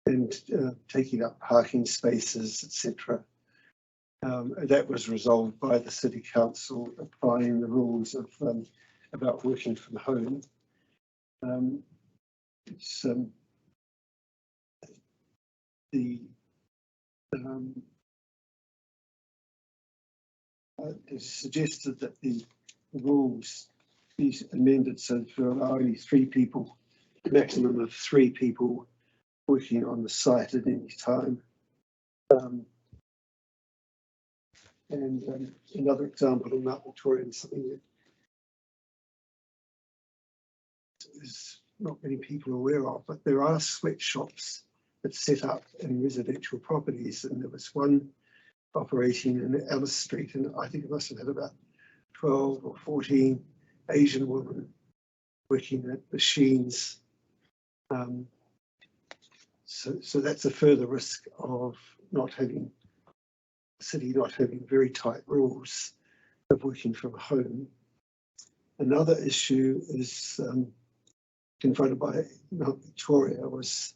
and taking up parking spaces, etc. That was resolved by the City Council applying the rules of about working from home. It's it's suggested that the rules be amended so to allow only 3 people, a maximum of 3 people working on the site at any time. And another example of Mount Victoria, and something that is not many people are aware of, but there are sweatshops that set up in residential properties, and there was one operating in Ellis Street, and I think it must have had about 12 or 14 Asian women working at machines. So that's a further risk of not having the city not having very tight rules of working from home. Another issue is confronted by Mount Victoria was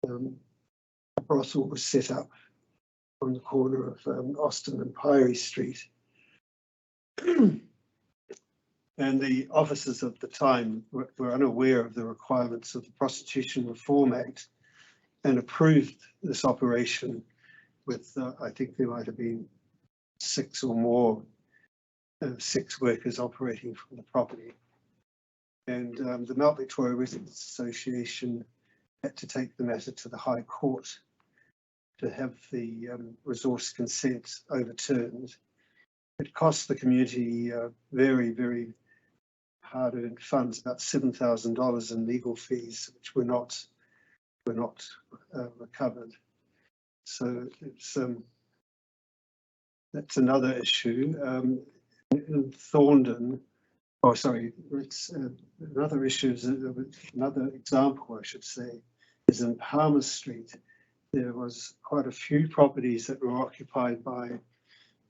a brothel was set up on the corner of Austin and Pyrie Street. And the officers of the time were unaware of the requirements of the Prostitution Reform Act and approved this operation with, I think there might have been 6 or more sex workers operating from the property. And the Mount Victoria Residents Association had to take the matter to the High Court to have the resource consent overturned. It cost the community very, very hard-earned funds, about $7,000 in legal fees, which were not recovered. So it's that's another issue. In Thorndon, oh sorry, it's another issue. Another example, I should say, is in Palmer Street. There was quite a few properties that were occupied by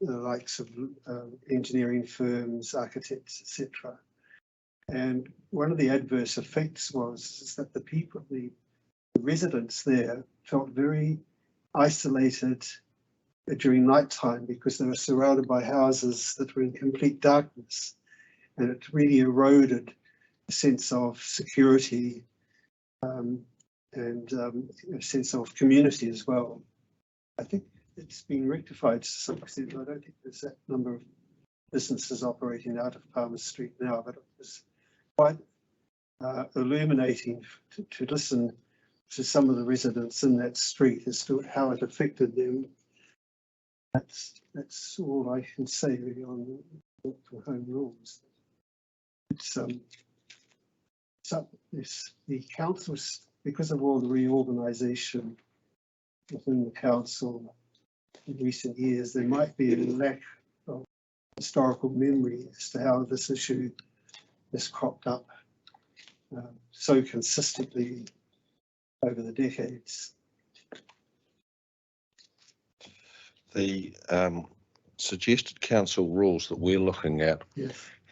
the likes of engineering firms, architects, etc. And one of the adverse effects was that the residents there felt very isolated during night time because they were surrounded by houses that were in complete darkness, and it really eroded a sense of security and a sense of community as well. I think it's been rectified to some extent. I don't think there's that number of businesses operating out of Palmer Street now, but it was quite illuminating to listen to some of the residents in that street as to how it affected them. That's all I can say really on work from home rules. It's the councils, because of all the reorganisation within the council in recent years, there might be a lack of historical memory as to how this issue has cropped up so consistently over the decades. The suggested council rules that we're looking at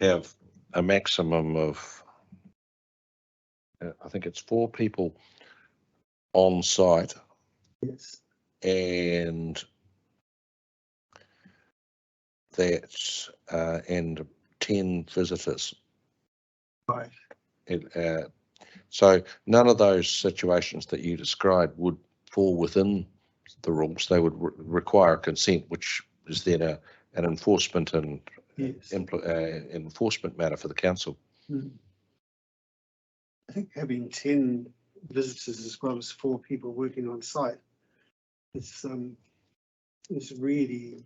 have a maximum of, I think it's 4 people on site. Yes. And that's and 10 visitors. Right. So none of those situations that you described would fall within the rules. They would require consent, which is then an enforcement and enforcement matter for the council. I think having 10 visitors as well as 4 people working on site is really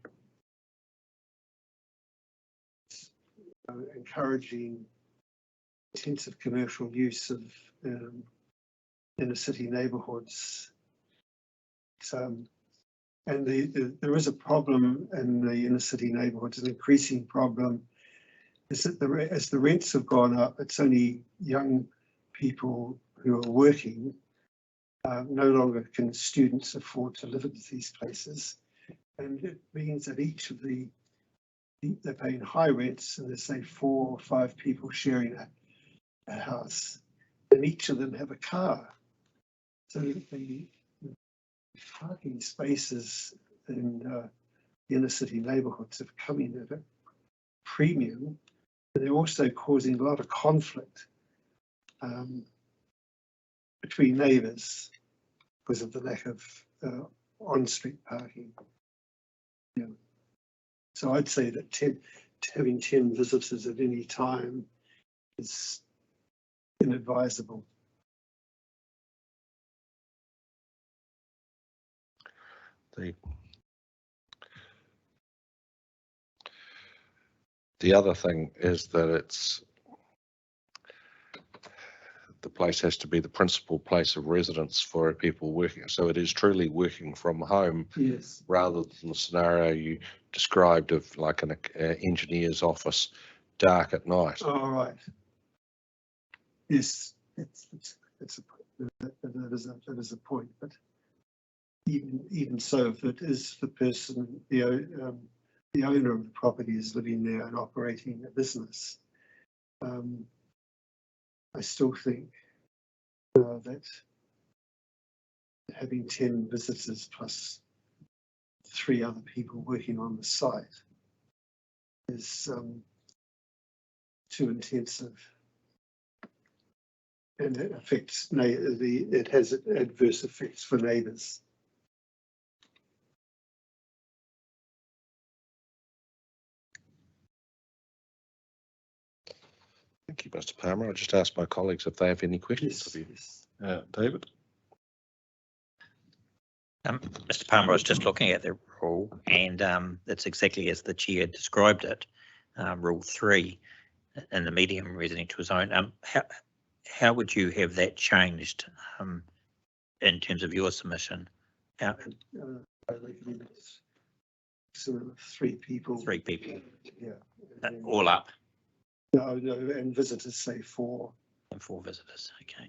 encouraging intensive commercial use of inner city neighbourhoods. And there is a problem in the inner city neighbourhoods, an increasing problem, is that as the rents have gone up, it's only young people who are working. No longer can students afford to live at these places. And it means that each of they're paying high rents, and there's say 4 or 5 people sharing a house, and each of them have a car. So the parking spaces in the inner city neighbourhoods have come in at a premium, and they're also causing a lot of conflict between neighbours because of the lack of on-street parking. Yeah. So I'd say that having 10 visitors at any time is inadvisable. The other thing is that the place has to be the principal place of residence for people working. So it is truly working from home Yes. rather than the scenario you described of like an engineer's office, dark at night. All right. Yes, that is a point, but even so, if it is the person, the owner of the property is living there and operating a business, I still think that having 10 visitors plus 3 other people working on the site is too intensive. And it affects it has adverse effects for neighbours. Thank you, Mr. Palmer. I'll just ask my colleagues if they have any questions of you. David? Mr. Palmer, I was just looking at the rule, and it's exactly as the chair described it. Rule 3 in the medium residential zone. How would you have that changed in terms of your submission? I recommend sort of 3 people. 3 people. Yeah. All up. No, and visitors say 4. And 4 visitors. Okay.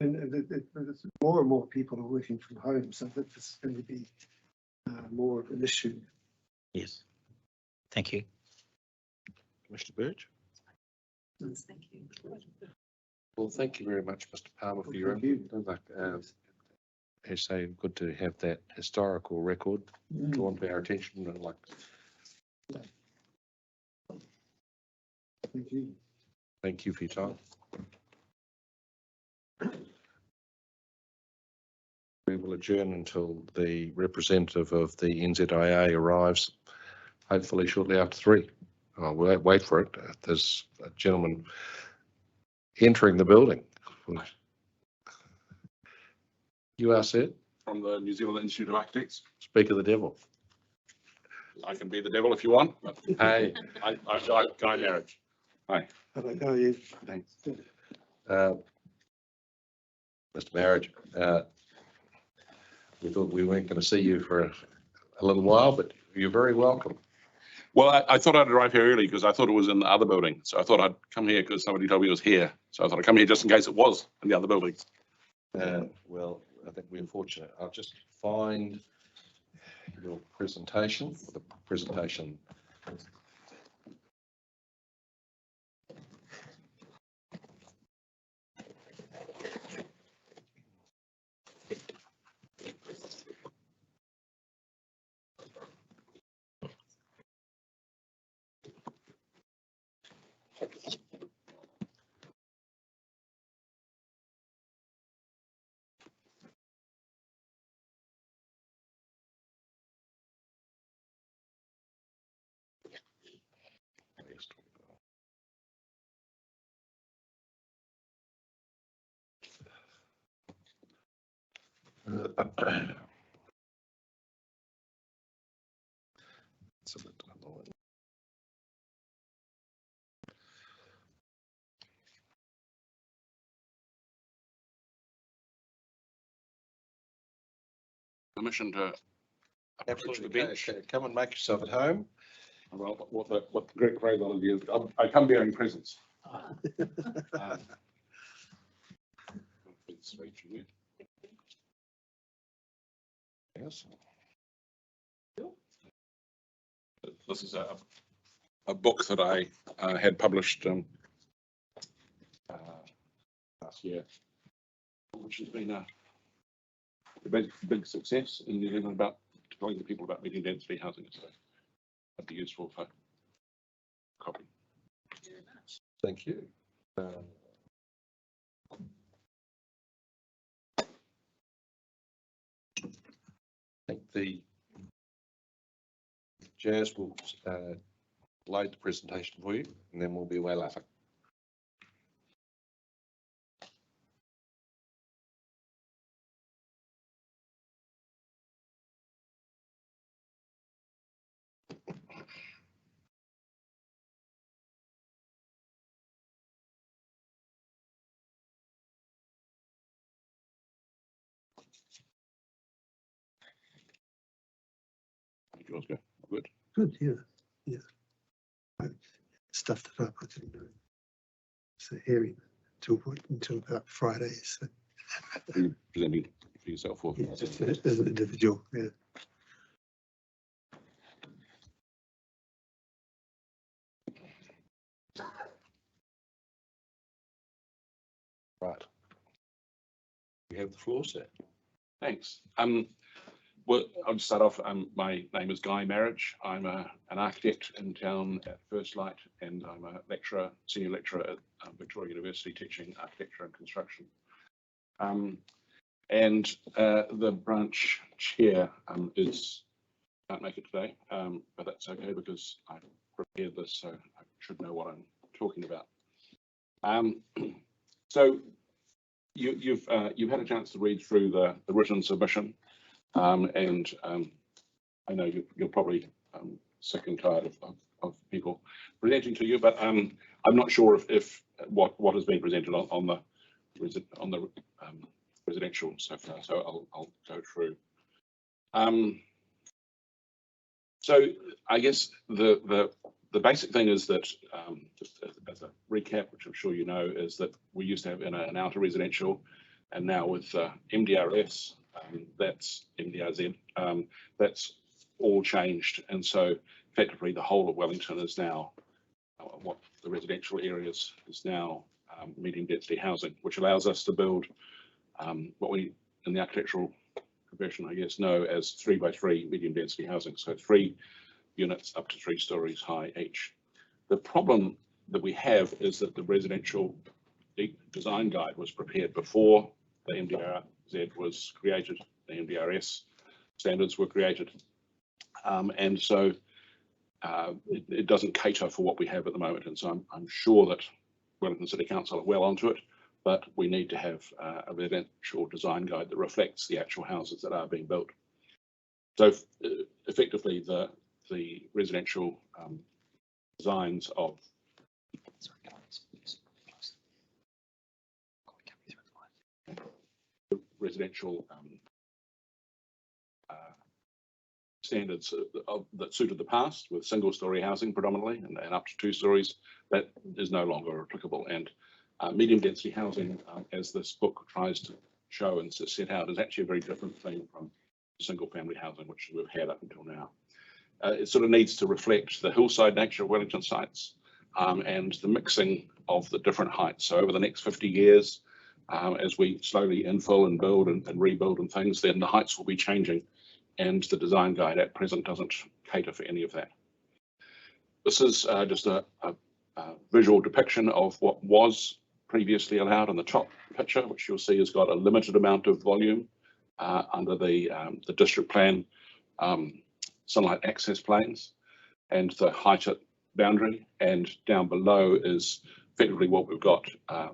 And more and more people are working from home, so that this is going to be more of an issue. Yes. Thank you. Mr. Birch? Thank you. Well, thank you very much, Mr. Palmer, for your input. As I say, good to have that historical record drawn to our attention. And Thank you. Thank you for your time. We will adjourn until the representative of the NZIA arrives, hopefully shortly after 3. I'll wait for it. There's a gentleman entering the building. You are sir? From the New Zealand Institute of Architects. Speak of the devil. I can be the devil if you want, but Hey. I guy marriage. Hi. Hello, how are you? Thanks. Mr. Marriage, we thought we weren't going to see you for a little while, but you're very welcome. Well, I thought I'd arrive here early because I thought it was in the other building. So I thought I'd come here because somebody told me it was here. So I thought I'd come here just in case it was in the other building. Well, I think we're fortunate. I'll just find your presentation. The presentation. Permission to approach the bench. Come and make yourself at home. Well, what the Greek phraseology is, I come bearing presents. Yes. This is a book that I had published last year, which has been a big success in New Zealand about telling the people about medium density housing. So that'd be useful for copy. Thank you. I think the Jazz will load the presentation for you, and then we'll be away laughing. yours go? Good. Good, yeah. I stuffed it up, I didn't know. It's a hearing until about Friday, so. Are you presenting for yourself or? Yeah, just as an individual, yeah. Right. We have the floor, sir. Thanks. Well, I'll just start off. My name is Guy Marriage. I'm an architect in town at First Light, and I'm a lecturer, senior lecturer at Victoria University, teaching architecture and construction. And the branch chair can't make it today, but that's okay because I prepared this, so I should know what I'm talking about. So you've had a chance to read through the written submission, and I know you're probably sick and tired of people presenting to you, but I'm not sure if what has been presented on the residential so far. So I'll go through. So I guess the basic thing is that, just as a recap, which I'm sure you know, is that we used to have an outer residential, and now with MDRS, that's MDRZ, that's all changed. And so effectively the whole of Wellington is now, what the residential areas is now medium density housing, which allows us to build what we in the architectural profession, I guess, know as 3x3 medium density housing. So 3 units up to 3 stories high each. The problem that we have is that the residential design guide was prepared before the MDRZ was created, the MDRS standards were created. And so it doesn't cater for what we have at the moment. And so I'm sure that Wellington City Council are well onto it, but we need to have a residential design guide that reflects the actual houses that are being built. So effectively the residential designs of residential standards that suited the past with single story housing predominantly and up to 2 stories, that is no longer applicable. And medium density housing, as this book tries to show and to set out, is actually a very different thing from single family housing, which we've had up until now. It sort of needs to reflect the hillside nature of Wellington sites and the mixing of the different heights. So over the next 50 years, as we slowly infill and build and rebuild and things, then the heights will be changing, and the design guide at present doesn't cater for any of that. This is just a visual depiction of what was previously allowed on the top picture, which you'll see has got a limited amount of volume under the district plan sunlight access planes and the height at boundary, and down below is effectively what we've got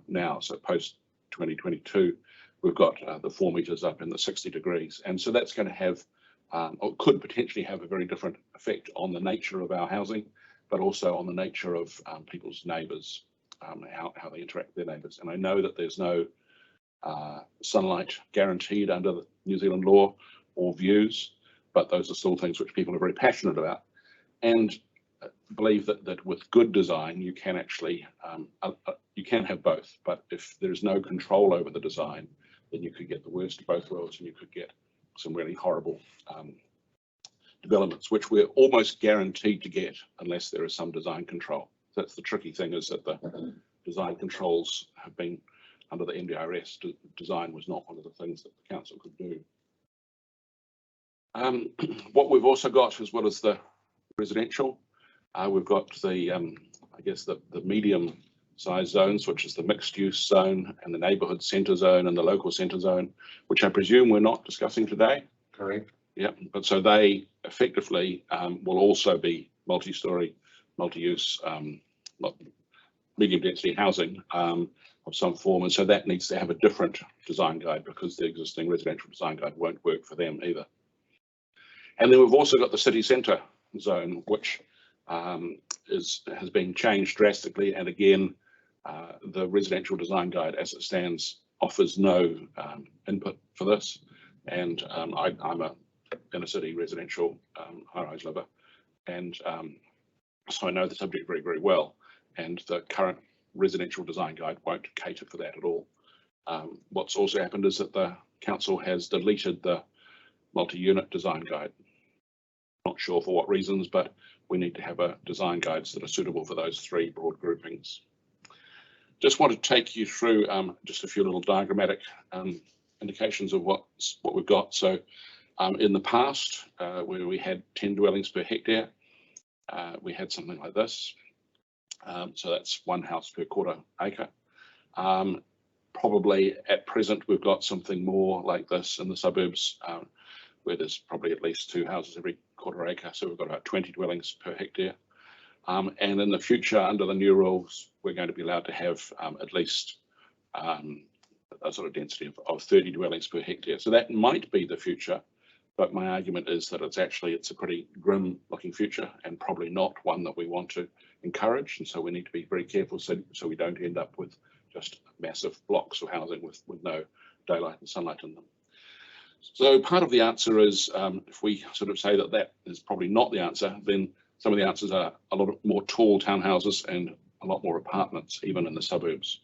now. So post 2022, we've got the 4 meters up in the 60 degrees. And so that's going to have, or could potentially have, a very different effect on the nature of our housing, but also on the nature of people's neighbours, how they interact with their neighbours. And I know that there's no sunlight guaranteed under the New Zealand law or views, but those are still things which people are very passionate about, and believe that with good design you can actually you can have both. But if there's no control over the design, then you could get the worst of both worlds, and you could get some really horrible developments, which we're almost guaranteed to get unless there is some design control. So that's the tricky thing, is that the design controls have been under the MDRS. Design was not one of the things that the council could do. What we've also got, as well as the residential, we've got the I guess the medium size zones, which is the mixed use zone and the neighbourhood centre zone and the local centre zone, which I presume we're not discussing today. Correct. Yeah, but so they effectively will also be multi-storey, multi-use, medium density housing of some form, and so that needs to have a different design guide because the existing residential design guide won't work for them either. And then we've also got the city centre zone, which has been changed drastically, and again the residential design guide as it stands offers no input for this, and I'm a inner city residential high-rise liver, and so I know the subject very, very well, and the current residential design guide won't cater for that at all. What's also happened is that the council has deleted the multi-unit design guide. Not sure for what reasons, but we need to have design guides that are suitable for those three broad groupings. Just want to take you through just a few little diagrammatic indications of what we've got. So in the past, where we had 10 dwellings per hectare, we had something like this. So that's one house per quarter acre. Probably at present, we've got something more like this in the suburbs, where there's probably at least 2 houses every quarter acre. So we've got about 20 dwellings per hectare. And in the future, under the new rules, we're going to be allowed to have at least a sort of density of 30 dwellings per hectare. So that might be the future, but my argument is that it's a pretty grim looking future and probably not one that we want to encourage. And so we need to be very careful so we don't end up with just massive blocks of housing with no daylight and sunlight in them. So part of the answer is, if we sort of say that that is probably not the answer, then some of the answers are a lot more tall townhouses and a lot more apartments, even in the suburbs.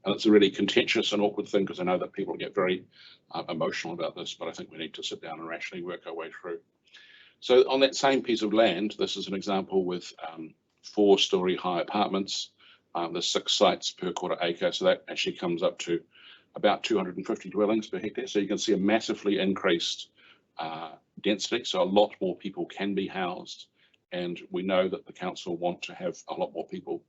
And it's a really contentious and awkward thing, because I know that people get very emotional about this, but I think we need to sit down and rationally work our way through. So on that same piece of land, this is an example with 4-story high apartments. There's 6 sites per quarter acre, so that actually comes up to about 250 dwellings per hectare. So you can see a massively increased density. So a lot more people can be housed. And we know that the council want to have a lot more people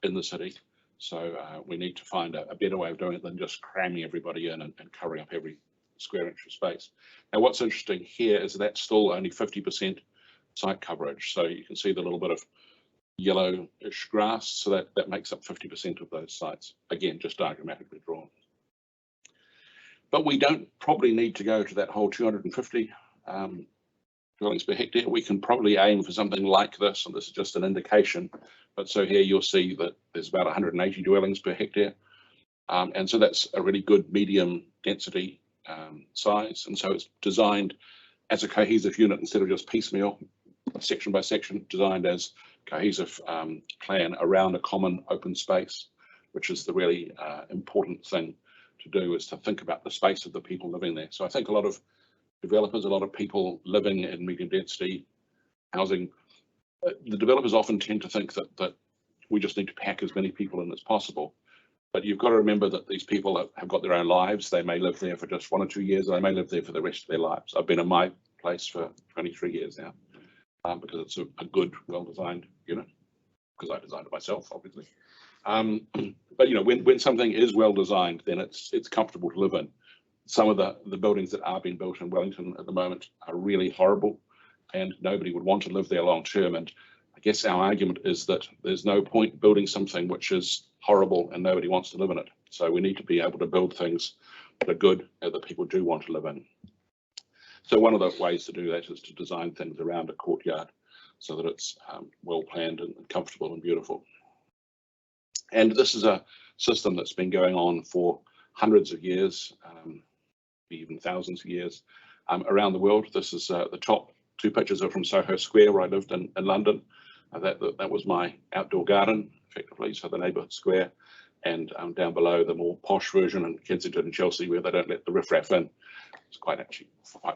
in the city. So we need to find a better way of doing it than just cramming everybody in and covering up every square inch of space. Now, what's interesting here is that's still only 50% site coverage. So you can see the little bit of yellowish grass. So that makes up 50% of those sites. Again, just diagrammatically drawn. But we don't probably need to go to that whole 250 dwellings per hectare. We can probably aim for something like this, and this is just an indication. But so here you'll see that there's about 180 dwellings per hectare. And so that's a really good medium density size. And so it's designed as a cohesive unit instead of just piecemeal, section by section, designed as cohesive plan around a common open space, which is the really important thing to do, is to think about the space of the people living there. So I think a lot of developers, a lot of people living in medium density housing, the developers often tend to think that we just need to pack as many people in as possible. But you've got to remember that these people have got their own lives. They may live there for just 1 or 2 years, and they may live there for the rest of their lives. I've been in my place for 23 years now, because it's a good, well-designed unit, because I designed it myself, obviously. But you know, when something is well designed, then it's comfortable to live in. Some of the buildings that are being built in Wellington at the moment are really horrible, and nobody would want to live there long term. And I guess our argument is that there's no point building something which is horrible and nobody wants to live in it. So we need to be able to build things that are good and that people do want to live in. So one of the ways to do that is to design things around a courtyard so that it's well planned and comfortable and beautiful. And this is a system that's been going on for hundreds of years, even thousands of years around the world. This is the top 2 pictures are from Soho Square, where I lived in London. That was my outdoor garden, effectively, so the neighbourhood square. And down below, the more posh version in Kensington and Chelsea, where they don't let the riffraff in. It's quite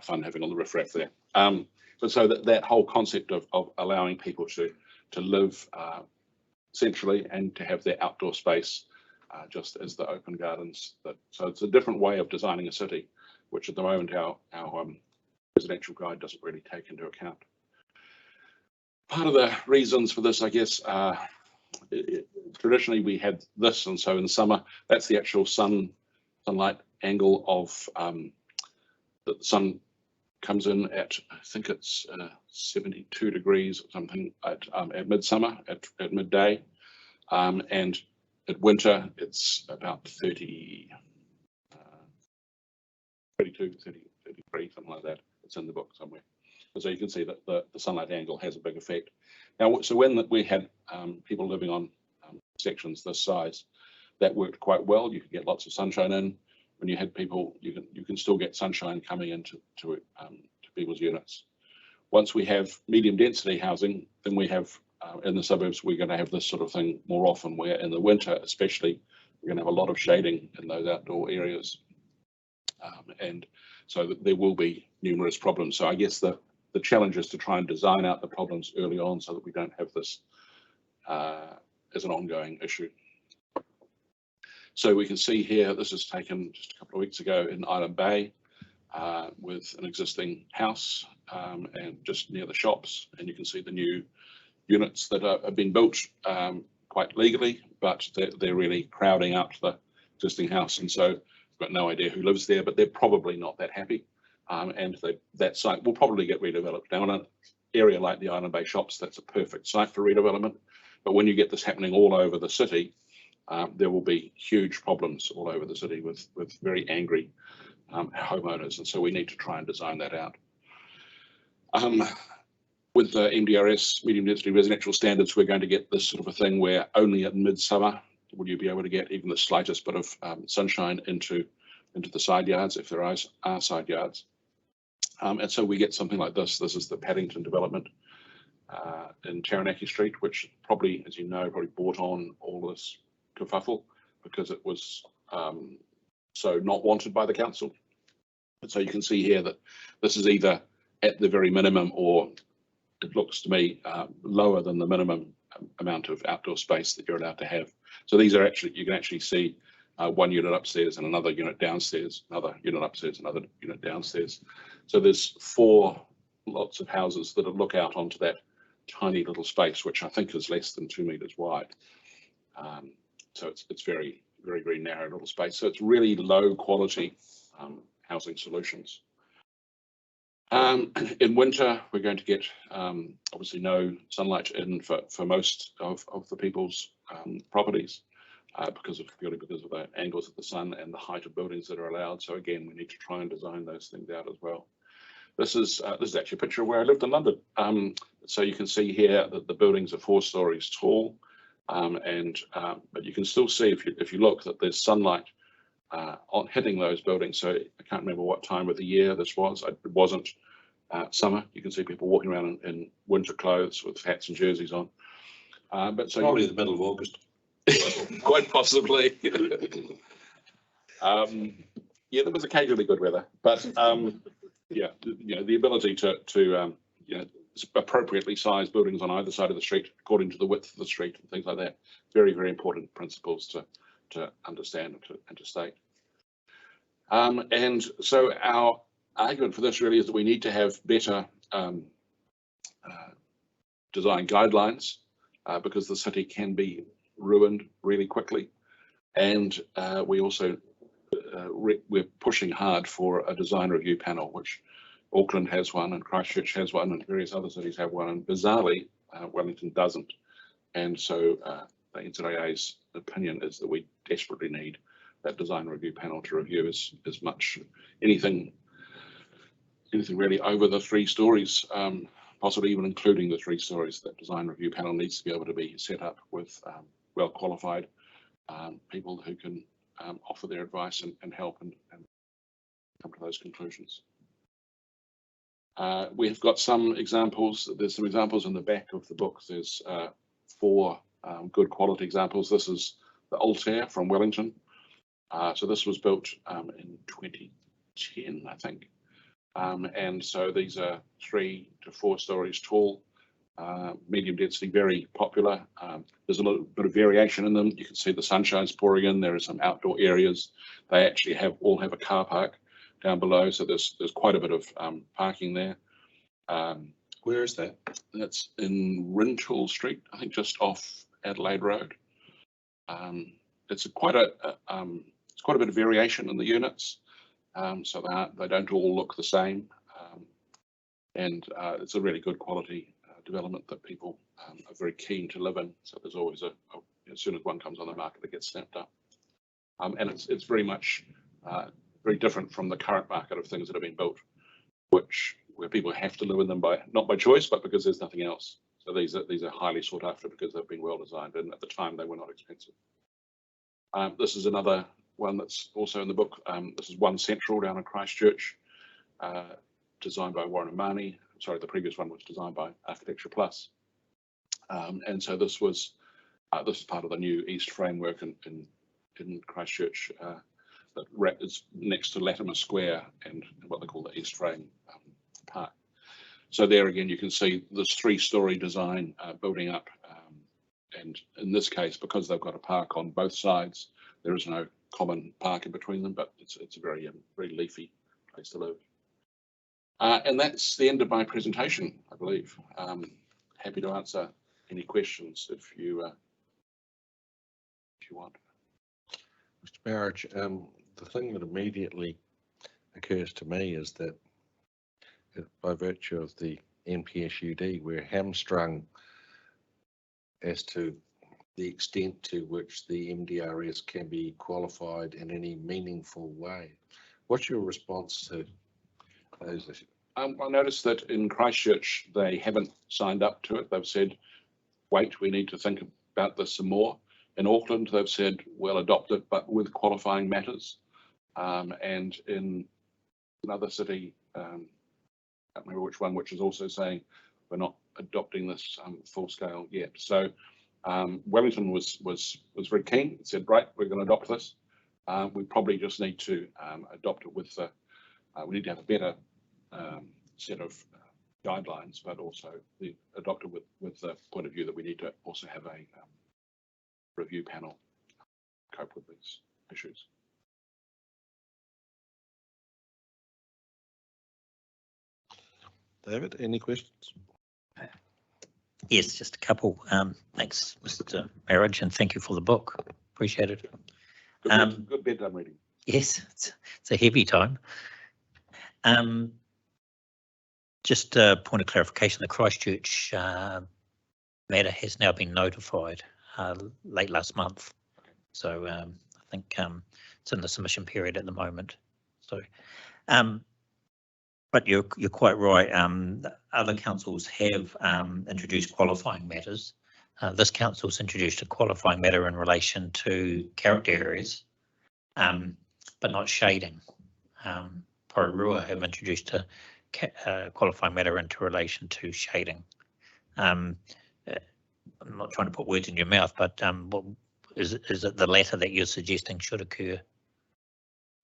fun having all the riffraff there. But so that whole concept of allowing people to live centrally and to have their outdoor space just as the open gardens. So it's a different way of designing a city, which at the moment our residential guide doesn't really take into account. Part of the reasons for this, I guess, traditionally we had this, and so in the summer, that's the actual sunlight angle of that the sun comes in at, I think it's 72 degrees or something at midsummer, at midday, and at winter it's about 32, 33, something like that. It's in the book somewhere. So you can see that the sunlight angle has a big effect. Now, so when we had people living on sections this size, that worked quite well. You could get lots of sunshine in. When you had people, you can still get sunshine coming into to people's units. Once we have medium density housing, then we have in the suburbs, we're going to have this sort of thing more often, where in the winter especially, we're going to have a lot of shading in those outdoor areas. And so there will be numerous problems. So I guess the challenge is to try and design out the problems early on so that we don't have this as an ongoing issue. So we can see here, this is taken just a couple of weeks ago in Island Bay with an existing house and just near the shops. And you can see the new units that are being built quite legally, but they're really crowding out the existing house. And so we've got no idea who lives there, but they're probably not that happy. And that site will probably get redeveloped. Now in an area like the Island Bay shops, that's a perfect site for redevelopment. But when you get this happening all over the city, there will be huge problems all over the city with very angry homeowners. And so we need to try and design that out. With the MDRS, medium density residential standards, we're going to get this sort of a thing where only at midsummer will you be able to get even the slightest bit of sunshine into the side yards, if there are side yards. And so we get something like this. This is the Paddington development in Taranaki Street, which probably, as you know, probably brought on all this kerfuffle because it was so not wanted by the council. And so you can see here that this is either at the very minimum, or it looks to me lower than the minimum amount of outdoor space that you're allowed to have. So these are actually, you can actually see one unit upstairs and another unit downstairs, another unit upstairs, another unit downstairs. So there's 4 lots of houses that look out onto that tiny little space, which I think is less than 2 meters wide. So it's very, very, very narrow little space. So it's really low quality housing solutions. In winter, we're going to get obviously no sunlight in for most of the people's properties because of the angles of the sun and the height of buildings that are allowed. So again, we need to try and design those things out as well. This is actually a picture of where I lived in London. So you can see here that the buildings are 4 stories tall, but you can still see if you look that there's sunlight on hitting those buildings. So I can't remember what time of the year this was. It wasn't summer. You can see people walking around in winter clothes with hats and jerseys on. But so probably the middle of August. Quite possibly. Yeah, there was occasionally good weather, but yeah, the ability to appropriately size buildings on either side of the street according to the width of the street and things like that. Very, very important principles to understand and to state. And so our argument for this really is that we need to have better design guidelines because the city can be ruined really quickly. And we also, we're pushing hard for a design review panel, which Auckland has one and Christchurch has one and various other cities have one, and bizarrely Wellington doesn't. And so the NZIA's opinion is that we desperately need that design review panel to review as much anything really over the 3 stories, possibly even including the 3 stories. That design review panel needs to be able to be set up with well qualified people who can offer their advice and help and come to those conclusions. We've got some examples. There's some examples in the back of the book. There's 4 good quality examples. This is the Altair from Wellington. So this was built in 2010, I think. And so these are 3 to 4 stories tall, medium density, very popular. There's a little bit of variation in them. You can see the sunshine's pouring in. There are some outdoor areas. They actually all have a car park down below, so there's quite a bit of parking there. Where is that? That's in Rintoul Street, I think, just off Adelaide Road. It's quite a bit of variation in the units, so they don't all look the same, and it's a really good quality development that people are very keen to live in. So there's always as soon as one comes on the market, it gets snapped up, and it's very much very different from the current market of things that have been built, where people have to live in them not by choice, but because there's nothing else. So these are highly sought after because they've been well designed, and at the time they were not expensive. This is another one that's also in the book. This is One Central down in Christchurch. designed by Warren and Marnie. Sorry, the previous one was designed by Architecture Plus. And so this was part of the new East framework in Christchurch that is next to Latimer Square and what they call the East Frame Park. So there again, you can see this 3-story design building up. And in this case, because they've got a park on both sides, there is no common park in between them, but it's a very leafy place to live. And that's the end of my presentation, I believe. Happy to answer any questions if you want. Mr. Marriage, the thing that immediately occurs to me is that by virtue of the NPSUD, we're hamstrung as to the extent to which the MDRS can be qualified in any meaningful way. What's your response to those issues? I noticed that in Christchurch, they haven't signed up to it. They've said, wait, we need to think about this some more. In Auckland, they've said, well, adopt it, but with qualifying matters. And in another city, I can't remember which one, which is also saying, we're not adopting this full scale yet. So Wellington was very keen. It said, right, we're going to adopt this. We probably just need to adopt it with we need to have a better set of guidelines, but also adopt it with the point of view that we need to also have a review panel cope with these issues. David, any questions? Yes, just a couple. Thanks, Mr. Marriage, and thank you for the book. Appreciate it. Good bedtime reading. Yes, it's a heavy time. Just a point of clarification, the Christchurch matter has now been notified late last month. So I think it's in the submission period at the moment. So, but you're quite right. Other councils have introduced qualifying matters. This council's introduced a qualifying matter in relation to character areas, but not shading. Porirua have introduced a qualifying matter into relation to shading. I'm not trying to put words in your mouth, but what, is it the latter that you're suggesting should occur?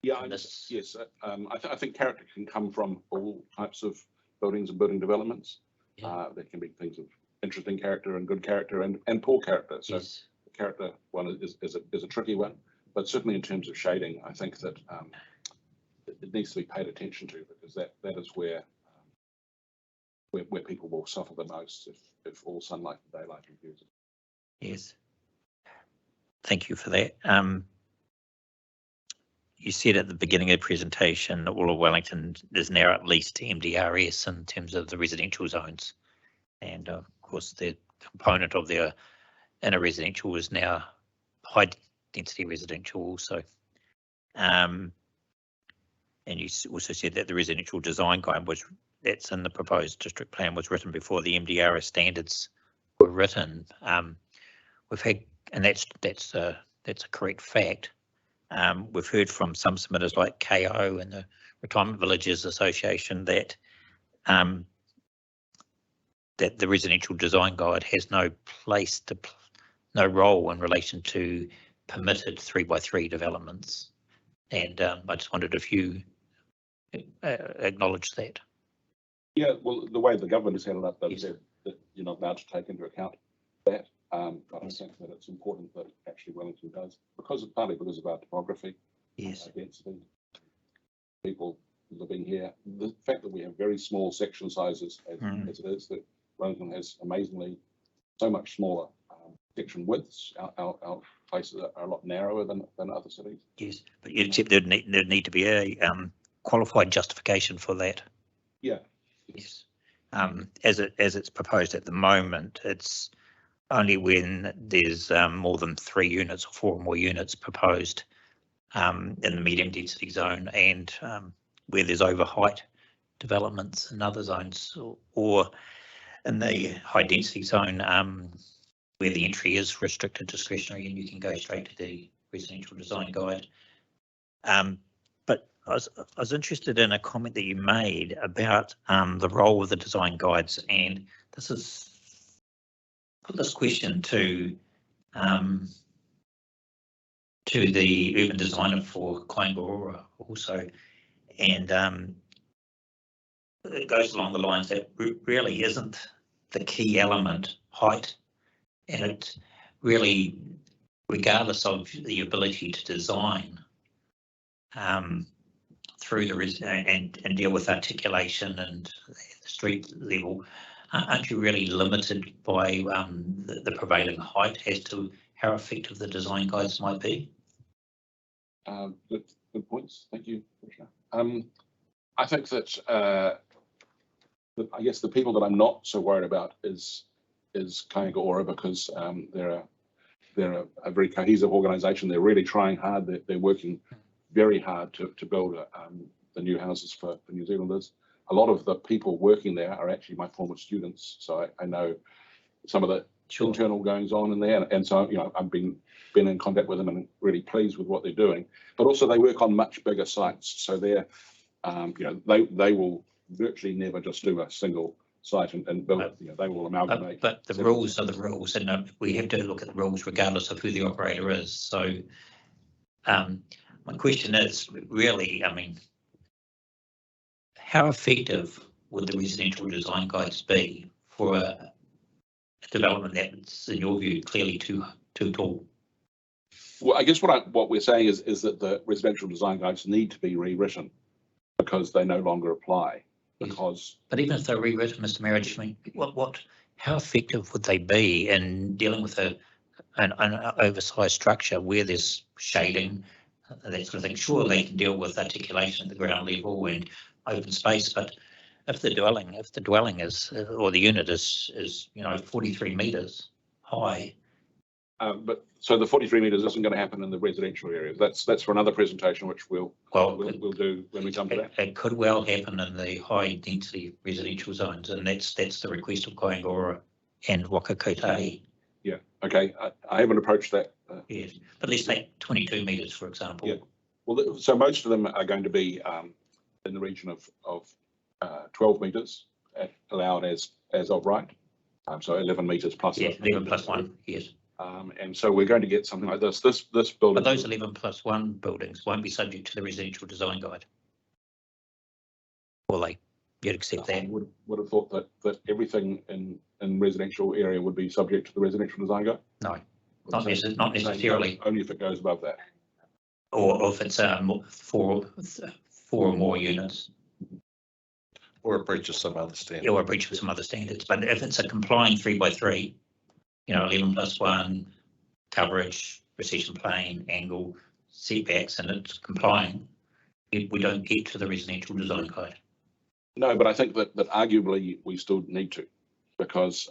Yeah, yes. I think character can come from all types of buildings and building developments. Yeah. There can be things of interesting character and good character and poor character. So yes. The character one is a tricky one, but certainly in terms of shading, I think that it needs to be paid attention to, because that is where people will suffer the most if all sunlight and daylight confuses. Yes. Thank you for that. You said at the beginning of the presentation that all of Wellington is now at least MDRS in terms of the residential zones. And of course, the component of their inner residential is now high density residential also. And you also said that the residential design guide that's in the proposed district plan was written before the MDRS standards were written. We've had, and that's a correct fact. We've heard from some submitters like KO and the Retirement Villages Association that that the residential design guide has no role in relation to permitted 3x3 developments. And I just wondered if you acknowledge that. Yeah, well, the way the government has handled that, yes. That you're not allowed to take into account that. But I think that it's important that actually Wellington does, partly because of our topography, yes, density, people living here. The fact that we have very small section sizes as it is, that Wellington has amazingly so much smaller section widths. Our places are a lot narrower than other cities. Yes, but there'd need to be a qualified justification for that. Yeah. Yes. As it's proposed at the moment, it's only when there's more than 3 units or 4 or more units proposed in the medium density zone, and where there's over height developments in other zones, or in the high density zone where the entry is restricted discretionary and you can go straight to the residential design guide. But I was interested in a comment that you made about the role of the design guides, and this is put this question to the urban designer for Kaingaroa also, and it goes along the lines that really isn't the key element height, and it really, regardless of the ability to design through the and deal with articulation and the street level, aren't you really limited by the prevailing height as to how effective the design guides might be? Good points. Thank you, Commissioner. I think that I guess the people that I'm not so worried about is Kaingaroa, because they're a very cohesive organisation. They're really trying hard. They're working very hard to build the new houses for New Zealanders. A lot of the people working there are actually my former students, so I know some of the internal goings on in there, and so I've been in contact with them and really pleased with what they're doing. But also they work on much bigger sites, so they're they will virtually never just do a single site and build it. They will amalgamate. But the rules are the rules, and we have to look at the rules regardless of who the operator is. So my question is really, I mean, how effective would the residential design guides be for a development that's, in your view, clearly too tall? Well, I guess what we're saying is that the residential design guides need to be rewritten because they no longer apply. Because, but even if they're rewritten, Mr. Marriage, I mean, how effective would they be in dealing with an oversized structure where there's shading, that sort of thing? Sure, they can deal with articulation at the ground level and open space, but if the dwelling is, or the unit is 43 metres high. But so the 43 metres isn't going to happen in the residential areas. That's for another presentation, which we'll do when we come to that. It could well happen in the high density residential zones, and that's the request of Kaingaroa and Wakakotahi. Yeah. Okay. I haven't approached that. Yes, but let's take 22 metres, for example. Yeah. Well, so most of them are going to be in the region of 12 metres allowed as of right. So 11 metres plus. Yes, 11 plus 1. Yes. And so we're going to get something like this. This building. But those 11 plus 1 buildings won't be subject to the residential design guide. Will they? You'd accept that? I would have thought that everything in residential area would be subject to the residential design guide. No, not necessarily. Only if it goes above that. Or if it's 4 or more units. Or a breach of some other standard. Or a breach of some other standards. But if it's a complying 3x3, 11 plus 1, coverage, recession plane, angle, setbacks, and it's complying, we don't get to the residential design code. No, but I think that arguably we still need to, because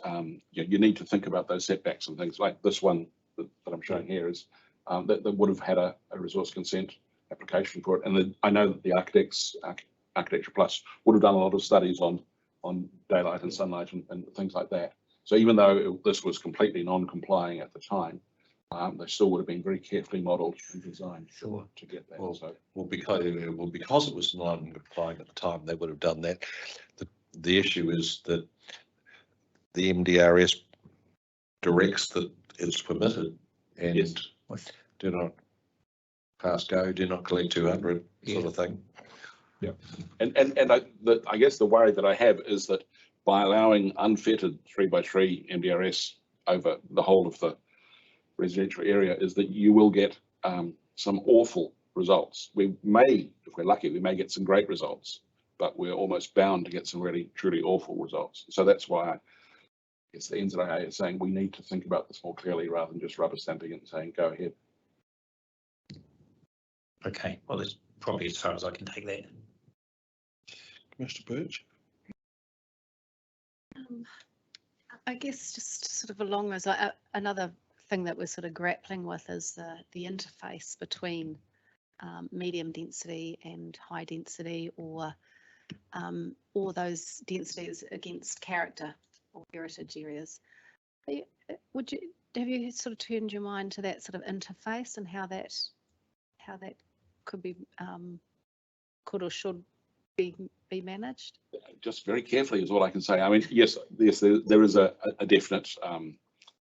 you need to think about those setbacks and things like this one that I'm showing here is that would have had a resource consent application for it. And I know that the Architecture Plus would have done a lot of studies on daylight and sunlight and things like that. So even though this was completely non-complying at the time, they still would have been very carefully modelled and designed to get that. Well, because it was non-complying at the time, they would have done that. The issue is that the MDRS directs that it's permitted, and do not pass go, do not collect 200 sort of thing. Yeah, and I guess the worry that I have is that by allowing unfettered 3x3 MDRS over the whole of the residential area, is that you will get some awful results. We may, if we're lucky, we may get some great results, but we're almost bound to get some really truly awful results. So that's why I guess the NZIA is saying we need to think about this more clearly rather than just rubber stamping it and saying go ahead. Okay, well, that's probably as far as I can take that. Mr. Birch? I guess just sort of along as another thing that we're sort of grappling with is the interface between medium density and high density, or those densities against character or heritage areas. Have you sort of turned your mind to that sort of interface and how that could be could or should be managed? Just very carefully is all I can say. I mean, yes, there is a definite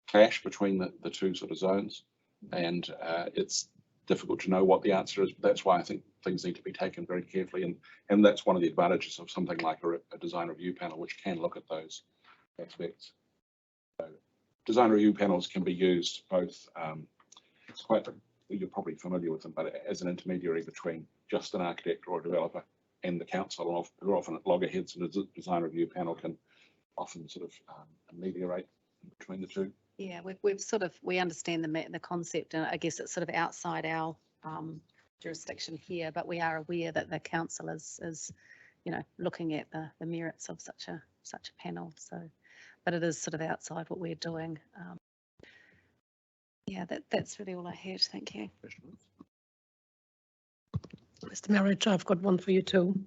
clash between the two sort of zones, and it's difficult to know what the answer is. But that's why I think things need to be taken very carefully, and that's one of the advantages of something like a design review panel, which can look at those aspects. So design review panels can be used both. It's quite, you're probably familiar with them, but as an intermediary between just an architect or a developer and the council, and often at loggerheads, and a design review panel can often sort of ameliorate between the two. Yeah, we've sort of, we understand the concept, and I guess it's sort of outside our jurisdiction here, but we are aware that the council is looking at the merits of such a panel. So, but it is sort of outside what we're doing. Yeah, that's really all I had. Thank you. Mr. Marriage, I've got one for you too.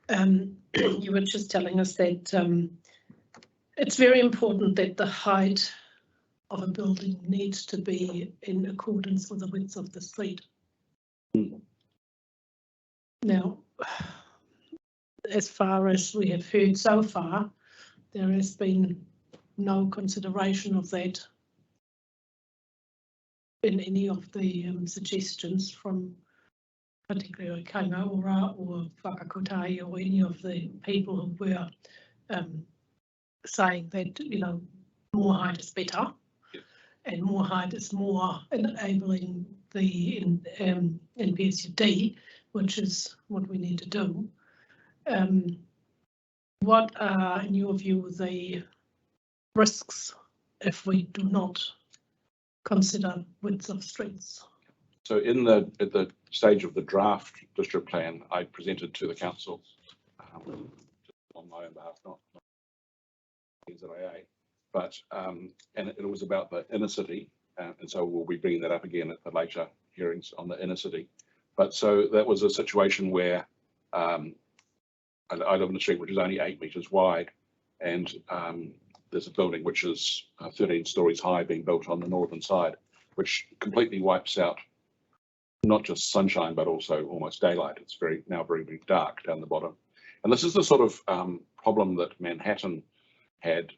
You were just telling us that it's very important that the height of a building needs to be in accordance with the width of the street. Now, as far as we have heard so far, there has been no consideration of that in any of the suggestions from particularly Kaingaora or Whakakotai or any of the people who were saying that, more height is better. And more height is more enabling the NPSUD, which is what we need to do. What are, in your view, the risks if we do not consider width of streets? So at the stage of the draft district plan, I presented to the council on my own behalf, not NZIA. But and it was about the inner city, and so we'll be bringing that up again at the later hearings on the inner city. But so that was a situation where I live in a street which is only 8 meters wide, and there's a building which is 13 stories high being built on the northern side, which completely wipes out not just sunshine but also almost daylight. It's now very dark down the bottom, and this is the sort of problem that Manhattan had.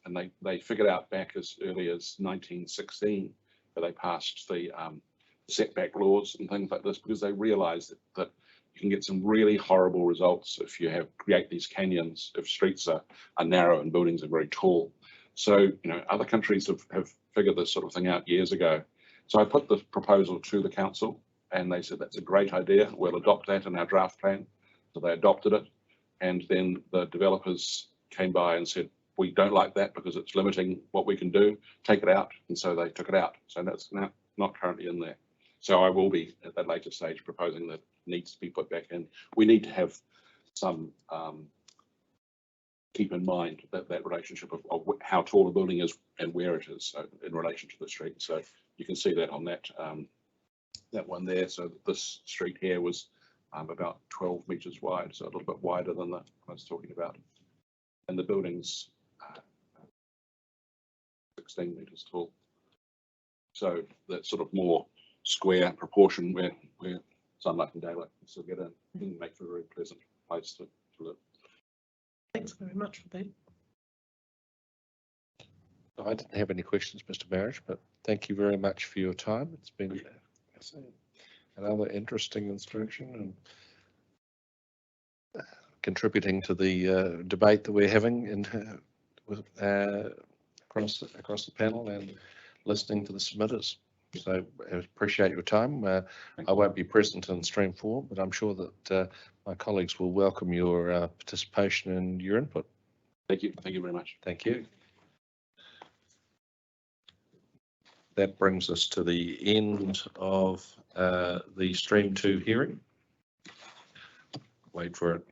And they figured out back as early as 1916, where they passed the setback laws and things like this, because they realized that you can get some really horrible results if you create these canyons, if streets are narrow and buildings are very tall. So, other countries have figured this sort of thing out years ago. So I put the proposal to the council, and they said, that's a great idea. We'll adopt that in our draft plan. So they adopted it. And then the developers came by and said, we don't like that because it's limiting what we can do, take it out. And so they took it out. So that's not currently in there. So I will be at that later stage proposing that it needs to be put back in. We need to have some, keep in mind that relationship of how tall a building is and where it is, so in relation to the street. So you can see that on that one there. So this street here was about 12 meters wide, so a little bit wider than the I was talking about. And the building's 16 meters tall. So that's sort of more square proportion where sunlight and daylight can still get in and make for a very pleasant place to live. Thanks very much for that. I didn't have any questions, Mr. Marriage, but thank you very much for your time. It's been another interesting instruction and contributing to the debate that we're having across the panel and listening to the submitters. So I appreciate your time. I won't be present in Stream 4, but I'm sure that my colleagues will welcome your participation and your input. Thank you. Thank you very much. Thank you. That brings us to the end of the Stream 2 hearing. Wait for it.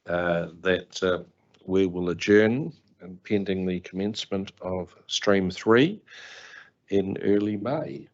That we will adjourn and pending the commencement of Stream 3 in early May.